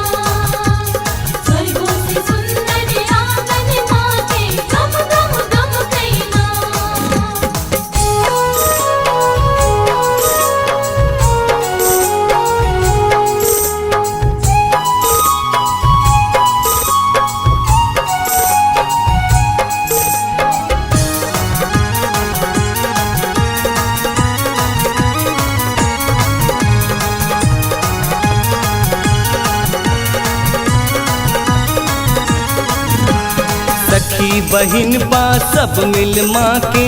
स्वर्गों से सुंदर आंगन माँ के गम गम गम कहना। सखी बहिन बा सब मिल माँ के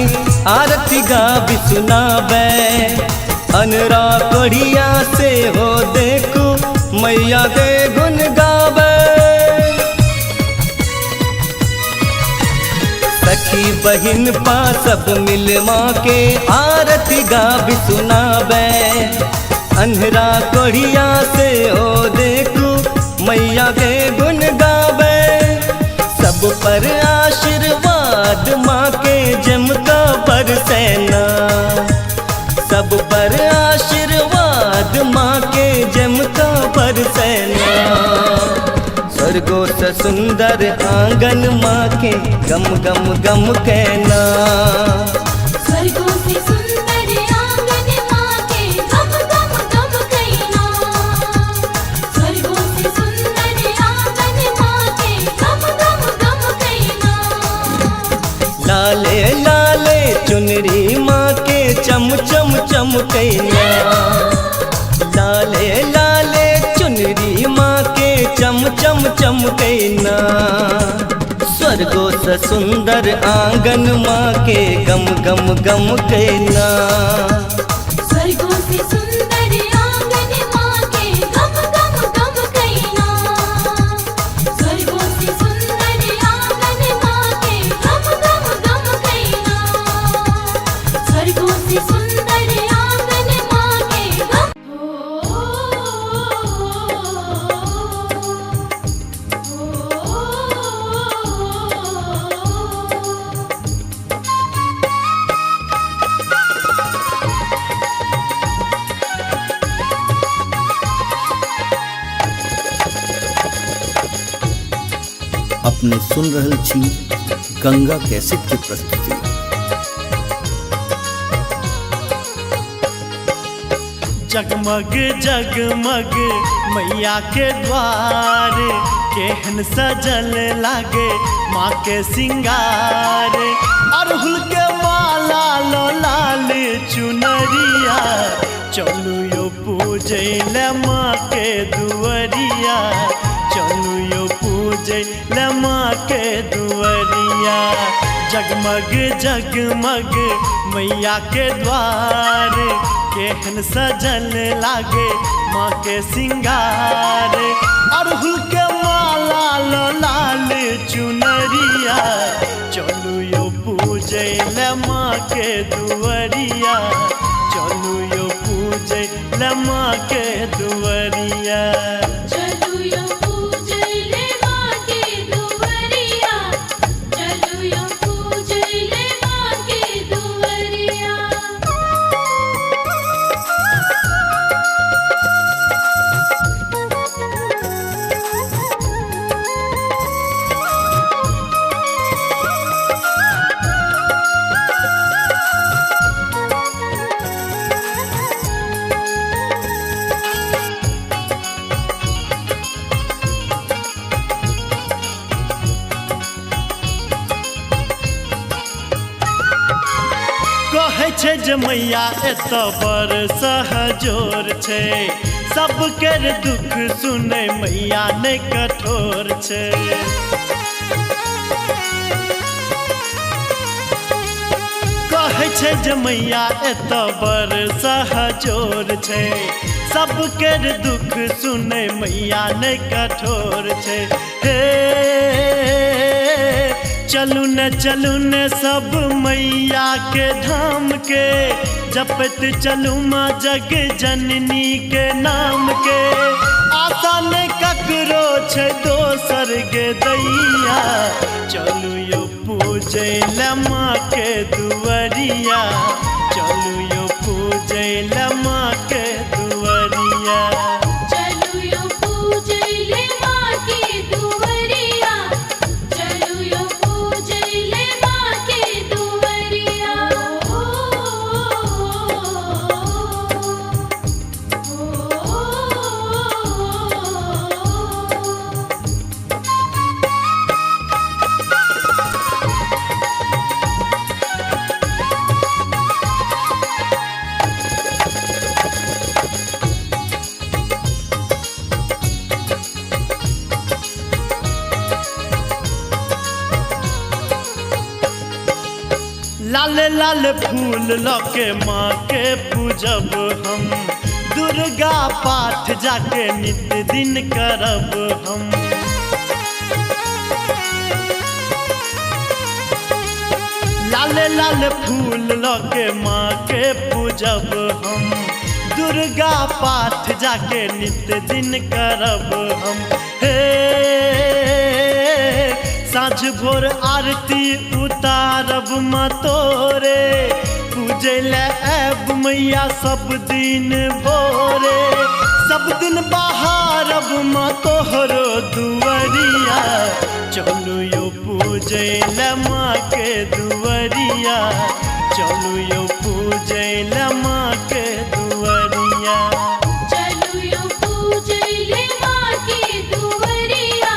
आरती गावी सुनावे। अनरा कढ़िया से हो देखो मैया के गुन गावे। सखी बहिन बा सब मिल माँ के आरती गावी सुनावे। अनरा कढ़िया से हो देखो मैया के गुन गावे। सब पर आशीर्वाद माँ के जम का बरसैना। सब पर आशीर्वाद माँ के जम का बरसैना। स्वर्गो से सुंदर आंगन माँ के गम गम गम कहना। स्वर्गों से सुंदर आंगन माँ के गम गम गम कहना। स्वर्गों से सुंदर आंगन माँ के गम गम गम कहना। लाले लाले चुनरी माँ के चम चम चम कहना। लाले लाले चुनरी माँ के चम चम चम कहना। स्वर्गो से सुंदर आंगन माँ के गम गम गम कहना। स्वर्गों से सुंदर आंगन माँ के गम गम गम कहना। स्वर्गों से सुंदर आंगन माँ के गम गम गम कहना। स्वर्गों से सुंदर आंगन माँ के गम। अपने सुन रहल छी गंगा कैसेट की प्रस्तुति। जगमग जगमग मैया के द्वार, केहन सजल लागे माँ के सिंगार। अड़हुल के माला लो लाल चुनरिया, चलू यो पूजे ले माँ के दुअरिया। चलू यो पूजे ले माँ के दुअरिया। जगमग जगमग मैया के द्वार, केहन सजल लागे माँ के सिंगार। अड़हुल के माला लो लाल चुनरिया, चलू यो पूजे ले माँ के दुअरिया। चलू यो पूजे ले माँ के दुअरिया। चलू यो पूजे ले माँ के दुअरिया। चलू यो पूजे ले माँ के दुअरिया। कहै छै जे मैया एत बड़ सहजोर छै, सबके दुख सुनै मैया नहि कठोर छै। कहै छै जे मैया एत बड़ सहजोर छै, सबके दुख सुनै मैया नहि कठोर छै। हे चलू न सब मैया के धाम के, जपत चलू माँ जग जननी के नाम के। आशा नहीं ककरो छै दोसर के दैया, चलू यो पूजे ले माँ के दुअरिया। चलू यो पूजे ले माँ के दुअरिया। चलू यो पूजे ले माँ के दुअरिया। चलू यो पूजे ले माँ के दुअरिया। लाल लाल फूल लके माँ के पूजब हम, दुर्गा पाठ जाके नित्य दिन करब हम। लाल लाल फूल लके माँ के पूजब हम, दुर्गा पाठ जाके नित्य दिन करब हम। हे साँझ भोर आरती उतारब माँ तोरे, पूजे ले आब मैया सब दिन भोरे। सब दिन बाहर अब माँ तोहरो दुवरिया चलू यो पूजे माँ के दुवरिया चलू यो पूजे माँ के दुवरिया चलू यो पूजैले माँ के दुवरिया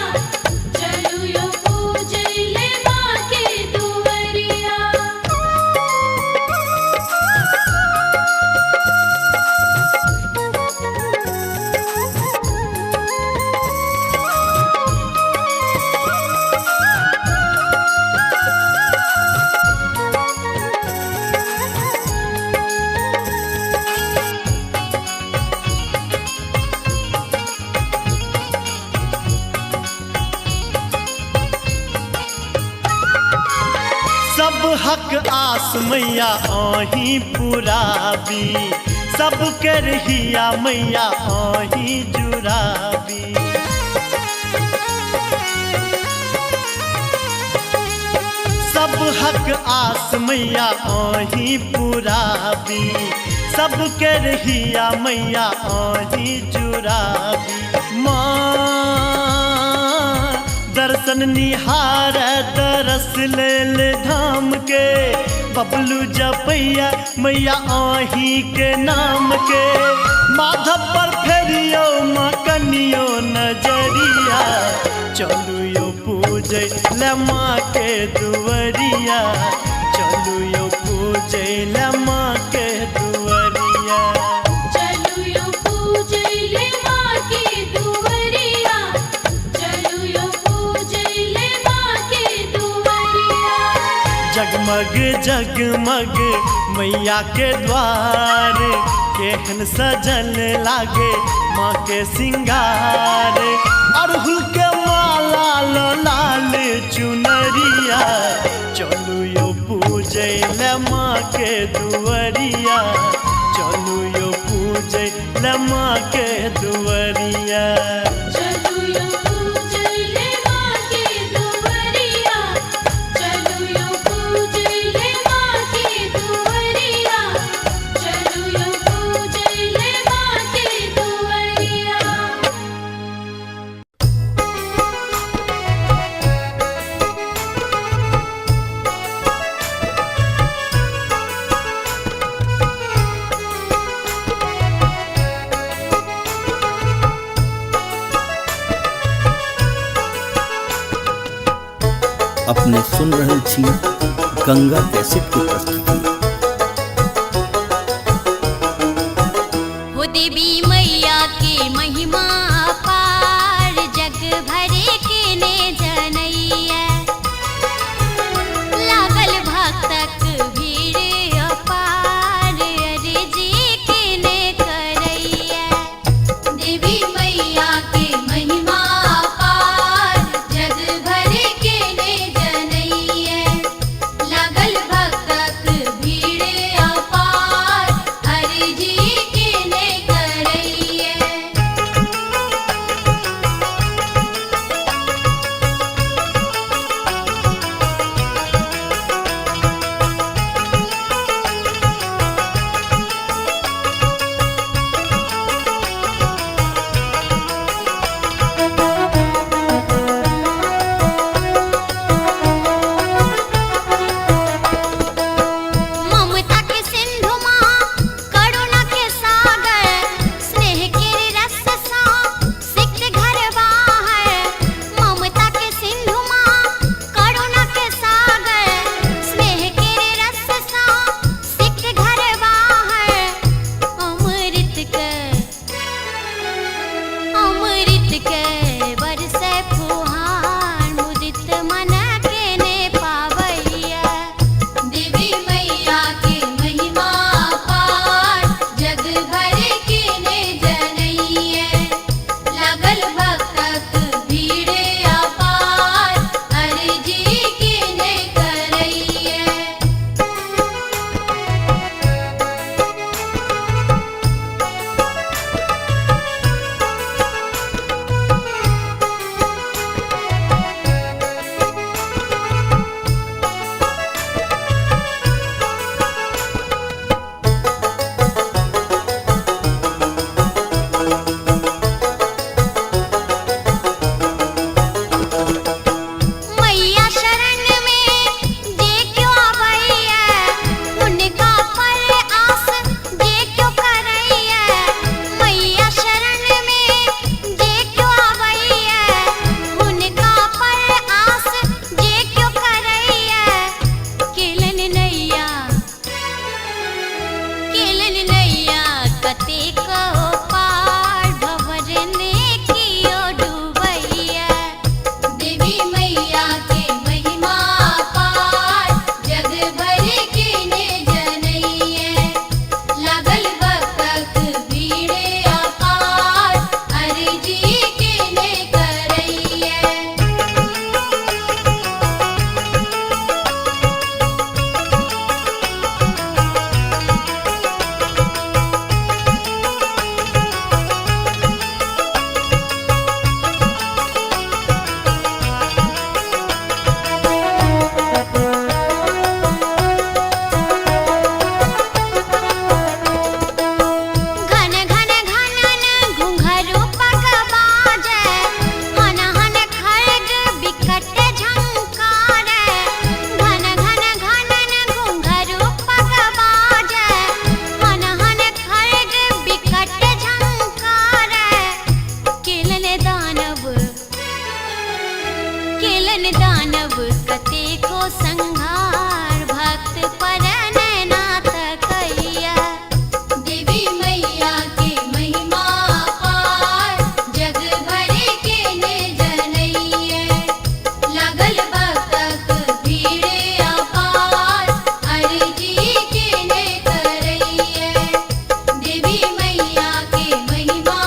चलू यो पूजैले माँ के दुवरिया सब हक आस मैया आही पुराबी सब कर हिया मैया आही जुराबी सब हक आस मैया आही पुराबी सब कर हिया मैया आही जुराबी माँ दर्शन निहार दरस लेल धाम के बबलू जपैया मैया आही के नाम के माधव पर फेरियो माँ कनियो नजरिया चलू यो पूजे माँ के दुवरिया चलू यो पूजे माँ के दुवरिया चलू यो पूजैले माँ के दुवरिया चलू यो पूजैले माँ के दुवरिया जगमग जगमग मैया के द्वार केहन सजल लागे माँ के सिंगार अड़हुल के माला लाल चुनरिया चलू यो पूजे माँ के दुवरिया चलू यो पूजे माँ के दुवरिया चलू यो पूजैले माँ के दुवरिया चलू यो पूजैले माँ के दुवरिया चलू यो पूजैले माँ के दुवरिया अपने सुन रहल छी गंगा कैसेट की प्रस्तुति। हो देवी मैया के महिमा अपार जग भरे के ने जनैया लागल भक्तक भीड़ अपार अर्जी के ने करैया देवी मैया के महिमा अपार जग भरे के ने जनैया लागल भक्तक भीड़ दानव कते को संहार भक्त पर नैनाथ कैया देवी मैया के महिमा पार जग भर के ने जनैया लागल भक्तक भीड़ अपार अर्जी के ने करैया देवी मैया के महिमा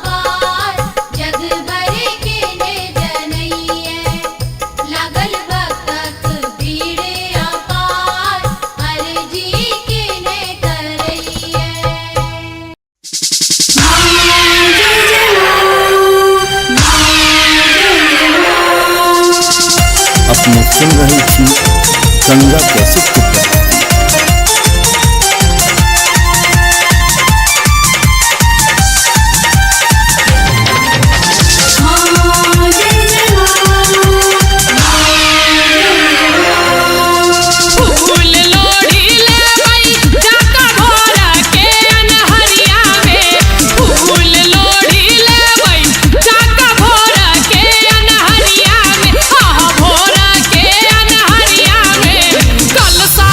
पार जग भर के ने जनैया लागल भक्तक भीड़ अपार अर्जी के ने करैया अपने सुन रही थी गंगा कैसेट की प्रस्तुति। फूल लोढ़ी लेबै जाका भोर के अनहरिया में फूल लोढ़ी लेबै जाका भोर के अनहरिया में भोर के अनहरिया में कलसा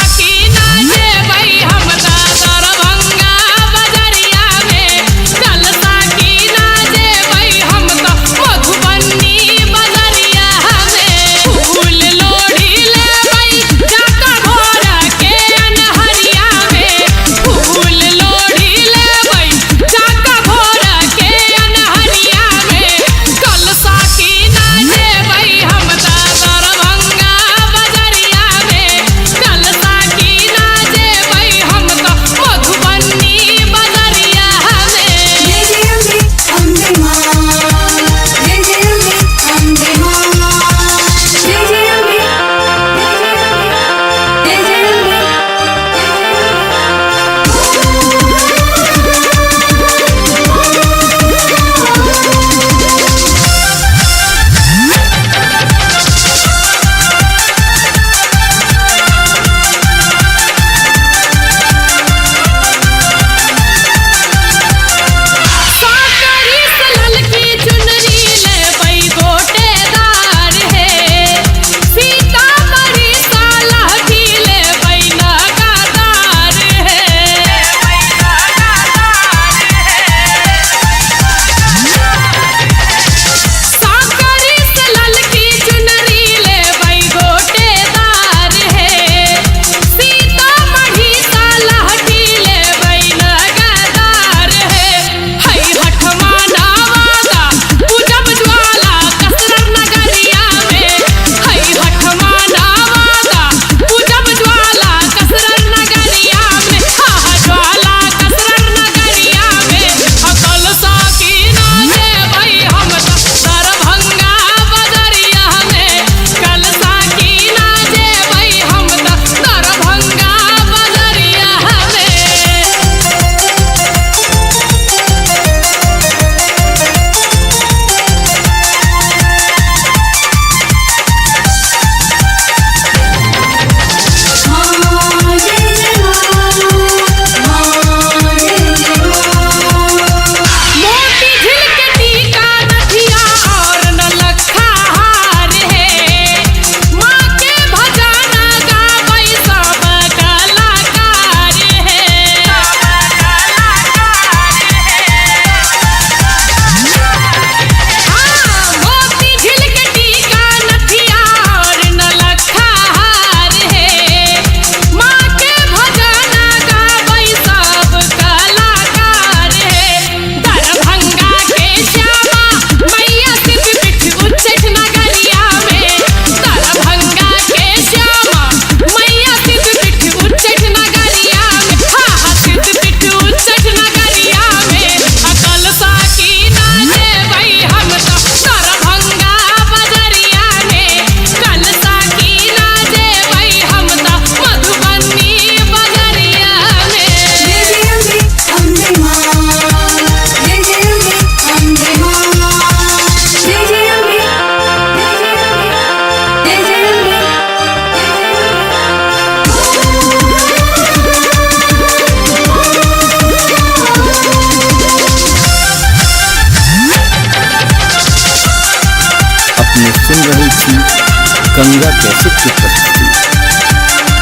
गंगा कैसेट की प्रस्तुति।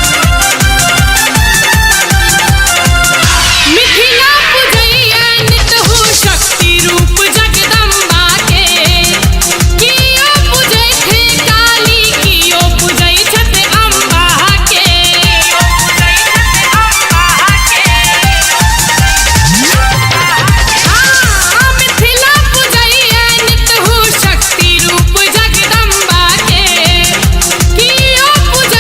मिथिला पूजैया नित हो शक्ति रूप जगदम्बा के कियो पूजै थे काली कियो पूजै छथि अम्बा के मिथिला पूजैया नित हो शक्ति रूप जगदम्बा के कियो पूजै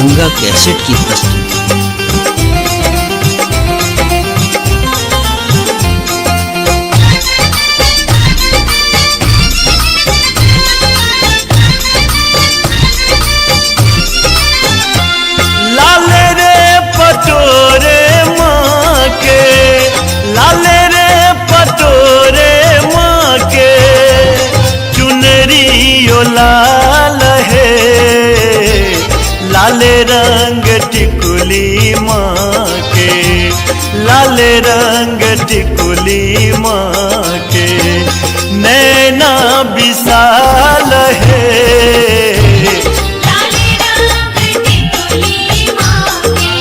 गंगा कैसेट की प्रस्तुति। लाले रे पटोरे माँ के, लाले रे पटोरे माँ के, चुनरी ओ लाल है, लाले रंग टिकुली माँ के, लाले रंग टिकुली माँ के, नैना विशाल है। लाले रंग टिकुली माँ के,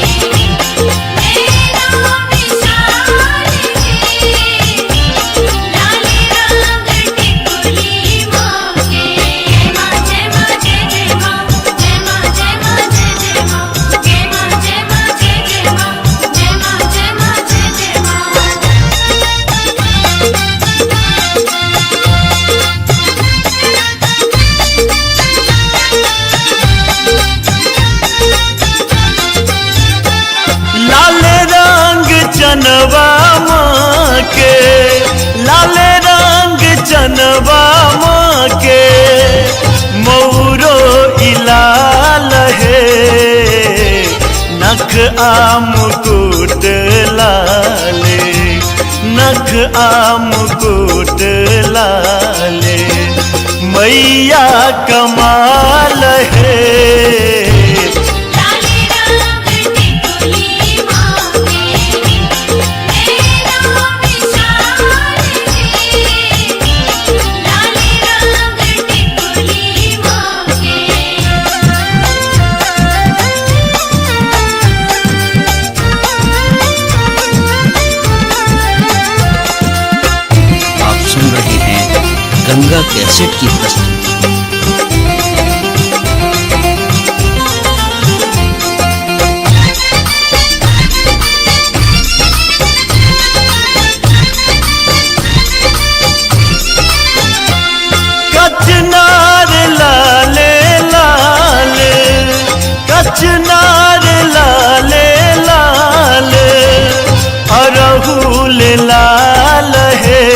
नैना विशाल है। लाले रंग टिकुली माँ के। जय माँ जय माँ जय माँ, जय माँ जय माँ जय माँ, जय माँ जय माँ जय माँ, जय माँ जय माँ जय माँ। लाल रंग चनवा माँ के, लाल रंग चनवा माँ के, मौरो इलाल है, नख आम मुकुट लाले, नख आम मुकुट लाले, मैया कमाल है। लाले रंग टिकुली माँ के, नैना विशाल है। लाले रंग टिकुली माँ के। आप सुन रहे हैं गंगा कैसेट की प्रस्तुति। कचनार लाले लाल, कचनार लाले लाल, अरहुल लाल है,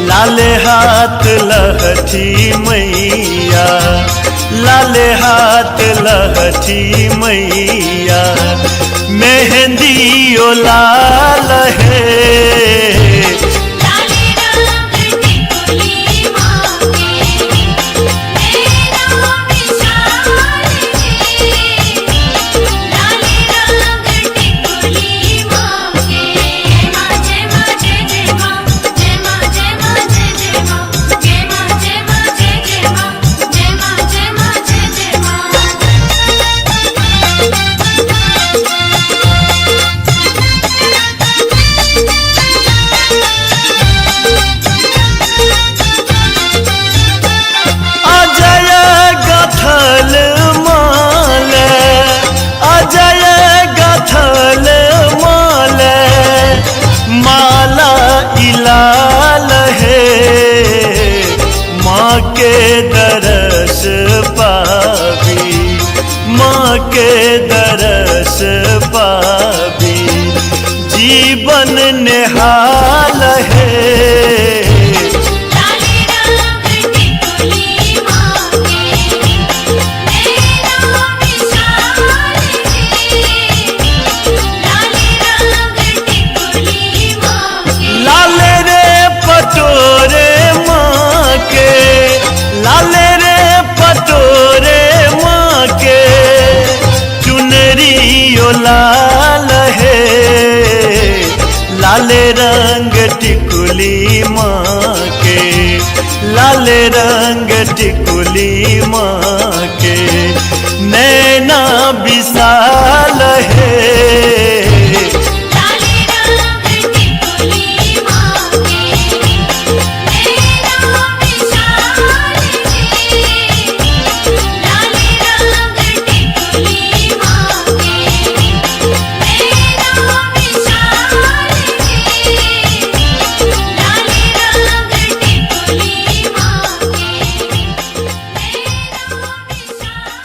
लाल हाथ लहठी मैया, लाल हाथ लहठी मैया, मेहंदी ओ लाल है। लाले रंग टिकुली माँ के, नैना विशाल है। लाले रंग टिकुली माँ के। जय माँ जय माँ जय माँ, जय माँ जय माँ जय माँ, जय माँ जय माँ जय माँ, जय माँ जय माँ अजय गथल माल, अजय गथल माल, माला इलाल है, माँ के दरस पावी, माँ के दरस पावी, जीवन निहाल है। लाले रंग टिकुली माँ के, नैना विशाल है। लाले रंग टिकुली माँ के। लाले रे पटोरे माँ के, लाले रे पटोरे माँ के, चुनरी ओ लाल है, लाले रंग टिकुली माँ के, लाले रंग टिकुली माँ के, नैना विशाल है। विशाल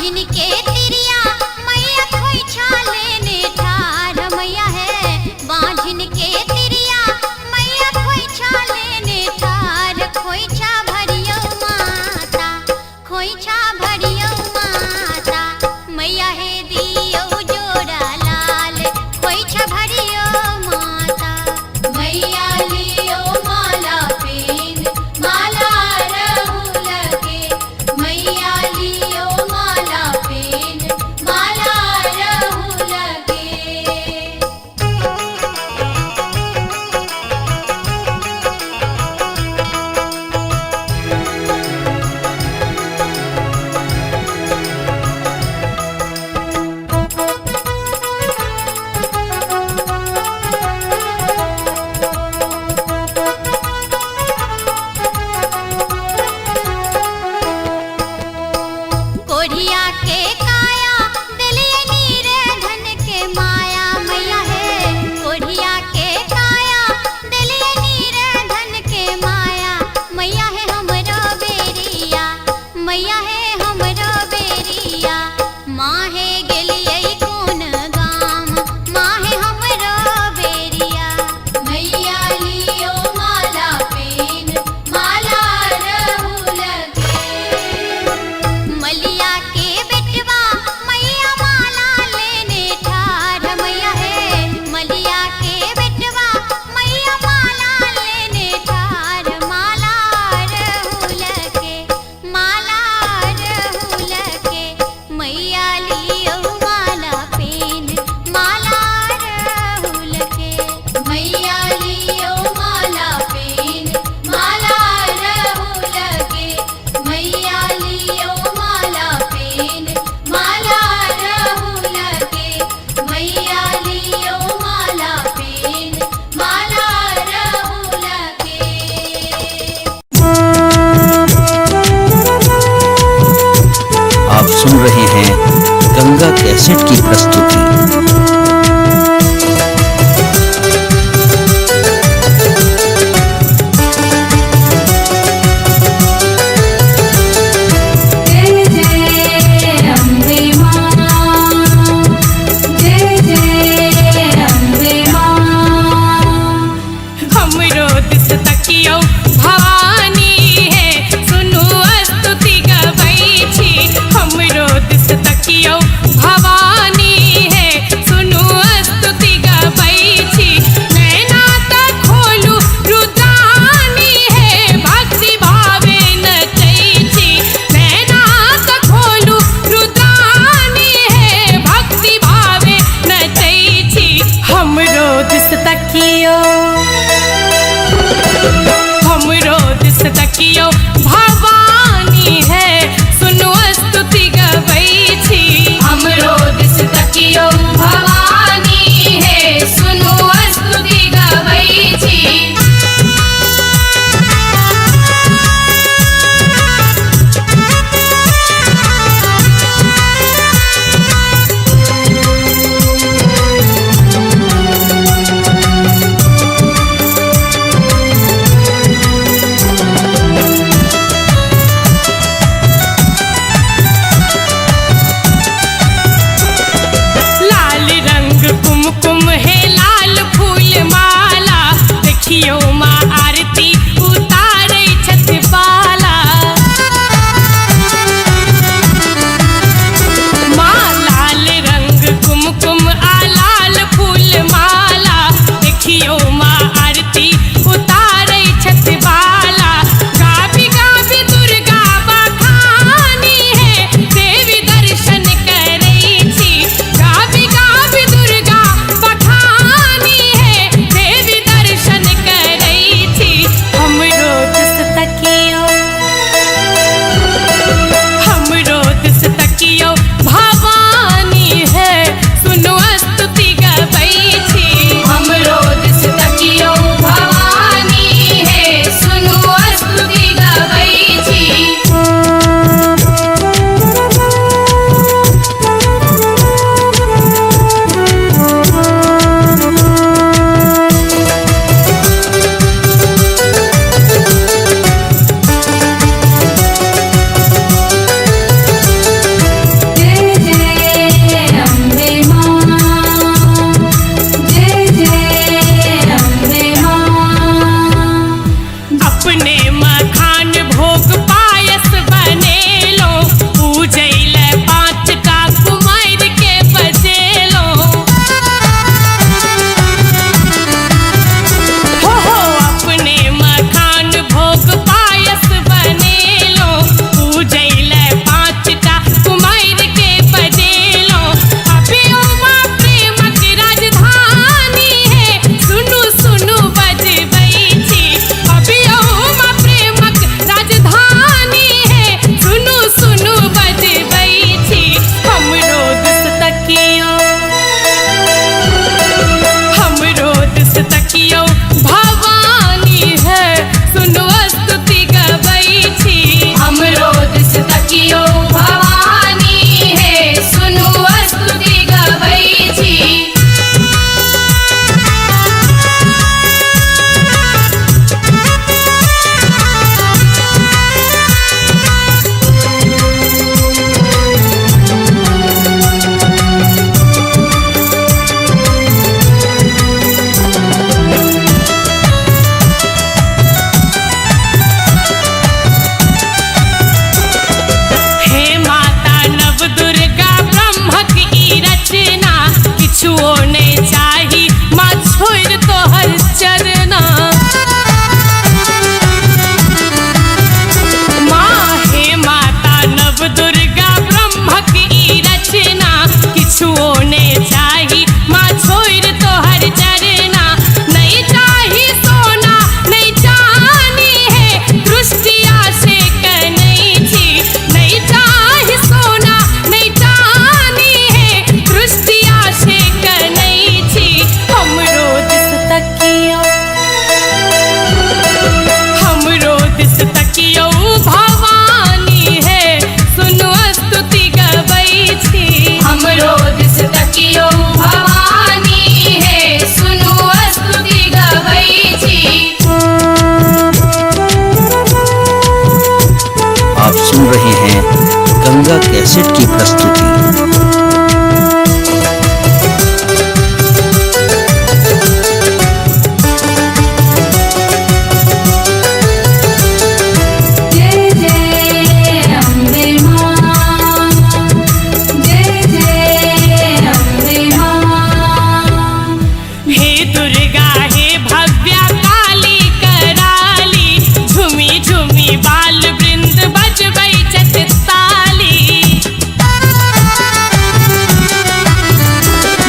बांझिन के तिरिया मैया खोइछा लेने ठार मैया है बांझिन के तिरिया मैया खोइछा लेने ठार खोइछा भरियो माता खोइछा भरियो माता मैया है दियो जोड़ा लाल खोइछा भरियो माता मैया लियो माला पेन माला रहू लगे मैया लियो माला पेन माला रहू लगे। कोढ़िया के काया दिलिए नीरे धन के माया मैया है कोढ़िया के काया दिलिए नीरे धन के माया मैया है हमरो बेरिया मैया है हमरो बेरिया माँ है गेलिए कौन गाम माँ है हमरो बेरिया मैया लियो माला पेन माला रहू लगे मलिया के बेटवा मैया माला लेने ठार मैया है मलिया के बेटवा मैया माला लेने ठार माला रहू लगे मैया लियो माला पेन माला रहू लगे मैया लियो माला पेन माला रहू लगे मैया लियो माला पेन माला रहू लगे मैया लियो माला पेन माला रहू लगे। आप सुन रहे हैं गंगा कैसेट की प्रस्तुति। जय जय अम्बे मां जय जय अम्बे मां हमरो दिस तकियो भवानी है सुनु स्तुति गबै छी हमरो दिस तकियो भवानी है सुनु कैसेट की प्रस्तुति। जय जय अम्बे मां, जय जय अम्बे मां। हे दुर्गा हे भव्या काली कराली, झुमी झुमी बाल वृंद बजबै छथि ताली।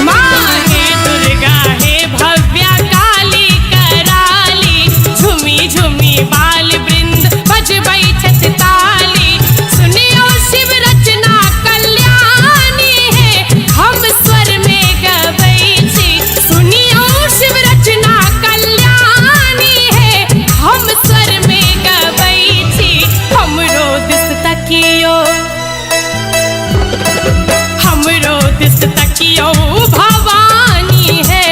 माँ हे दुर्गा हे भव्या काली कराली, झुमी झुमी बाल वृंद बजबै छथि ताली। सुनियो शिव रचना कल्याणी है, हम स्वर में गबै छी। सुनियो शिव रचना कल्याणी है, हम स्वर में गबै छी। हमरो दिस तकियो, हमरो दिस तकियो भवानी है,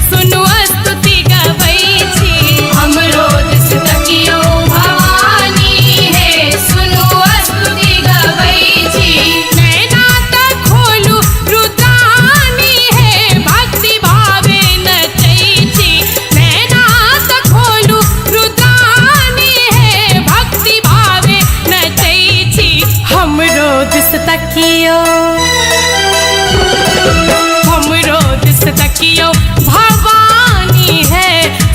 सुनु स्तुति गबै छी। हमरो दिस तकियो भवानी है, सुनु स्तुति गबै छी। नैना त खोलू रुद्रानी है, भक्ति भावे नचै छी। नैना त खोलू रुद्रानी है, भक्ति भावे नचै छी। हमरो दिस तकियो, हमरो दिस तकियो भवानी है,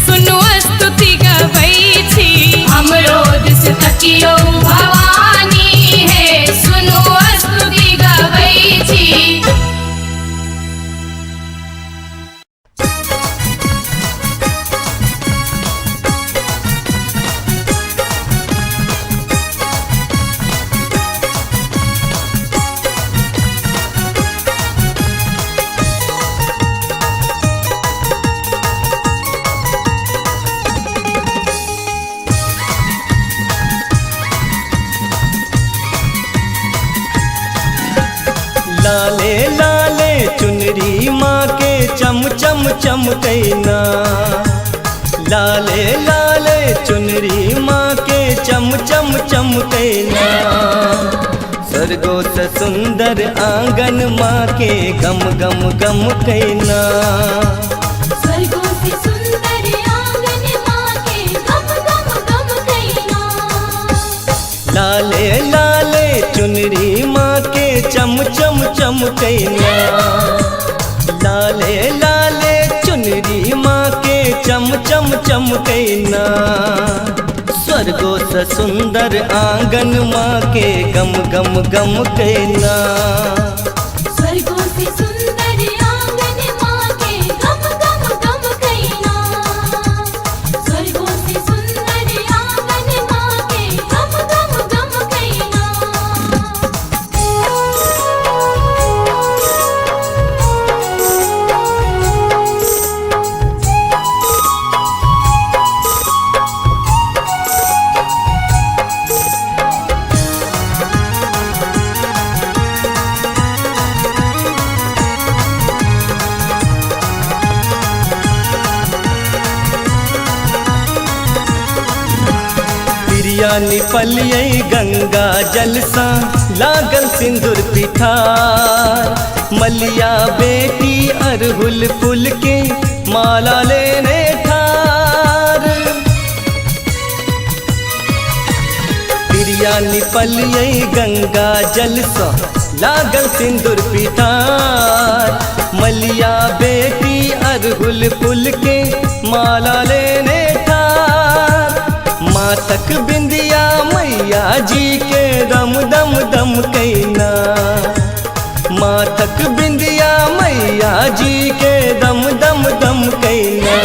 सुनु स्तुति गबै छी। हमरो दिस तकियो भवानी है, सुनु स्तुति गबै छी। लाले लाले चुनरी माँ के चम चम चमकैना। लाले लाले चुनरी माँ के चम चम चमकैना। स्वर्गो से सुंदर आंगन माँ के गम गम गम कैना। स्वर्गों से सुंदर आंगन माँ के गम गम गम कैना। लाले लाले चुनरी माँ के चम चम चमकैना। लाले लाले चुनरी माँ के चम चम चमकैना। स्वर्गो से सुंदर आंगन माँ के गम गम गम कैना। स्वर्गों से सुंदर आंगन माँ के गम गम गम कैना। स्वर्गों से सुंदर आंगन माँ के गम गम गम कैना। प्रिया निपलियै गंगा जल सा, लागल सिंदूर पिठार। मलिया बेटी अरहुल फूल के माला लेने ठार। प्रिया निपलियै गंगा जल सा, लागल सिंदूर पिठार। मलिया बेटी अरहुल फूल के माला लेने ठार। मातक बिंदिया मैया जी के दम दम दम कैना। मातक बिंदिया मैया जी के दम दम दम कैना।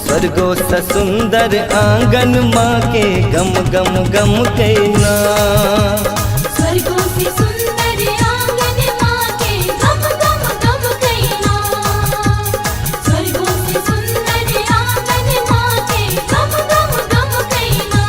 स्वर्गो से सुंदर आंगन माँ के गम गम गम कैना। स्वर्गों से सुंदर आंगन माँ के गम गम गम कैना। स्वर्गों से सुंदर आंगन माँ के गम गम गम कैना।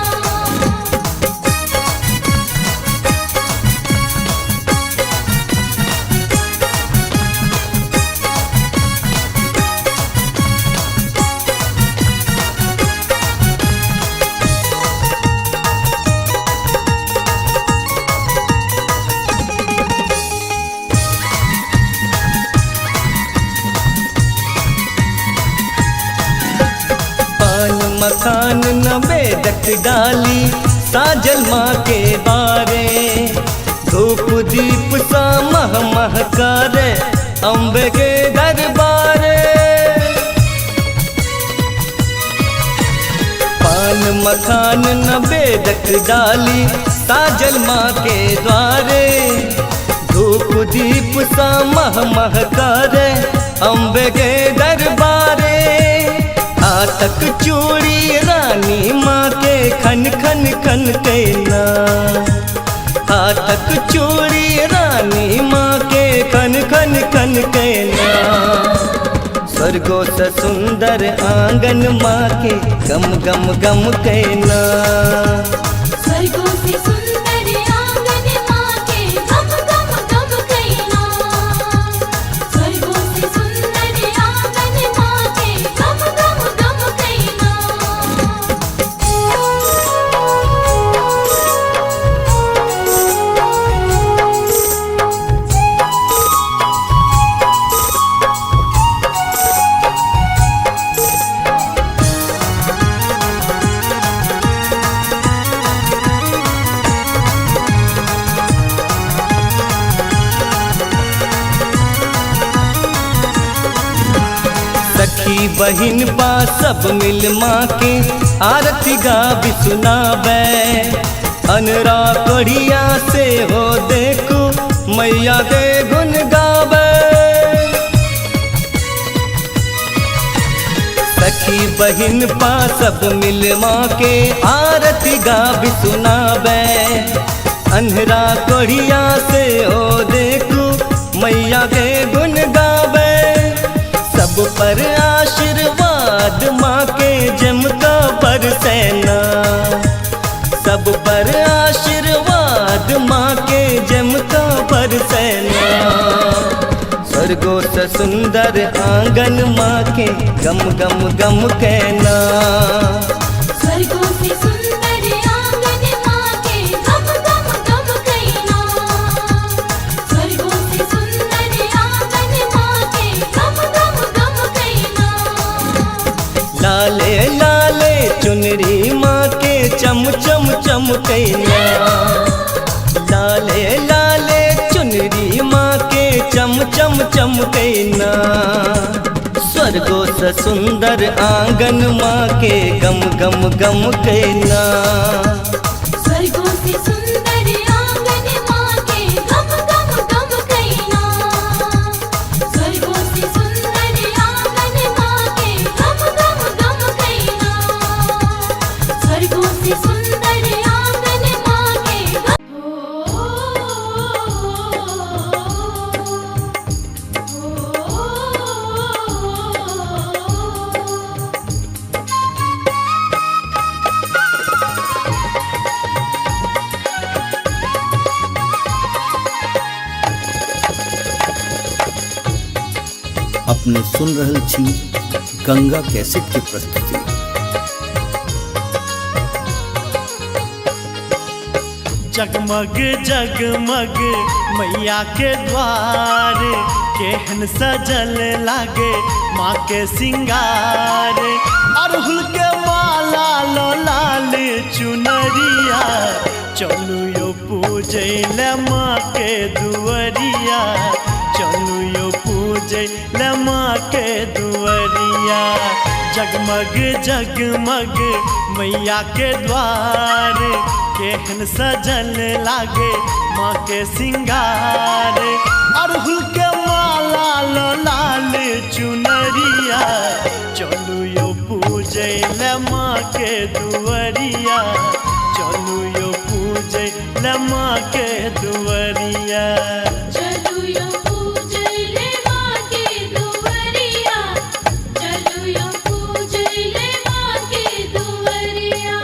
मखान न बेदक डाली साजल माँ के बारे। धूप दीप सा मह महकारे अम्बे के दरबारे। पान मखान न बेदक डाली साजल माँ के द्वारे। धूप दीप सा मह महकारे अम्बे के दरबारे। हाथक चूड़ी रानी माँ के खन खन खन कहना। हाथक चूड़ी रानी माँ के खन खन खन कहना। स्वर्गो से सुंदर आंगन माँ के गम गम गम कहना। स्वर्गों से सुंदर आंगन माँ के गम गम गम कहना। स्वर्गों से सुंदर आंगन माँ के गम गम गम कहना। सखी बहिन बा सब मिल माँ के आरती गाबी सुनाबे। अनरा कढ़िया से हो देखो मैया के गुन गावे। सखी बहिन बा सब मिल माँ के आरती गाबी सुनाबे। अनरा कढ़िया से हो देखो मैया के गुन गावे। सब पर आशीर्वाद माँ के जमका बरसैना। सब पर आशीर्वाद माँ के जमका बरसैना। स्वर्गो से सुंदर आंगन माँ के गम गम गम कहना। स्वर्गों से सुंदर आंगन माँ के गम गम गम कहना। स्वर्गों से सुंदर आंगन माँ के गम गम गम कहना। लाले लाले चुनरी माँ के चम चम चम कहना। लाले लाले चुनरी माँ के चम चम चम कहना। स्वर्गो से सुंदर आंगन माँ के गम गम गम कहना। स्वर्गों से सुंदर आंगन माँ के गम गम गम कहना। स्वर्गों से सुंदर आंगन माँ के गम गम गम कहना। स्वर्गों से सुंदर आंगन माँ के अपने सुन रहल छी गंगा कैसेट के प्रस्तुति। जगमग जगमग मैया के द्वार केहन सजल लागे माँ के सिंगार। अड़हुल के माला लो लाल चुनरिया चलू यो पूजे ले माँ के दुअरिया। चलू यो पूजे ले माँ के दुअरिया। जगमग जगमग मैया के द्वार केहन सजल लागे माँ के सिंगार। अड़हुल के माला लो लाल चुनरिया चलू यो पूजे ले माँ के दुअरिया। चलू यो पूजे ले माँ के दुअरिया। चलू यो पूजे ले माँ के दुअरिया। चलू यो पूजे ले माँ के दुअरिया।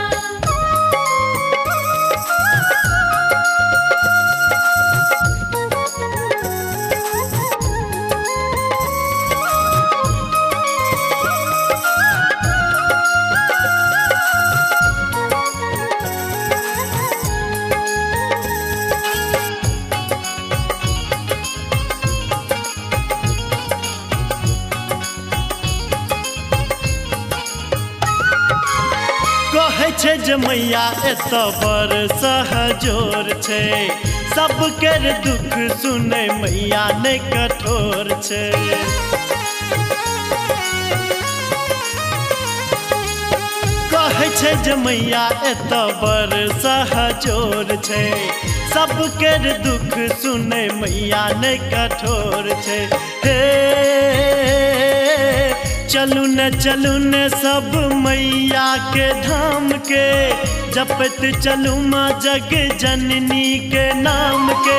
छै जे मैया एत बड़ सहजोर छै, सबके दुख सुनै मैया नै कठोर छै। कहै छै जे मैया एत बड़ सहजोर छै, सबके दुख सुनै मैया नै कठोर छै। हे चलू न सब मैया के धाम के, जपत चलू माँ जग जननी के नाम के।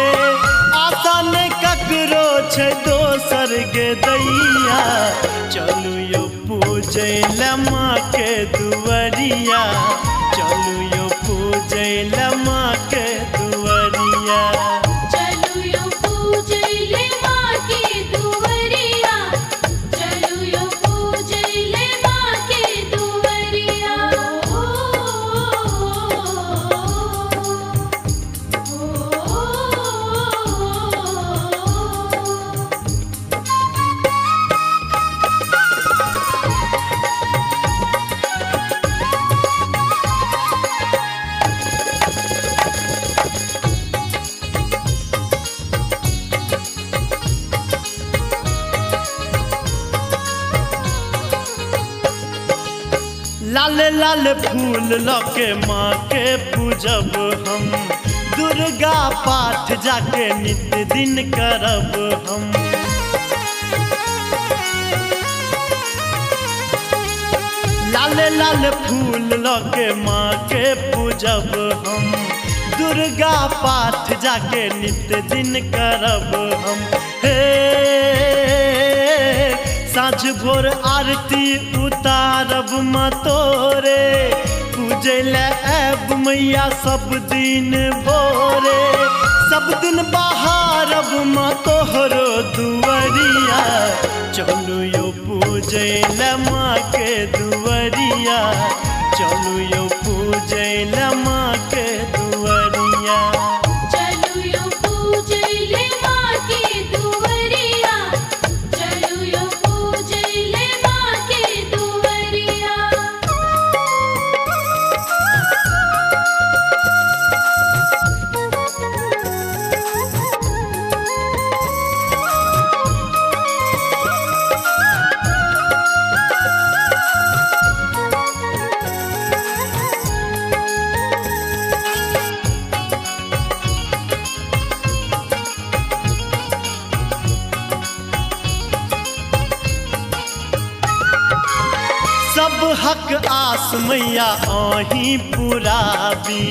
आशा न ककरो छै दोसर के दैया, चलू यो पूजै ले माँ के दुआरिया, चलू यो पूजै ले माँ के दुआरिया। चलू यो पूजैले माँ के दुआरिया, चलू यो पूजैले माँ के दुआरिया। लाल लाल फूल लके माँ के पूजब हम, दुर्गा पाठ जाके नित दिन करब हम। लाल लाल फूल लके माँ के पूजब हम, दुर्गा पाठ जाके नित दिन करब हम। हे साँझ भोर आरती उतारब माँ तोरे, पूजै ले आब मैया सब दिन भोरे। सब दिन बहारब माँ तोहरो दुआरिया, चलू यो पूजै ले माँ के दुआरिया, चलू यो पूजै ले माँ के दुआरिया। चलू यो पूजैले माँ के दुआरिया, चलू यो पूजैले माँ के दुआरिया। सब हक आस मैया आही पुराबी,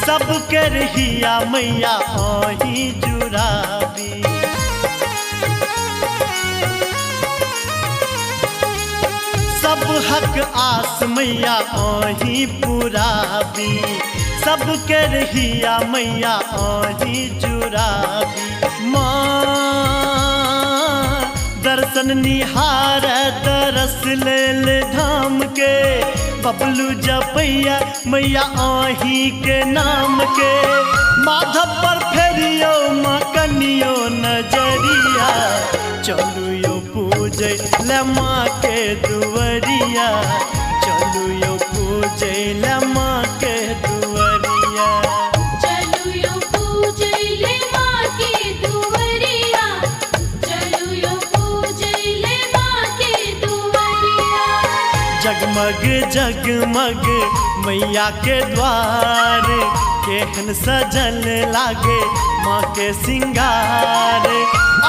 सब के रहिया मैया आही जुराबी। सब हक आस मैया आही पुराबी, सब के रहिया मैया आही जुराबी। माँ दर्शन निहार तरस लेल धाम के, बबलू जपैया मैया आही के नाम के। माधव पर फेरियो माँ कनियो नजरिया, चलू यो पूजै ले माँ के दुआरिया, चलू यो पूजै ले माँ के दुआरिया। चलू यो पूजैले माँ के दुआरिया, चलू यो पूजैले माँ के दुआरिया। जगमग जगमग मैया के द्वार, केहन सजल लागे माँ के सिंगार।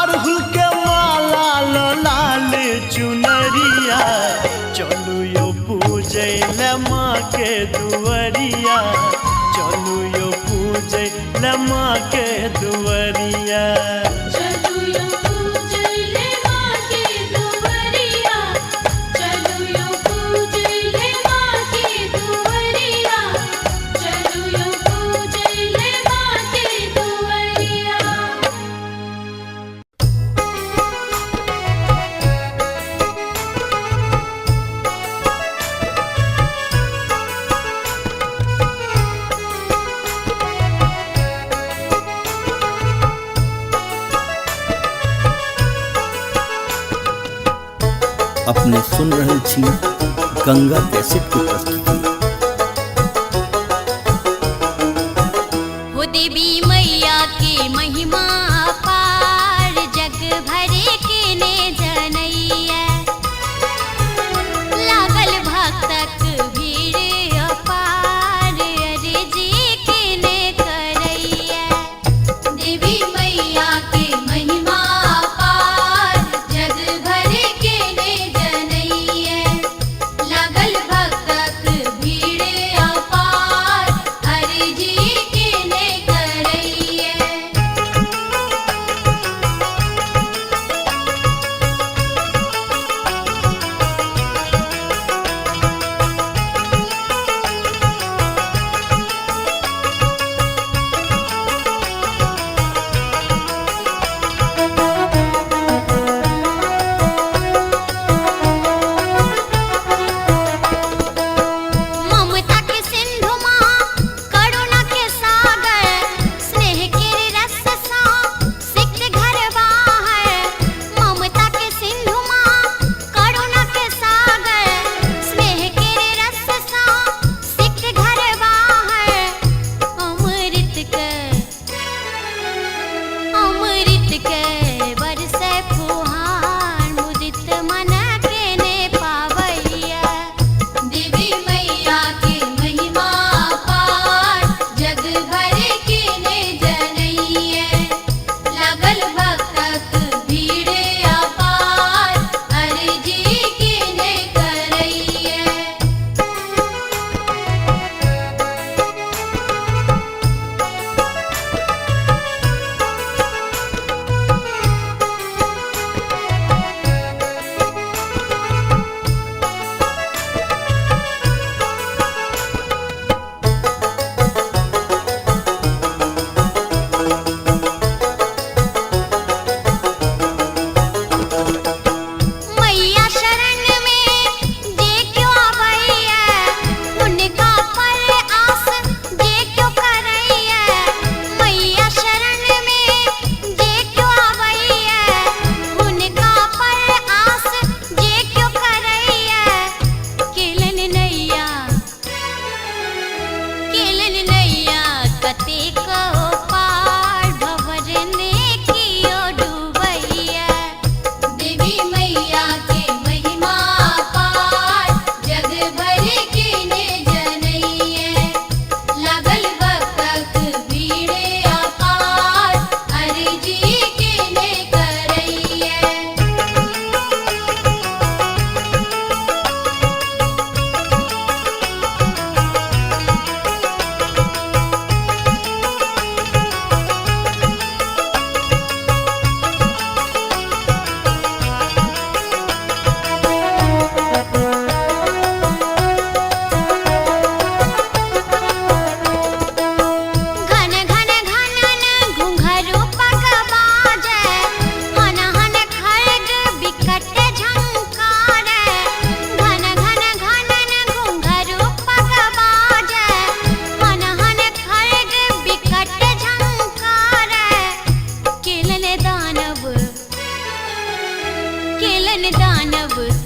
अड़हुल के माला लाल चुनरिया, चलू यो पूजै ले माँ के दुआरिया, चलू यो पूजै ले माँ के दुआरिया। चलू यो पूजैले माँ के दुआरिया, चलू यो पूजैले माँ के दुआरिया, चलू यो पूजैले माँ के दुआरिया। अपने सुन रहल छी गंगा कैसेट की प्रस्तुति।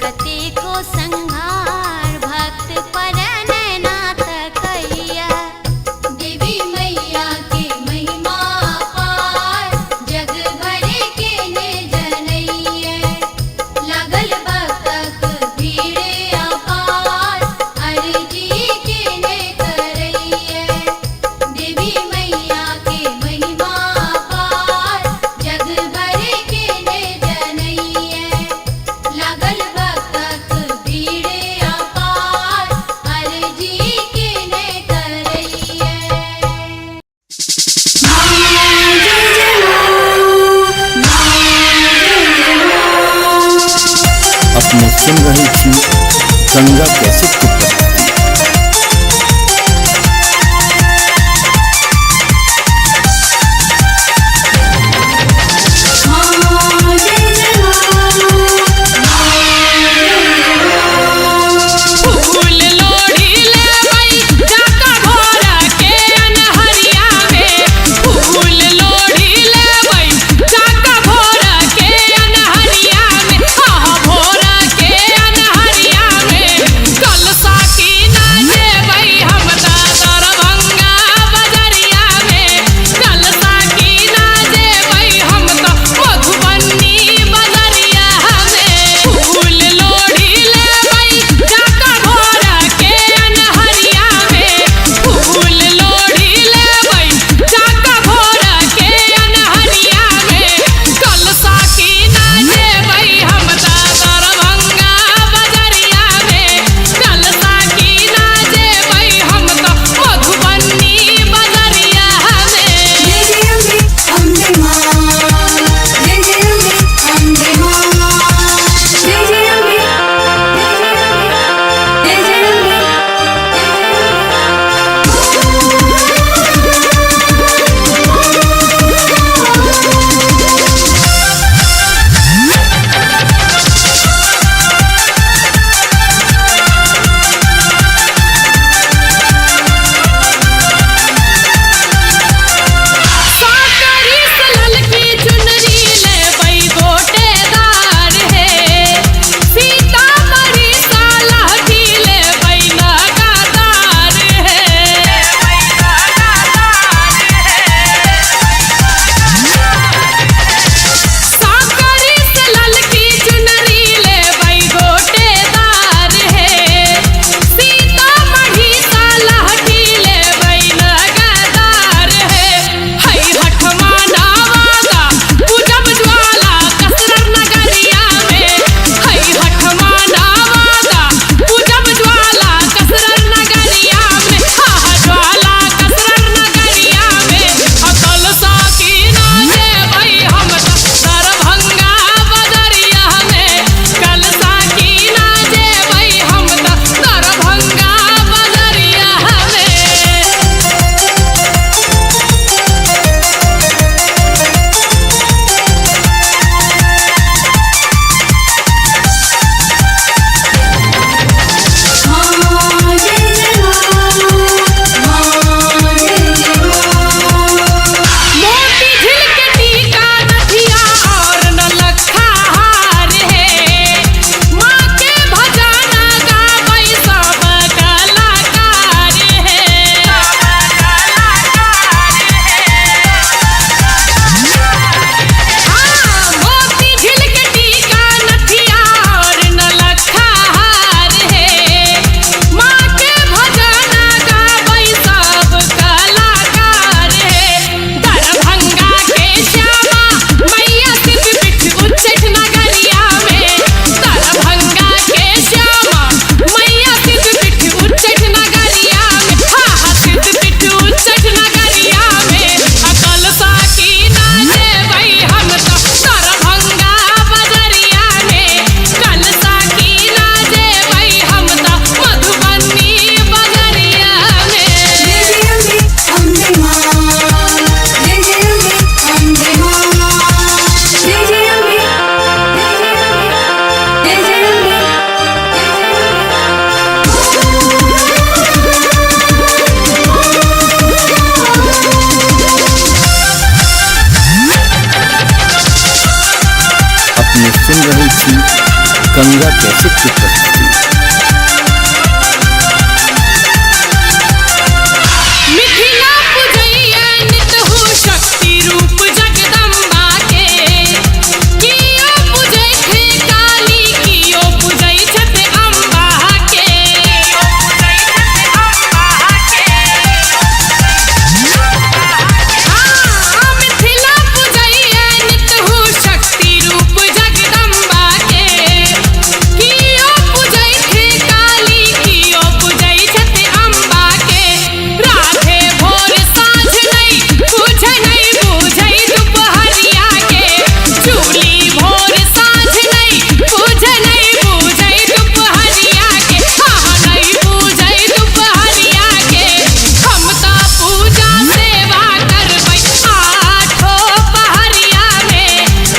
कतेको संघार भक्त पर नैनाथ कैया। देवी मैया के महिमा अपार जग भर के ने जनैया। लागल भक्तक भीड़ अपार अर्जी के ने करैया। देवी मैया के महिमा अपार जग भर के ने जनैया। लागल भक्तक भीड़ अपार अर्जी के ने करैया। अपने सुन रही थी गंगा कैसेट की प्रस्तुति। फूल लोढ़ी लेवई जाका भोरा के अनहरिया में। फूल लोढ़ी लेवई जाका भोरा के अनहरिया में। आहा भोरा के अनहरिया में। कल गंगा कैसेट की प्रस्तुति। मिथिला पूजैया नित हो शक्ति रूप जगदम्बा के कियो पूजै थे काली कियो पूजै छथ अम्बा के मिथिला पूजैया नित हो शक्ति रूप जगदम्बा के कियो पूजै थे काली कियो पूजै छथ अम्बा के राधे भोर साँझ नहीं पूछै नहीं बूझै दुपहरिया के चूली भोर साँझ नहीं पूछै नहीं बूझै दुपहरिया के नहीं बूझै दुपहरिया के हम ता पूजा सेवा करबै आठो पहरिया में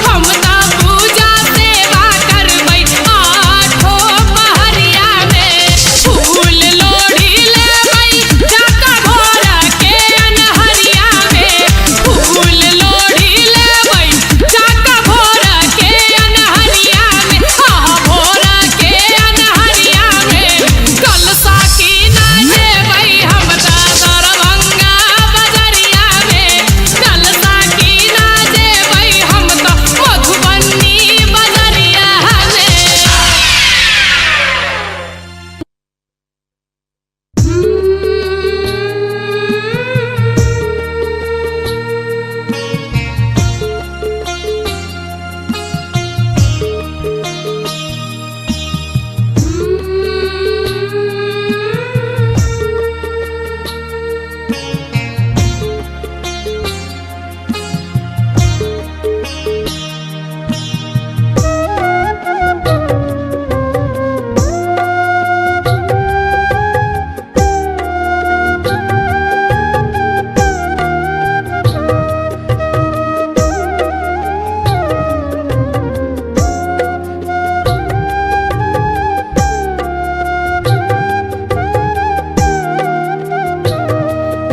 हम ता पूजा सेवा करबै आठो पहरिया में फूल लोढ़ी लेबै जाका भोर के अनहरिया में फूल लोढ़ी लेबै जाका भोर के अनहरिया में भोर के अनहरिया में कलसा की ना जेबै हम ता दरभंगा बजरिया में कलसा की ना जेबै हम ता मधुबनी बजरिया में।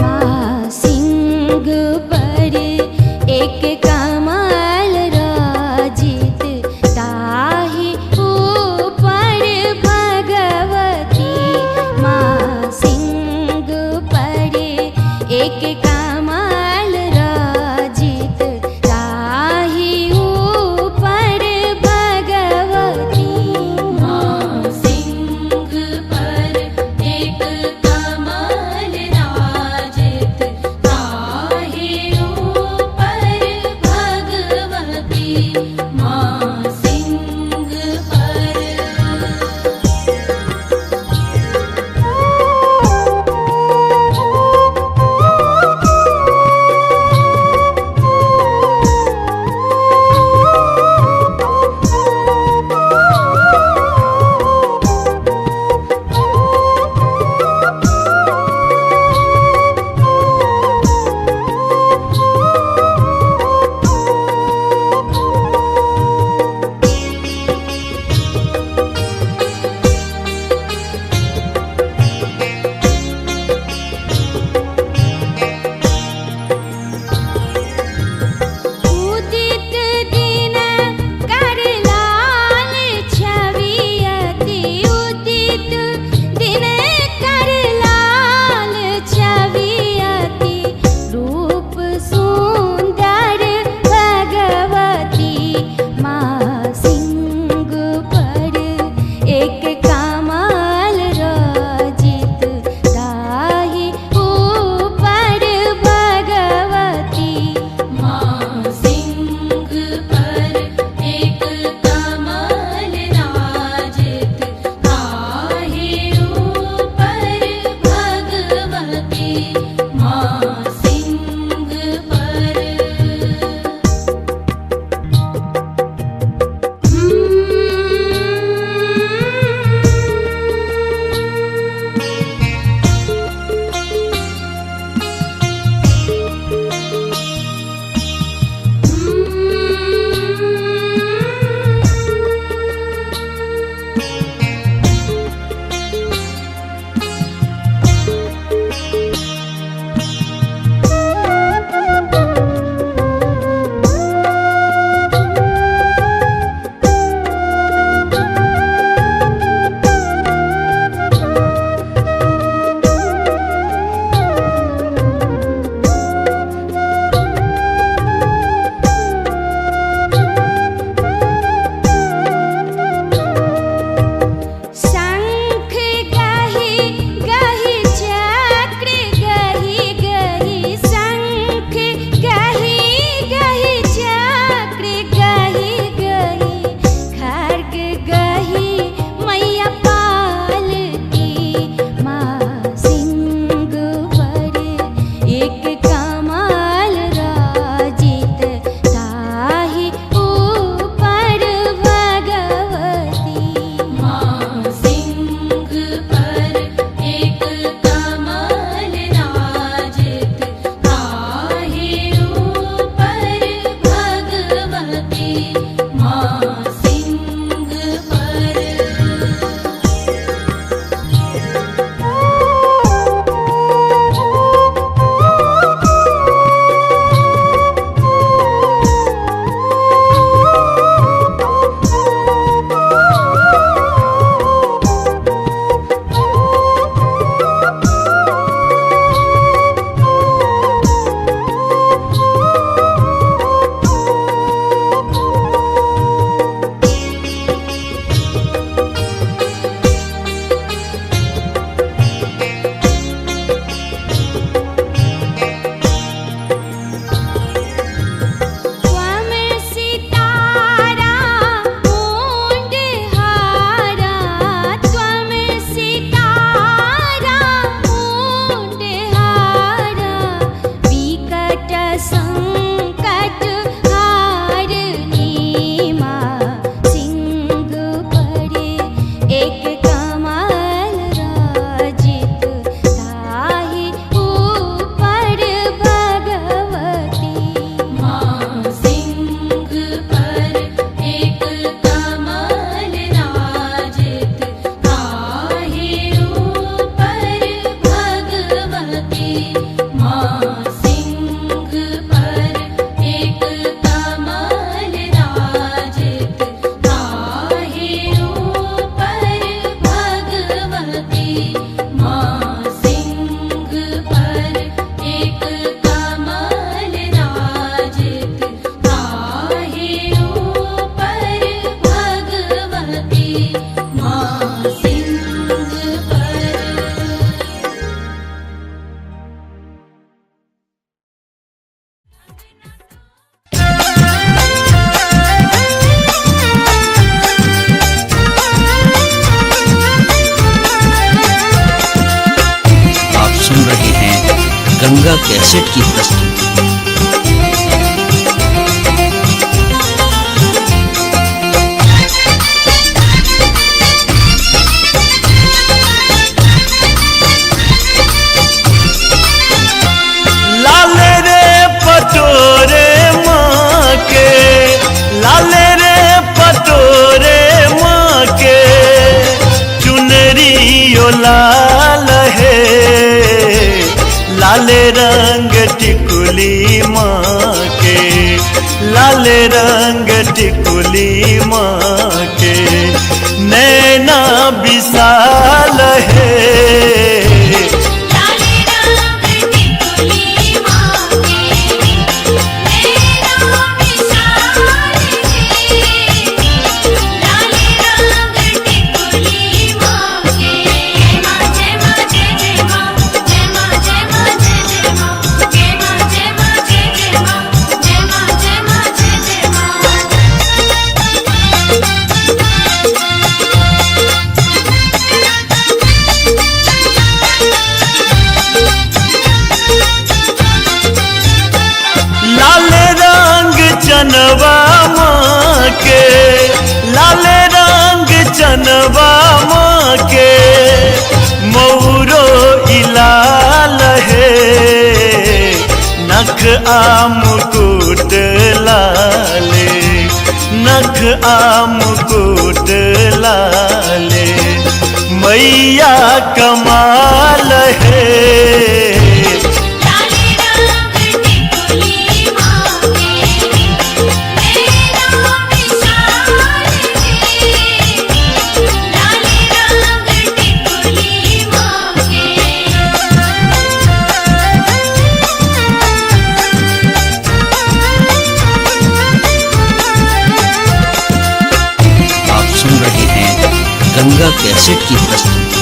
माँ सिंह पर एक कमल राजित ताहि ऊपर भगवती माँ सिंह पर एक कमल राजित ताहि ऊपर भगवती माँ सिंह पर एक कमल राजित ताहि ऊपर भगवती माँ सिंह पर। कैसेट की प्रस्तुति। लाले रे पटोरे माँ के, लाले रे पटोरे माँ के, चुनरियो लाल है, लाले रंग टिकुली माँ के, लाले रंग टिकुली माँ के, नैना विशाल है। लाले रंग टिकुली माँ के, नैना विशाल है। लाले रंग टिकुली माँ के। जय माँ जय माँ जय माँ, जय माँ जय माँ जय माँ, जय माँ जय माँ जय माँ, जय माँ जय माँ लाल रंग चनवा माँ के, लाल रंग चनवा माँ के, मौरो इलाल है, नख आम मुकुट लाले, नख आम मुकुट लाले, मैया कमाल है। लाले रंग टिकुली माँ के, नैना विशाल है। लाले रंग टिकुली माँ के। आप सुन रहे हैं गंगा कैसेट की प्रस्तुति।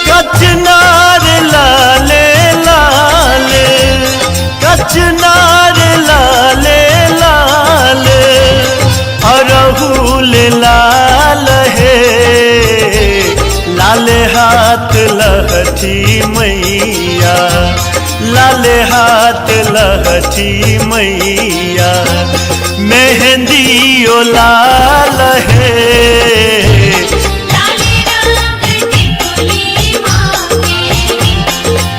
कचनार लाले लाल, कचनार लाले लाल, अरहुल लाल है, लाल हाथ लहठी मैया, लाल हाथ लहठी मैया, मेहंदियो लाल है। लाले रंग टिकुली माँ के,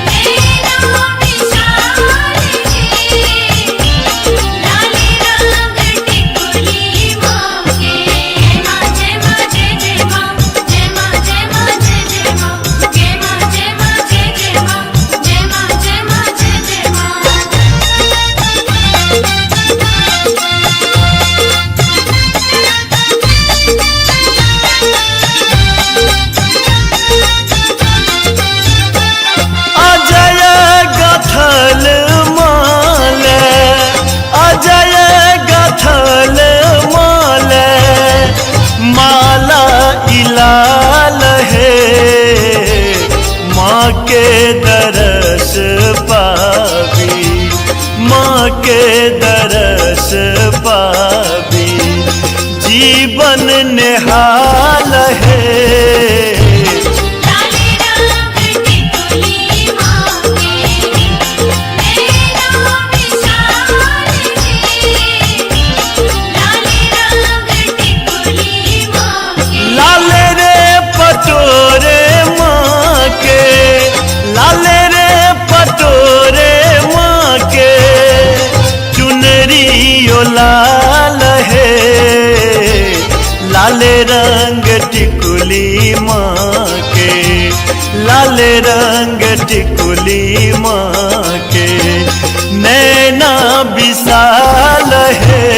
नैना विशाल है। लाले रंग टिकुली माँ के। जय माँ जय माँ जय माँ, जय माँ जय माँ जय माँ, जय माँ जय माँ जय माँ, जय माँ जय माँ अजय गथल माल, अजय गथल माल, माला इलाल है, माँ के दरस पावी, माँ के दरस पावी, जीवन निहाल है। लाले रंग टिकुली माँ के, नैना विशाल है। लाले रंग टिकुली माँ के। लाले रे पटोरे माँ के, लाले रे पटोरे माँ के, चुनरियो लाल है, लाले रंग टिकुली माँ के, लाले रंग टिकुली माँ के, नैना विशाल है।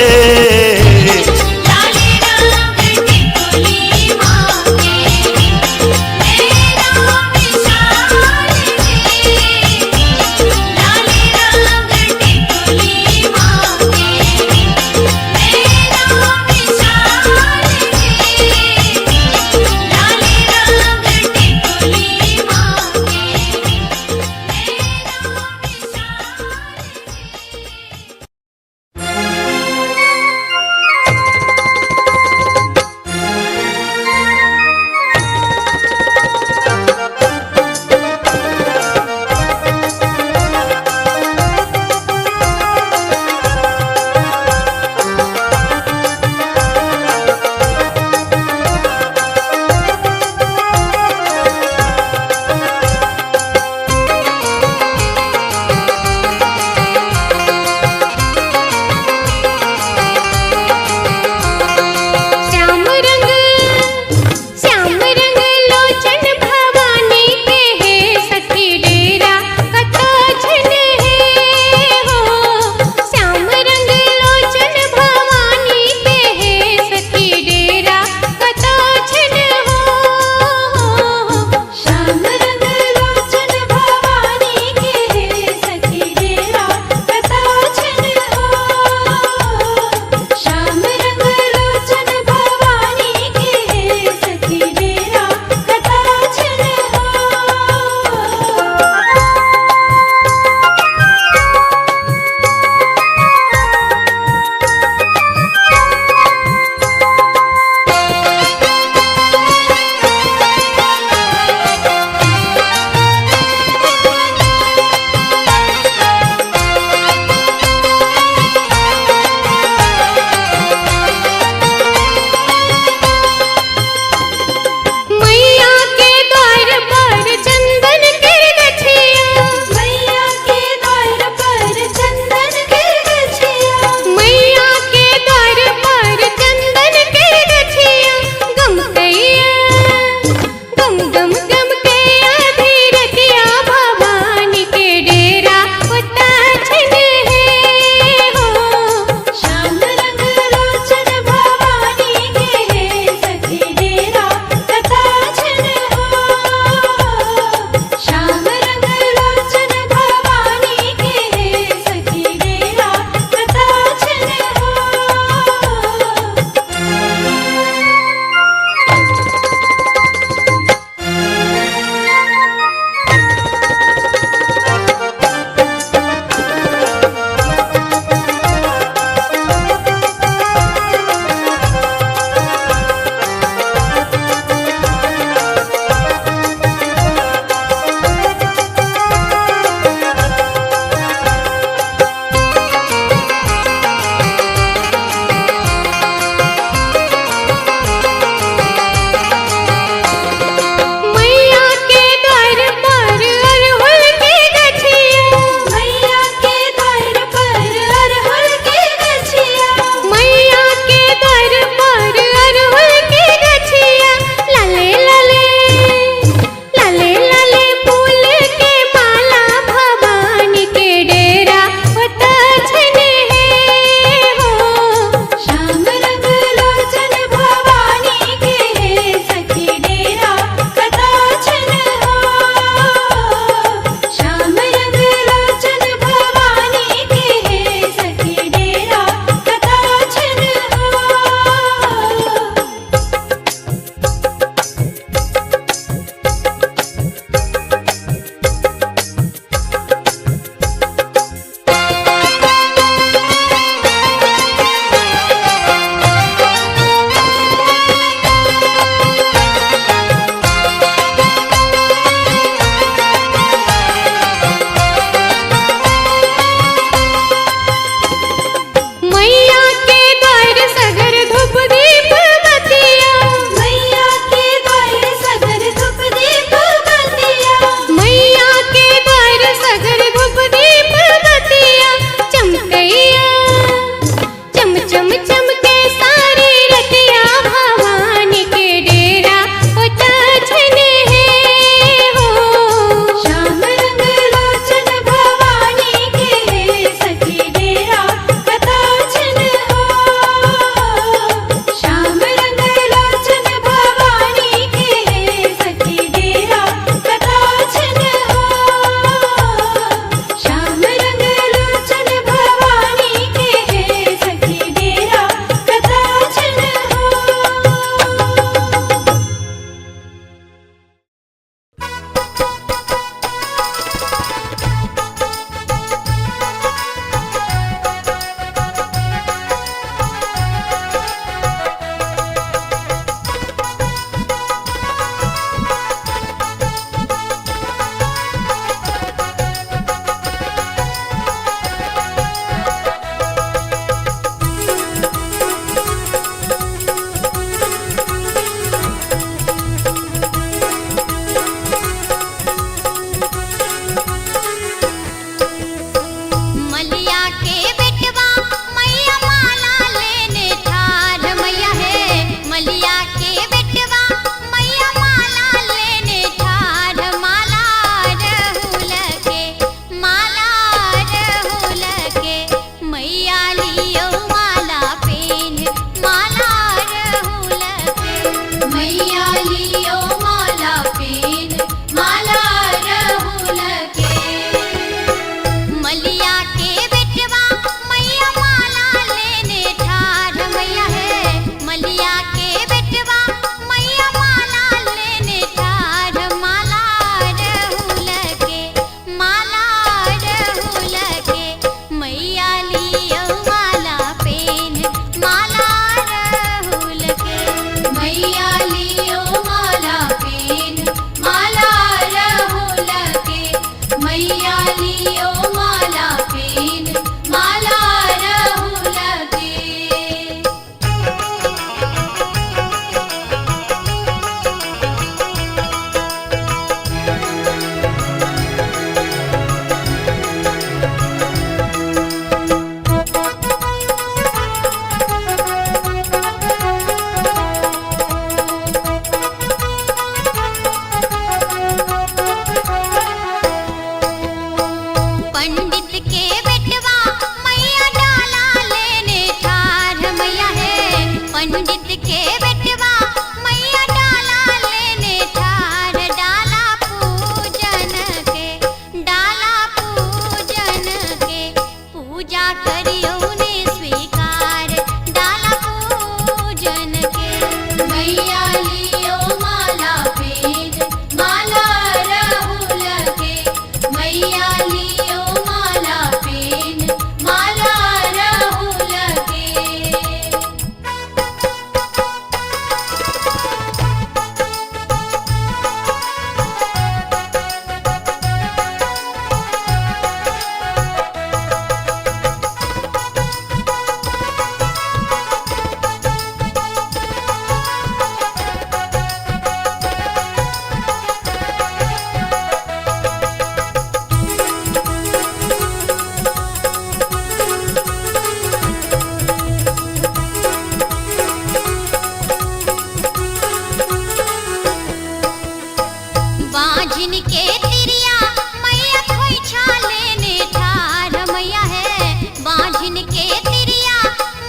बांझिन के तिरिया मैया खोइछा लेने ठार मैया है बांझिन के तिरिया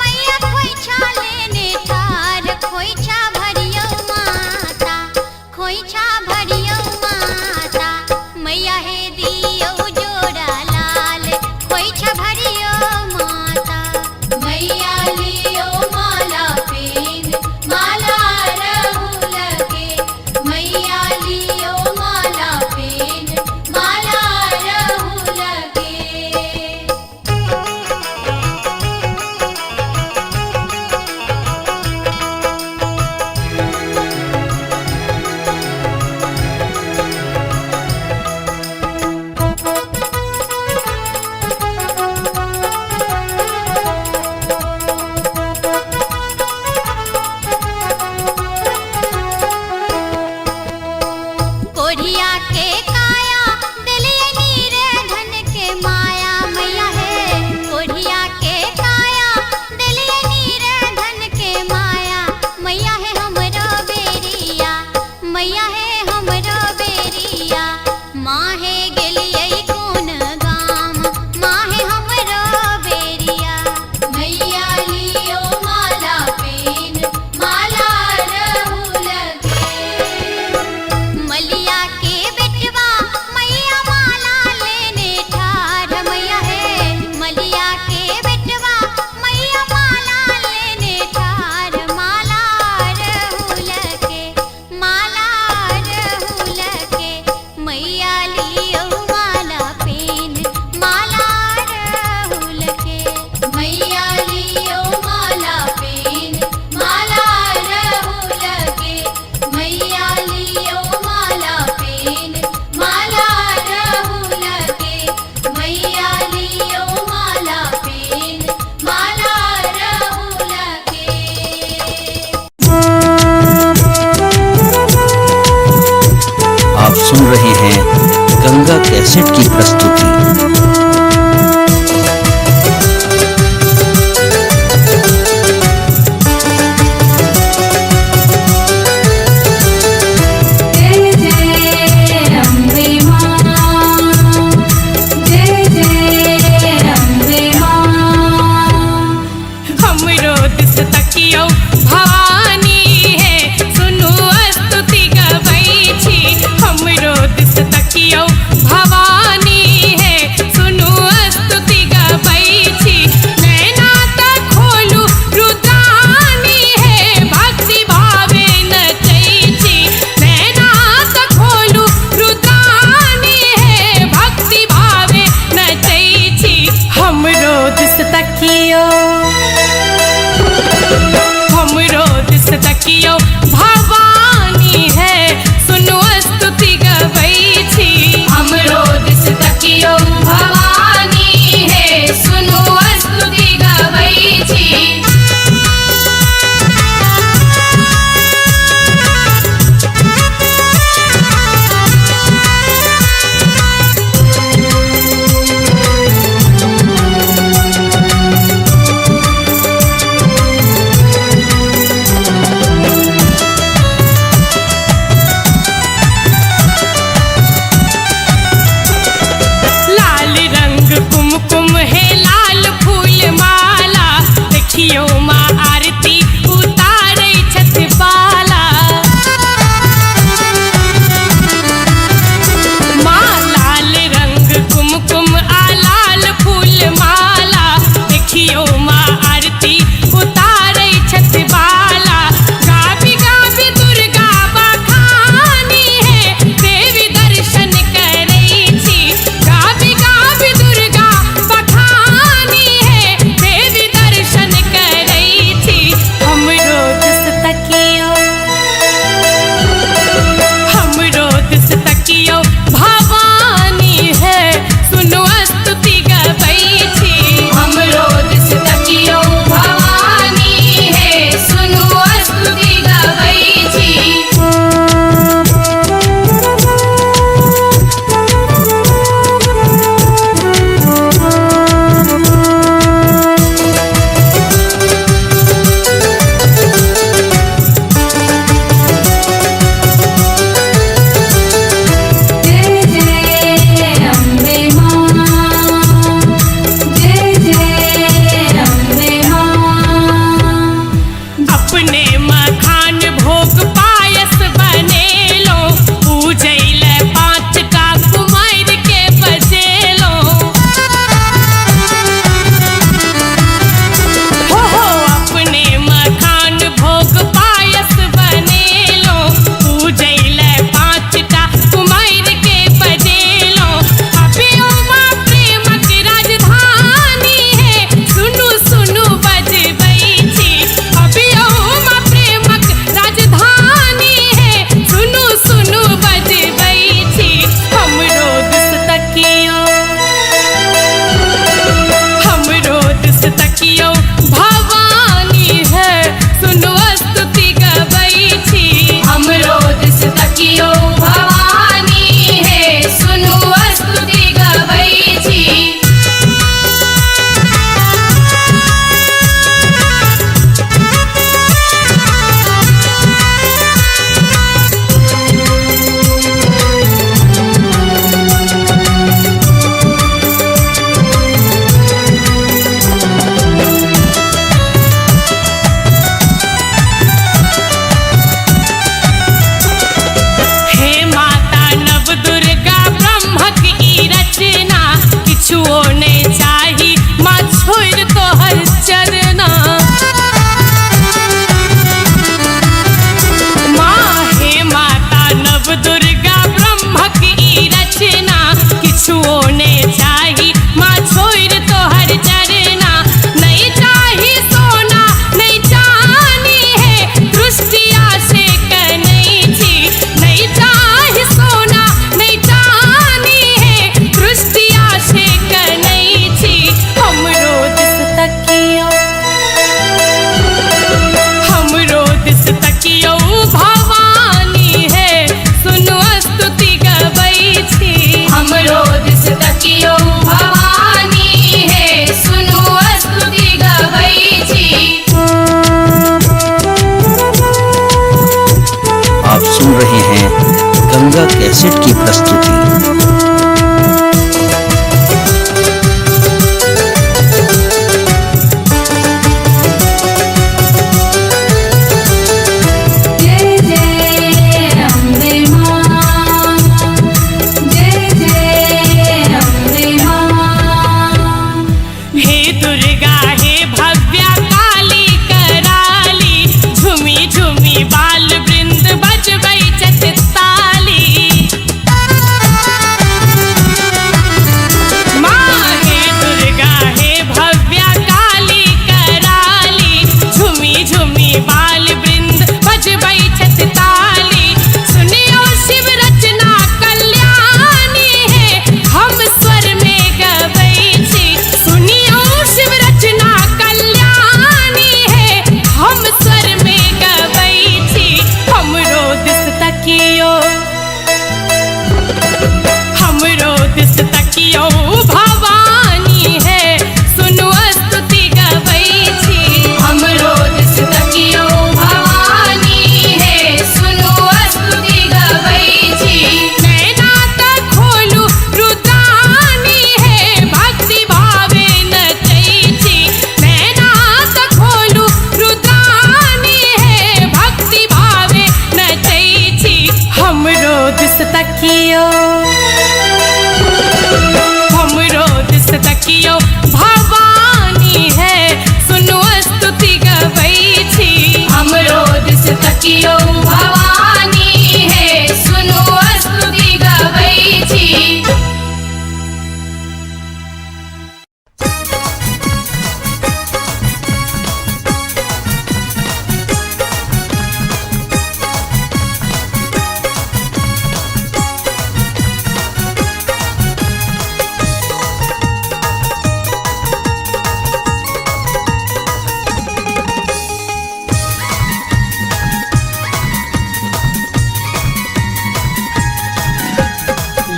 मैया खोइछा लेने ठार खोइछा भरियो माता खोइछा भरियो माता मैया है दियो जोड़ा लाल खोइछा भरियो माता मैया लियो माला पेन माला रहू लगे मैया लियो माला पेन माला रहू लगे कोढ़िया के काया दिलिए नीरे धन के माया मैया है कोढ़िया के काया दिलिए नीरे धन के माया मैया है हमरो बेरिया मैया है हमरो बेरिया माँ है गेलिए कौन गाम माँ है हमरो बेरिया मैया लियो माला पेन माला रहू लगे मलिया के बेटवा मैया माला लेने ठार मैया है मलिया के बेटवा मैया माला लेने ठार माला रहू लगे मैया लियो माला पेन माला रहू लगे मैया लियो माला पेन माला रहू लगे मैया लियो माला पेन माला रहू लगे मैया लियो माला पेन माला रहू लगे आप सुन रहे हैं गंगा कैसेट की प्रस्तुति। जय जय अम्बे मां जय जय अम्बे मां हमरो दिस तकियो भवानी है सुनु स्तुति गबै छी हमरो दिस तकियो भवानी है सुनु स्तुति गबै छी नैना त खोलू रुद्रानी है भक्ति भावे नचै छी नैना त खोलू रुद्रानी है भक्ति भावे नचै छी हमरो दिस तकियो हमरो दिस तकियो भवानी है सुनु स्तुति गबै छी हमरो दिस तकियो भवानी है सुनु स्तुति गबै छी लाल रंग कुमकुम है लाल फूल माला देखियो माँ आरती उतारै छथ बाला माँ लाल रंग कुमकुम आ लाल फूल माला देखियो माँ आरती उतारै छथ बाला गाबी गाबी दुर्गा बखानी है देवी दर्शन करै छी गाबी गाबी दुर्गा बखानी है देवी दर्शन करै छी हमरो दिस तकियो हमरो दिस तकियो भवानी है सुनु स्तुति गबै छी हमरो दिस तकियो भवानी है सुनु स्तुति गबै छी सुन रहे हैं गंगा कैसेट की प्रस्तुति। जय जय अम्बे मां, जय जय अम्बे मां। हे दुर्गा हे भव्या काली कराली, झुमी झुमी बाल वृंद बजबै छथि ताली। माँ हे दुर्गा हे भव्या काली कराली, झुमी झुमी बाल वृंद बजबै छथि ताली। सुनियो शिव रचना कल्याणी है, हम स्वर में गबै छी। सुनियो शिव रचना कल्याणी है, हम स्वर में गबै छी। हमरो दिस तकियो, हमरो दिस तकियो भवानी है, सुनु स्तुति गबै छी। हमरो दिस तकियो भवानी है, सुनु स्तुति गबै छी। नैना त खोलू रुद्रानी है, भक्ति भावे नचै छी। नैना त खोलू रुद्रानी है, भक्ति भावे नचै छी। हमरो दिस तकियो, हमरो दिस तकियो भवानी है, सुनु स्तुति गबै छी। हमरो दिस तकियो भवानी है, सुनु स्तुति गबै छी।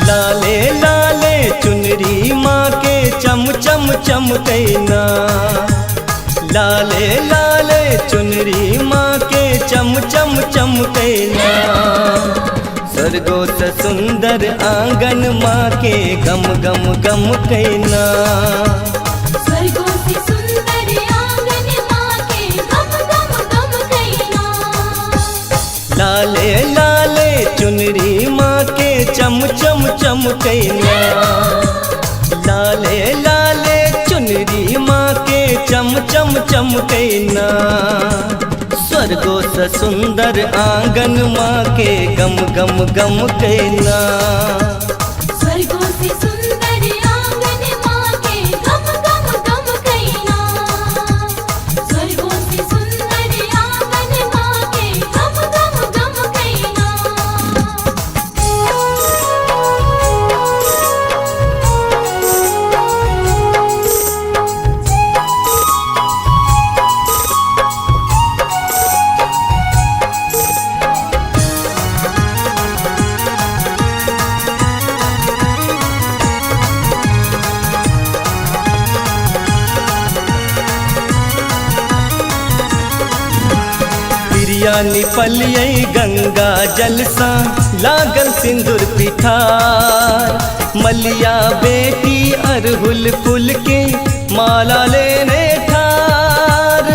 लाले लाले चुनरी माँ के चम चम चमकैना। लाले लाले चुनरी माँ के चम चम चमकैना। स्वर्गो से सुंदर आंगन माँ के गम गम गम कैना। स्वर्गों से सुंदर आंगन मां के गम गम गम कैना। लाले लाले चुनरी माँ के चम चम चमकैना। लाले लाले चुनरी माँ के चम चम चमकैना। स्वर्गो से सुंदर आंगन माँ के गम गम गम कैना। स्वर्गों से सुंदर आंगन मां के गम गम गम कैना। स्वर्गों से सुंदर आंगन मां के गम गम गम कैना। प्रिया निपलियै गंगा जल सा लागल सिंदूर पिठार। मलिया बेटी अरहुल फूल के माला लेने ठार।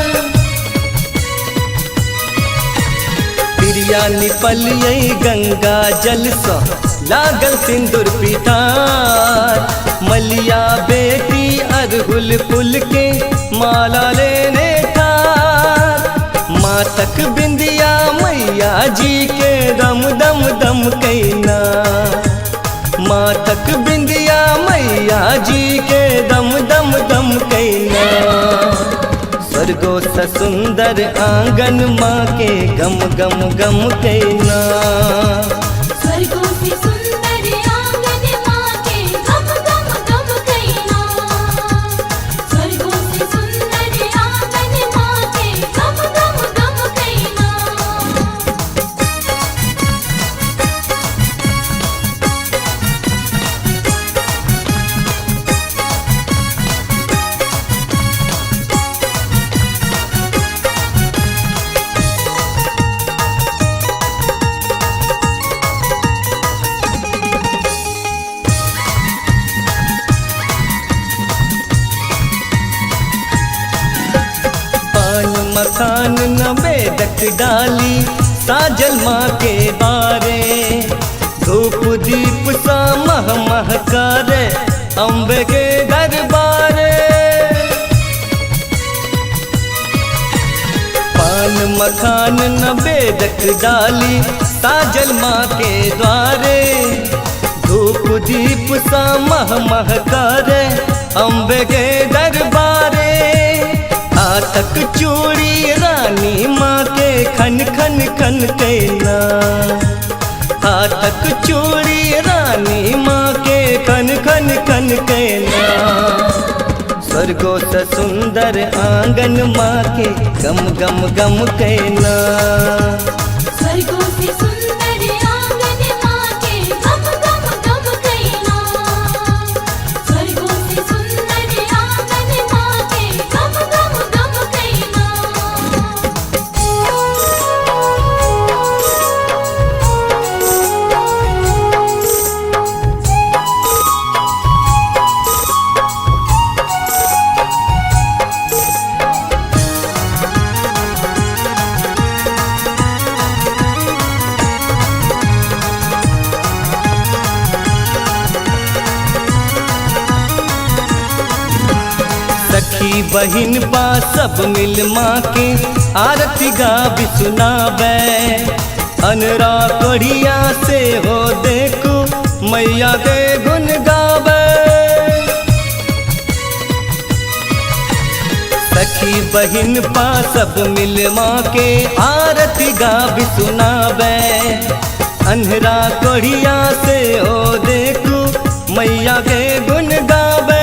प्रिया निपलियै गंगा जल सा लागल सिंदूर पिठार। मलिया बेटी अरहुल फूल के माला लेने ठार। मातक बिंदिया मैया जी के दम दम दम कैना। मातक बिंदिया मैया जी के दम दम दम कैना। स्वर्गो से सुंदर आंगन माँ के गम गम गम कैना। स्वर्गों से सुंदर आंगन मां के गम गम गम कैना। स्वर्गों से सुंदर आंगन मां के गम गम गम कैना। मखान नवेदक डाली साजल माँ के बारे धूप दीप सा मह महकारे अम्बे के दरबारे पान मखान नवेदक डाली साजल माँ के द्वारे धूप दीप सा मह महकारे अम्बे के दरबारे आतक चूड़ी रानी माँ के खन खन खन कहना आतक चूड़ी रानी माँ के खन खन खन कहना स्वर्गो से सुंदर आंगन माँ के गम गम गम कहना स्वर्गों से सुंदर आंगन माँ के गम गम गम कहना स्वर्गों से सुंदर आंगन माँ के गम गम गम कहना सखी बहिन बा सब मिल माँ के आरती गावी सुनावे अनरा कोढ़िया से हो देखो मैया के गुण गावे सखी बहिन बा सब मिल माँ के आरती गावी सुनावे अनरा कोढ़िया से हो देखो मैया के गुण गावे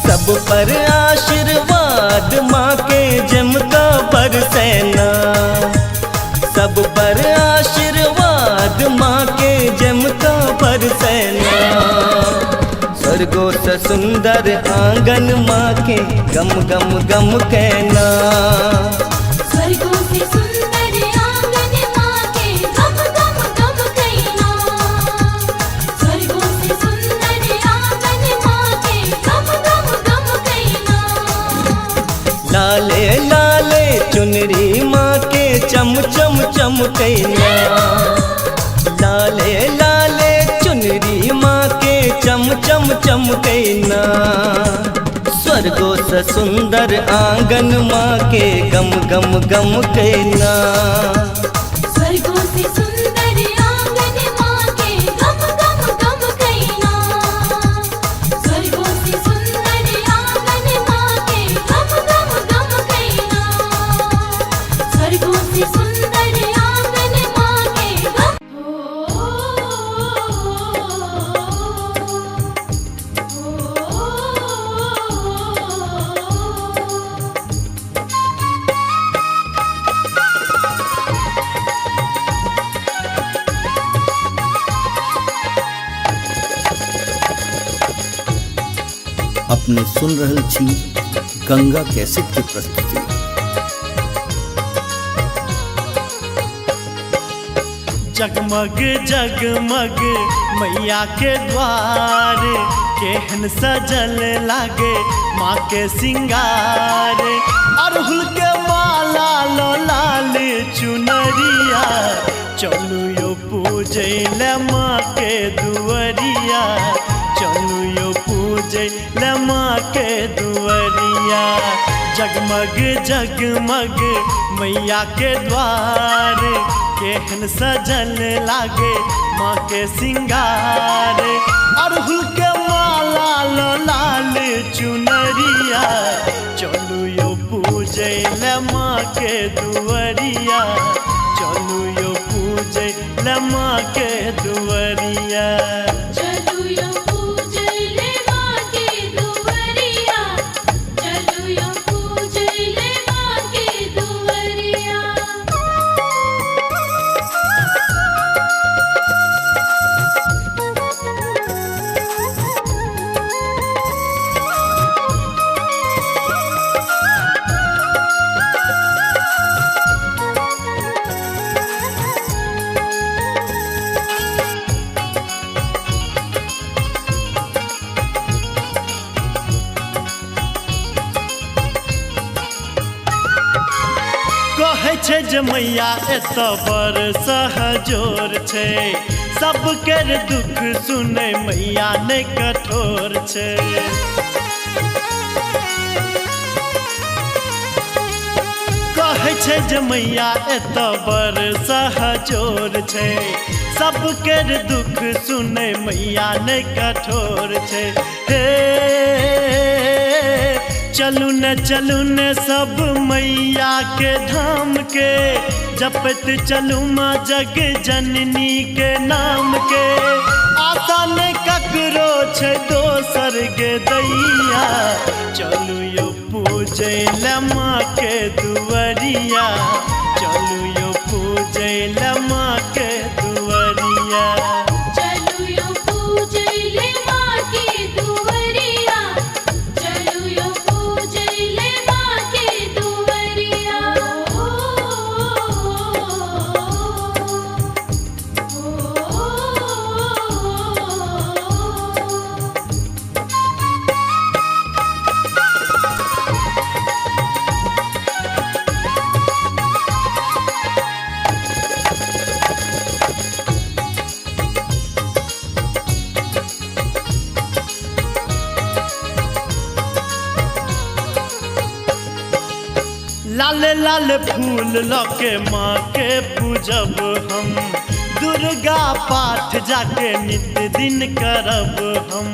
सब पर आशीर्वाद माँ के जमका बरसेना सब पर आशीर्वाद माँ के जमका बरसेना स्वर्गो से सुंदर आंगन माँ के गम गम गम कहना स्वर्गों से सुंदर आंगन माँ के गम गम गम कहना स्वर्गों से सुंदर आंगन माँ के गम गम गम कहना लाले लाले चुनरी माँ के चम चम चम कहना लाले लाले चुनरी माँ के चम चम चम कहना स्वर्गो से सुंदर आंगन माँ के गम गम गम कहना स्वर्गों से सुंदर आंगन माँ के गम गम गम कहना स्वर्गों से सुंदर आंगन माँ के गम गम गम कहना स्वर्गों से सुंदर आंगन माँ के गम अपने सुन रहल छी गंगा कैसेट की प्रस्तुति। जगमग जगमग मैया के द्वार केहन सजल लागे माँ के सिंगार अड़हुल के माला लो लाल चुनरिया चलू यो पूजे ले माँ के दुअरिया चलू यो पूजे ले माँ के दुअरिया जगमग जगमग मैया के द्वार केहन सजल लागे माँ के सिंगार अड़हुल के माला लो लाल चुनरिया चलू यो पूजे ले माँ के दुअरिया चलू यो पूजे ले माँ के दुअरिया चलू यो पूजे ले माँ के दुअरिया चलू यो पूजे ले माँ के दुअरिया जे मैया एत बर सहजोर छै, सबके दुख सुनै मैया नै कठोर छै। कहै छै जे मैया एत बर सहजोर छै, सबके दुख सुनै मैया नै कठोर छै। हे चलू न सब मैया के धाम के, जपत चलू माँ जग जननी के नाम के। आशा ने ककरो छै दोसर के दैया, चलू यो पूजै ले माँ के दुआरिया, चलू यो पूजै ले माँ के दुआरिया। चलू यो पूजैले माँ के दुआरिया, चलू यो पूजैले माँ के दुआरिया। लाल लाल फूल लके माँ के पूजब हम, दुर्गा पाठ जाके नित दिन करब हम।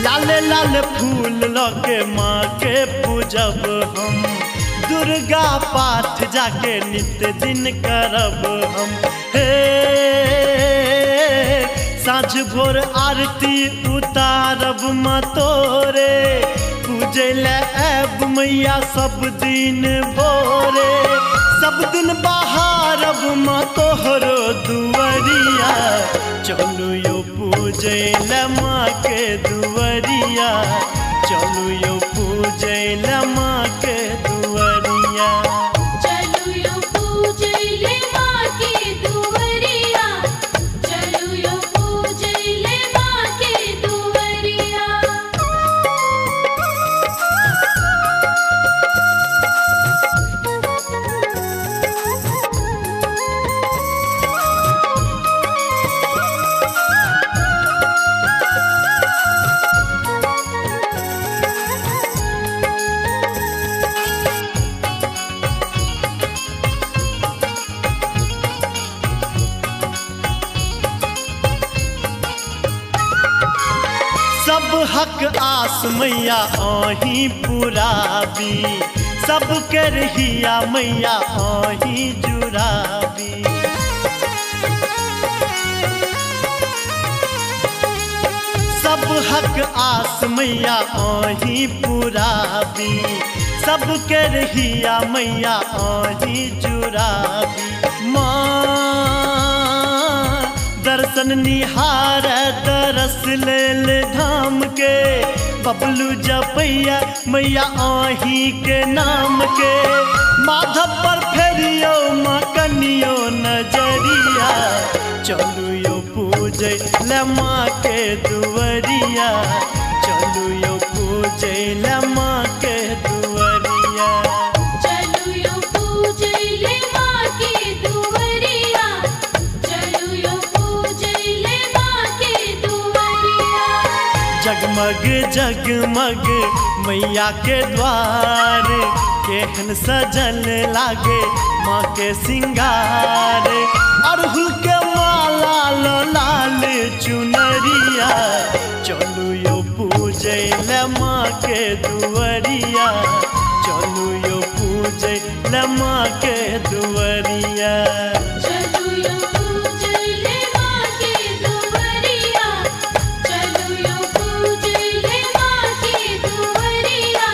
लाल लाल फूल लके माँ के पूजब हम, दुर्गा पाठ जाके नित दिन करब हम। हे साँझ भोर आरती उतारब माँ तोरे, पूजै ले आएब मैया सब दिन भोरे। सब दिन बहारब माँ तोहरो दुआरिया, चलू यो पूजै ले माँ के दुआरिया, चलू यो पूजै ले माँ के दुआरिया। चलू यो पूजैले माँ के दुआरिया, चलू यो पूजैले माँ के दुआरिया। सब हक आस मैया आही पुराबी, सब के रहिया मैया आही जुराबी। सब हक आस मैया आही पुराबी, सब के रहिया मैया आही जुराबी। माँ दर्शन निहार दरस लेल धाम के, बबलू जपैया मैया आही के नाम के। माधव पर फेरियो माँ कनियो नजरिया, चलू यो पूजै ले माँ के दुआरिया, चलू यो पूजै ले माँ के दुआरिया। चलू यो पूजैले माँ के दुआरिया, चलू यो पूजैले माँ के दुआरिया। जगमग जगमग मैया के द्वार, केहन सजल लागे माँ के सिंगार। अड़हुल के माला लो लाल चुनरिया, चलू यो पूजै ले माँ के दुआरिया, चलू यो पूजै ले माँ के दुआरिया। चलू यो पूजैले माँ के दुआरिया, चलू यो पूजैले माँ के दुआरिया,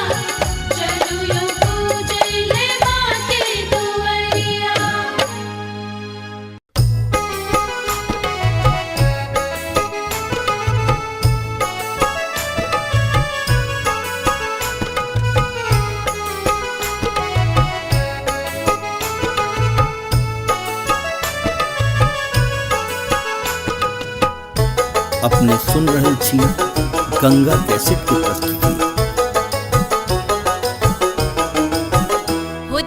चलू यो पूजैले माँ के दुआरिया। अपने सुन रहल छी गंगा कैसेट की प्रस्तुति।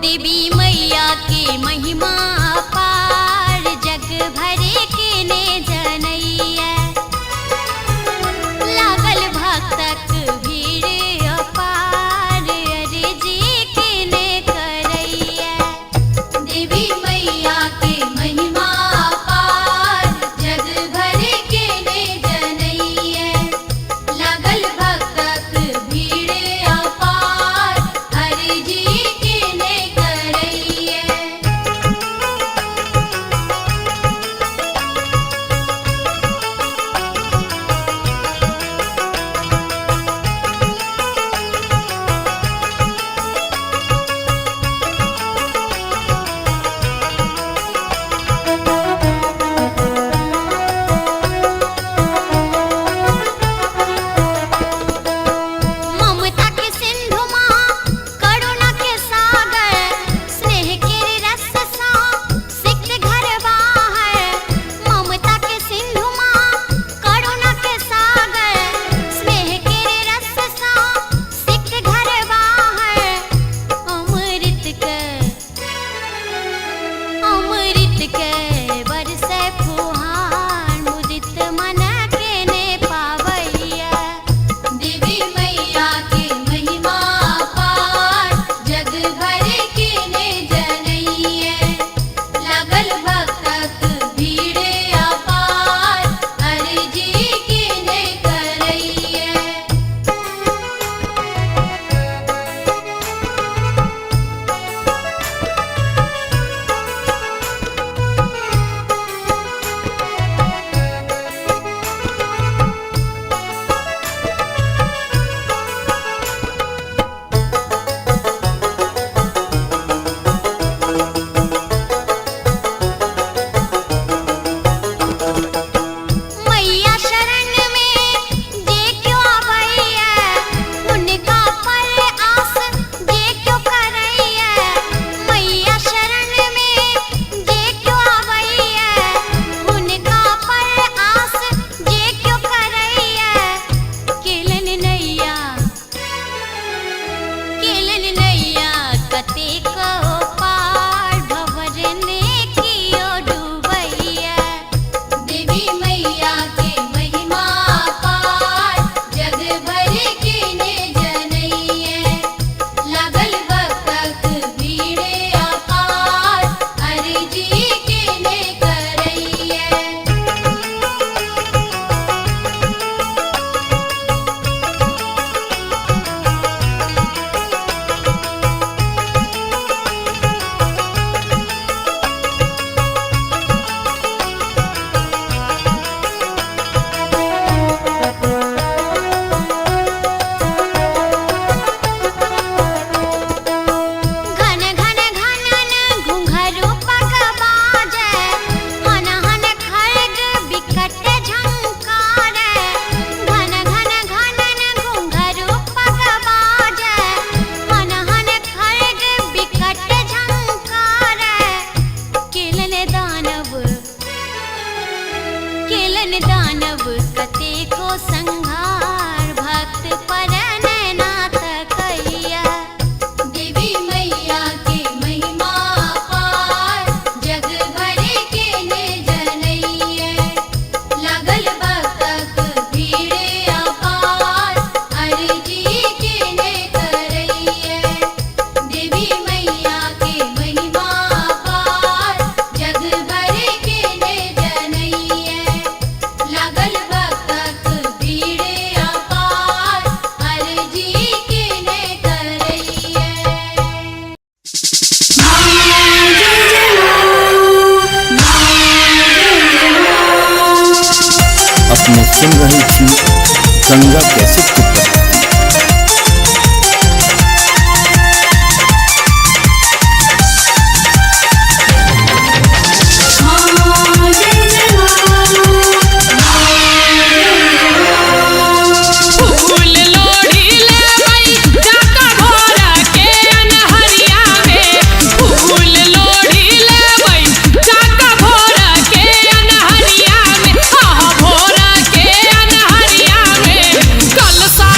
देवी मैया के महिमा अपार जग भरे के ने जनैया लागल भक्तक भीड़ अपार अर्जी के ने करैया देवी मैया के महिमा अपार जग भरे के ने जनैया लागल भक्तक भीड़ अपार अर्जी के ने करैया ममता के सिंधु माँ करुणा के सागर स्नेह के रस सा सिक्त घर बाहर ममता के सिंधु माँ करुणा के सागर स्नेह के रस सा सिक्त घर बाहर अमृत के बरसे फुहार मुदित मन के ने पावैया देवी मैया के महिमा अपार जग भरे के ने जनैया लागल भक्तक भीड़ अपार अर्जी के ने करैया मैया शरण में जे क्यों आवैया उनका पर आस जे क्यों करैया मैया शरण में जे क्यों आवैया उनका पर आस जे क्यों करैया केलन नैया कते को पार भवरने कियो डूबैया देवी मैया के महिमा अपार जग भरे के ने जनैया लागल भक्तक भीड़ अपार अर्जी के ने करैया घन घन घनन घुंघरू पग बाजे हन हन खड्ग बिकट झंकारे घन घन घनन घुंघरू पग बाजे हन हन खड्ग बिकट झंकारे केलन दानव कते को संहार भक्त पर नैनाथ कैया देवी मैया के महिमा अपार जग भरे के ने जनैया लागल भक्तक भीड़ अपार अर्जी के ने करैया देवी मैया के महिमा अपार जग भरे के ने जनैया लागल भक्तक भीड़ अपार अर्जी के ने करैया अपने सुन रही थी गंगा कैसेट की प्रस्तुति। फूल लोढ़ी लेवई जाका भोरा के अनहरिया में फूल लोढ़ी लेवई जाका भोरा के अनहरिया में भोरा के अनहरिया में कलसा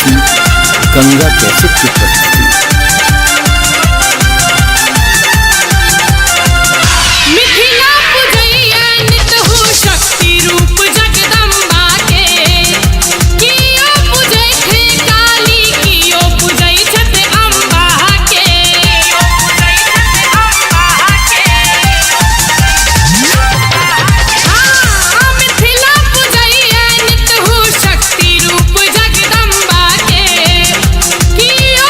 थी गंगा कैसेट की प्रस्तुति। मिथिला पूजैया नित हो शक्ति रूप जगदम्बा के कियो पूजै थे काली कियो पूजै छथि अम्बा के मिथिला पूजैया नित हो शक्ति रूप जगदम्बा के कियो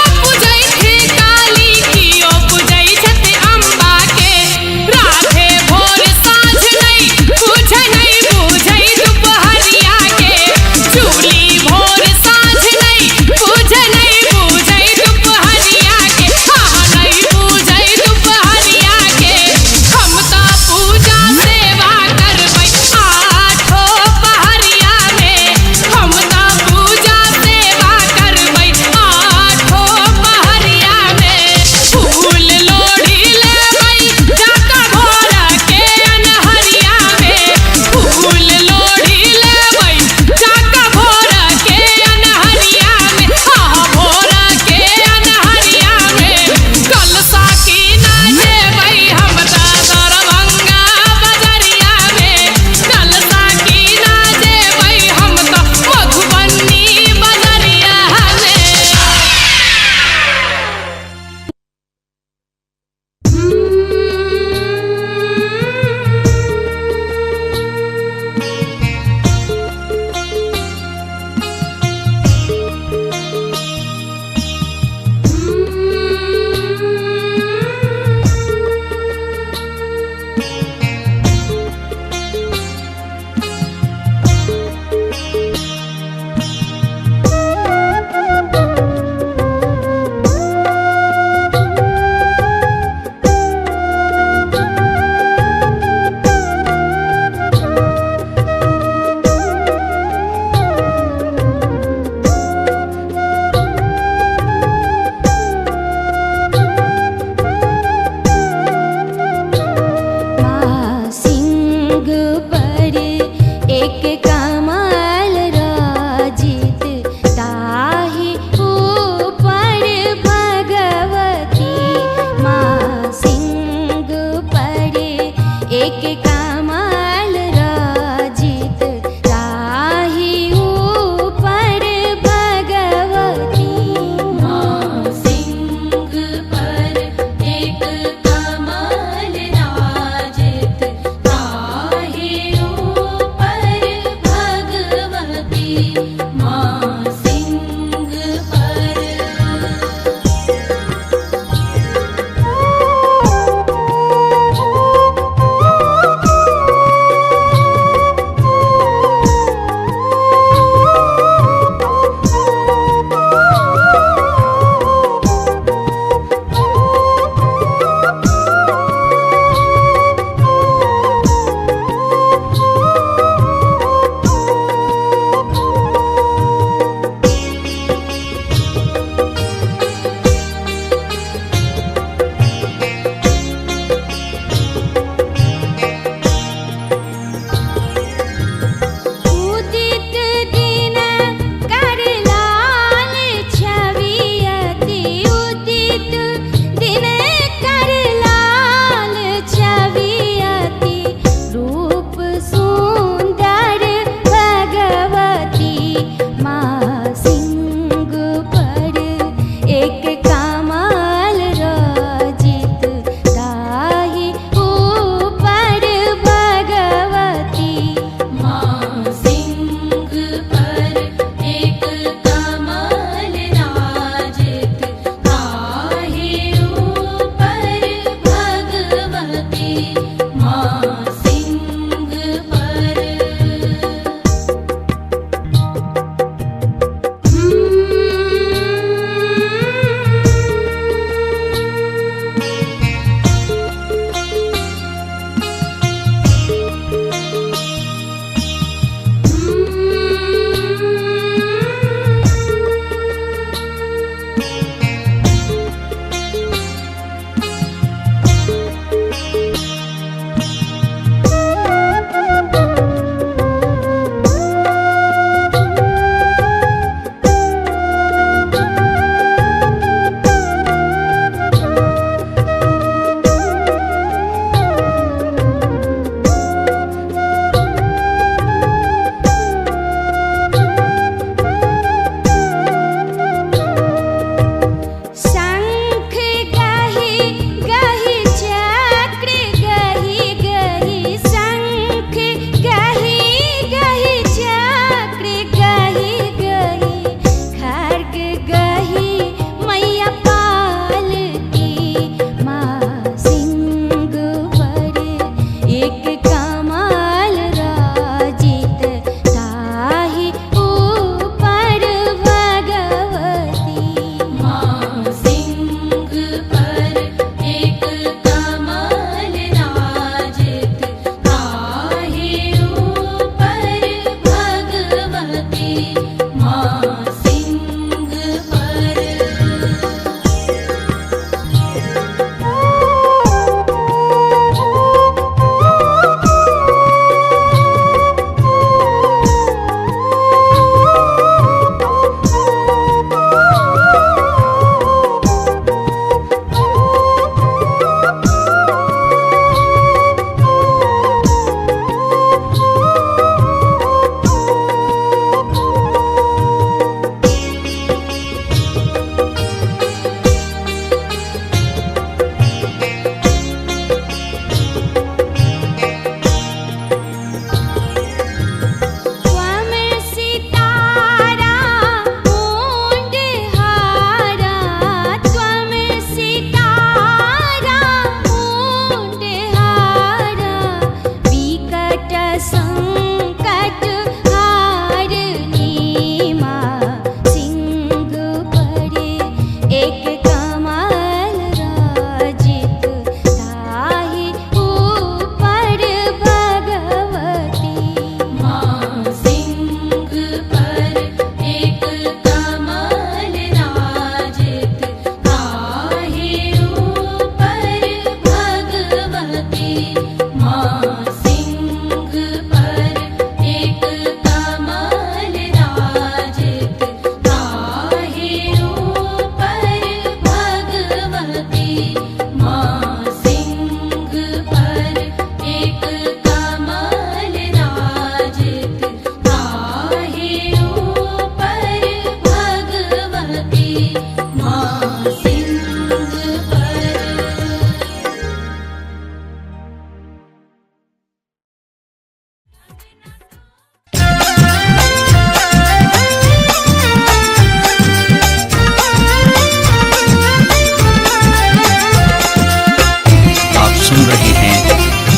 आप सुन रहे हैं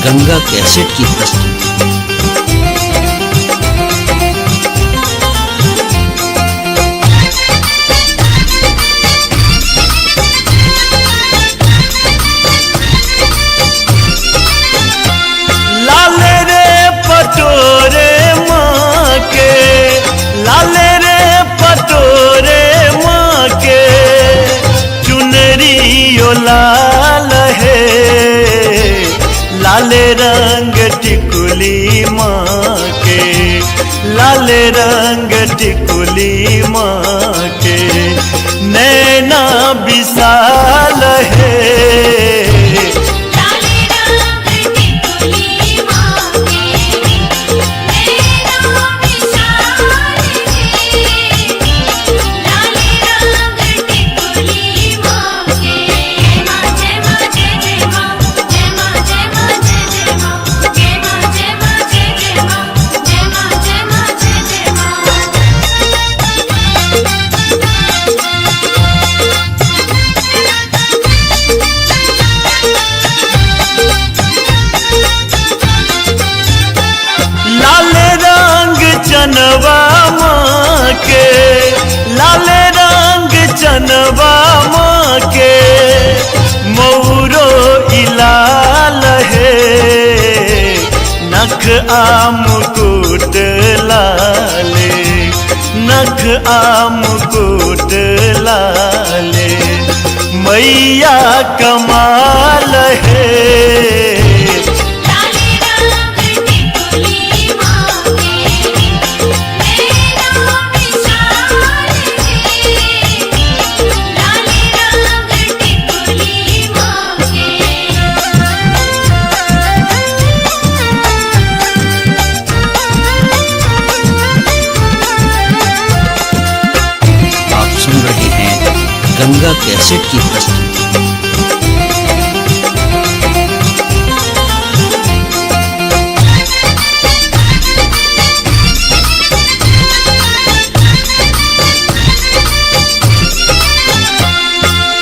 गंगा कैसेट की प्रस्तुति। लाले रे पटोरे माँ के, लाले रे पटोरे माँ के, चुनरी ओ लाल है, लाल रंग टिकुली माँ के, लाल रंग टिकुली माँ के, नैना विशाल है। लाले रंग टिकुली माँ के, नैना विशाल है। लाले रंग टिकुली माँ के। जय माँ जय जय माँ, जय माँ जय माँ जय जय माँ, जय माँ जय माँ जय जय माँ, जय माँ जय माँ जय जय माँ। लाल रंग चनवा माँ के, लाल रंग चनवा माँ के, मोरो इलाल है, नख आम कुट लाले, नख आम कुट लाले, मैया कमाल है। लाले रंग टिकुली माँ के, नैना विशाल है। लाले रंग टिकुली माँ के। आप सुन रहे हैं गंगा कैसेट की प्रस्तुति।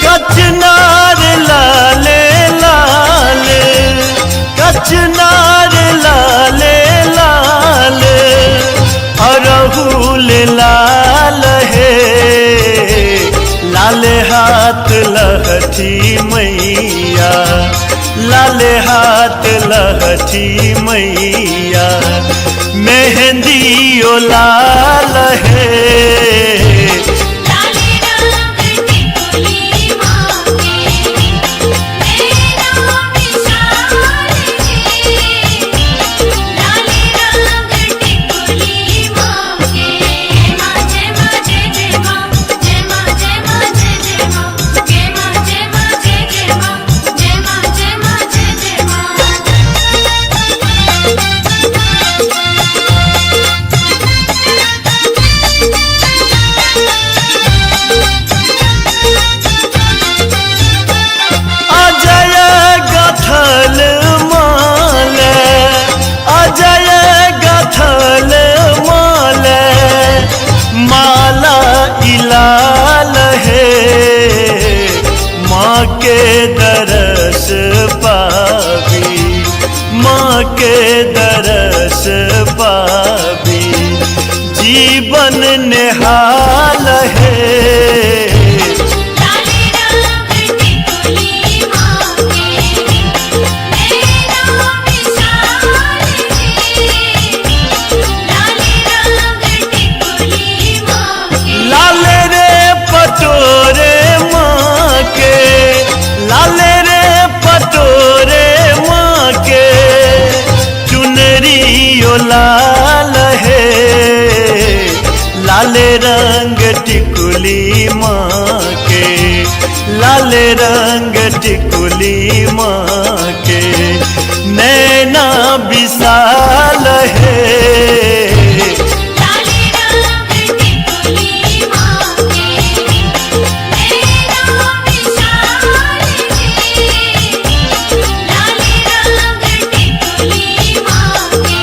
कचनार लाले लाल, कचनार लाले लाल, अरहुल लाल है, लाल हाथ लहठी मैया, लाल हाथ लहठी मैया, मेहंदी ओ लाल है। लाले रंग टिकुली माँ के, नैना विशाल है। लाले रंग टिकुली माँ के। जय माँ जय जय माँ, जय माँ जय माँ जय जय माँ, जय माँ जय माँ जय जय माँ, जय माँ जय माँ जय जय माँ। अजय गथल माल, अजय गथल माल, माला इलाल है, माँ के दरस पावी, माँ के दरस पावी, जीवन निहाल है। लाले रंग टिकुली माँ के, नैना विशाल है। लाले रंग टिकुली माँ के। लाले रे पटोरे माँ के, लाले रे पटोरे माँ के, चुनरी ओ लाल है, लाल रंग टिकुली माँ के, लाल रंग टिकुली माँ के, नैना विशाल है। लाले रंग टिकुली माँ के, नैना विशाल है। लाले रंग टिकुली माँ के।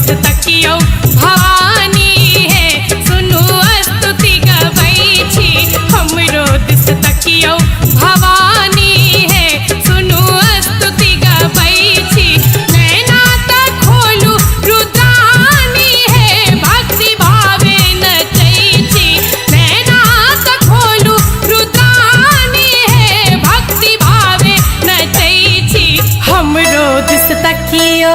दिस तकियो भवानी है सुनु स्तुति गबै छी हमरो दिस तकियो भवानी है सुनु स्तुति गबै छी नैना त खोलू रुद्रानी है भक्ति भावे नचै छी नैना त खोलू रुद्रानी है भक्ति भावे नचै छी हमरो दिस तकियो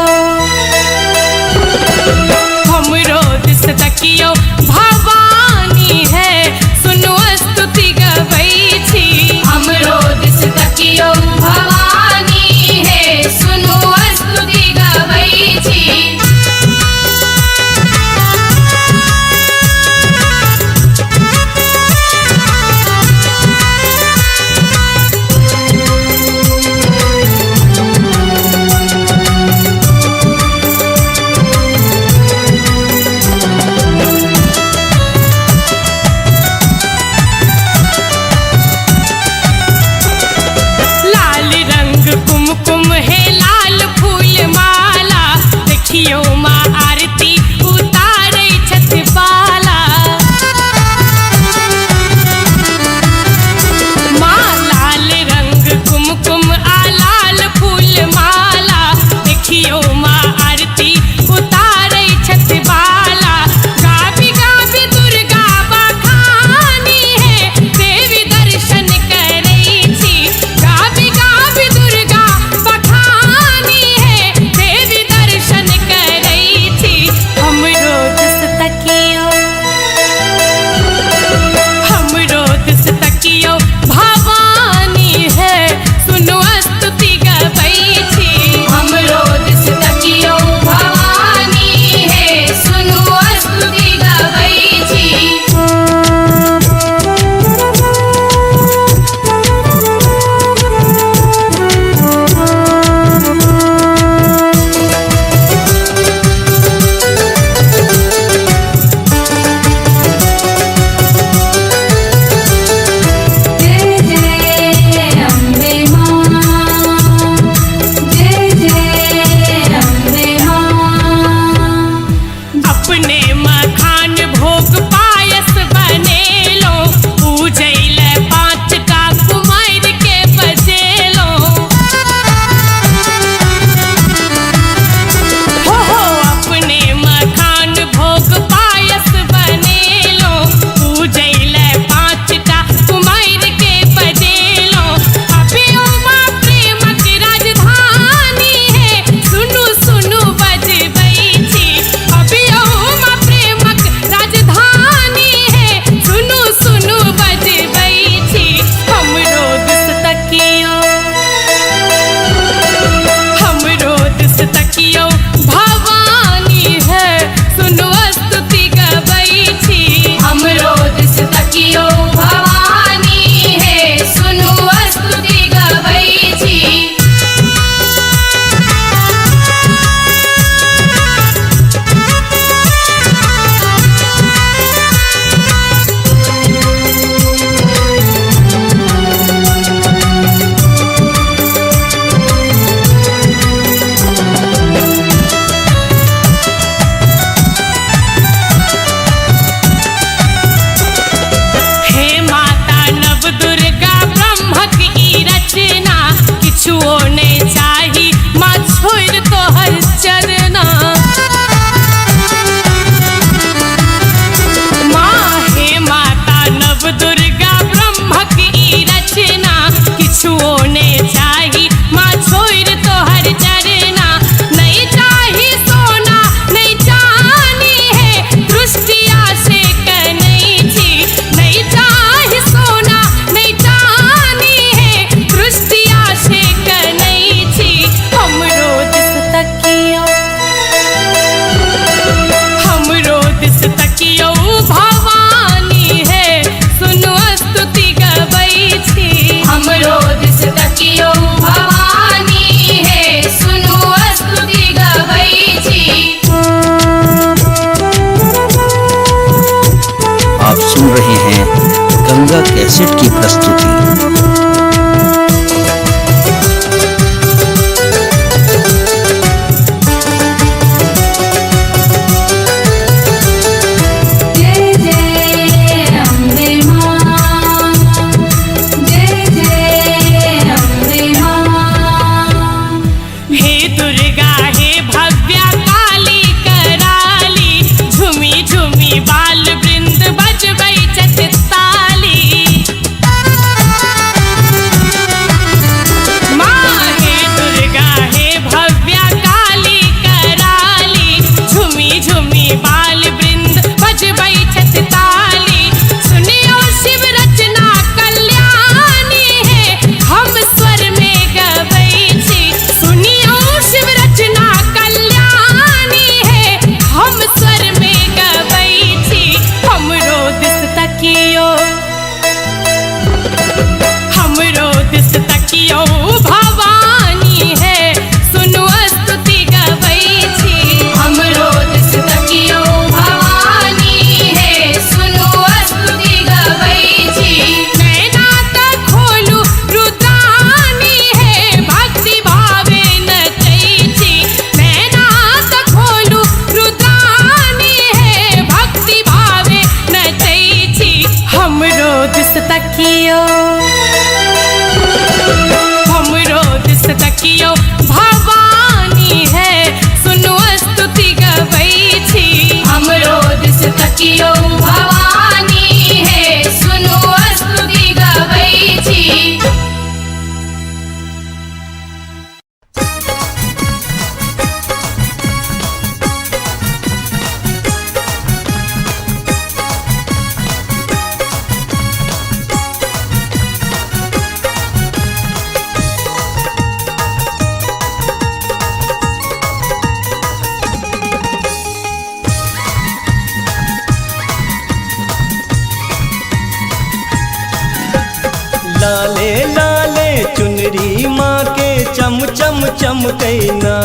चुनरी माँ के चम चम चमकैना।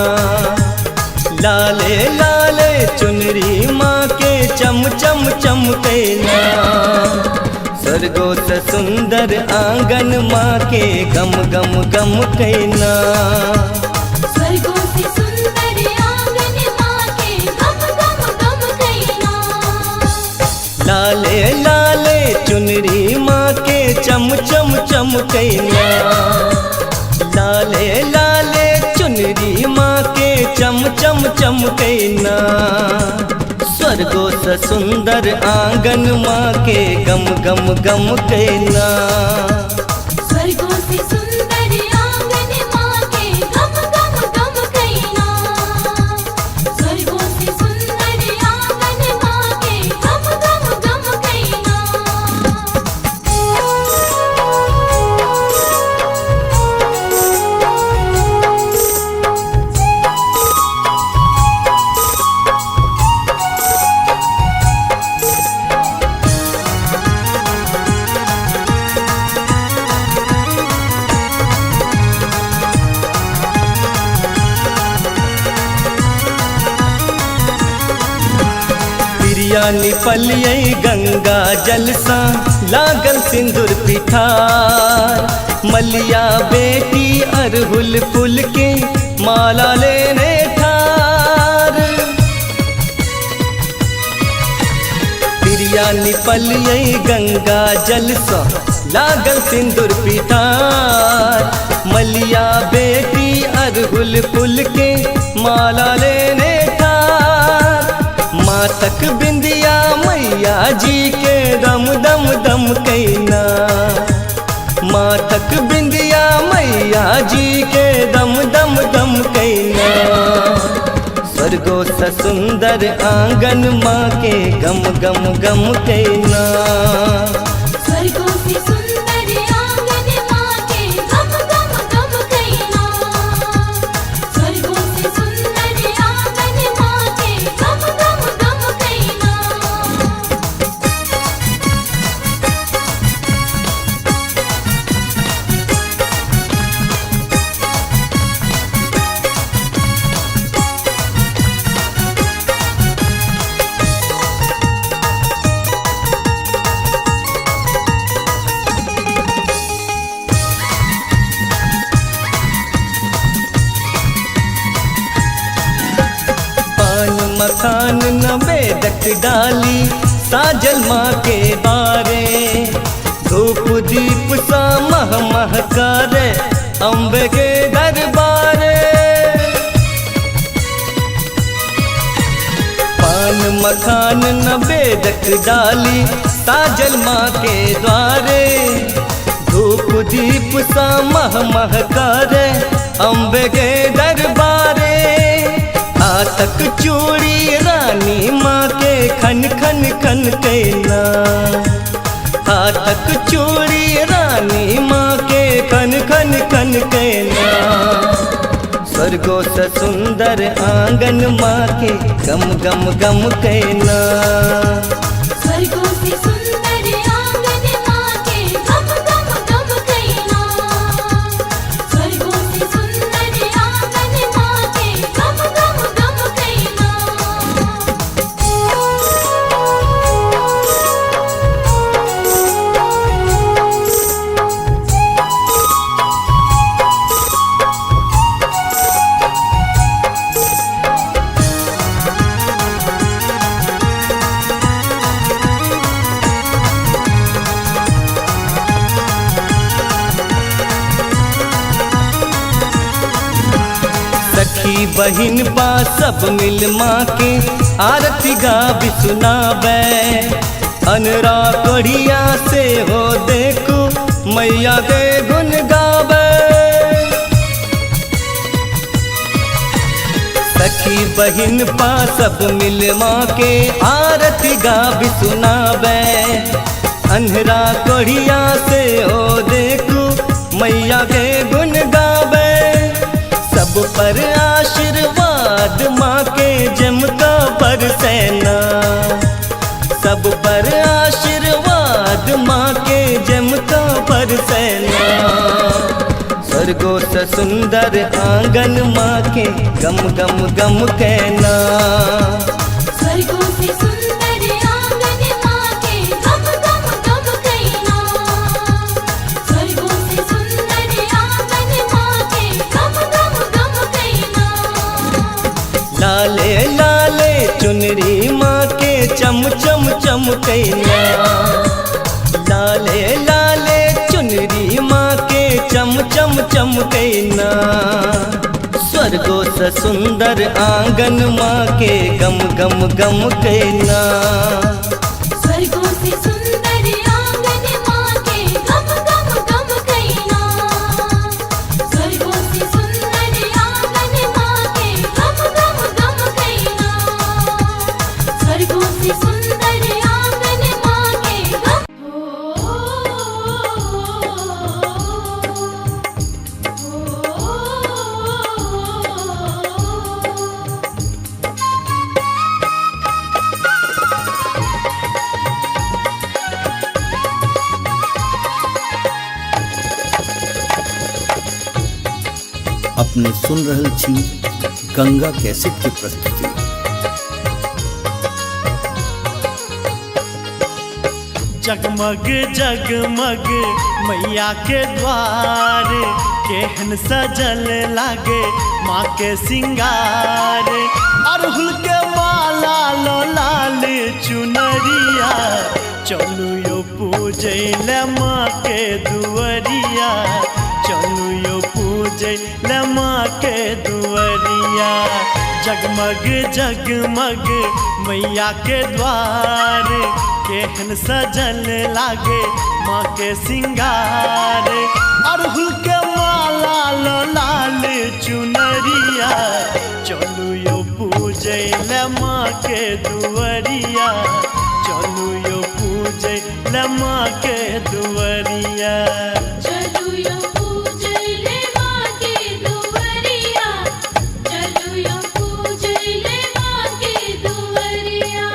लाले लाले चुनरी माँ के चम चम चमकैना। स्वर्गो से सुंदर आंगन माँ के गम गम गम कहना। स्वर्गों से सुंदर आंगन माँ के गम गम गम कहना। लाले लाले चुनरी माँ के चम चम चमकैना। लाले लाले चुनरी माँ के चम चम चमकैना। स्वर्गो से सुंदर आंगन माँ के गम गम गम कहना। स्वर्गों से सुंदर आंगन माँ के गम गम गम कहना। स्वर्गों से सुंदर आंगन माँ के गम गम गम कहना। पिरिया निपलियै गंगा जल सा लागल सिंदूर पिठार। मलिया बेटी अरहुल फूल के माला लेने ठार। पिरिया निपलियै गंगा जल सा लागल सिंदूर पिठार। मलिया बेटी अरहुल फूल के माला लेने ठार। मातक बिंदिया मैया जी के दम दम दम कहना। मातक बिंदिया मैया जी के दम दम दम कहना। स्वर्गो से सुंदर आंगन माँ के गम गम गम कहना। स्वर्गों से सुंदर आंगन माँ के गम गम गम कहना। स्वर्गों से सुंदर आंगन माँ के गम गम गम कहना। पान मखान नवेदक डाली साजल माँ के बारे। धूप दीप सा मह महकारे अम्बे के दरबारे। पान मखान नवेदक डाली साजल माँ के द्वारे। धूप दीप सा मह महकारे अम्बे के दरबारे। आतक चूड़ी रानी माँ के खन खन खन कहना। आतक चूड़ी रानी माँ के खन खन खन कहना। स्वर्गो से सुंदर आंगन माँ के गम गम गम कहना। स्वर्गों से सुंदर आंगन माँ के गम गम गम कहना। स्वर्गों से सुंदर आंगन माँ के गम गम गम कहना। सखी बहिन बा सब मिल माँ के आरती गावी सुनावे। अनरा कोढ़िया से हो देखो मैया के गुन गावे। सखी बहिन बा सब मिल माँ के आरती गावी सुनावे। अनरा कोढ़िया से हो देखो मैया के गुन गावे। सब पर आशीर्वाद माँ के जम का बरसैना। सब पर आशीर्वाद माँ के जम का बरसैना। स्वर्गो से सुंदर आंगन माँ के गम गम गम कहना। स्वर्गों से सुंदर आंगन माँ के गम गम गम कहना। स्वर्गों से सुंदर आंगन माँ के गम गम गम कहना। लाले लाले चुनरी माँ के चम चम चम कहना। लाले लाले चुनरी माँ के चम चम चम कहना। स्वर्गो से सुंदर आंगन माँ के गम गम गम कहना। स्वर्गों से सुंदर आंगन माँ के गम गम गम कहना। स्वर्गों से सुंदर आंगन माँ के गम गम गम कहना। स्वर्गों से सुंदर आंगन माँ के गम। अपने सुन रहल छी गंगा कैसेट की प्रस्तुति। जगमग जगमग मैया के द्वार, केहन सजल लागे माँ के सिंगार। अड़हुल के माला लो लाल चुनरिया, चलू यो पूजे ले माँ के दुअरिया। चलू यो पूजे ले माँ के दुअरिया। जगमग जगमग मैया के द्वार, केहन सजल लागे माँ के सिंगार। अड़हुल के माला लो लाल चुनरिया, चलू यो पूजे ले माँ के दुअरिया। चलू यो पूजे ले माँ के दुअरिया। चलू यो पूजले माँ के दुअरिया। चलू यो पूजले माँ के दुअरिया।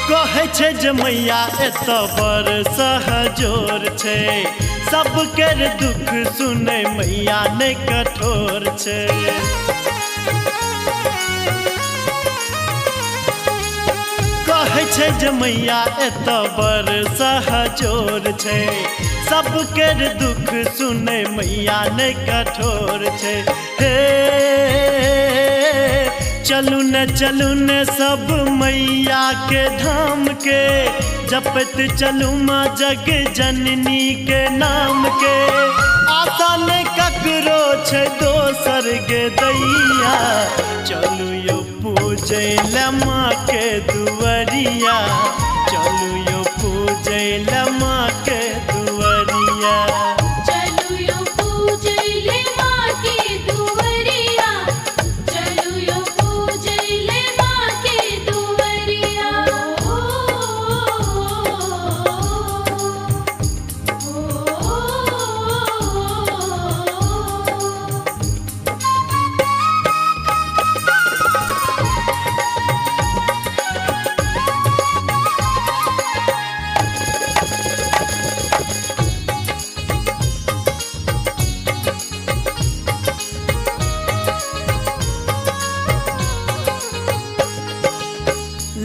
कहै छै जे मैया एत बड़ सहजोर छै, सबके दुख सुनै मैया नहि कठोर छै। कहै छै जे मैया एत बड़ सहजोर छै, सबके दुख सुनै मैया नहि कठोर छै। हे चलू न सब मैया के धाम के, जपत चलू माँ जग जननी के नाम के। आशा ने ककरो छै दोसर गे दैया, चलू यो पूजे ले माँ के दुअरिया। चलू यो पूजे ले माँ के दुअरिया। चलू यो पूजले माँ के दुअरिया। चलू यो पूजले माँ के दुअरिया।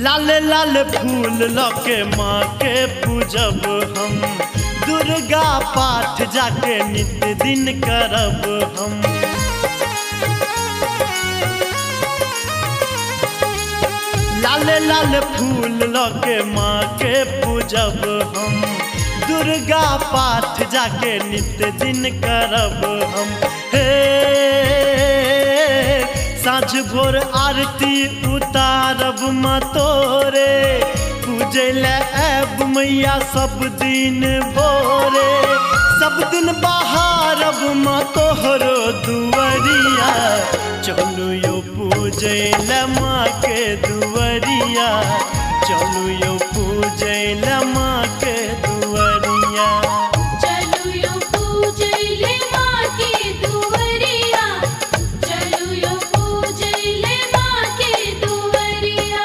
लाल लाल फूल लके माँ के पूजब हम, दुर्गा पाठ जाके नित दिन करब हम। लाल लाल फूल लके माँ के पूजब हम, दुर्गा पाठ जाके नित दिन करब हम। हे साँझ भोर आरती उतारब माँ तोरे, पूजे ले आब मैया सब दिन भोरे। सब दिन बाहर अब माँ तोहरो दुवरिया चलू यो पूजैल माँ के दुवरिया चलू यो पूजैल माँ के दुवरिया चलू यो पूजैले माँ के दुवरिया चलू यो पूजैले माँ के दुवरिया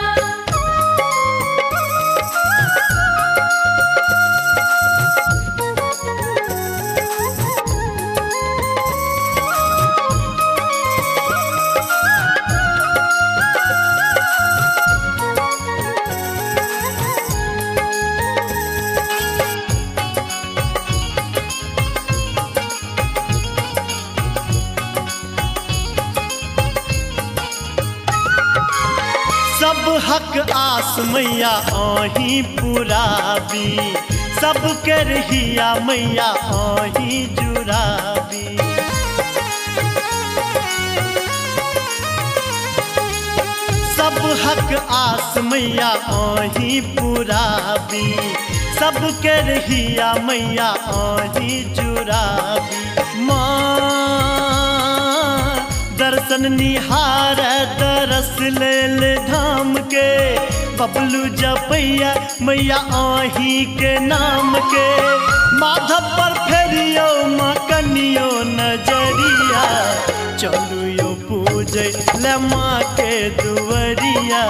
सब हक आस मैया आही पुराबी सब के रहिया मैया आही जुराबी सब हक आस मैया आही पुराबी सब के रहिया मैया आही जुराबी माँ दर्शन निहार दरस लेल धाम के बबलू जपैया मैया आही के नाम के माधव पर फेरियो माँ कनियो नजरिया चलू यो पूजै ले माँ के दुवरिया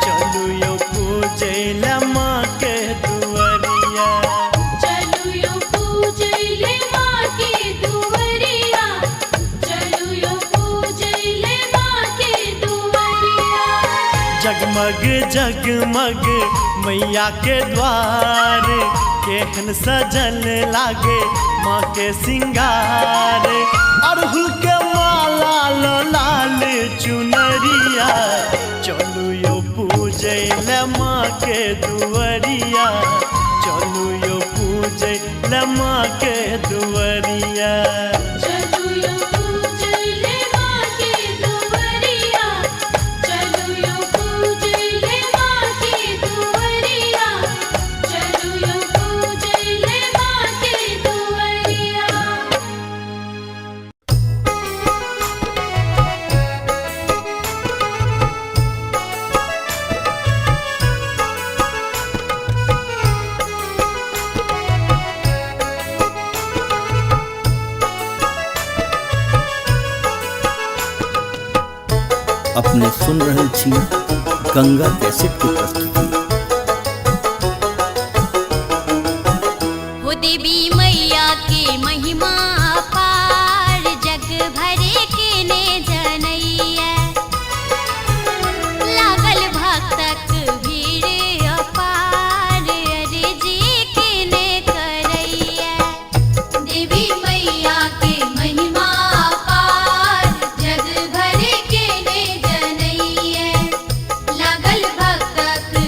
चलू यो पूजै ले माँ के दुवरिया चलू यो पूजैले माँ के दुवरिया चलू यो पूजैले माँ के दुवरिया जगमग जगमग मैया के द्वार केहन सजल लागे माँ के सिंगार अड़हुल के माला लो लाल चुनरिया चलू यो पूजै ले माँ के दुवरिया चलू यो पूजै ले माँ के दुवरिया चलू यो पूजैले माँ के दुवरिया चलू यो पूजैले माँ के दुवरिया चलू यो पूजैले माँ के दुवरिया अपने सुन रहल छी गंगा कैसेट की प्रस्तुति। हो देवी मैया के महिमा अपार जग भरे के ने जनैया लागल भक्तक भीड़ अपार अर्जी के ने करैया देवी मैया के महिमा अपार जग भरे के ने जनैया लागल भक्तक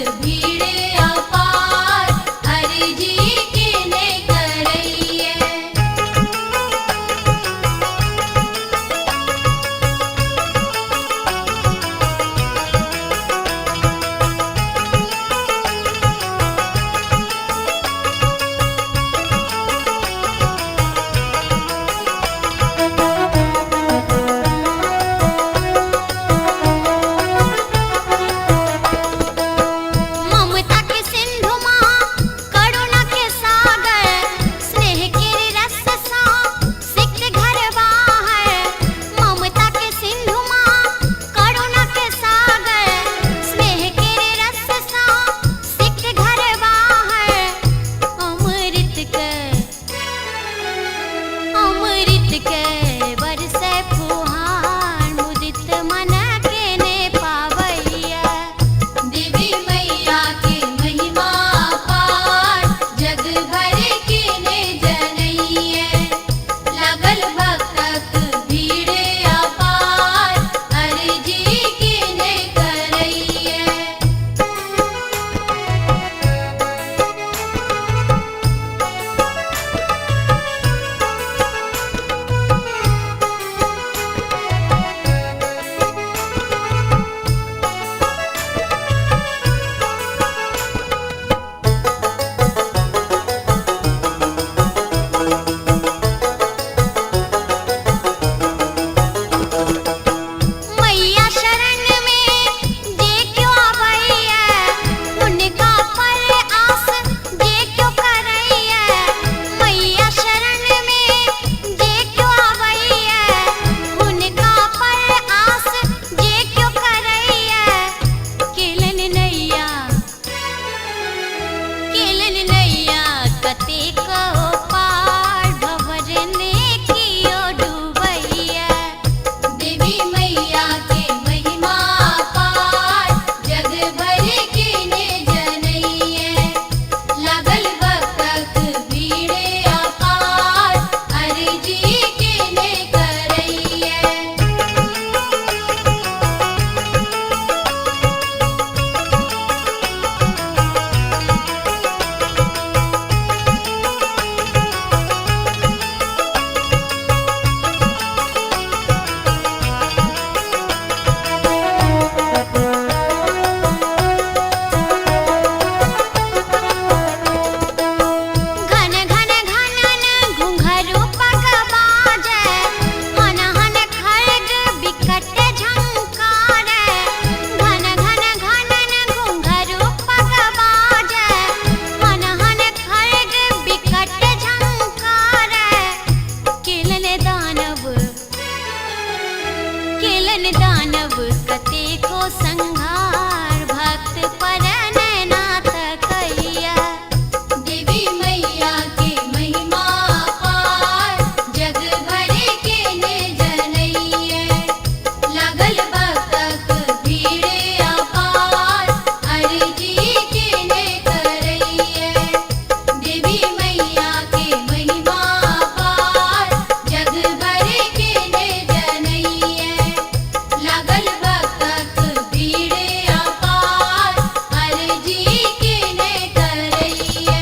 कतेको पार भवरने कियो डूबैया। देवी मैया के महिमा पार जग भर के ने जनैया। लागल भक्तक भीड़े अपार अर्जी के ने करैया। घन घन घनन घुंघरू पग बाजे, हन हन खड्ग बिकट झंकारे। घन घन घनन घुंघरू पग बाजे, हन हन खड्ग बिकट झंकारे। केलन दानव कतेको संहार भक्त पर नाथ कैया। देवी मैया के महिमा पार जग भर के ने जनैया। लागल भक्तक भीड़े अपार अर्जी के ने करैया। देवी मैया के महिमा पार जग भर के ने जनैया। लागल भक्तक भीड़े अपार अर्जी के ने करैया।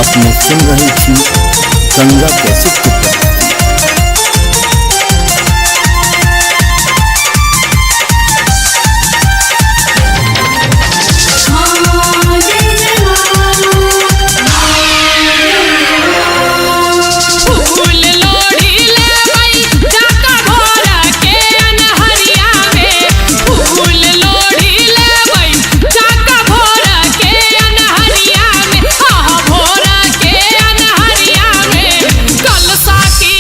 अपने सुन रही थी गंगा कैसेट की प्रस्तुति। फूल लोढ़ी लेबै जाका भोर के अनहरिया में। फूल लोढ़ी लेबै जाका भोर के अनहरिया में। भोर के अनहरिया में कलसा के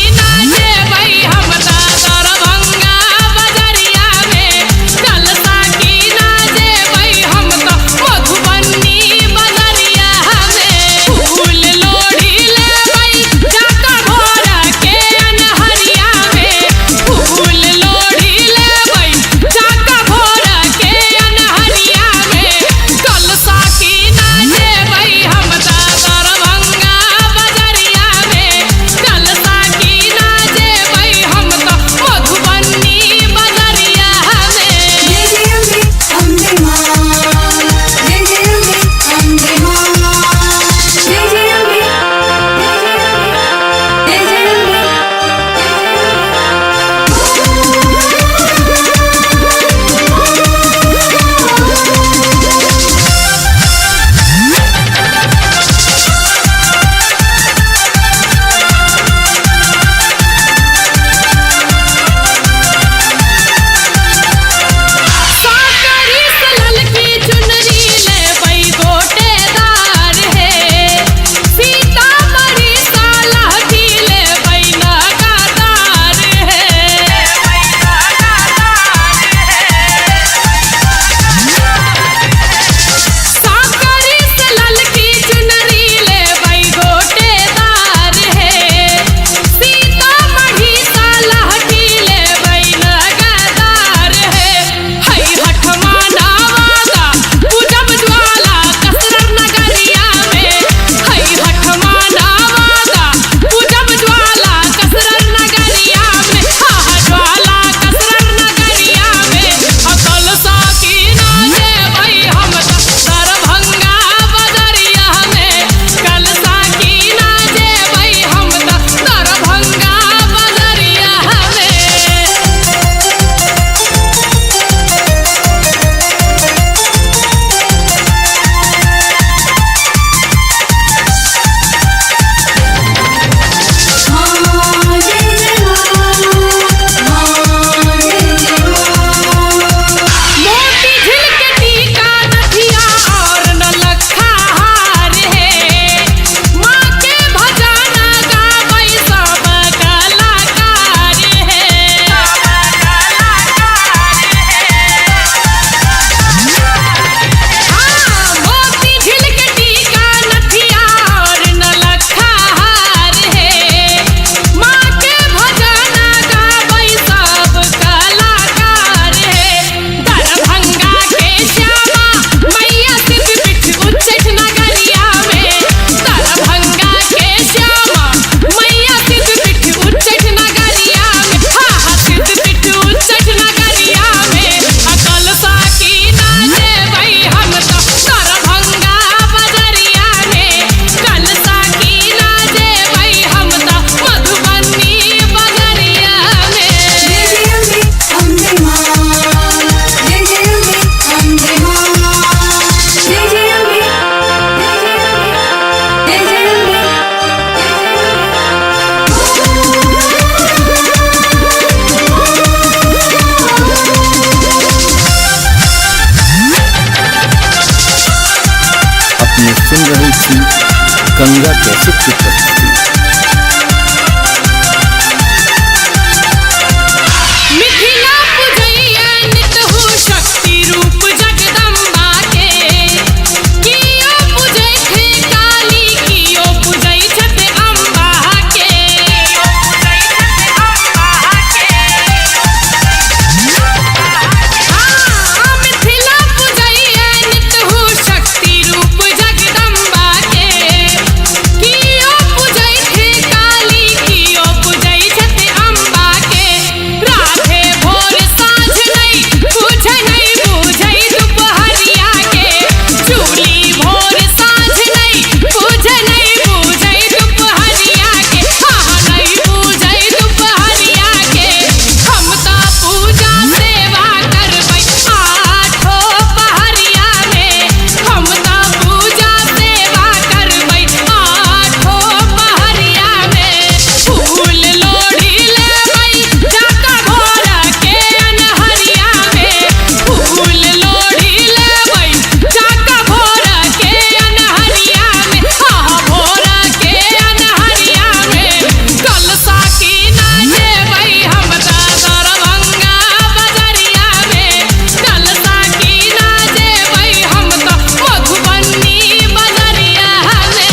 कैसेट की प्रस्तुति। मिथिला पूजैया नित हो शक्ति रूप जगदम्बा के कियो पूजै थे काली कियो पूजै छथि अम्बा के मिथिला पूजैया नित हो शक्ति रूप जगदम्बा के कियो पूजै थे काली कियो पूजै छथि अम्बा के राधे भोर साँझ नहीं पूछै नहीं बूझै दुपहरिया के चूली भोर साँझ नहीं पूछै नहीं बूझै दुपहरिया के नहीं बूझै दुपहरिया के हम ता पूजा सेवा करबै आठो पहरिया में हम ता पूजा सेवा करबै आठो पहरिया में फूल लोढ़ी लेबै जाका भोर के अनहरिया में फूल लोढ़ी लेबै जाका भोर के अनहरिया में भोर के अनहरिया में कलसा की ना जेबै हम ता दरभंगा बजरिया में कलसा की ना जेबै हम ता मधुबनी बजरिया में।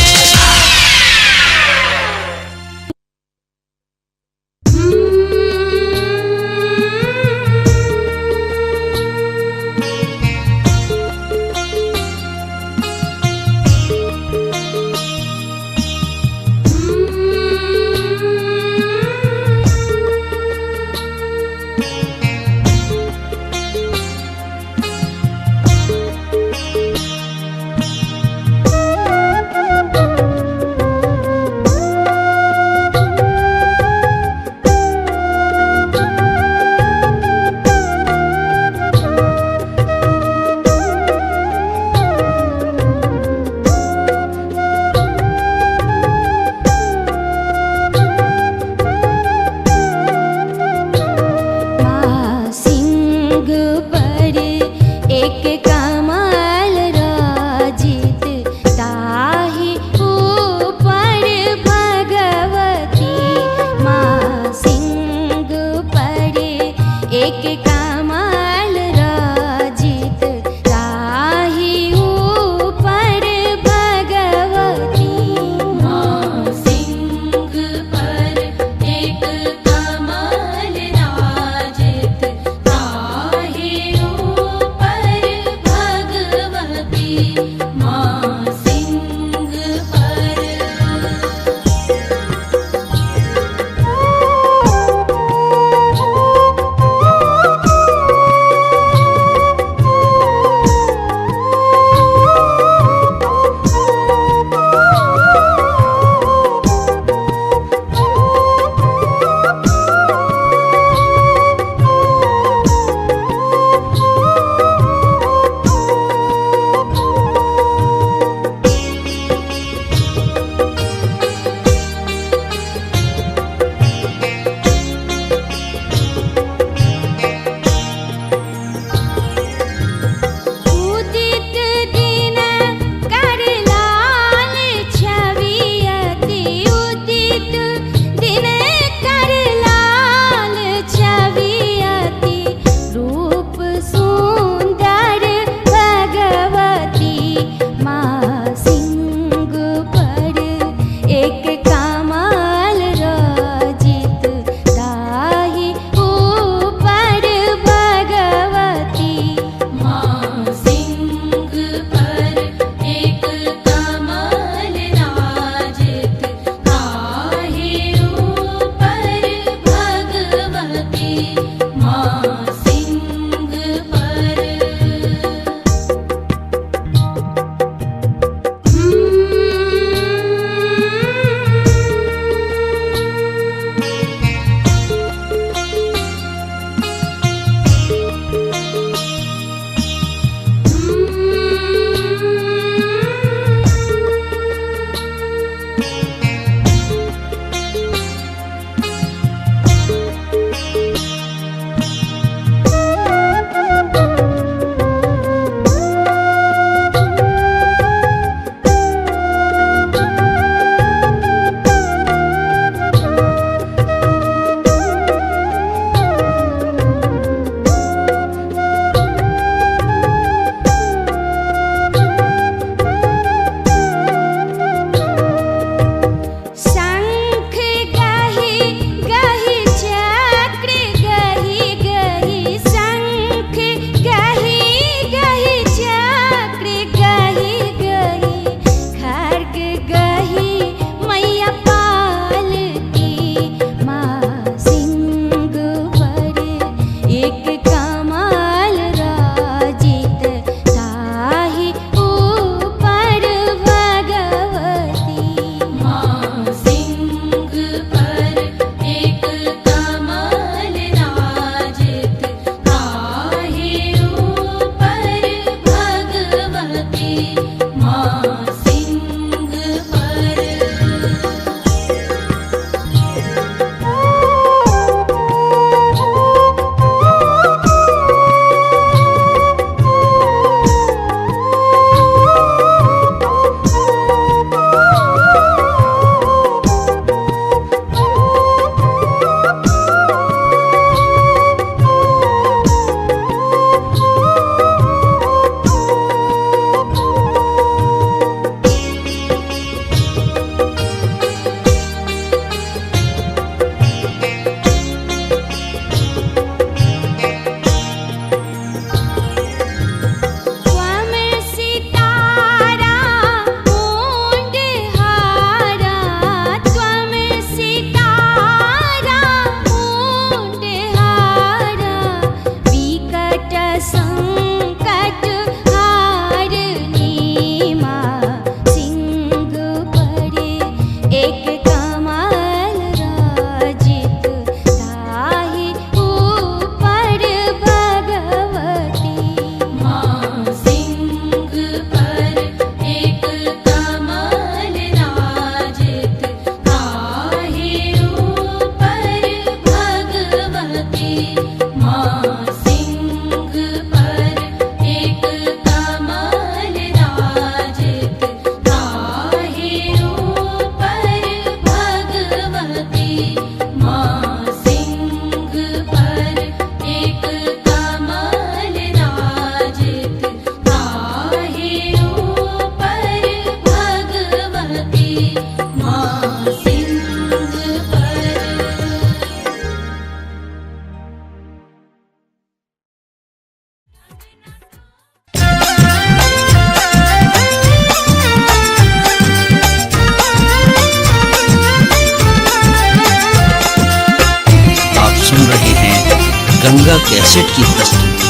सिंह पर एक कमल राजित ताहि ऊपर भगवती माँ सिंह पर एक कमल राजित ताहि ऊपर भगवती माँ सिंह पर एक कमल राजित ताहि ऊपर भगवती माँ सिंह पर। गंगा कैसेट की प्रस्तुति।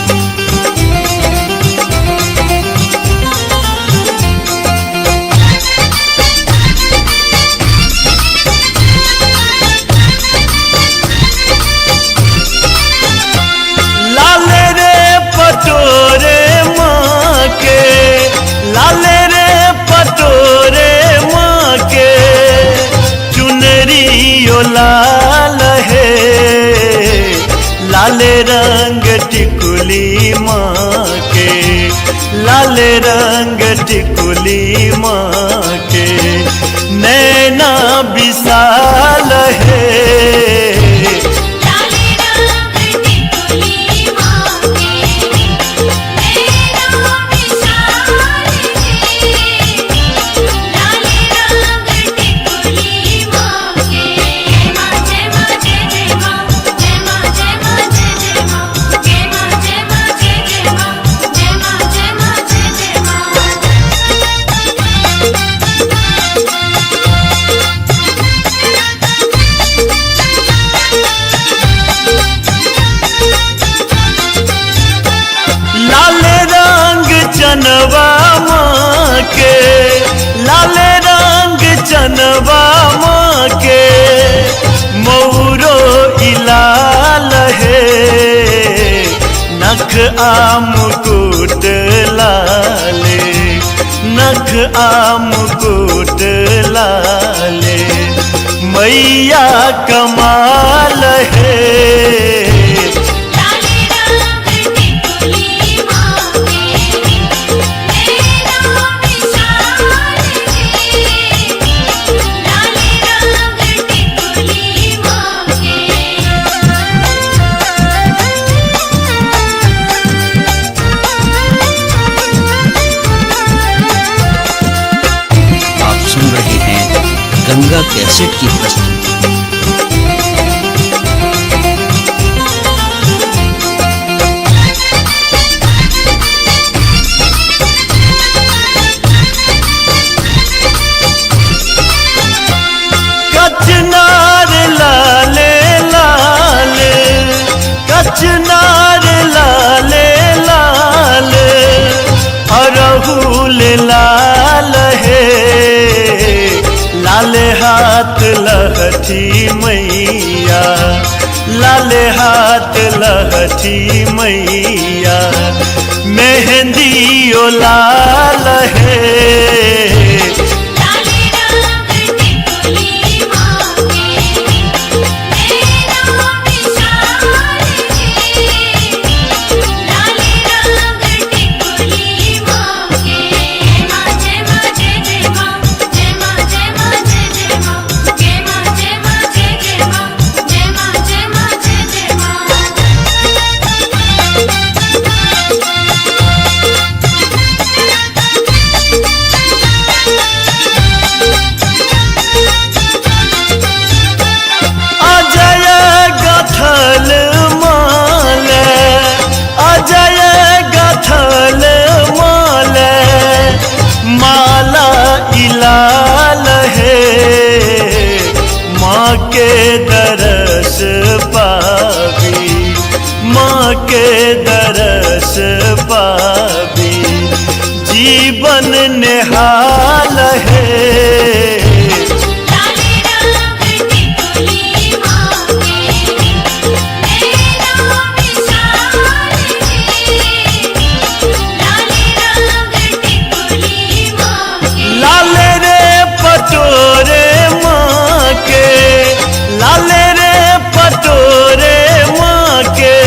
लाले रे पटोरे माँ के, लाले रे पटोरे माँ के, चुनरी ओ लाल है, लाले रंग टिकुली माँ के, लाले रंग टिकुली माँ के, नैना विशाल है। लाले रंग टिकुली माँ के, नैना विशाल है। लाले रंग टिकुली माँ के। जय माँ जय माँ जय माँ, जय माँ जय माँ जय माँ, जय माँ जय माँ जय माँ, जय माँ जय माँ जय लाल रंग चनवा माँ के, लाल रंग चनवा माँ के, मौरो इलाल है, नख आम मुकुट लाले, नख आम मुकुट लाले, मैया कमाल है। लाले रंग टिकुली माँ के, नैना विशाल है। लाले रंग टिकुली माँ आप सुन रहे हैं गंगा कैसेट की प्रस्तुति। कचनार लाले लाल, कचनार लाले लाल, अरहुल लाल है, लाल हाथ लहठी मैया, लाल हाथ लहठी मैया, मेहंदी ओ लाल है। लाले रंग टिकुली माँ के, नैना विशाल है। लाले रंग टिकुली माँ के। जय माँ जय माँ जय माँ, जय माँ जय माँ जय माँ, जय माँ जय माँ जय माँ, जय माँ जय माँ अजय गथल माल, अजय गथल माल, माला इलाल है, माँ के दरस पावी, माँ के दरस पावी, जीवन निहाल है। लाले रंग टिकुली माँ के, नैना विशाल है। लाले रंग टिकुली माँ के। लाले रे पटोरे माँ के, लाले रे पटोरे माँ के,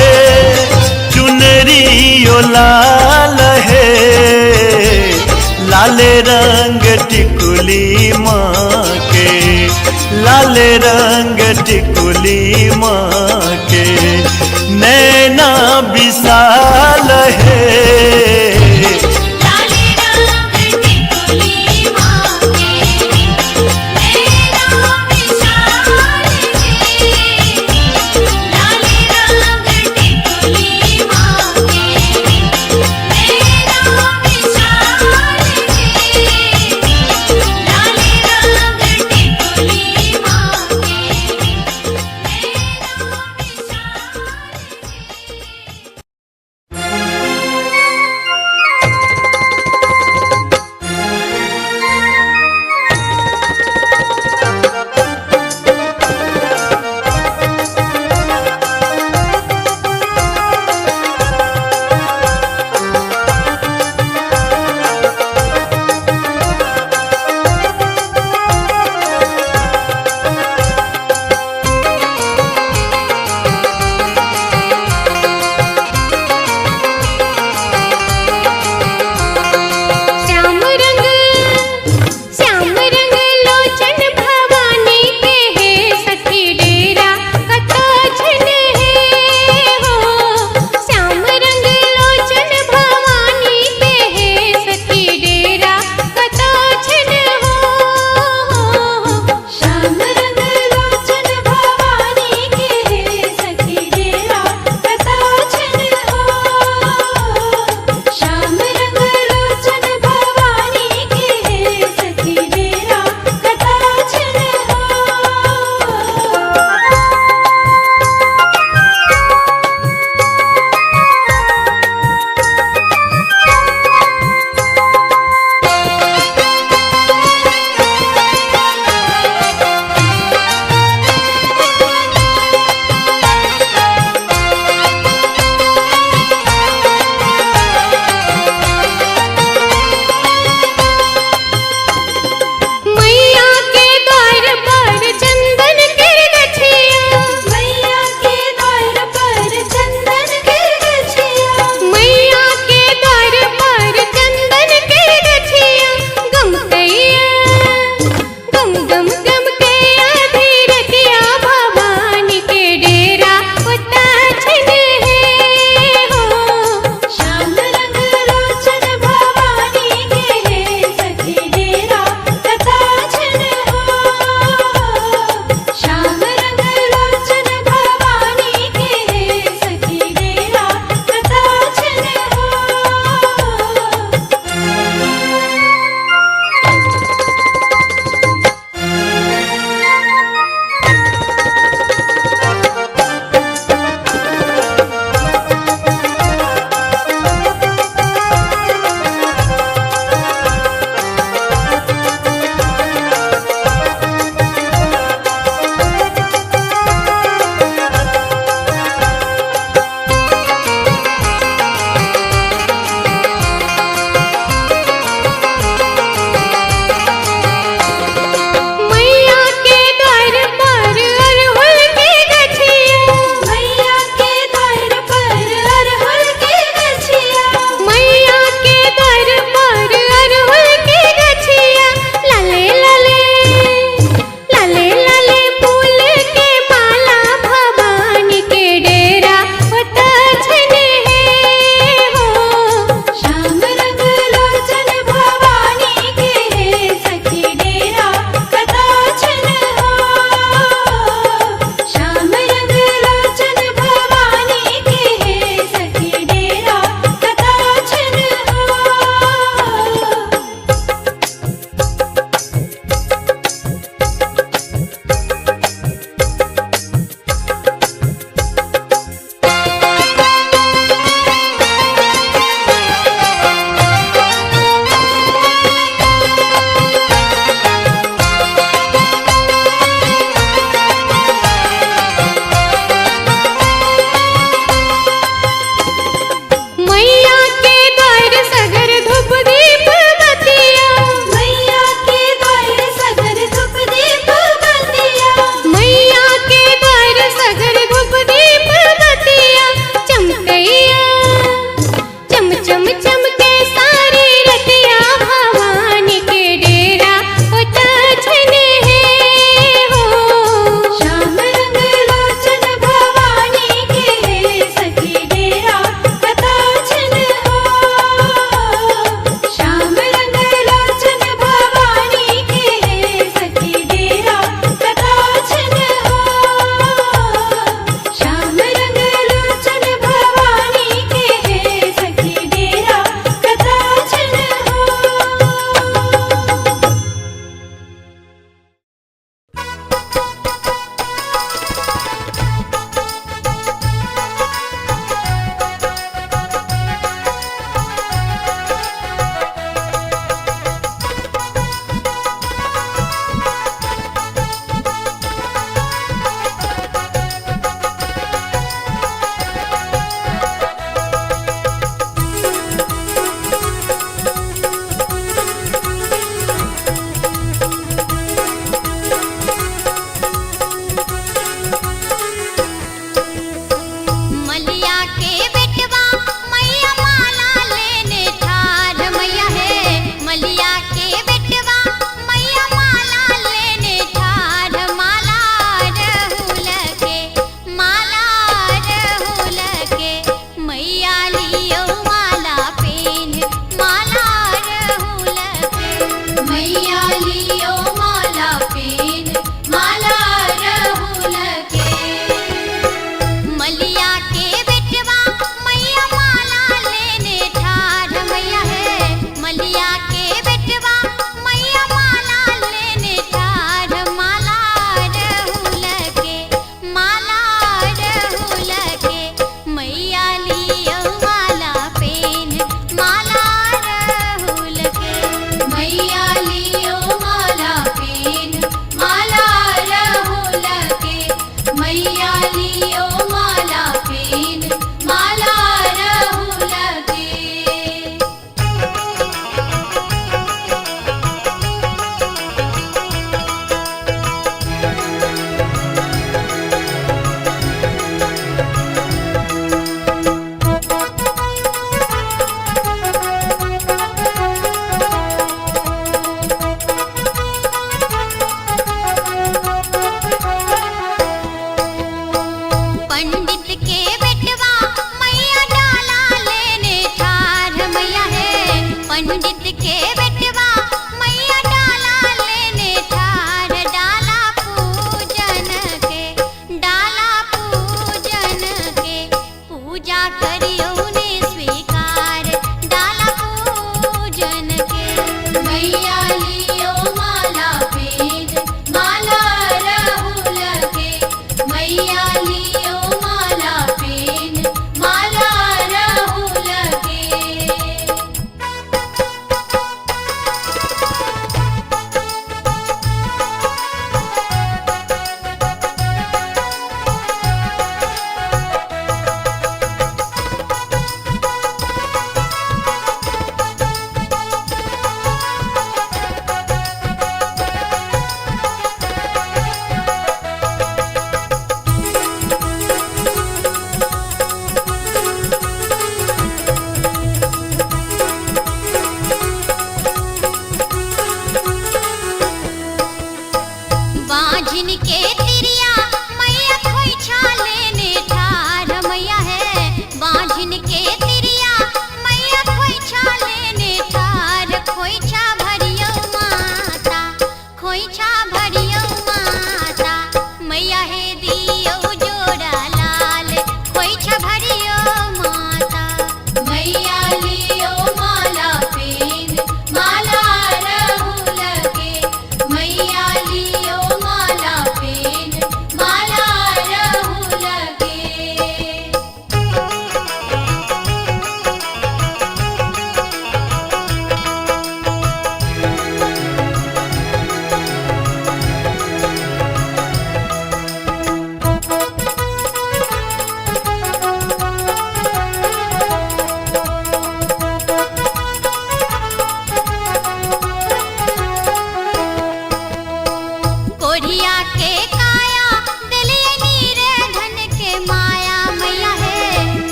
चुनरी ओ लाल है, लाले रंग टिकुली माँ के, लाले रंग टिकुली माँ के, नैना विशाल है। लाले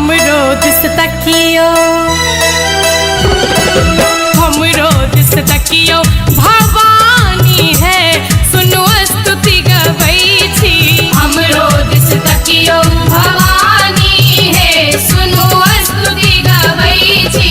हमरो दिस तकियो भवानी है सुनो स्तुति गबै छी हमरो दिस तकियो भवानी है सुनो स्तुति गबै छी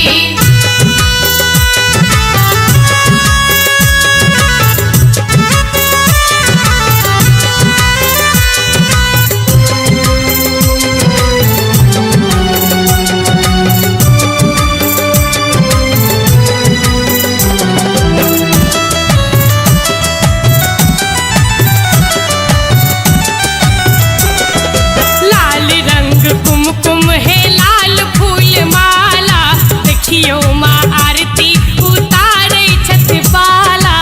कुमकुम है लाल फूल माला देखियो माँ आरती उतारे छत बाला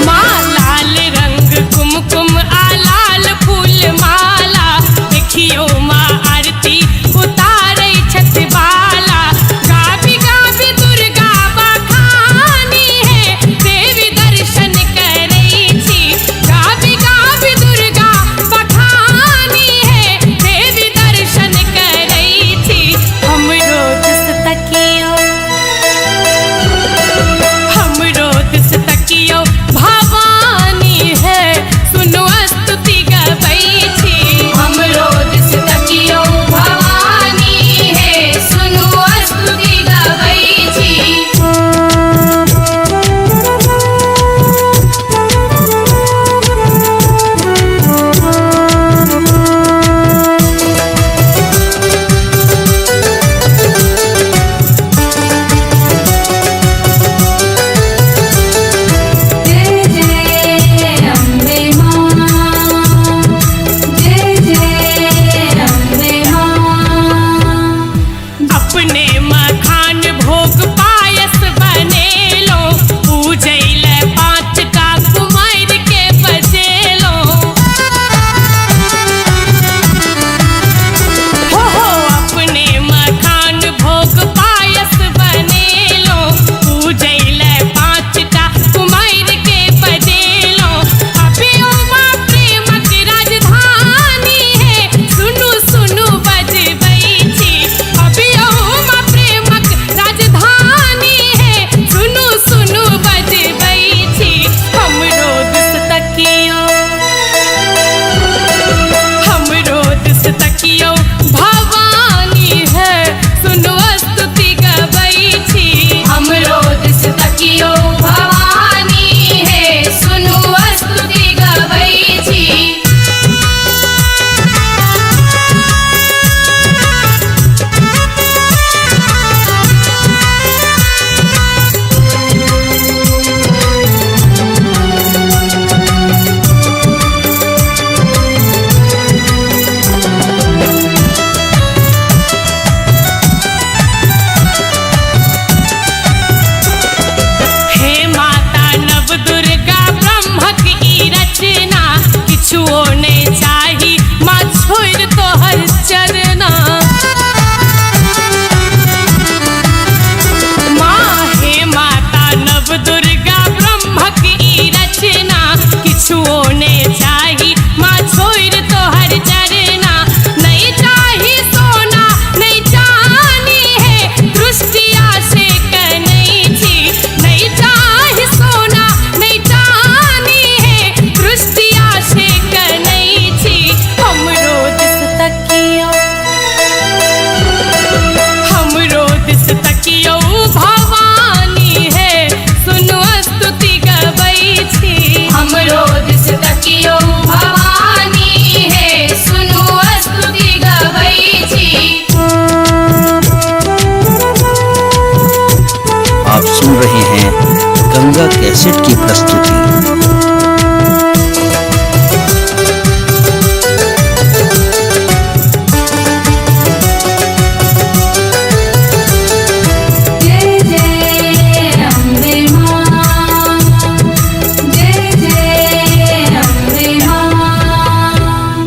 माँ लाल रंग कुमकुम आ लाल फूल माला देखियो माँ आरती उतारे छत बाला गाबी गाबी दुर्गा बखानी है देवी दर्शन करै छी गाबी गाबी दुर्गा बखानी है देवी दर्शन करै छी हमरो दिस तकियो भवानी है सुनो स्तुति गबै छी हमरो दिस तकियो भवानी है सुनो स्तुति गबै छी अपने मखान भोग पायस बनेलो पूजैल 5 का कुमार के बजेलो हो अपने मखान भोग पायस बनेलो पूजैल 5 का कुमार के बजेलो अभियो माँ प्रेमक राजधानी है सुनु सुनु बजबै छी अभियो माँ प्रेमक राजधानी है सुनु सुनु बजबै छी हमरो दिस तकियो भवानी है सुनो स्तुति गबै छी हमरो दिस तकियो भवानी है सुनो स्तुति गबै छी हे माता नव दुर्गा ब्रह्मक ई रचना किछुओ नहीं चाही माँ छोड़ तोहर चरना माँ हे माता नव दुर्गा ब्रह्मक ई रचना किछुओ नहीं चाही माँ छोड़ तोहर चरना नहीं चाही सोना नहीं चाहनी है दृष्टिया से कनै छी नहीं चाही सोना नहीं चाहनी है दृष्टिया से कनै छी हमरो दिस तकियो भवानी है सुनो स्तुति गबै छी हमरो दिस तकियो भवानी है सुनो स्तुति गबै छी आप सुन रहे हैं गंगा कैसेट की प्रस्तुति। जय जय अम्बे मां जय जय अम्बे मां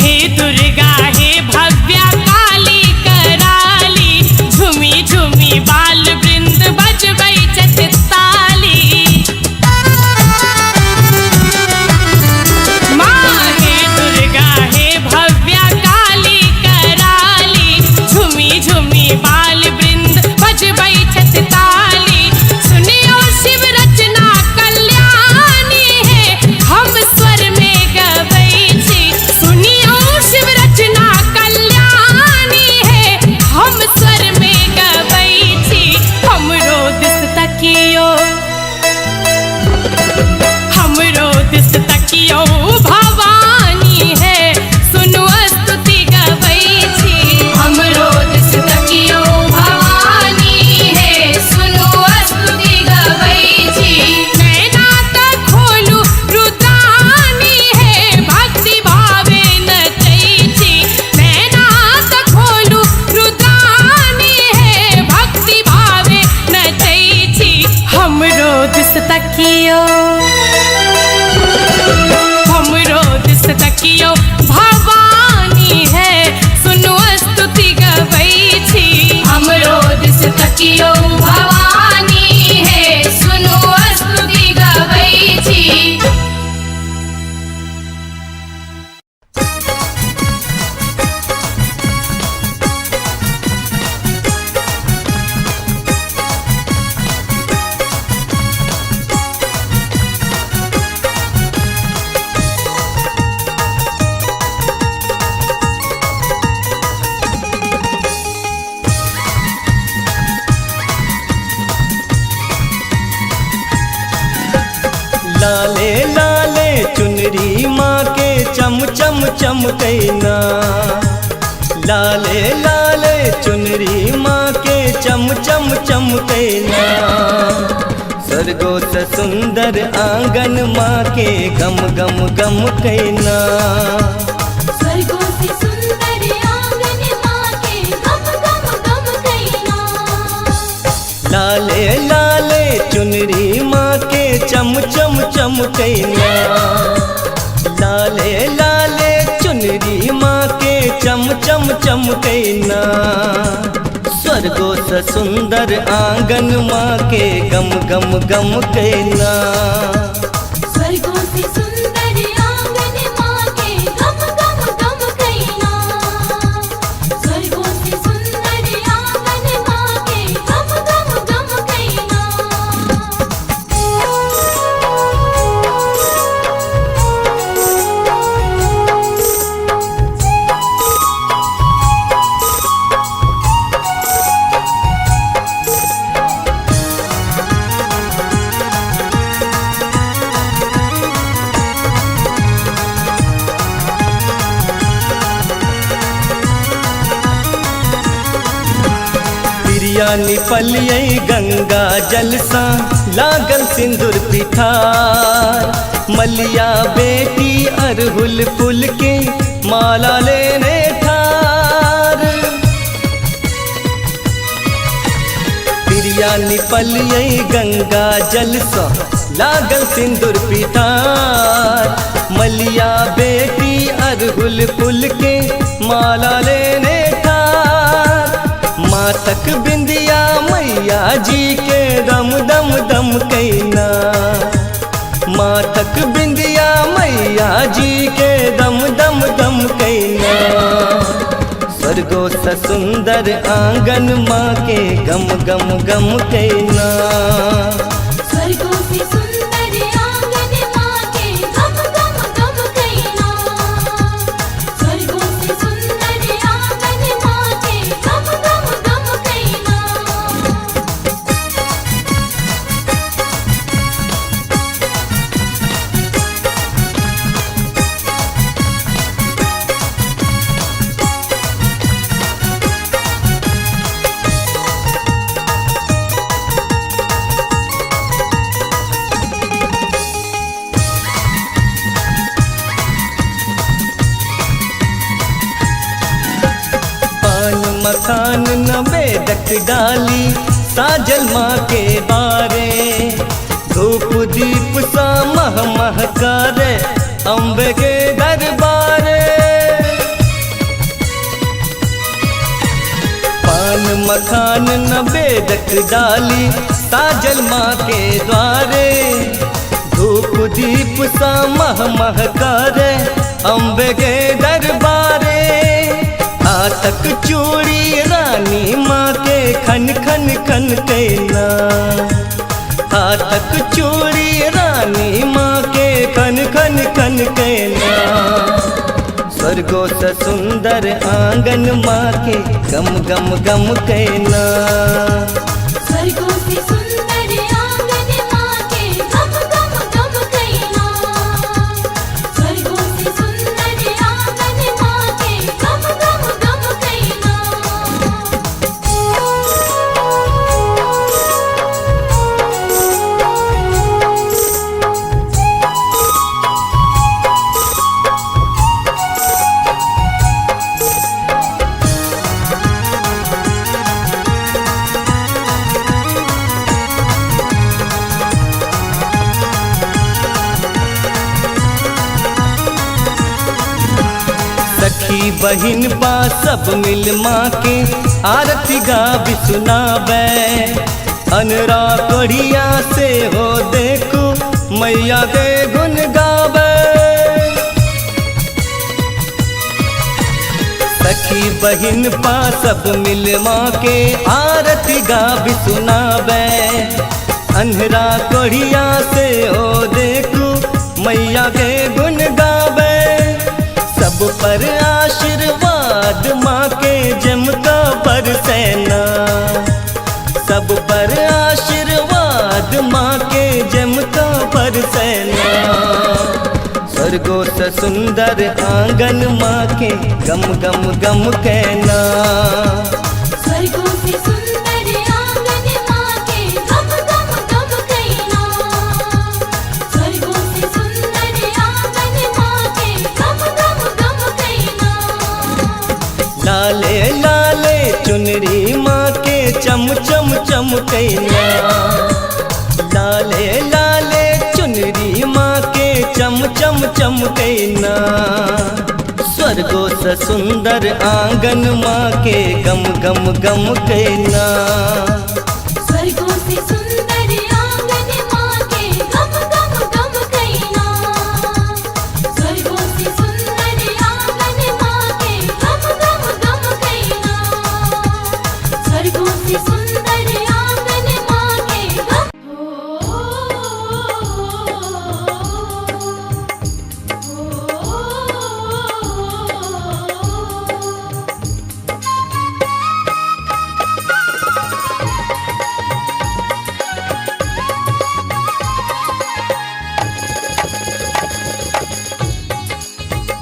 हे दुर्गा हे भव्या काली कराली झुमी झुमी बाल वृंद बजबै छत ताली माँ हे दुर्गा हे तकियो हमरो दिस तकियो भवानी है सुनो स्तुति गबै छी हमरो दिस तकियो भवानी है सुनो स्तुति गबै छी लाले लाले चुनरी माँ के चम चम चमकैना लाले लाले चुनरी माँ के चम चम चमकैना स्वर्गो से सुंदर आंगन माँ के गम गम गम कैना स्वर्गों से सुंदर आंगन माँ के गम गम गम कैना लाले लाले चुनरी माँ के चम चम चमकैना लाले लाले चुनरी माँ के चम चम चमकैना स्वर्गो से सुंदर आंगन माँ के गम गम गम कैना स्वर्गों से सुंदर आंगन माँ के गम गम गम कैना स्वर्गों से सुंदर आंगन माँ के गम गम गम कैना पिरिया निपलियै गंगा जल सा लागल सिंदूर पिठार मलिया बेटी अरहुल फूल के माला लेने ठार पिरिया निपलियै गंगा जल सा लागल सिंदूर पिठार मलिया बेटी अरहुल फूल के माला लेने ठार मातक बिंदिया मैया जी के दम दम दम कैना मातक बिंदिया मैया जी के दम दम दम कैना स्वर्गो से सुंदर आंगन माँ के गम गम गम कैना स्वर्गों से सुंदर आंगन माँ के गम गम गम कैना स्वर्गों से सुंदर आंगन माँ के गम गम गम कैना पान मखान नवेदक डाली साजल माँ के बारे धूप दीप सा मह महकारे अम्बे के दरबारे पान मखान नवेदक डाली साजल माँ के द्वारे धूप दीप सा मह महकारे अम्बे के दरबारे आतक चूड़ी रानी माँ के खन खन खन कैना आतक चूड़ी रानी माँ के खन खन खन कैना स्वर्गो से सुंदर आंगन माँ के गम गम गम कैना स्वर्गों से सुंदर आंगन माँ के गम गम गम कैना स्वर्गों से सुंदर आंगन माँ के गम गम गम कैना सखी बहिन बा सब मिल माँ के आरती गाबी सुनावे। अनरा कोढ़िया से हो देखो मैया के गुण गावे। सखी बहिन बा सब मिल माँ के आरती गाबी सुनावे। अनरा कोढ़िया से हो देखो मैया के गुण गावे। सब पर आशीर्वाद माँ के जम का बरसेना। सब पर आशीर्वाद माँ के जम का बरसेना। स्वर्गो से सुंदर आंगन माँ के गम गम गम कहना। स्वर्गों से सुंदर आंगन माँ के गम गम गम कहना। स्वर्गों से सुंदर आंगन माँ के गम गम गम कहना। लाले लाले चुनरी माँ के चम चम चम कहना। लाले लाले चुनरी माँ के चम चम चम कहना। स्वर्गो से सुंदर आंगन माँ के गम गम गम कहना। स्वर्गों से सुंदर आंगन माँ के गम गम गम कहना। स्वर्गों से सुंदर आंगन माँ के गम गम गम कहना। स्वर्गों से सुंदर आंगन माँ के गम।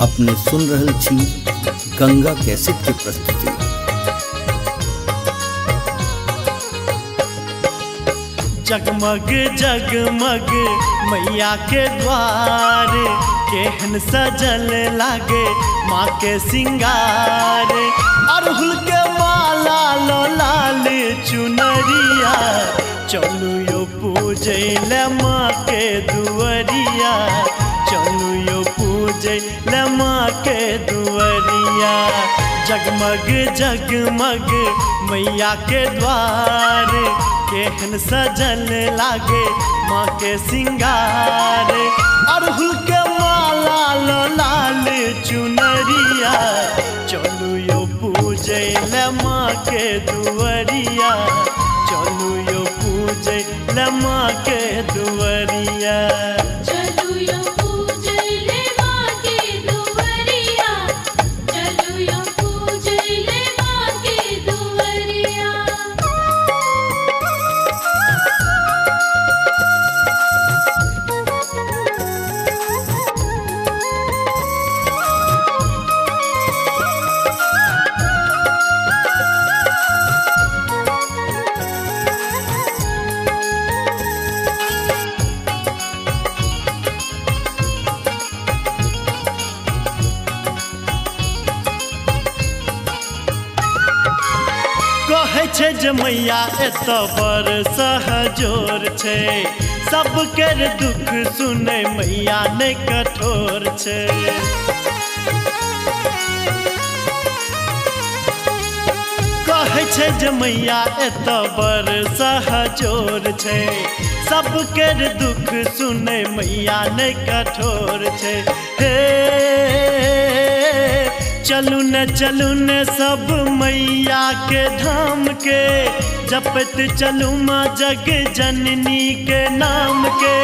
अपने सुन रहल छी गंगा कैसेट की प्रस्तुति। जगमग जगमग मैया के द्वार केहन सजल लागे माँ के सिंगार। अड़हुल के माला लो लाल चुनरिया चलू यो पूजे ले माँ के दुअरिया। चलू यो पूजे ले माँ के दुअरिया। जगमग जगमग मैया के द्वार केहन सजल लागे माँ के सिंगार। अड़हुल के माला लो लाल चुनरिया चलू यो पूजे ले माँ के दुअरिया। चलू यो पूजे ले माँ के दुअरिया। चलू यो पूजे ले माँ के दुअरिया। चलू यो पूजे ले माँ के दुअरिया। कहै छै जे मैया एत बड़ सहजोर छै। सबके दुख सुनै मैया नहि कठोर छै। कहै छै जे मैया एत बड़ सहजोर छै। सबके दुख सुनै मैया नहि कठोर छै। हे चलू न सब मैया के धाम के जपत चलू माँ जग जननी के नाम के।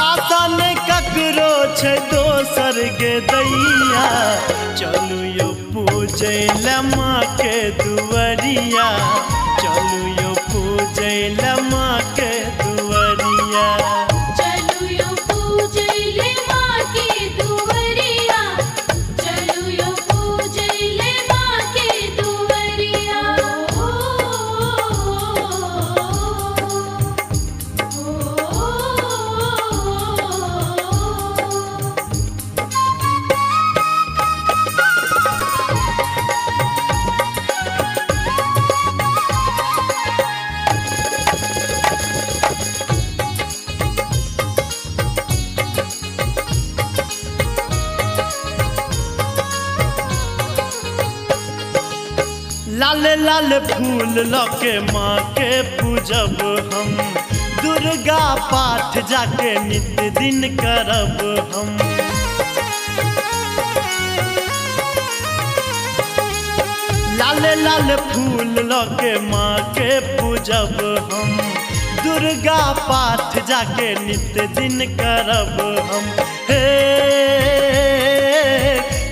आशा नहीं ककरो छै दोसर के दैया। चलू यो पूजे ले माँ के दुअरिया। चलू यो पूजे ले माँ के दुअरिया। चलू यो पूजे ले माँ के दुअरिया। चलू यो पूजे ले माँ के दुअरिया। लाले लाले फूल लके माँ के पूजब हम, दुर्गा पाठ जाके नित्य दिन करब हम। लाले लाले फूल लके माँ के पूजब हम, दुर्गा पाठ जाके नित्य दिन करब हम। हे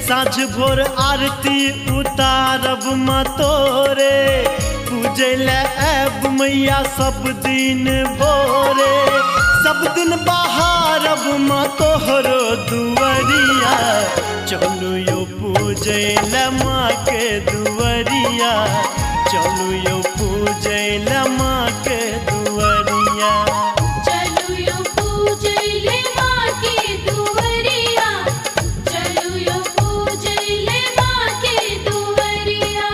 साँझ भोर आरती उतारब माँ तोरे, पूजे ले ऐब मैया सब दिन भोरे। सब दिन बहारब माँ तोहरो दुवरिया, चलू यो पूजे ले माँ के दुवरिया, चलू यो पूजे ले माँ के दुवरिया। चलू यो पूजैले माँ के दुवरिया, चलू यो पूजैले माँ के दुवरिया।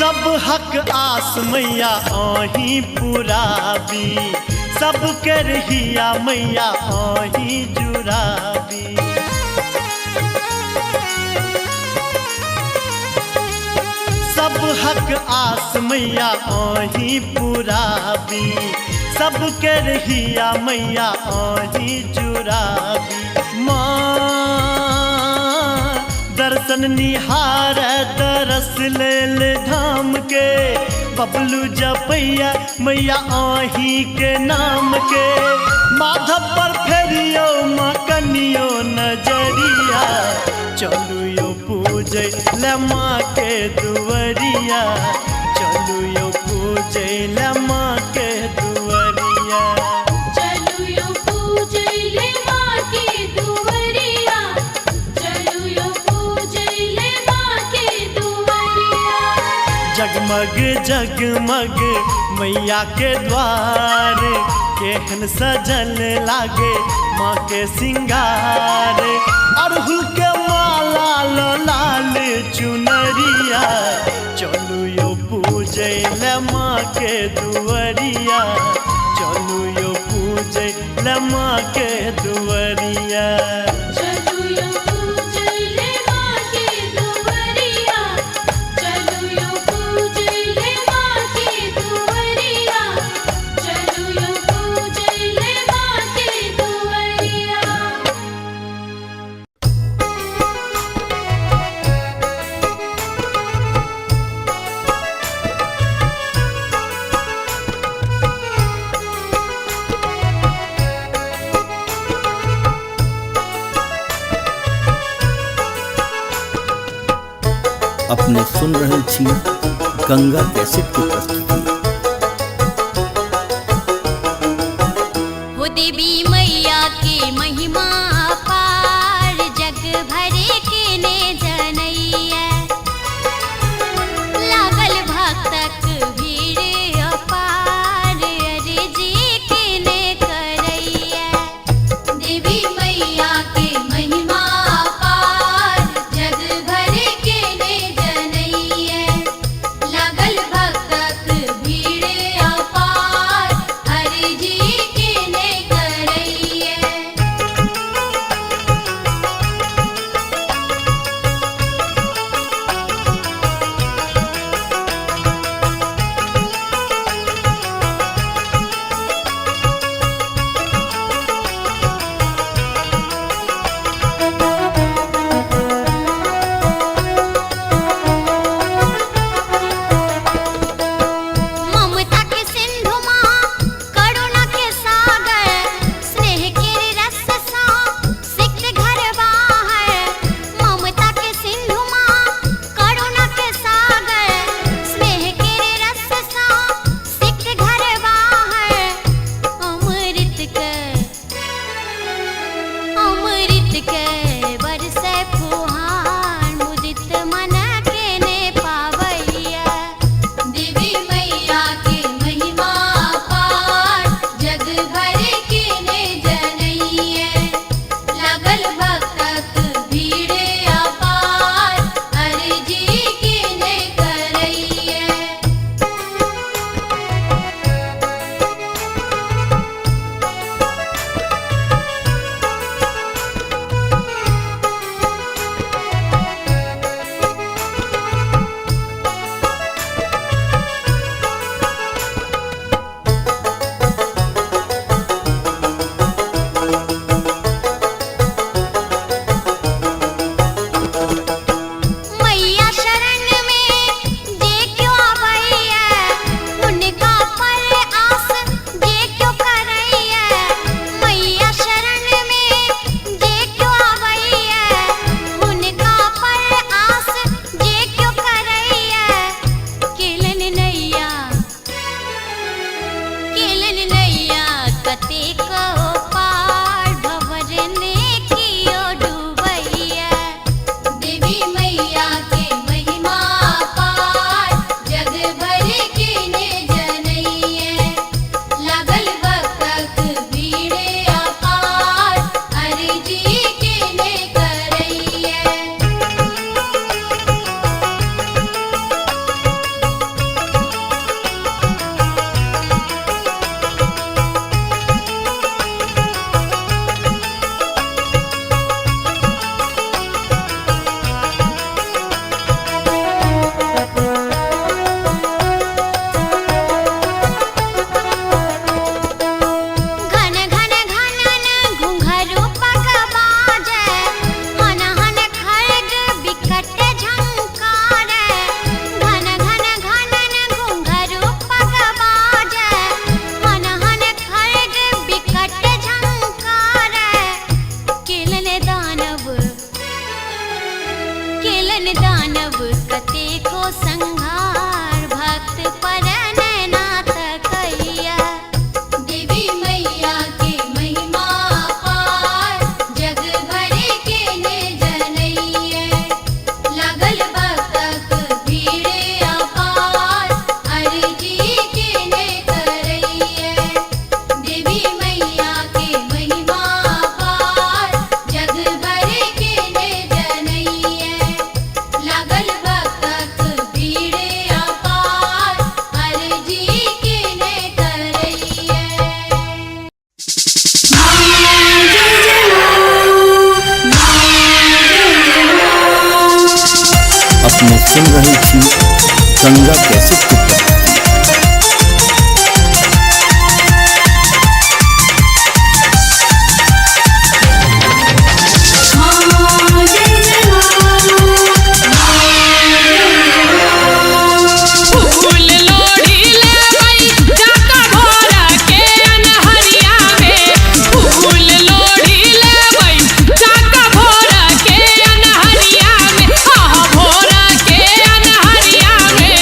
सब हक आस मैया आही पुराबी, सब कर हिया मैया आही जुराबी। सब हक आस मैया आही पुराबी, सब कर हिया मैया आही जुराबी। माँ दर्शन निहार दरस लेल धाम के, बबलू जपैया मैया आही के नाम के। माधव पर फेरियो माँ कनियो नजरिया, चलू यो पूजे ले माँ के दुवरिया, चलू यो पूजे ले माँ के दुवरिया। चलू यो पूजैले माँ के दुवरिया, चलू यो पूजैले माँ के दुवरिया। जगमग जगमग मैया के द्वार, केहन सजल लागे माँ के सिंगार। अड़हुल के माला लाल चुनरिया, चलू यो पूजे ले माँ के दुवरिया, चलू यो पूजे ले माँ के दुवरिया। चलू यो पूजैले माँ के दुवरिया, चलू यो पूजैले माँ के दुवरिया, चलू यो पूजैले माँ के दुवरिया। अपने सुन रहल छी गंगा कैसेट की प्रस्तुति। हो देवी मैया के महिमा अपार, जग भरे के ने जनैया। लागल भक्तक भीड़ अपार, अर्जी के ने करैया। देवी मैया के महिमा अपार, जग भरे के ने जनैया। लागल भक्तक भीड़ सुन रहे थी गंगा कैसेट की प्रस्तुति। फूल लोढ़ी ले भाई जाका भोरा के अनहरिया में, फूल लोढ़ी ले भाई जाका भोरा के अनहरिया में, हाँ भोरा के अनहरिया में,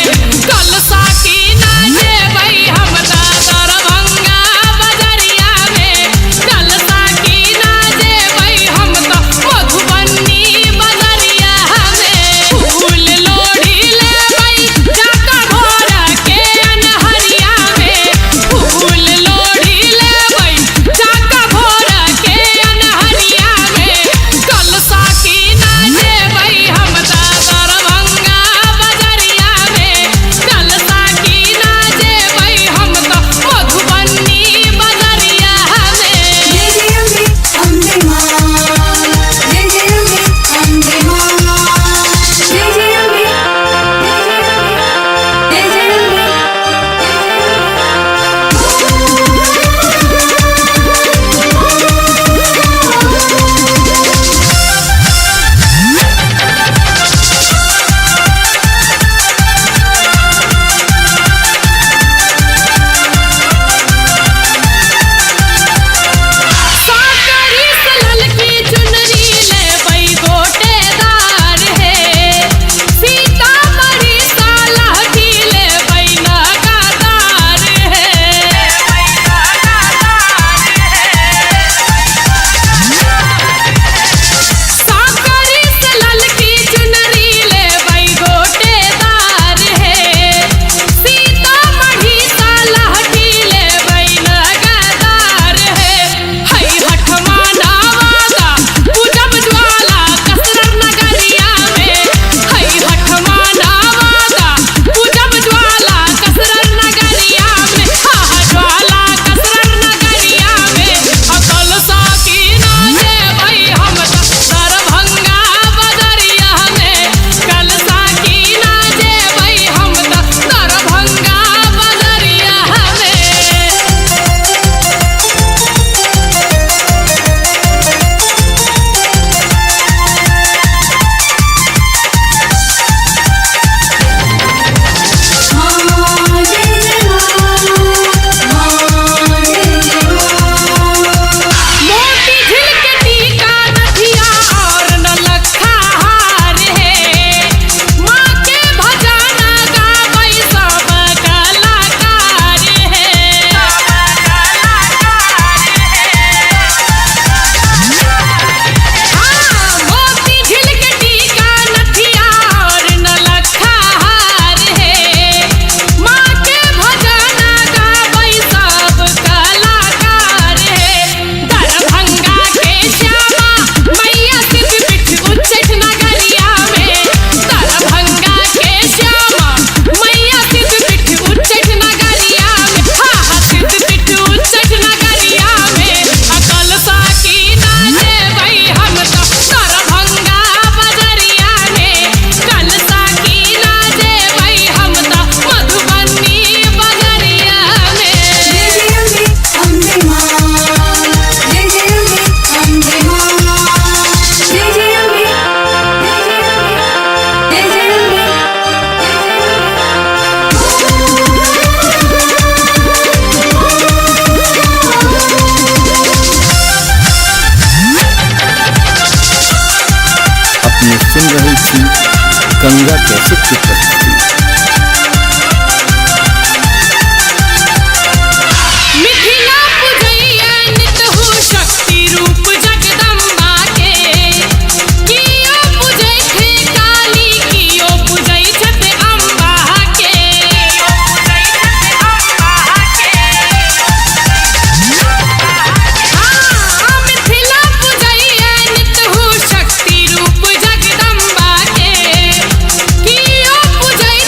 कलसा की नाचे भाई हम दरभंगा बजरिया में, कलसा की नाचे भाई हम मधुबनी बजरिया में, फूल लोढ़ी ले भाई जाका भोरा के अनहरिया में, फूल लोढ़ी ले भाई जाका भोरा के अनहरिया में, कलसा की नाचे भाई हम दरभंगा बजरिया में, कलसा की नाचे भाई हम मधुबनी बजरिया में। साकरी से ललकी चुनरी ले बई गोटेदार है, सीतामढ़ी साला की ले बई नागादार साकरी से ललकी चुनरी ले बई गोटेदार है, सीतामढ़ी साला की ले बई नागादार है, हई हठमा नावादा पूजब ज्वाला कसरर नगरिया में, हई हठमा नावादा पूजब ज्वाला कसरर नगरिया में, हाँ ज्वाला कसरर नगरिया में, कलसा की नाचे भाई हम दरभंगा बजरिया में, कलसा की नाचे भाई हम दरभंगा बजरिया में। मोती झिल के टीका नथिया और नलखा हार है, माँ के भजना गावै सब कलाकार है, हाँ मोती झिल के टीका नथिया और नलखा हार है, माँ के भजना गावै सब कलाकार है, दरभंगा के श्यामा मैया सिद्धपीठ उच्चैठ नगरिया में, दरभंगा के श्यामा मैया सिद्धपीठ उच्चैठ नगरिया में, हाँ सिद्धपीठ उच्चैठ नगरिया में, कलसा की नाचे भाई हम दरभंगा बजरिया में, कलसा की नाचे भाई हम मधुबनी बजरिया में। अपने सुन रहे थी गंगा कैसेट की प्रस्तुति। मिथिला पूजैया नितहु शक्ति रूप जगदम्बा के, कियो पूजै थे काली कियो पूजै छथि अम्बा के, हाँ मिथिला पूजैया नितहु शक्ति रूप जगदम्बा के, कियो पूजै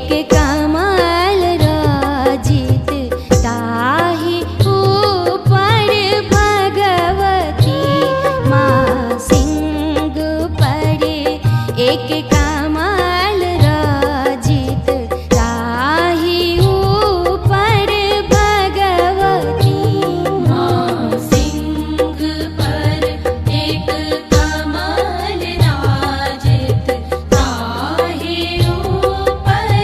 एक कमल राजित ताहि ऊपर भगवती माँ सिंह पड़े एक कमल राजित ताहि ऊपर भगवती माँ सिंह पर एक कमल राजित ताहि ऊपर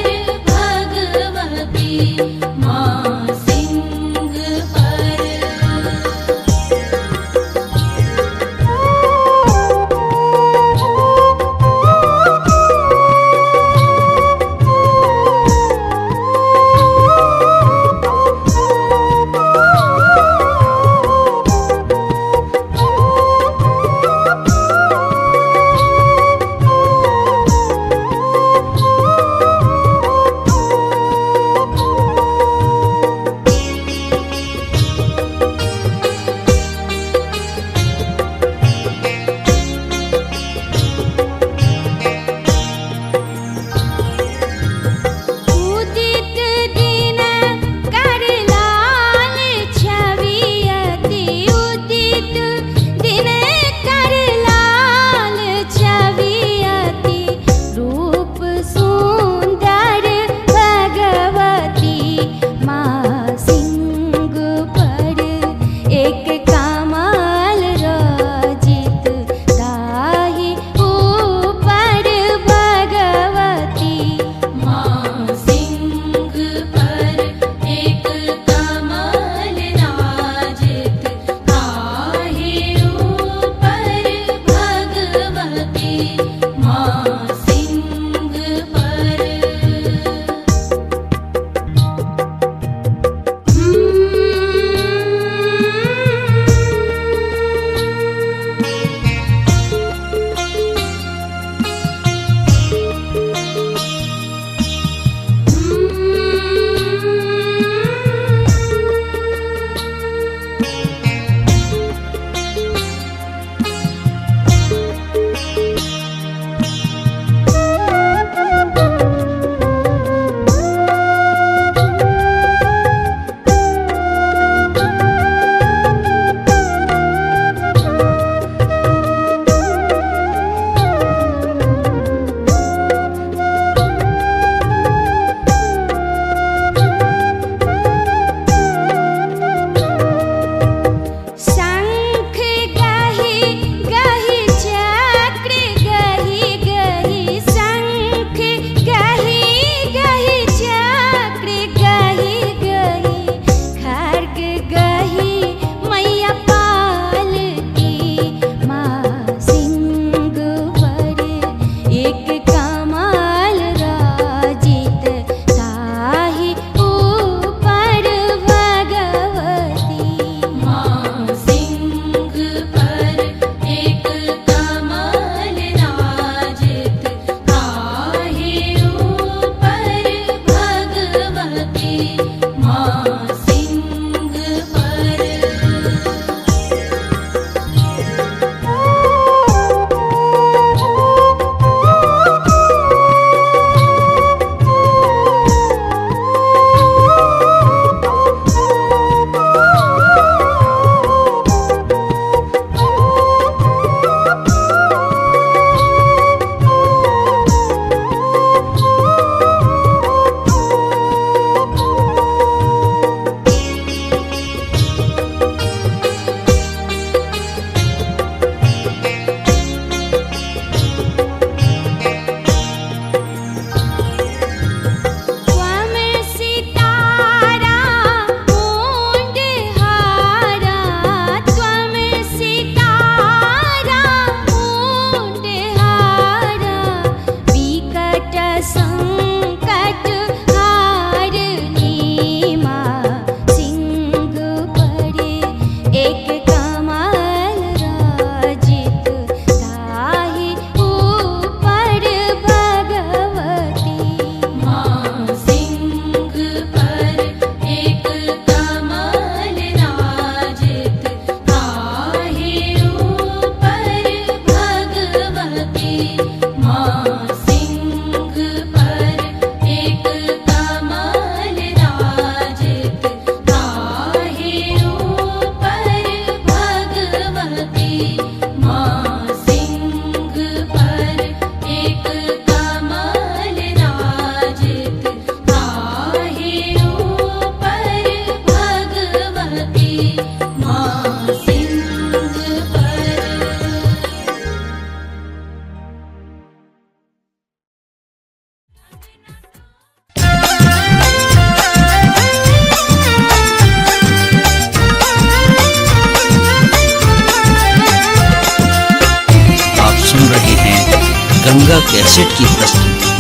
कैसेट की प्रस्तुति।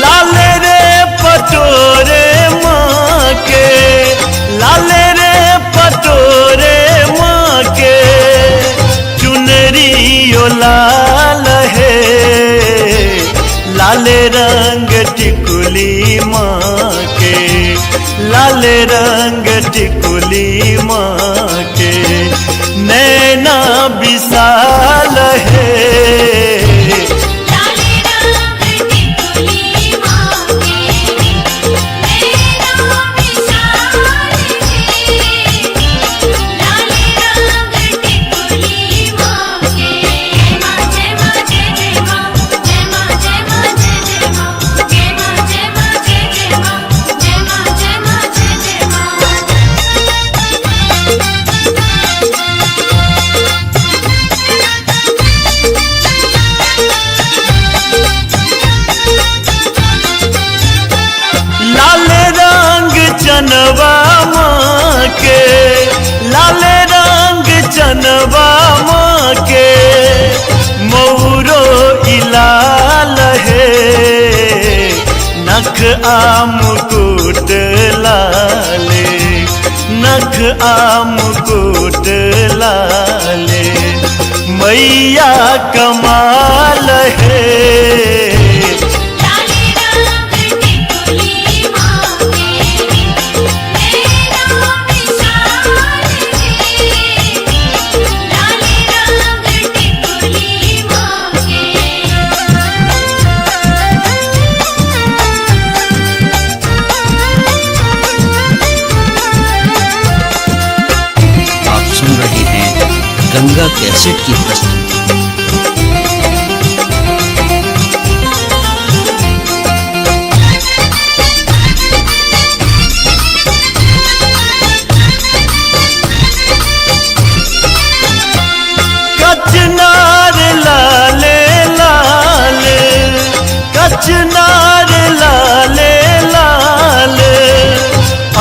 लाले रे पटोरे माँ के, लाले रे पटोरे माँ के, चुनरी ओ लाल है, लाले रंग टिकुली माँ के, लाले रंग टिकुली माँ के, नैना विशाल है। लाले रंग टिकुली माँ के, नैना विशाल है। लाले रंग टिकुली माँ के। जय माँ जय माँ जय माँ, जय माँ जय माँ जय माँ, जय माँ जय माँ जय माँ, जय माँ जय माँ जय माँ। लाल रंग चनवा माँ के, लाल रंग चनवा माँ के, मोरो इलाल है, नख आम मुकुट लाले, नख आम मुकुट लाले, मैया कमाल है। लाले रंग टिकुली माँ के, नैना विशाल है। लाले रंग टिकुली माँ के। आप सुन रहे हैं गंगा कैसेट की प्रस्तुति। कचनार लाले लाल, कचनार लाले लाल,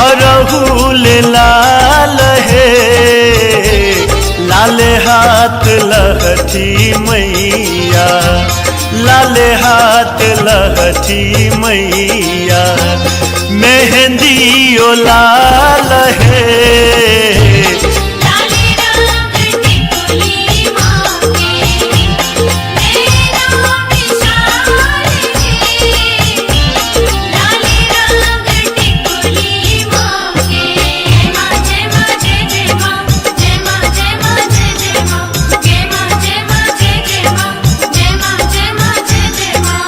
अरहुल लाल है, लाल हाथ लहठी मैया, लाल हाथ लहठी मैया, मेहंदी ओ लाल है। लाले रंग टिकुली माँ के, नैना विशाल है। लाले रंग टिकुली माँ के। जय माँ जय माँ जय माँ, जय माँ जय माँ जय माँ, जय माँ जय माँ जय माँ, जय माँ जय माँ जय माँ।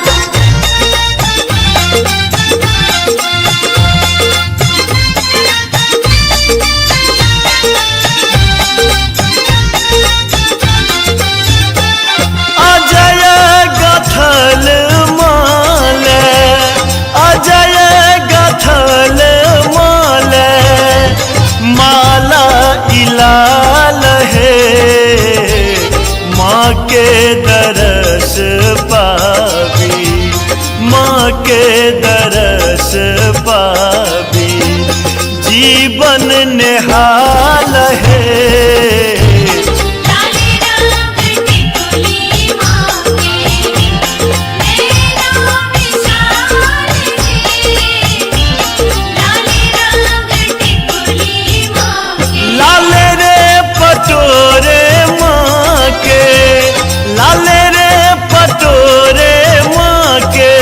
अजय गथल माल, अजय गथल माल, माला इलाल है, माँ के दरस पावी, माँ के दरस पावी, जीवन निहाल है। लाले रंग टिकुली माँ के, नैना विशाल है। लाले रंग टिकुली माँ के। लाले रे पटोरे माँ के, लाले रे पटोरे माँ के,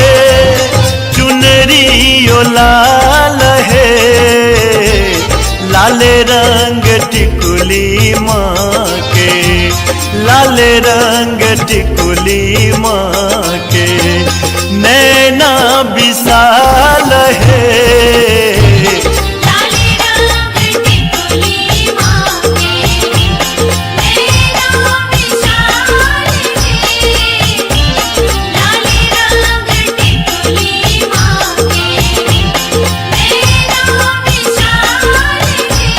चुनरी ओ लाल है, लाले रंग टिकुली माँ के, लाले रंग टिकुली माँ के, नैना विशाल है। लाले रंग टिकुली माँ के, नैना विशाल है। लाले रंग टिकुली माँ के, नैना विशाल है।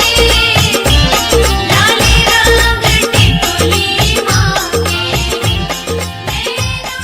लाले रंग टिकुली माँ के, नैना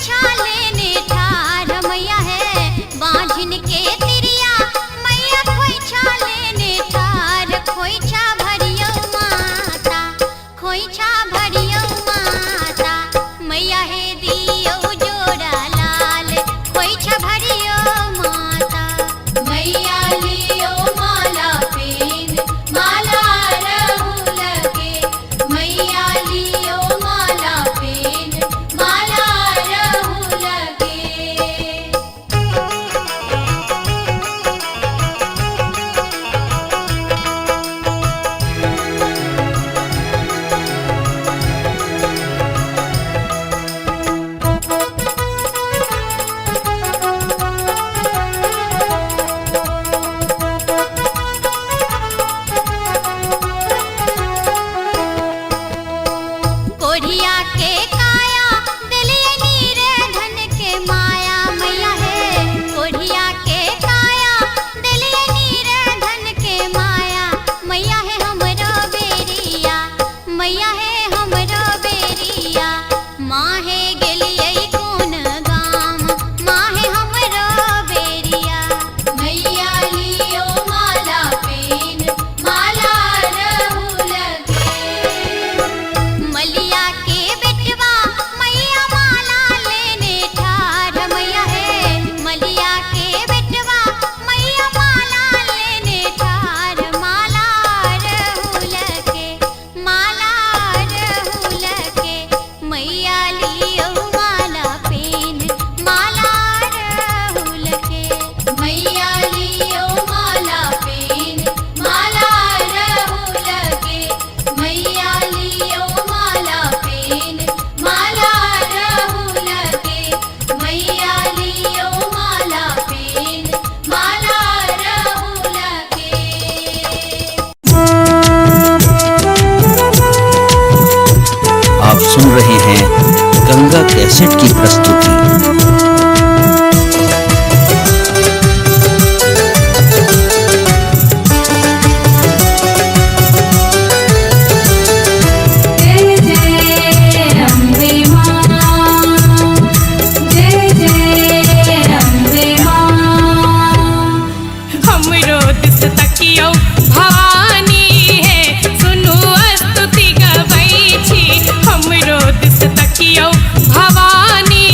खोइछा लेने ठार मैया है बांझिन के तिरिया मैया खोइछा लेने ठार खोइछा भरियो माता खोइछा भरियो माता मैया है दियो जोड़ा लाल खोइछा भरियो माता मैया लियो माला पेन माला रहू लगे मैया लियो माला पेन माला रहू लगे। कोढ़िया के काया दिलिए नीरे धन के माया मैया है कोढ़िया के काया दिलिए नीरे धन के माया मैया है हमरो बेरिया मैया है हमरो बेरिया माँ है गेलिए कौन गाम माँ है हमरो बेरिया मैया लियो माला पेन माला रहू लगे मलिया के बेटवा मैया माला लेने ठार मैया है मलिया के बेटवा मैया माला लेने ठार माला रहू लगे मैया लियो माला पेन माला रहू लगे मैया लियो माला पेन माला रहू लगे मैया लियो माला पेन माला रहू लगे मैया लियो माला पेन माला रहू लगे। आप सुन रहे हैं गंगा कैसेट की प्रस्तुति। जय जय अम्बे मां जय जय अम्बे मां। हमरो दिस तकियो भवानी है सुनु स्तुति गबै छी हमरो दिस तकियो भवानी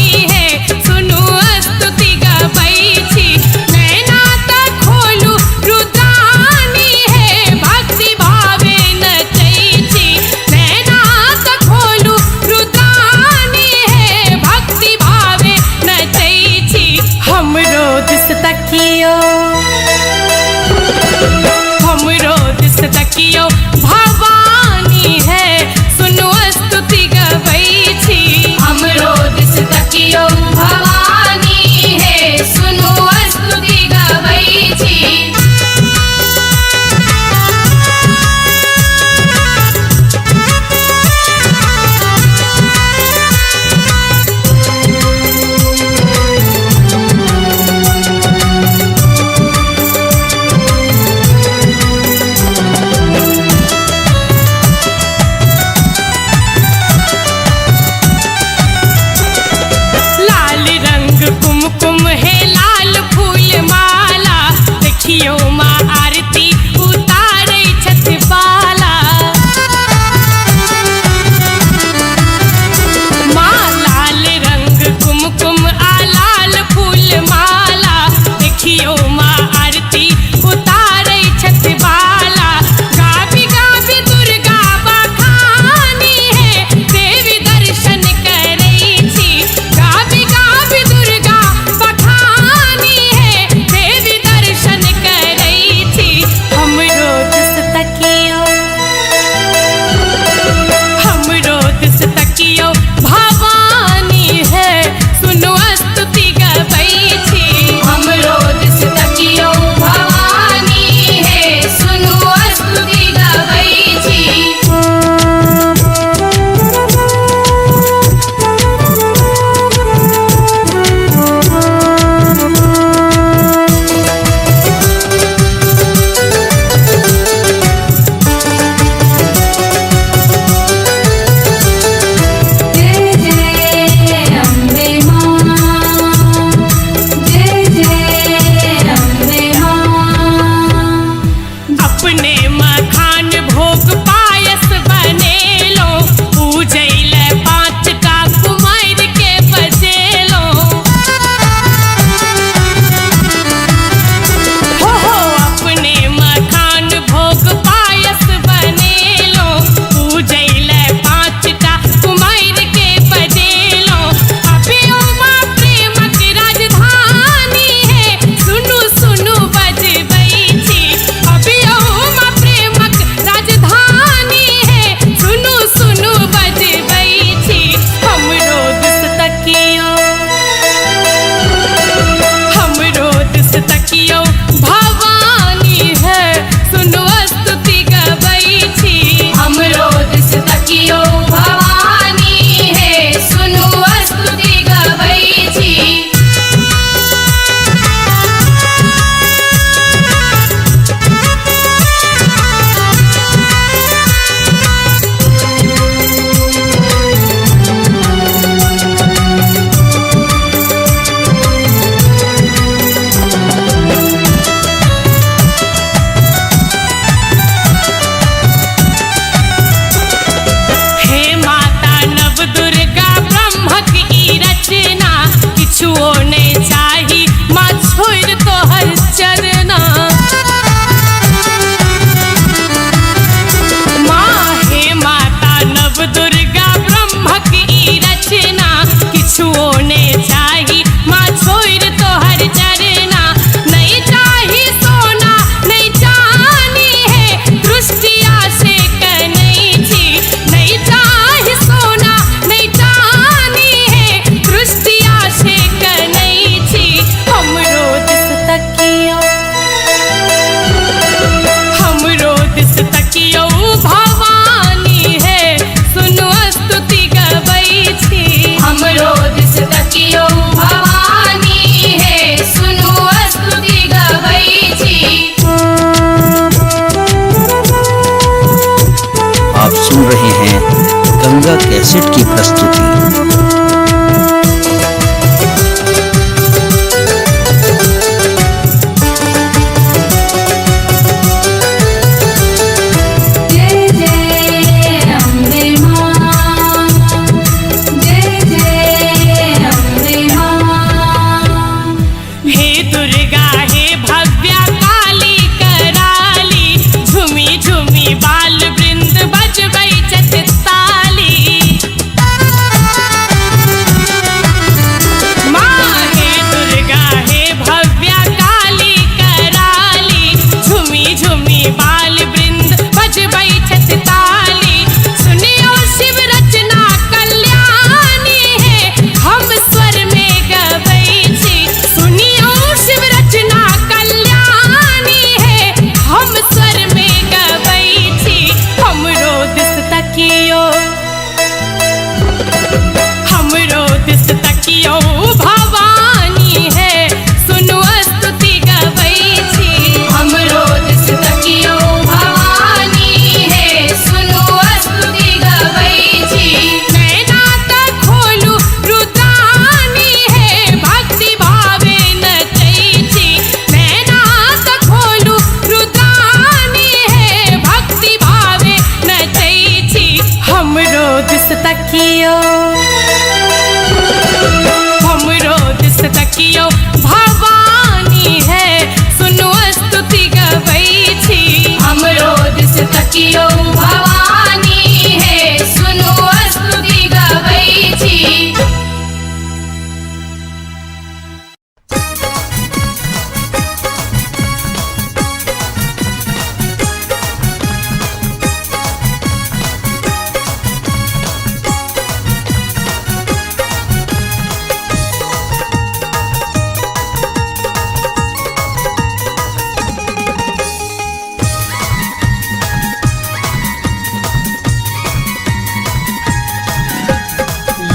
कैसेट की प्रस्तुति। जय जय अम्बे मां, जय जय अम्बे मां। हे दुर्गा हे भव्या काली कराली, झुमी झुमी बाल वृंद बजबै छथि ताली। माँ हे दुर्गा हे भव्या काली कराली, झुमी झुमी बाल वृंद बजबै छथि ताली। सुनियो शिव रचना कल्याणी है, हम स्वर में गबै छी। सुनियो शिव रचना कल्याणी है, हम स्वर में गबै छी। हमरो दिस तकियो, हमरो दिस तकियो भवानी है, सुनु स्तुति गबै छी। हमरो दिस तकियो भवानी है, सुनु स्तुति गबै छी। नैना त खोलू रुद्रानी है, भक्ति भावे नचै छी। नैना त खोलू रुद्रानी है, भक्ति भावे नचै छी। हमरो दिस तकियो, हमरो दिस तकियो भवानी है, सुनु स्तुति गबै छी। हमरो दिस तकियो भवानी है, सुनु स्तुति गबै छी।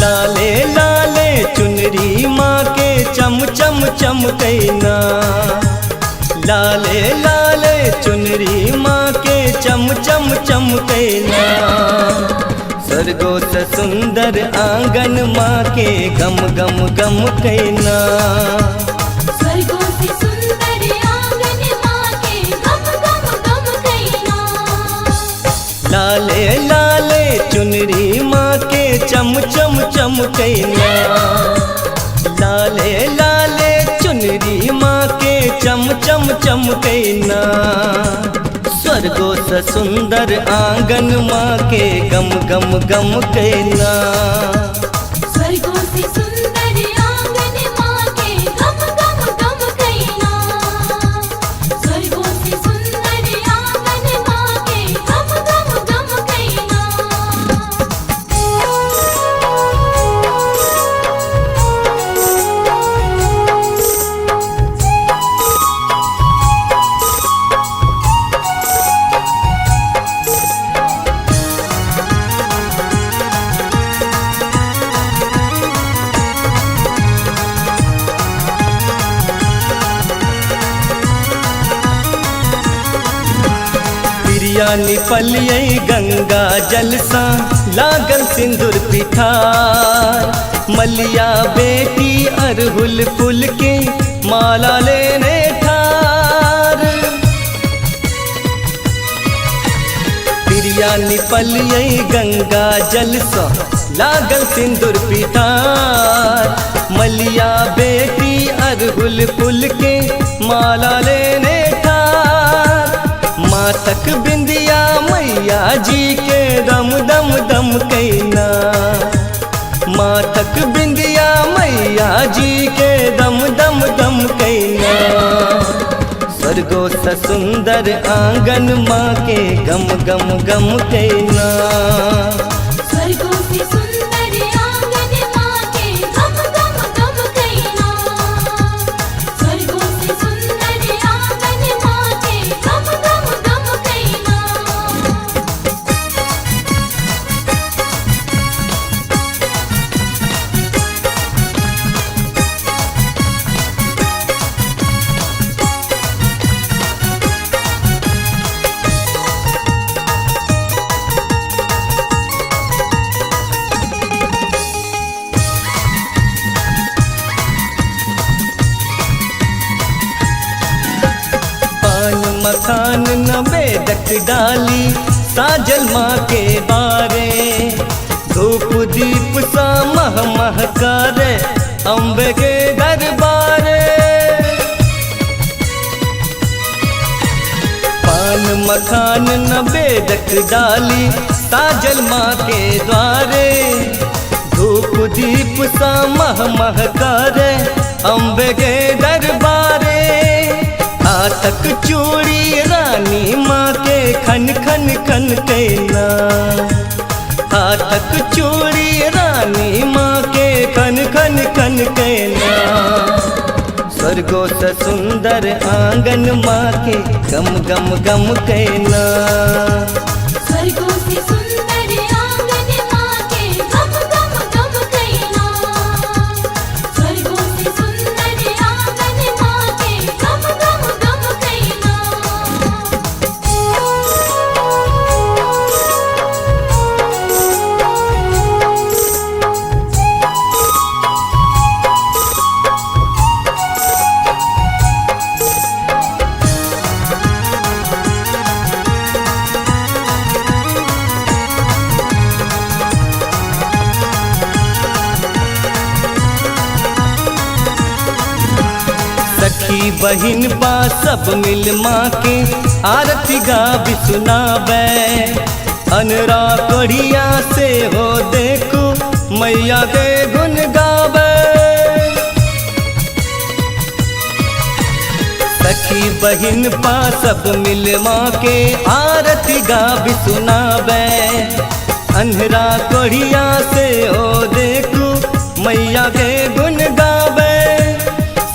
लाले लाले चुनरी माँ के चम चम चमकैना। लाले लाले चुनरी माँ के चम चम चमकैना। स्वर्गो से सुंदर आंगन माँ के गम गम गम कैना। स्वर्गों से सुंदर आंगन माँ के गम गम गम कैना। लाले लाले चुनरी माँ के चम चम चमकैना। लाले लाले चुनरी माँ के चम चम चमकैना। स्वर्गो से सुंदर आंगन माँ के गम गम गम कैना। स्वर्गों से सुंदर आंगन माँ के गम गम गम कैना। स्वर्गों से सुंदर आंगन माँ के गम गम गम कैना। प्रिया निपलियै गंगा जल सा, लागल सिंदूर पिठार। मलिया बेटी अरहुल फूल के माला लेने ठार। प्रिया निपलियै गंगा जल सा, लागल सिंदूर पिठार। मलिया बेटी अरहुल फूल के माला लेने ठार। मातक बिंदिया मैया जी के दम दम दम कैना। मातक बिंदिया मैया जी के दम दम दम कैना। स्वर्गो से सुंदर आंगन माँ के गम गम गम कैना। स्वर्गों से सुंदर आंगन माँ के गम गम गम कैना। स्वर्गों से सुंदर आंगन माँ के गम गम गम कैना। मखान न बेदक डाली साजल माँ के बारे। धूप दीप सा मह महकारे अम्बे के दरबारे। पान मखान न बेदक डाली साजल माँ के द्वारे। धूप दीप सा मह महकारे अम्बे के दरबारे। हाथक चूड़ी रानी माँ के खन खन खन कहना। हाथक चूड़ी रानी माँ के खन खन खन कहना। स्वर्गो से सुंदर आंगन माँ के गम गम गम कहना। स्वर्गों से सुंदर आंगन माँ के गम गम गम कहना। स्वर्गों से सुंदर आंगन माँ के गम गम गम कहना। सखी बहिन बा सब मिल माँ के आरती गाबी सुनाबे। अनरा कढ़िया से हो देखो मैया के गुन गावे। सखी बहिन बा सब मिल माँ के आरती गाबी सुनाबे। अनरा कढ़िया से हो देखो मैया के गुन गावे।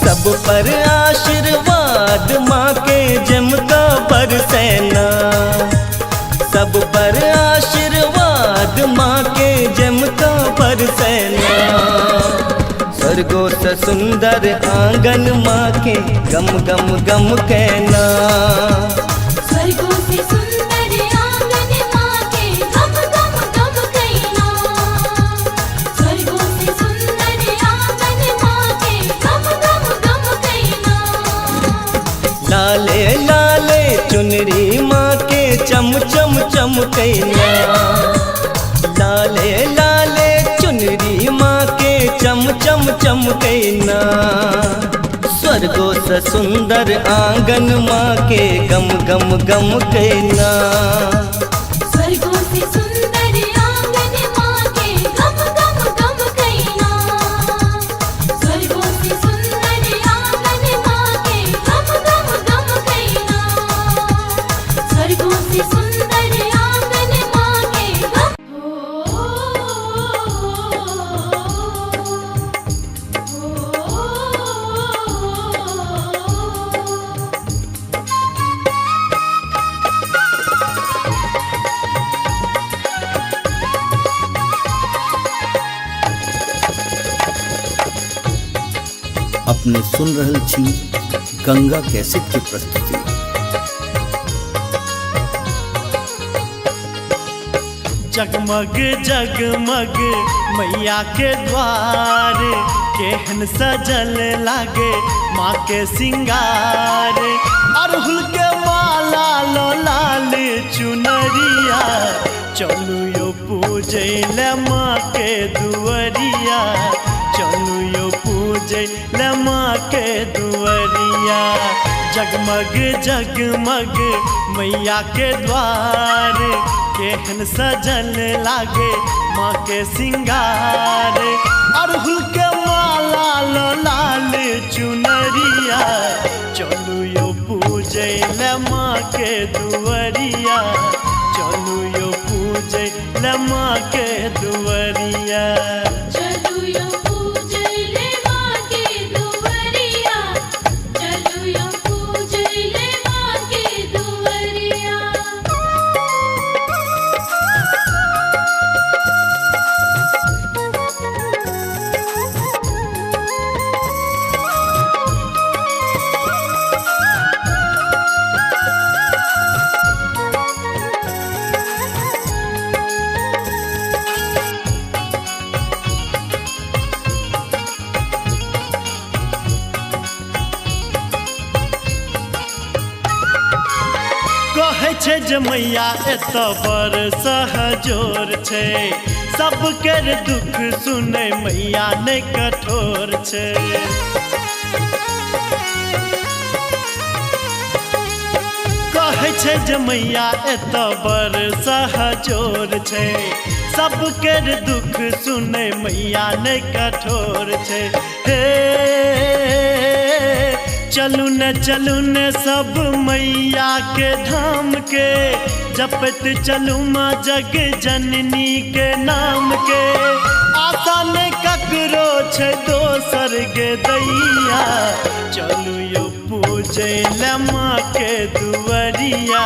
सब पर आशीर्वाद माँ के जमका बरसैना। सब पर आशीर्वाद माँ के जमका बरसैना। स्वर्गो से सुंदर आंगन माँ के गम गम गम कहना। स्वर्गों से सुंदर आंगन माँ के गम गम गम कहना। स्वर्गों से सुंदर आंगन माँ के गम गम गम कहना। लाले लाले चुनरी माँ के चम चम चम कहना। लाले लाले चुनरी माँ के चम चम चम कहना। स्वर्गो से सुंदर आंगन माँ के गम गम गम कहना। स्वर्गों से सुंदर आंगन माँ के गम गम गम कहना। स्वर्गों से सुंदर आंगन माँ के गम गम गम कहना। स्वर्गों से सुंदर आंगन माँ के गम। अपने सुन रहल छी गंगा कैसेट की प्रस्तुति। जगमग जगमग मैया के द्वार केहन सजल लागे माँ के सिंगार। अरहुल के माला लो लाल चुनरिया चलू यो पूजे ले माँ के दुअरिया। चलू यो पूजे ले माँ के दुअरिया। जगमग जगमग मैया के द्वार केहन सजल लागे माँ के सिंगार। अरहुल के माला लो लाल चुनरिया चलू यो पूजे ले माँ के दुअरिया। चलू यो पूजे ले माँ के दुअरिया। चलू यो पूजे ले माँ के दुअरिया। चलू यो पूजे ले माँ के दुअरिया। छै जे मैया एत बड़ सहजोर छै, सबके दुख सुनै मैया नहि कठोर छै। कहै छै जे मैया एत बड़ सहजोर छै, सबके दुख सुनै मैया नहि कठोर छै। हे चलू न सब मैया के धाम के, जपत चलू माँ जग जननी के नाम के। आशा नहीं ककरो छै दोसर गे दैया, चलू यो पूजै ले माँ के दुआरिया,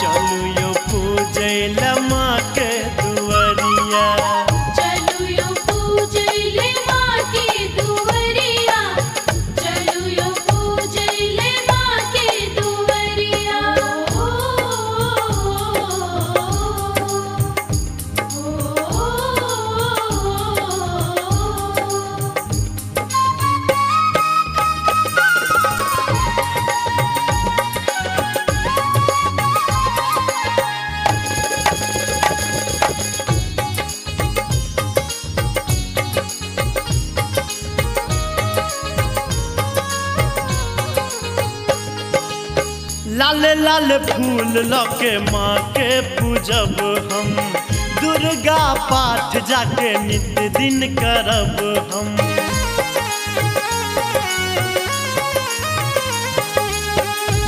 चलू यो पूजै ले माँ के दुआरिया। चलू यो पूजैले माँ के दुआरिया, चलू यो पूजैले माँ के दुआरिया। लाल लाल फूल लके माँ के पूजब हम, दुर्गा पाठ जाके नित दिन करब हम।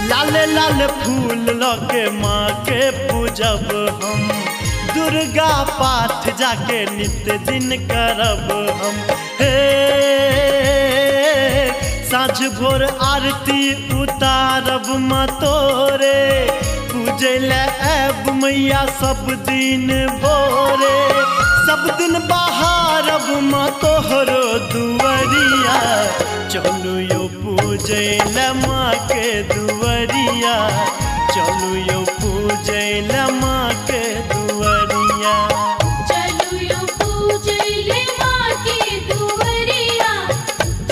लाल लाल फूल लके माँ के पूजब हम, दुर्गा पाठ जाके नित दिन करब हम। हे साँझ भोर आरती उतारब माँ तोरे, पूजै ले आब मैया सब दिन भोरे। सब दिन बहारब माँ तोहरो दुआरिया, चलू यो पूजै ले माँ के दुआरिया, चलू यो पूजै ले माँ के दुआरिया। चलू यो पूजैले माँ के दुआरिया,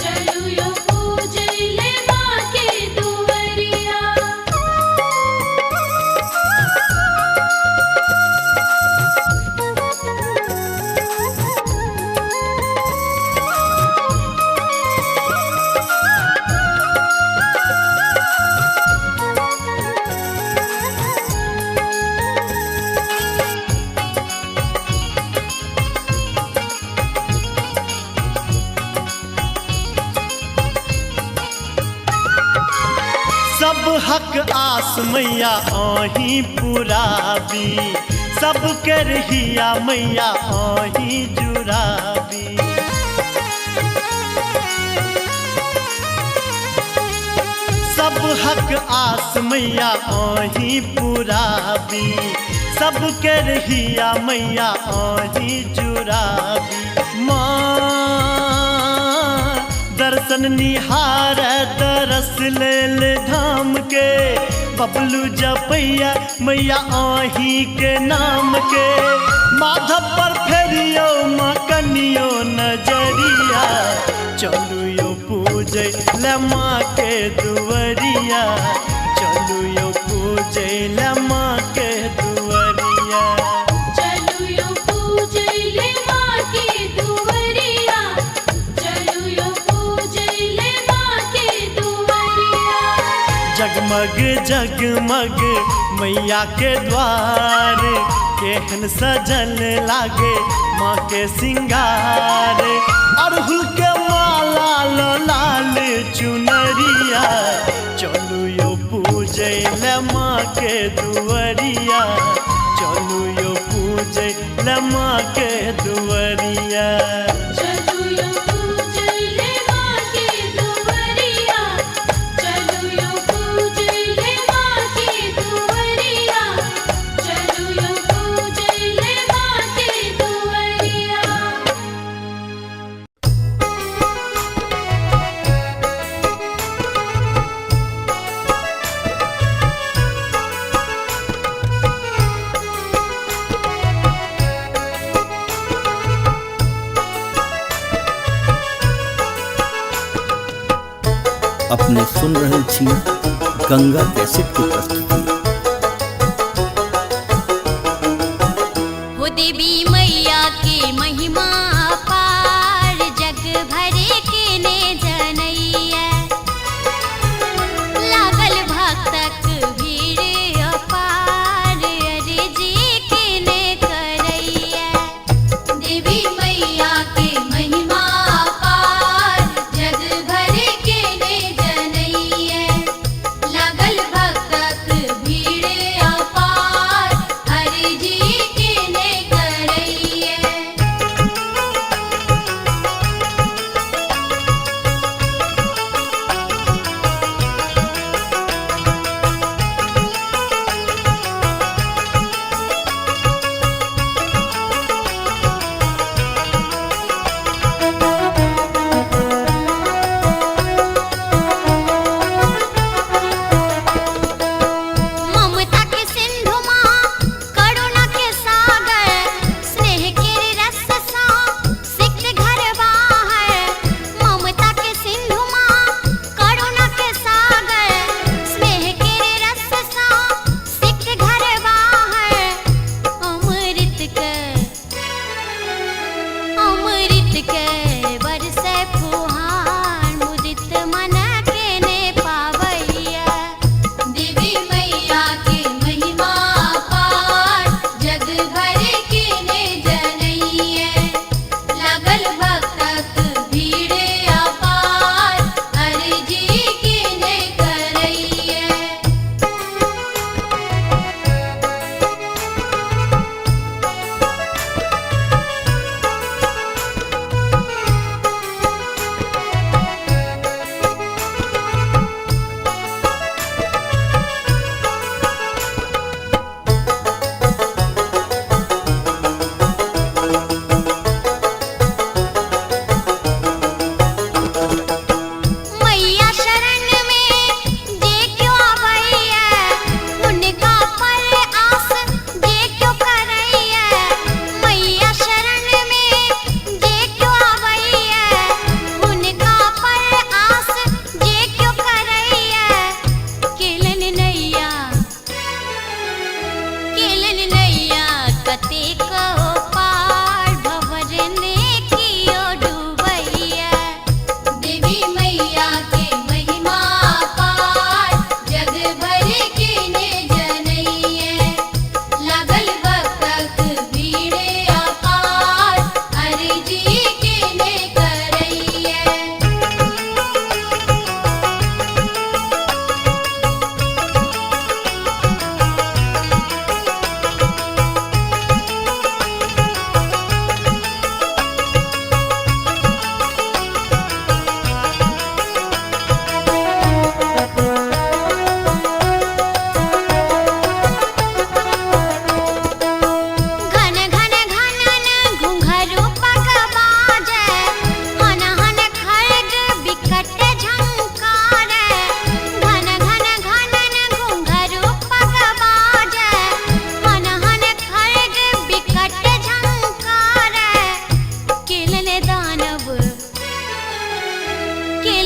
चलू यो पूजैले माँ के दुआरिया। सब हक आस मैया आही पुराबी, सब कर हिया मैया आही जुराबी। सब हक आस मैया आही पुराबी, सब कर हिया मैया आही जुराबी। माँ दर्शन निहार तरस लेल धाम के, बबलू जपैया मैया आही के नाम के। माधव पर फेरियो माँ कनियो नजरिया, चलू यो पूजै ले माँ के दुआरिया, चलू यो पूजै ले माँ के दुआरिया। चलू यो पूजैले माँ के दुआरिया, चलू यो पूजैले माँ के दुआरिया। जगमग जगमग मैया के द्वार, केहन सजल लागे माँ के सिंगार। अड़हुल के माला लाल चुनरिया, चलू यो पूजै ले माँ के दुआरिया, चलू यो पूजै ले माँ के दुआरिया। चलू यो पूजैले माँ के दुआरिया, चलू यो पूजैले माँ के दुआरिया, चलू यो पूजैले माँ के दुआरिया। अपने सुन रहे छी गंगा कैसेट की प्रस्तुति।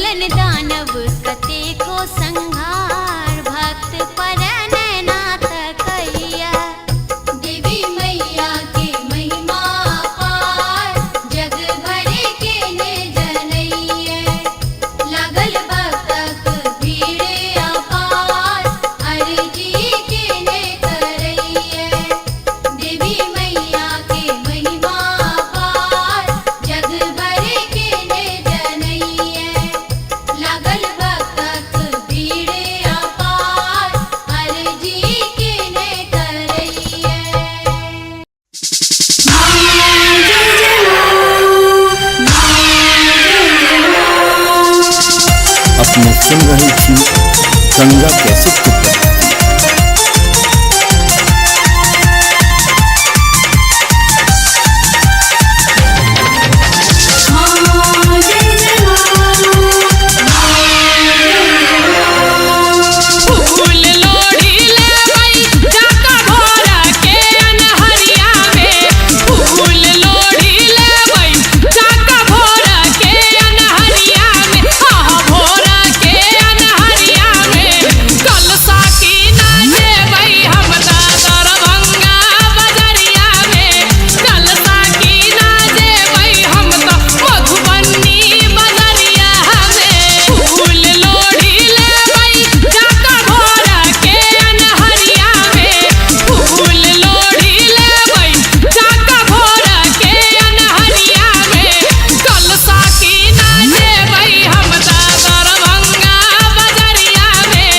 कैलन दानव कते को संहार भक्त पर नैनाथ कैया देवी मैया के महिमा पार जग भर के ने जनैया लागल भक्तक भीड़ अपार अर्जी के ने करैया देवी मैया के महिमा पार जग भर के ने जनैया लागल भक्तक भीड़ अपार अर्जी के ने करैया अपने सुन रही थी गंगा कैसेट की प्रस्तुति। फूल लोढ़ी ले भाई जाका भोरा के अनहरिया में फूल लोढ़ी ले भाई जाका भोरा के अनहरिया में हाँ भोरा के अनहरिया में कल साकी ना जे भाई हम दरभंगा बजरिया में कल साकी ना जे भाई हम मधुबनी बजरिया में फूल लोढ़ी ले भाई जाका भोरा के अनहरिया में फूल लोढ़ी ले भाई जाका भोरा के अनहरिया में कल साकी ना जे भाई हम दरभंगा बजरिया में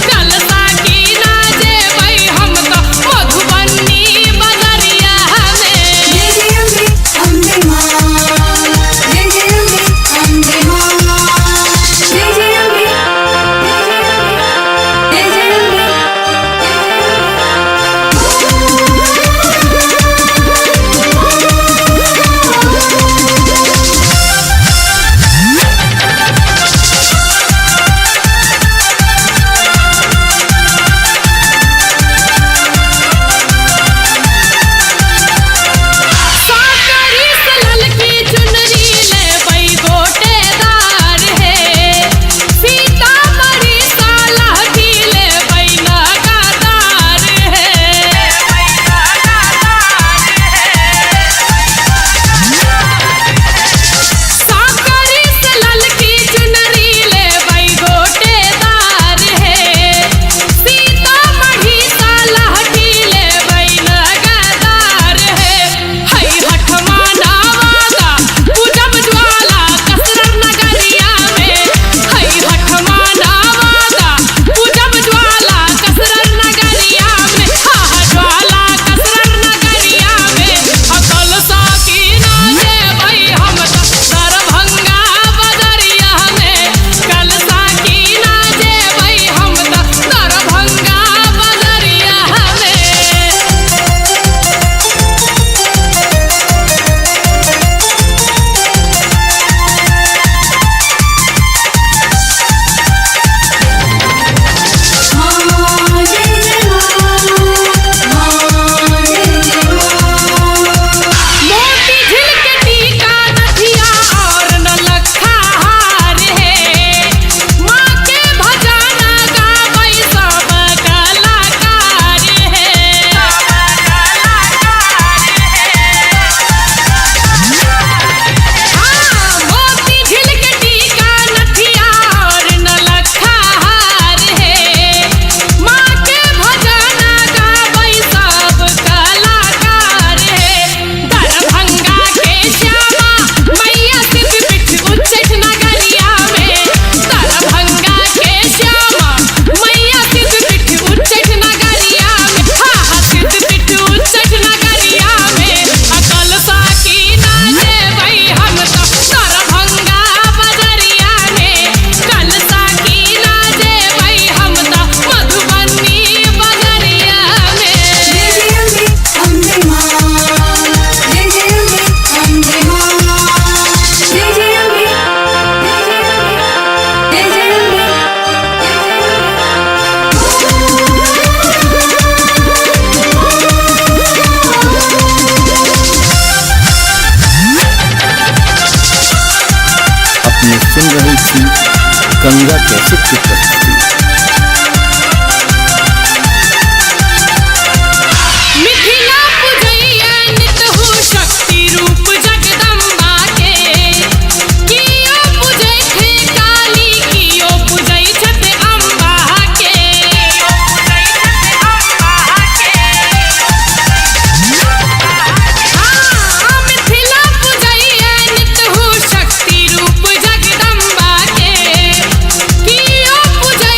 कल साकी ना जे भाई हम मधुबनी बजरिया में साकरी से ललकी चुनरी ले बई गोटेदार है सीतामढ़ी साला की ले बई लगातार साकरी से ललकी चुनरी ले बई गोटेदार है सीतामढ़ी साला की ले बई लगातार है हई हठमा नावादा पूजब ज्वाला कसरर नगरिया में हई हठमा नावादा पूजब ज्वाला कसरर नगरिया में हाँ ज्वाला कसरर नगरिया में अकल साकी ना जे भाई हम दरभंगा बजरिया में कल साकी ना जे भाई हम दरभंगा बजरिया में मोती झिल के टीका नथिया और नलखा हार है माँ के भजना गावै सब कलाकार हाँ मोती झिल के टीका नथिया और नलखा हार है माँ के भजना गावै सब कलाकार दरभंगा के श्यामा मैया सिद्धपीठ उच्चैठ नगरिया में दरभंगा के श्यामा मैया सिद्धपीठ उच्चैठ नगरिया में हाँ सिद्धपीठ उच्चैठ नगरिया में अकल साकी ना जे भाई हम दरभंगा बजरिया में कल साकी ना जे भाई हम मधुबनी बजरिया में अपने सुन रही थी गंगा कैसेट की प्रस्तुति। मिथिला पुजैया नित हो शक्ति रूप जगदम्बा के कियो पुजै थे काली कियो पुजै छत अम्बा के मिथिला पुजैया नित हो शक्ति रूप जगदम्बा के कियो पुजै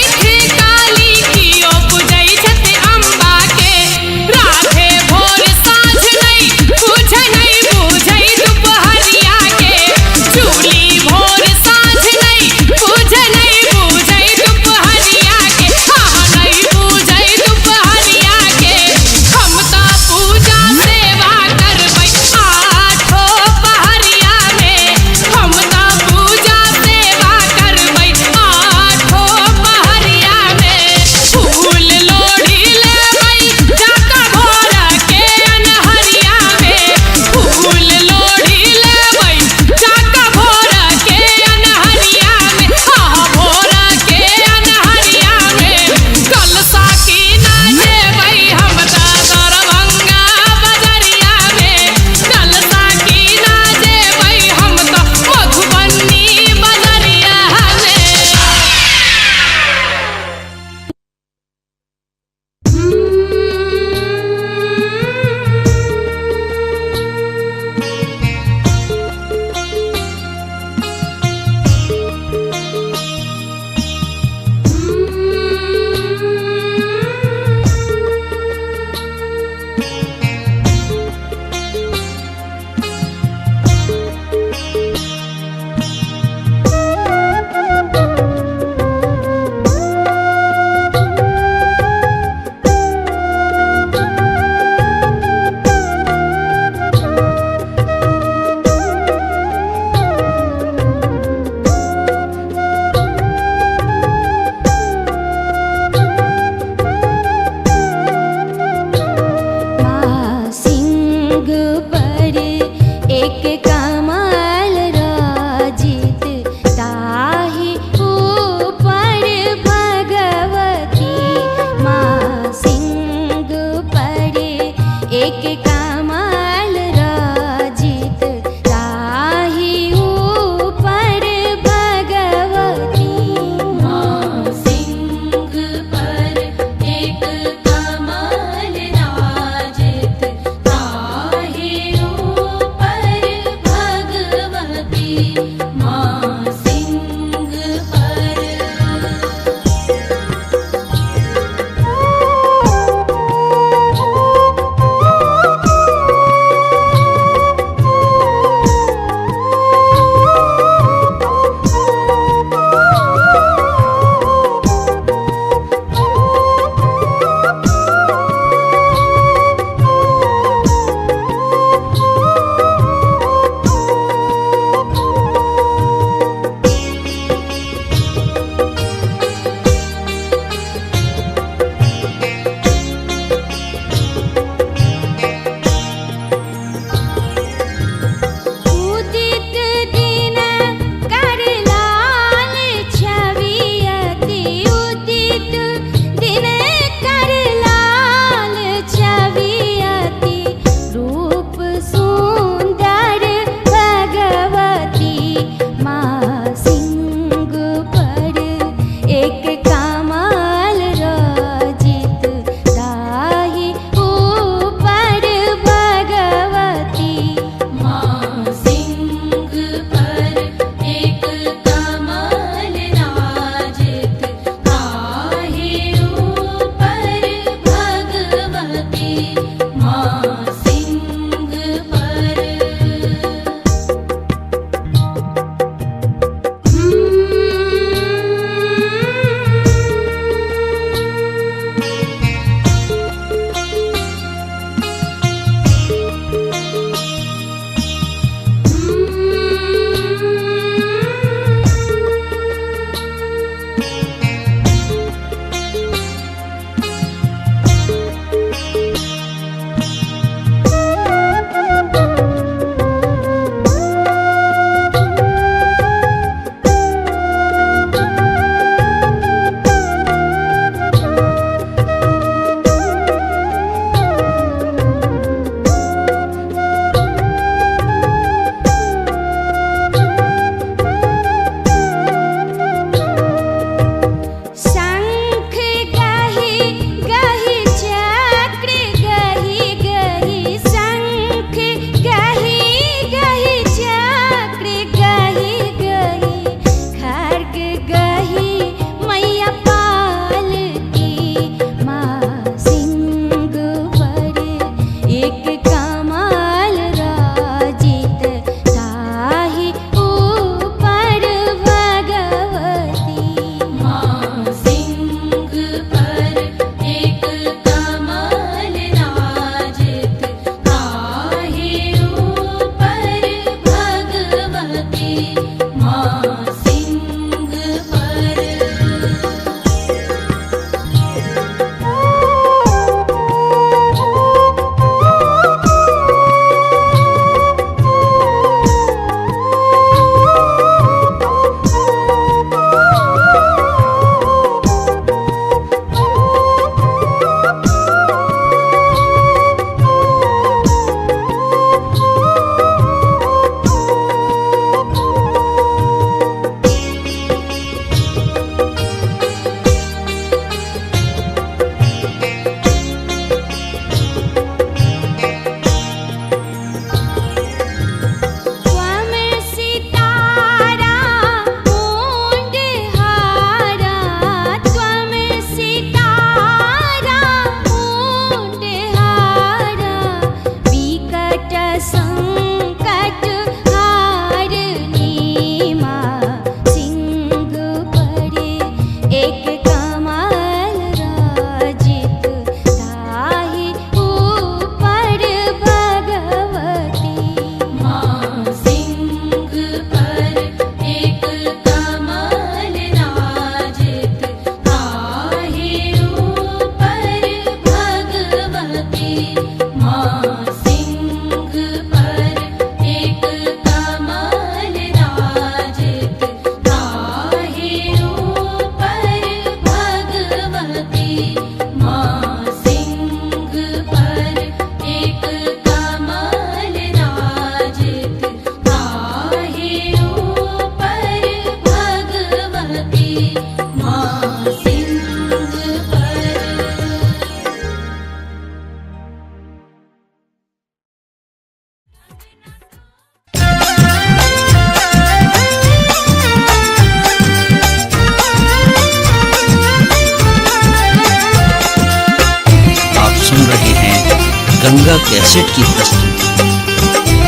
गंगा कैसेट की प्रस्तुति।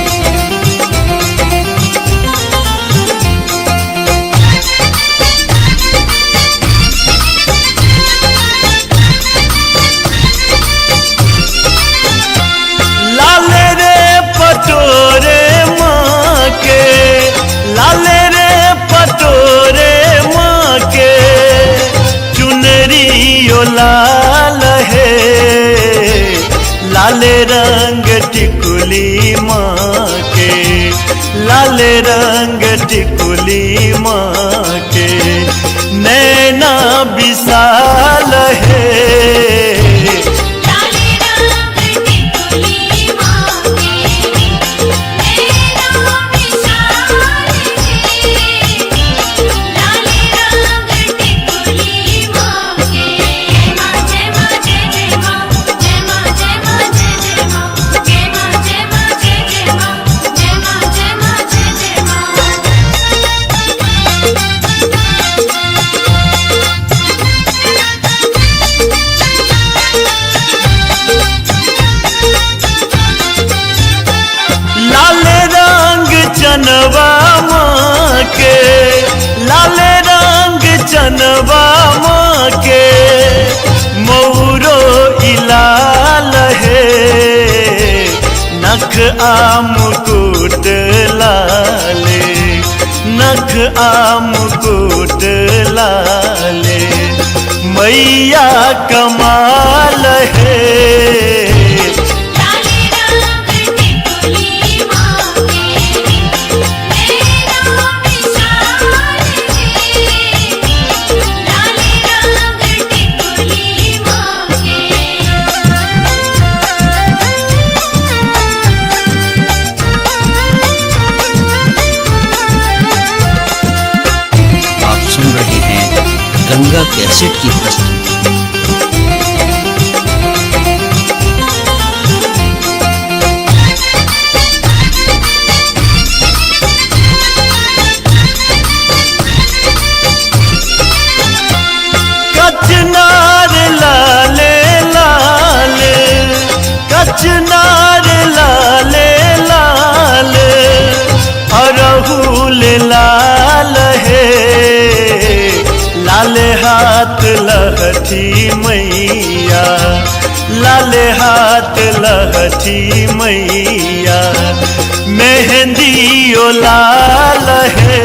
लाले रे पटोरे माँ के, लाले रे पटोरे माँ के, चुनरी ओ लाल है, लाले रंग टिकुली माँ के, लाले रंग टिकुली माँ के, नैना विशाल है। लाले रंग टिकुली माँ के, नैना विशाल है। लाले रंग टिकुली माँ के। जय माँ जय माँ जय माँ, जय माँ जय माँ जय माँ, जय माँ जय माँ जय माँ, जय माँ जय माँ लाले रंग चनवा माँ के, लाले रंग चनवा माँ के, मौरो इलाल है, नख आमुकुट लाले, नख आमुकुट लाले, मैया कमाल है। लाले रंग टिकुली माँ के, नैना विशाल है। लाले रंग टिकुली माँ आप सुन रहे हैं गंगा कैसेट की प्रस्तुति। कचनार लाले लाल, कचनार लाले लाल, अरहुल लाल है, लाल हाथ लहठी मैया, लाल हाथ लहठी मैया, मेहंदी ओ लाल है।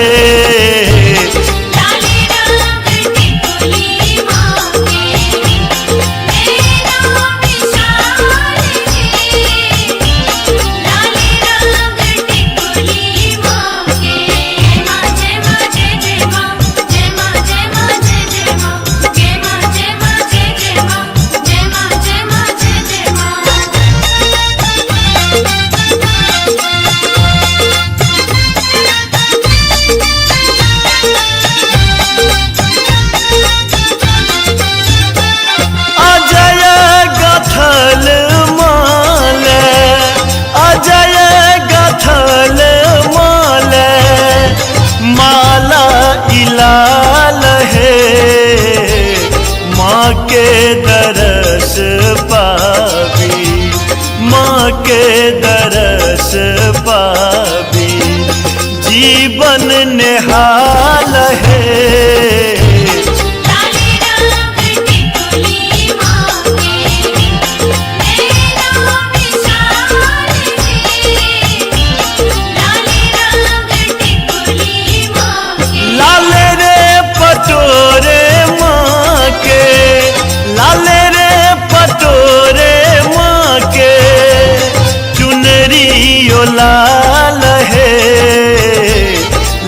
लाले रंग टिकुली माँ के, नैना विशाल है। लाले रंग टिकुली माँ के। जय माँ जय माँ जय माँ, जय माँ जय माँ जय माँ, जय माँ जय माँ जय माँ, जय माँ जय माँ अजय गथल माल, अजय गथल माल, माला इलाल है, माँ के दरस पावी, माँ के दरस पावी, जीवन निहाल है। लाले रंग टिकुली माँ के, नैना विशाल है। लाले रंग टिकुली माँ के। लाले रे पटोरे माँ के, लाले रे पटोरे माँ के, चुनरी ओ लाल है,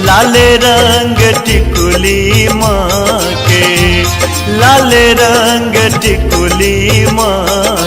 लाले रंग टिकुली माँ के, लाले रंग टिकुली माँ